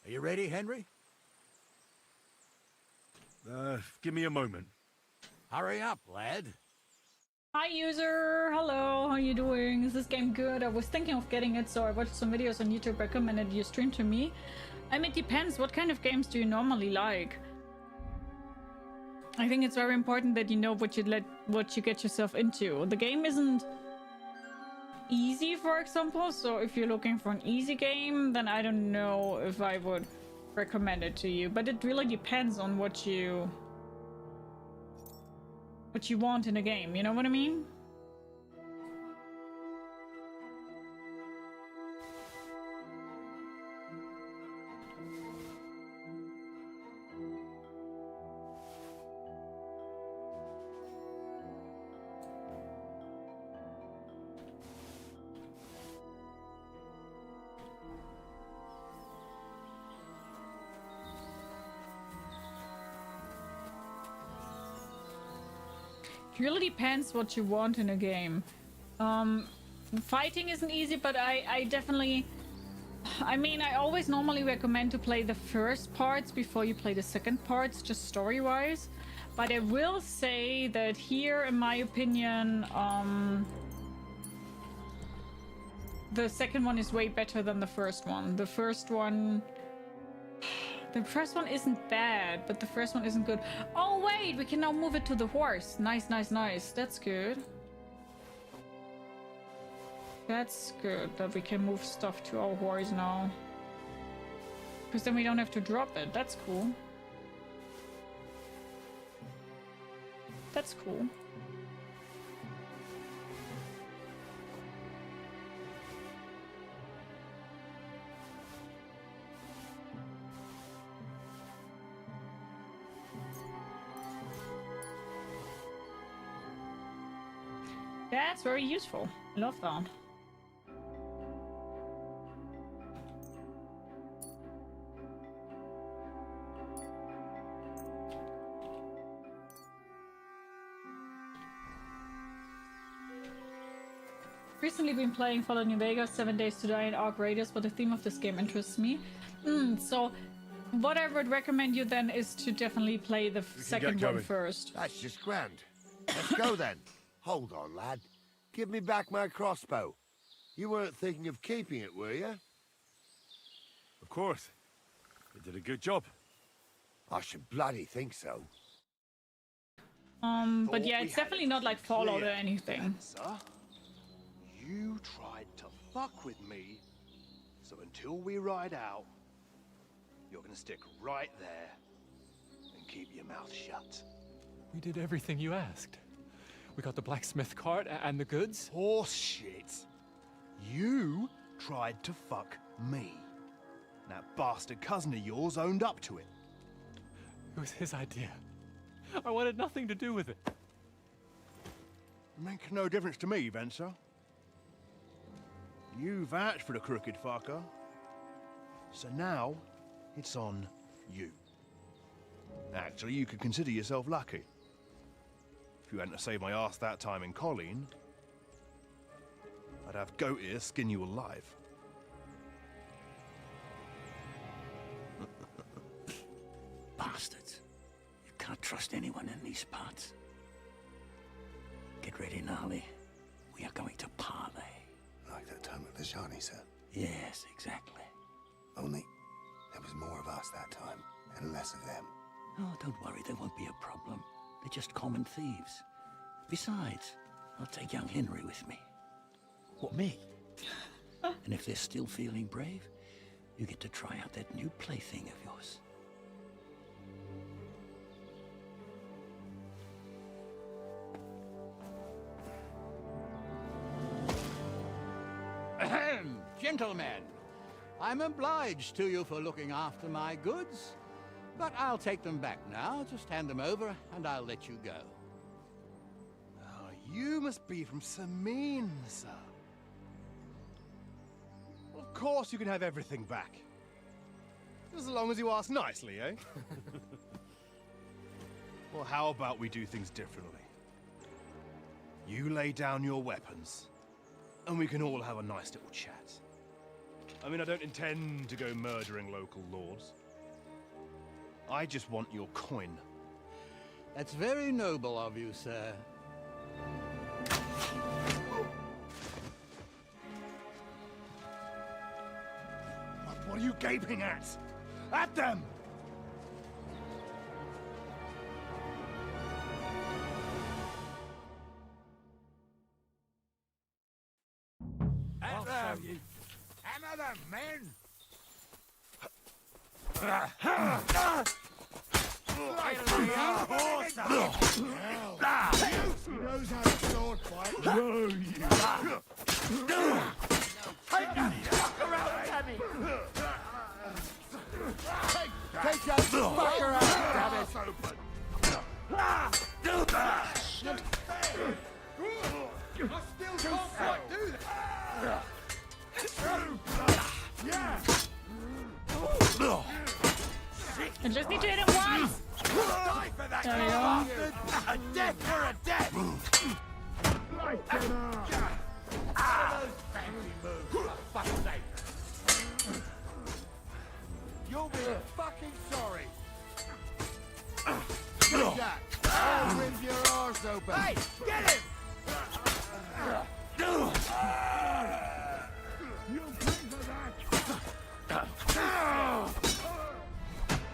Are you ready, Henry? Give me a moment. Hurry up, lad. Hi user, hello, how you doing? Is this game good? I was thinking of getting it, so I watched some videos on YouTube, recommended you stream to me. It depends, what kind of games do you normally like? I think it's very important that you know what you get yourself into. The game isn't easy, for example, so if you're looking for an easy game, then I don't know if I would recommend it to you, but it really depends on what you want in a game, you know what I mean? It really depends what you want in a game. Fighting isn't easy, but I definitely... I mean, I always normally recommend to play the first parts before you play the second parts, just story-wise. But I will say that here, in my opinion, the second one is way better than the first one. The first one isn't bad, but the first one isn't good. Oh wait, we can now move it to the horse. Nice, nice, nice. That's good. That's good that we can move stuff to our horse now. Because then we don't have to drop it. That's cool. That's cool. That's very useful. I love that. Recently been playing Fallout New Vegas, 7 Days to Die and Ark Raiders, but the theme of this game interests me. So what I would recommend you then is to definitely play the second one first. That's just grand. Let's go then. Hold on, lad. Give me back my crossbow. You weren't thinking of keeping it, were you? Of course. You did a good job. I should bloody think so. But yeah, it's definitely not like Fallout or anything. You tried to fuck with me, so until we ride out, you're gonna stick right there and keep your mouth shut. We did everything you asked. We got the blacksmith cart and the goods. Horse shit. You tried to fuck me. That bastard cousin of yours owned up to it. It was his idea. I wanted nothing to do with it. Make no difference to me, Venser. You vouched for the crooked fucker. So now, it's on you. Actually, you could consider yourself lucky. If you hadn't saved my ass that time in Colleen, I'd have goat ear skin you alive. Bastards. You can't trust trust anyone in these parts. Get ready, Gnarly. We are going to parley. Like that time with the Shani, sir? Yes, exactly. Only there was more of us that time, and less of them. Oh, don't worry, there won't be a problem. They're just common thieves. Besides, I'll take young Henry with me. What, me? And if they're still feeling brave, you get to try out that new plaything of yours. Ahem, gentlemen. I'm obliged to you for looking after my goods, but I'll take them back now. Just hand them over, and I'll let you go. Oh, you must be from Samin, sir. Well, of course you can have everything back. Just as long as you ask nicely, eh? Well, how about we do things differently? You lay down your weapons, and we can all have a nice little chat. I mean, I don't intend to go murdering local lords. I just want your coin. That's very noble of you, sir. What are you gaping at? At them! At them! Hammer them, men! He knows how to sword fight. No, you! Take that fucker out, Tammy! Take that fucker out, damn it! I still can't quite do that! Yeah! I just need to hit him once! Die for that There we go. bastard! A death for a death! Those fancy moves, for fuck's sake! You'll be fucking sorry. Take that. I'll rip your arse open. Hey, get him! You'll pay for that!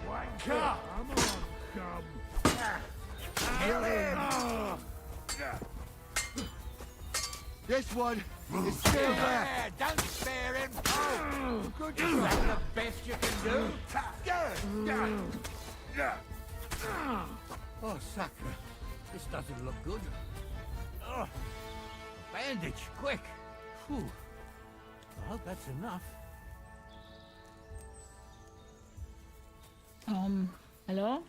Wanker! Come on, come. This one is still there. Yeah, don't spare him! Oh, good. Is that the best you can do? Oh, Sakra. This doesn't look good. Oh, a bandage, quick. Whew. I hope that's enough. Hello?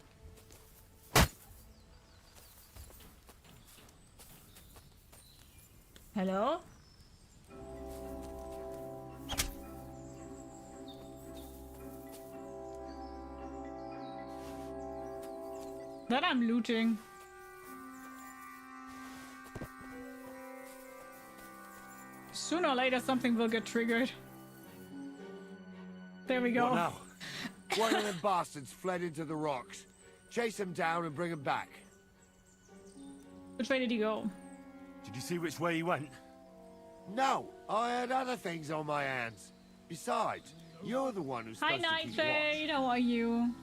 Hello? That I'm looting. Sooner or later something will get triggered. There we go. What now? One of them bastards fled into the rocks. Chase him down and bring him back. Which way did he go? Did you see which way he went? No, I had other things on my hands. Besides, you're the one who's Hi supposed to keep watch. Nightshade, how are you?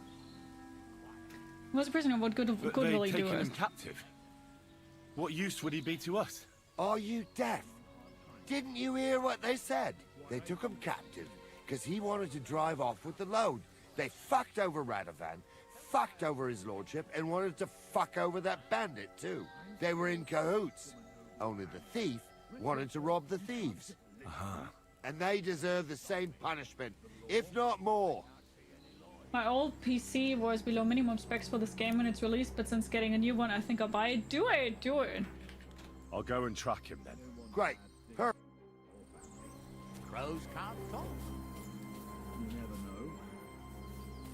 Was a prisoner, what good will he do taken us? him captive. What use would he be to us? Are you deaf? Didn't you hear what they said? They took him captive because he wanted to drive off with the load. They fucked over Radovan, fucked over his lordship, and wanted to fuck over that bandit too. They were in cahoots. Only the thief wanted to rob the thieves. And they deserve the same punishment, if not more. My old PC was below minimum specs for this game when it's released, but since getting a new one, I think I'll buy it. Do it, do it. I'll go and track him then. Great. Crows can't talk. You never know.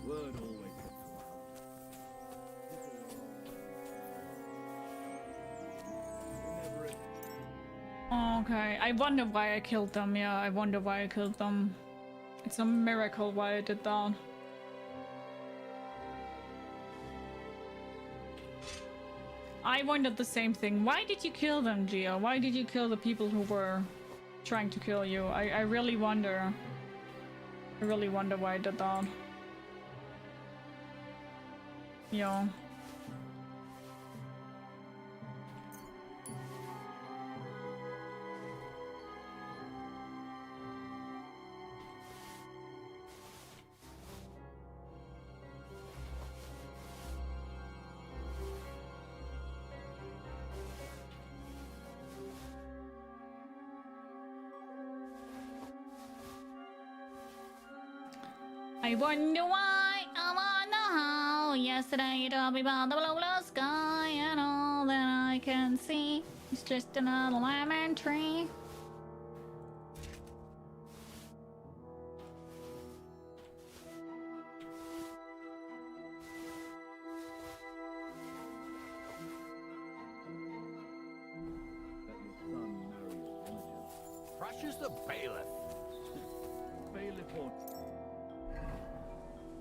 Word always Okay, I wonder why I killed them. Yeah, I wonder why I killed them. It's a miracle why I did that. I wondered the same thing. Why did you kill them, Gia? Why did you kill the people who were trying to kill you? I really wonder. I really wonder why I did that. Yeah. I wonder why, I wonder how. Yesterday you told me about the blue, blue sky, and all that I can see is just another lemon tree. Crushes the bailiff. Bailiff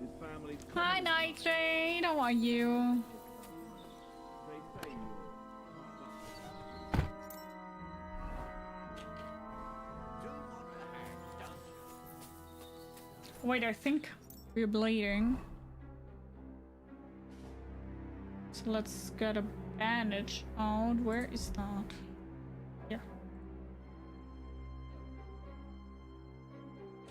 his family. Hi, Nightshade. How are you? Wait, I think we're bleeding. So let's get a bandage out. Where is that? Here.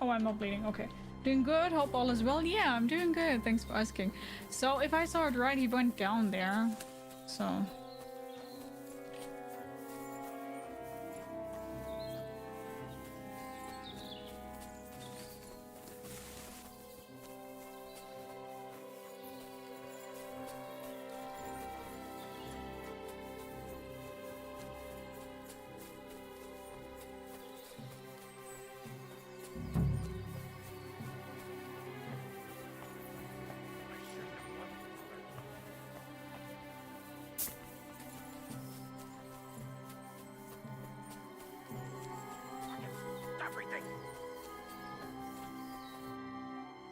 Oh, I'm not bleeding. Okay. Doing good. Hope all is well. Yeah, I'm doing good. Thanks for asking. So if I saw it right, he went down there. So...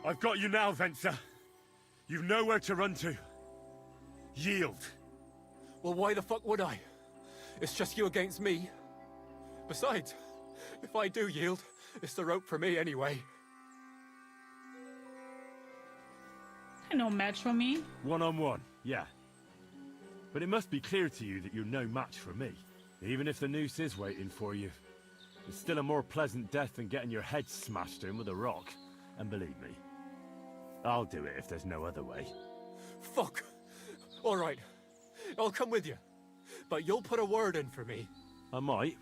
I've got you now, Venser. You've nowhere to run to. Yield. Well, why the fuck would I? It's just you against me. Besides, if I do yield, it's the rope for me anyway. No match for me. One-on-one, yeah. But it must be clear to you that you're no match for me. Even if the noose is waiting for you. It's still a more pleasant death than getting your head smashed in with a rock. And believe me, I'll do it if there's no other way. Fuck! Alright, I'll come with you. But you'll put a word in for me. I might.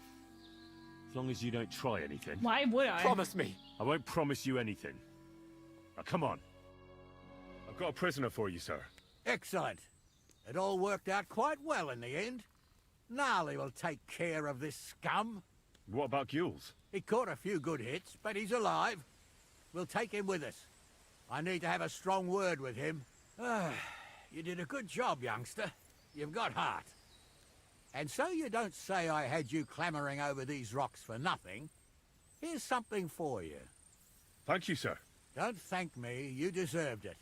As long as you don't try anything. Why would I? Promise me. I won't promise you anything. Now come on. I've got a prisoner for you, sir. Excellent. It all worked out quite well in the end. Gnarly will take care of this scum. What about Gules? He caught a few good hits, but he's alive. We'll take him with us. I need to have a strong word with him. You did a good job, youngster. You've got heart. And so you don't say I had you clambering over these rocks for nothing. Here's something for you. Thank you, sir. Don't thank me. You deserved it.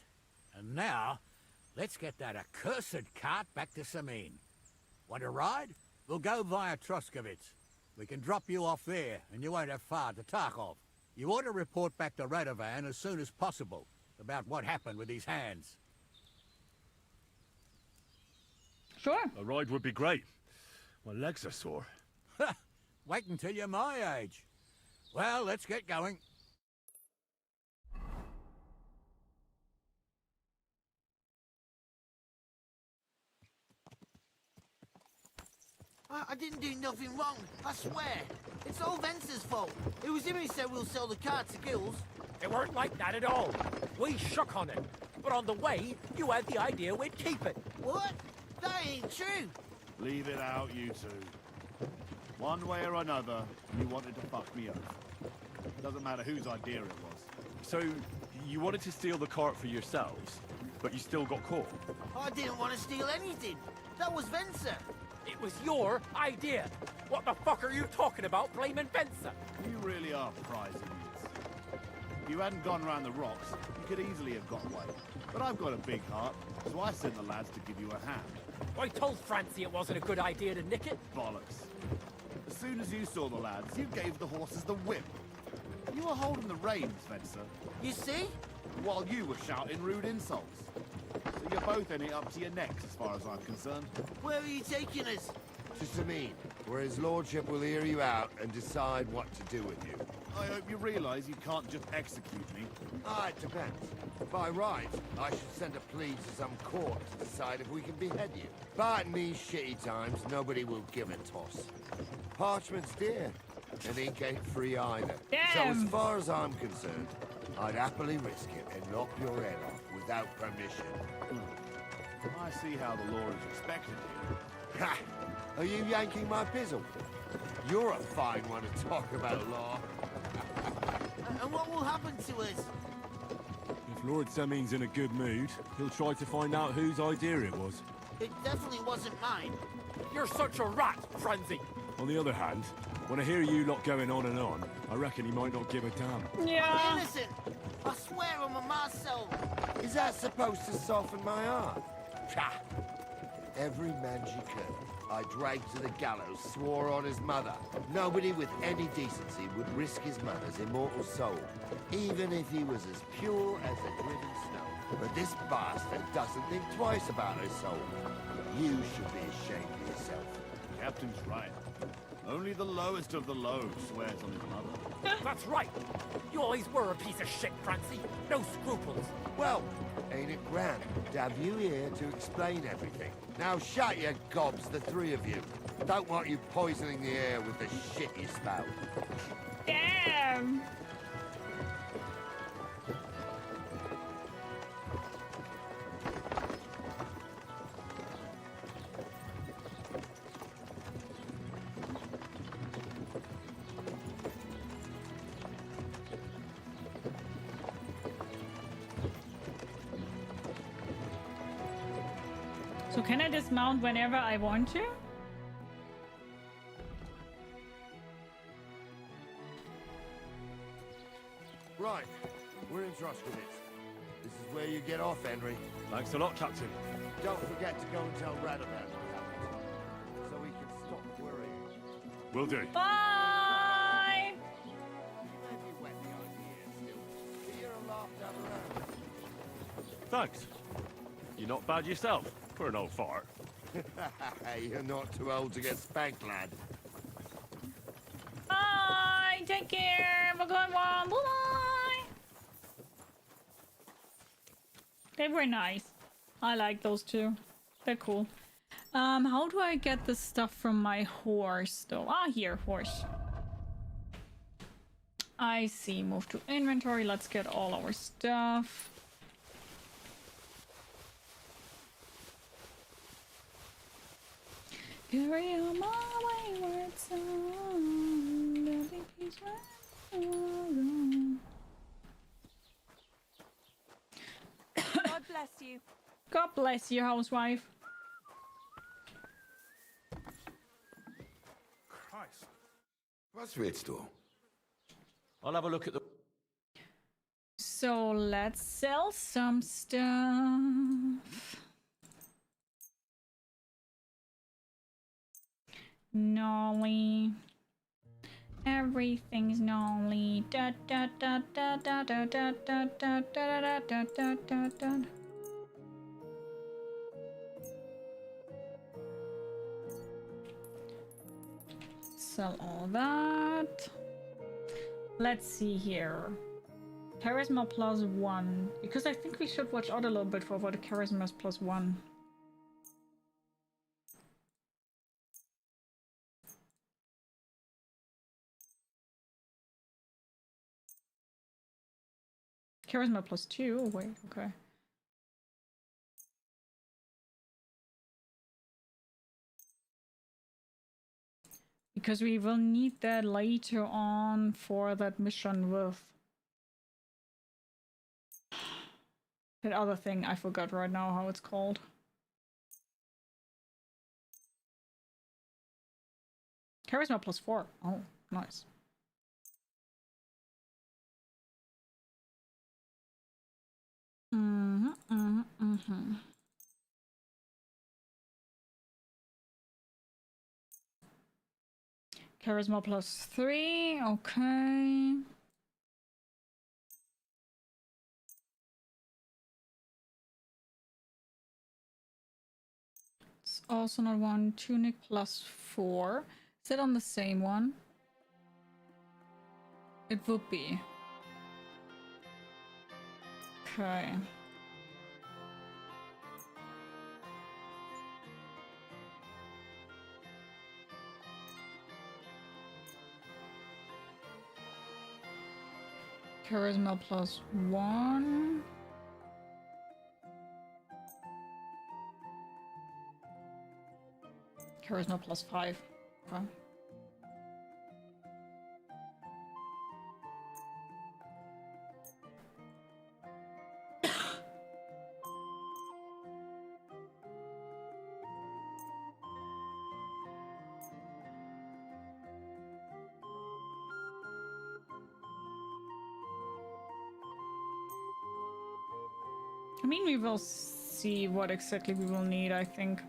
And now, let's get that accursed cart back to Samin. Want to ride? We'll go via Troskovitz. We can drop you off there, and you won't have far to Tarkov. You ought to report back to Radovan as soon as possible about what happened with these hands. Sure. A ride would be great. My legs are sore. Wait until you're my age. Well, let's get going. I didn't do nothing wrong, I swear. It's all Venser's fault. It was him who said we'll sell the car to Gills. It weren't like that at all. We shook on it. But on the way, you had the idea we'd keep it. What? That ain't true. Leave it out, you two. One way or another, you wanted to fuck me over. Doesn't matter whose idea it was. So, you wanted to steal the cart for yourselves, but you still got caught? I didn't want to steal anything. That was Venser. It was your idea. What the fuck are you talking about blaming Venser? You really are prize idiots. If you hadn't gone round the rocks, you could easily have got away. But I've got a big heart, so I sent the lads to give you a hand. I told Francie it wasn't a good idea to nick it. Bollocks. As soon as you saw the lads, you gave the horses the whip. You were holding the reins, Fencer. You see? While you were shouting rude insults. So you're both in it up to your necks, as far as I'm concerned. Where are you taking us? To Sameen, where his lordship will hear you out and decide what to do with you. I hope you realise you can't just execute me. Ah, it depends. By right, I should send a plea to some court to decide if we can behead you. But in these shitty times, nobody will give a toss. Parchment's dear, and ink ain't free either. So as far as I'm concerned, I'd happily risk it and lop your head off without permission. I see how the law is expected here. Ha! Are you yanking my pizzle? You're a fine one to talk about law. And what will happen to us? If Lord Sameen's in a good mood, he'll try to find out whose idea it was. It definitely wasn't mine. You're such a rat, Francie. On the other hand, when I hear you lot going on and on, I reckon he might not give a damn. I'm innocent. I swear on my ma's soul. Is that supposed to soften my heart? Pah! Every man she could, I dragged to the gallows, swore on his mother. Nobody with any decency would risk his mother's immortal soul, even if he was as pure as a driven snow. But this bastard doesn't think twice about his soul. You should be ashamed of yourself. Captain's right. Only the lowest of the low swears on his mother. That's right. You always were a piece of shit, Francie. No scruples. Well, ain't it grand to have you here to explain everything? Now shut your gobs, the three of you. Don't want you poisoning the air with the shit you spout. Damn! So can I dismount whenever I want to? Right, we're in Troskowitz. This is where you get off, Henry. Thanks a lot, Captain. Don't forget to go and tell Radovan what happened, so we can stop worrying. Will do. Bye! Maybe wet behind the ears still. Hear a laugh down the road. Thanks. You're not bad yourself, for an old fart. You're not too old to get spanked, lad. Bye! Take care! Have a good one! Bye! They were nice. I like those two. They're cool. How do I get the stuff from my horse though? Ah, here, horse. I see. Move to inventory. Let's get all our stuff. Carry on my wayward son. Baby, please run. God bless you. God bless you, housewife. Christ. Was willst du? I'll have a look at the... So let's sell some stuff. Nolly. Everything's nolly. Da da da da da da da da da da da da da da. Sell all that. Let's see here. Charisma +1. Because I think we should watch out a little bit for what the charisma is +1. Charisma +2. Oh, wait, okay. Because we will need that later on for that mission with that other thing. I forgot right now how it's called. Charisma +4. Oh, nice. Charisma +3, okay. It's also not one. Tunic +4. Is it on the same one? It would be. Okay. Charisma +1. Charisma +5. Okay. I mean, we will see what exactly we will need, I think.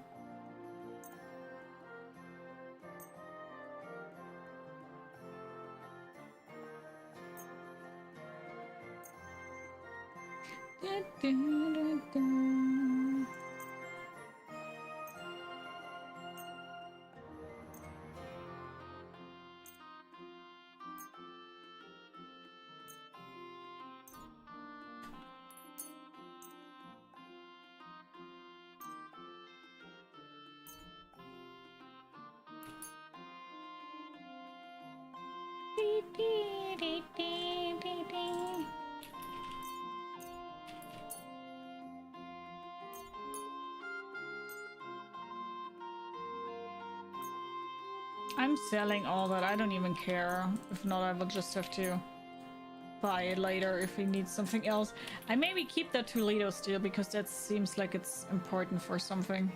I'm selling all that. I don't even care. If not, I will just have to buy it later if we need something else. I maybe keep that Toledo steel because that seems like it's important for something.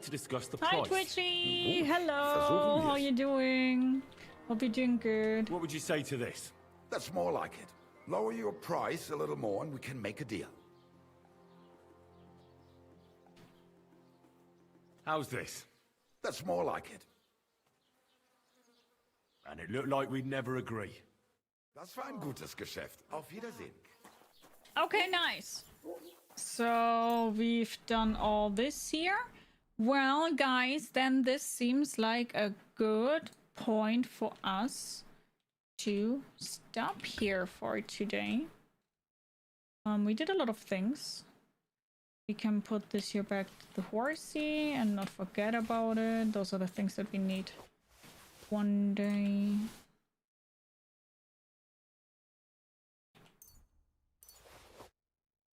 To discuss the Hi, price. Twitchy! Hello! How you doing? Hope you're doing good. What would you say to this? That's more like it. Lower your price a little more and we can make a deal. How's this? That's more like it. And it looked like we'd never agree. Das war ein gutes Geschäft. Auf Wiedersehen. Okay, nice. So we've done all this here. Well, guys, then this seems like a good point for us to stop here for today. We did a lot of things. We can put this here back to the horsey and not forget about it. Those are the things that we need one day.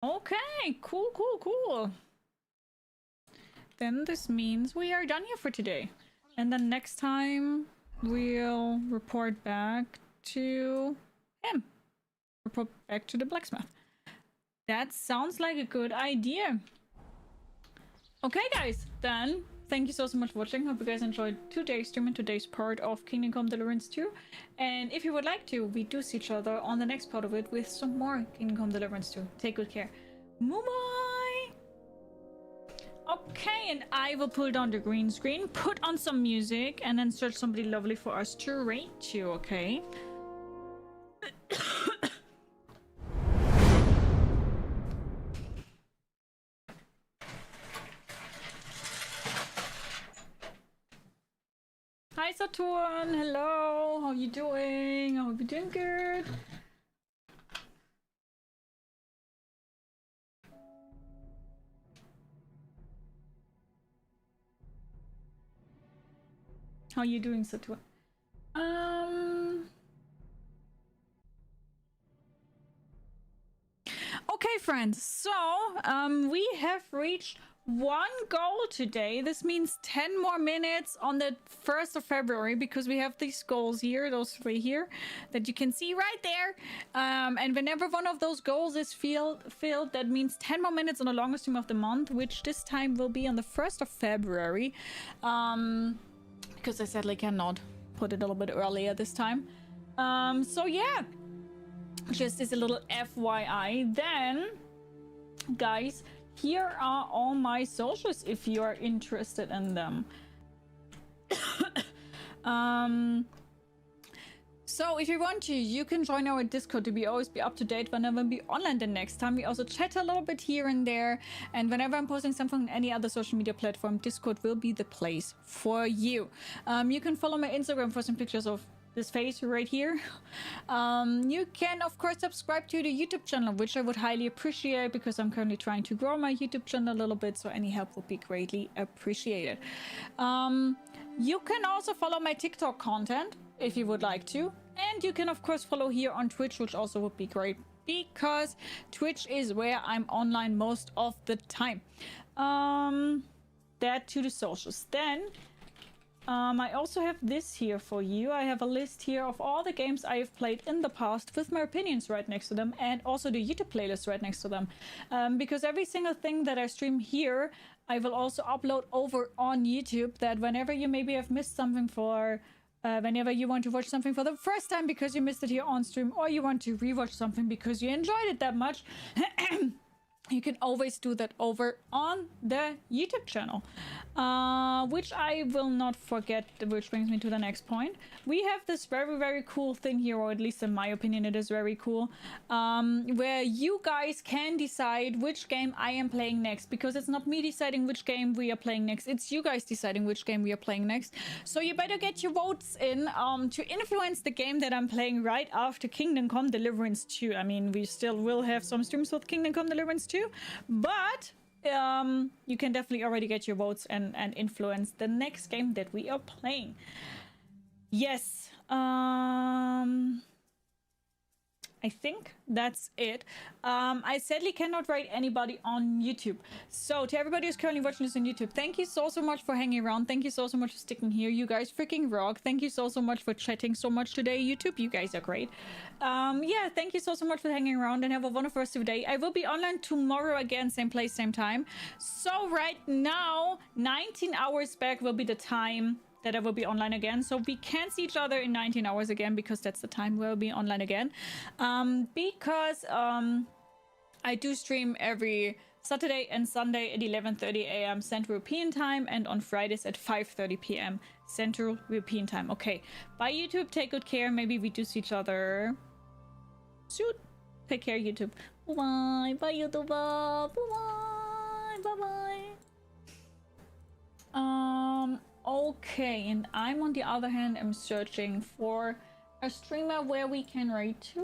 Okay, cool. Then this means we are done here for today. And then next time we'll report back to him. Report back to the blacksmith. That sounds like a good idea. Okay, guys, then thank you so much for watching. Hope you guys enjoyed today's stream and today's part of Kingdom Come Deliverance 2. And if you would like to, we do see each other on the next part of it with some more Kingdom Come Deliverance 2. Take good care. Bye-bye! Okay, and I will pull down the green screen, put on some music, and then search somebody lovely for us to rate to, okay? Hi Saturn, hello, how you doing? I hope you're doing good. How you doing, Saturn? Okay, friends. So, we have reached one goal today. This means 10 more minutes on the 1st of February because we have these goals here, those 3 here that you can see right there. And whenever one of those goals is filled, that means 10 more minutes on the longest stream of the month, which this time will be on the 1st of February. Because I sadly cannot put it a little bit earlier this time. So yeah, just as a little FYI. Then, guys, here are all my socials if you are interested in them. So if you want to, you can join our Discord to always be up to date whenever we online the next time. We also chat a little bit here and there, and whenever I'm posting something on any other social media platform, Discord will be the place for you. You can follow my Instagram for some pictures of this face right here. You can of course subscribe to the YouTube channel, which I would highly appreciate because I'm currently trying to grow my YouTube channel a little bit, so any help would be greatly appreciated. You can also follow my TikTok content if you would like to, and you can of course follow here on Twitch, which also would be great because Twitch is where I'm online most of the time. That to the socials. Then I also have this here for you. I have a list here of all the games I have played in the past with my opinions right next to them, and also the YouTube playlist right next to them. Because every single thing that I stream here, I will also upload over on YouTube, that whenever you maybe have missed something for... whenever you want to watch something for the first time because you missed it here on stream, or you want to rewatch something because you enjoyed it that much, you can always do that over on the YouTube channel, which I will not forget, which brings me to the next point. We have this very, very cool thing here, or at least in my opinion it is very cool, where you guys can decide which game I am playing next, because it's not me deciding which game we are playing next, it's you guys deciding which game we are playing next. So you better get your votes in to influence the game that I'm playing right after Kingdom Come Deliverance 2. I mean, we still will have some streams with Kingdom Come Deliverance 2, but you can definitely already get your votes and influence the next game that we are playing. Yes, I think that's it. I sadly cannot write anybody on YouTube. So to everybody who's currently watching this on YouTube, thank you so much for hanging around. Thank you so much for sticking here. You guys freaking rock. Thank you so much for chatting so much today, YouTube. You guys are great. Yeah, thank you so much for hanging around, and have a wonderful rest of the day. I will be online tomorrow again, same place, same time. So right now, 19 hours back will be the time that I will be online again. So we can see each other in 19 hours again, because that's the time we'll be online again. Because I do stream every Saturday and Sunday at 11:30 a.m. Central European time, and on Fridays at 5:30 p.m. Central European time. Okay, bye YouTube, take good care. Maybe we do see each other soon. Take care, YouTube. Bye bye, YouTube. Bye bye. Bye. Okay, and I'm on the other hand, I'm searching for a streamer where we can raid to.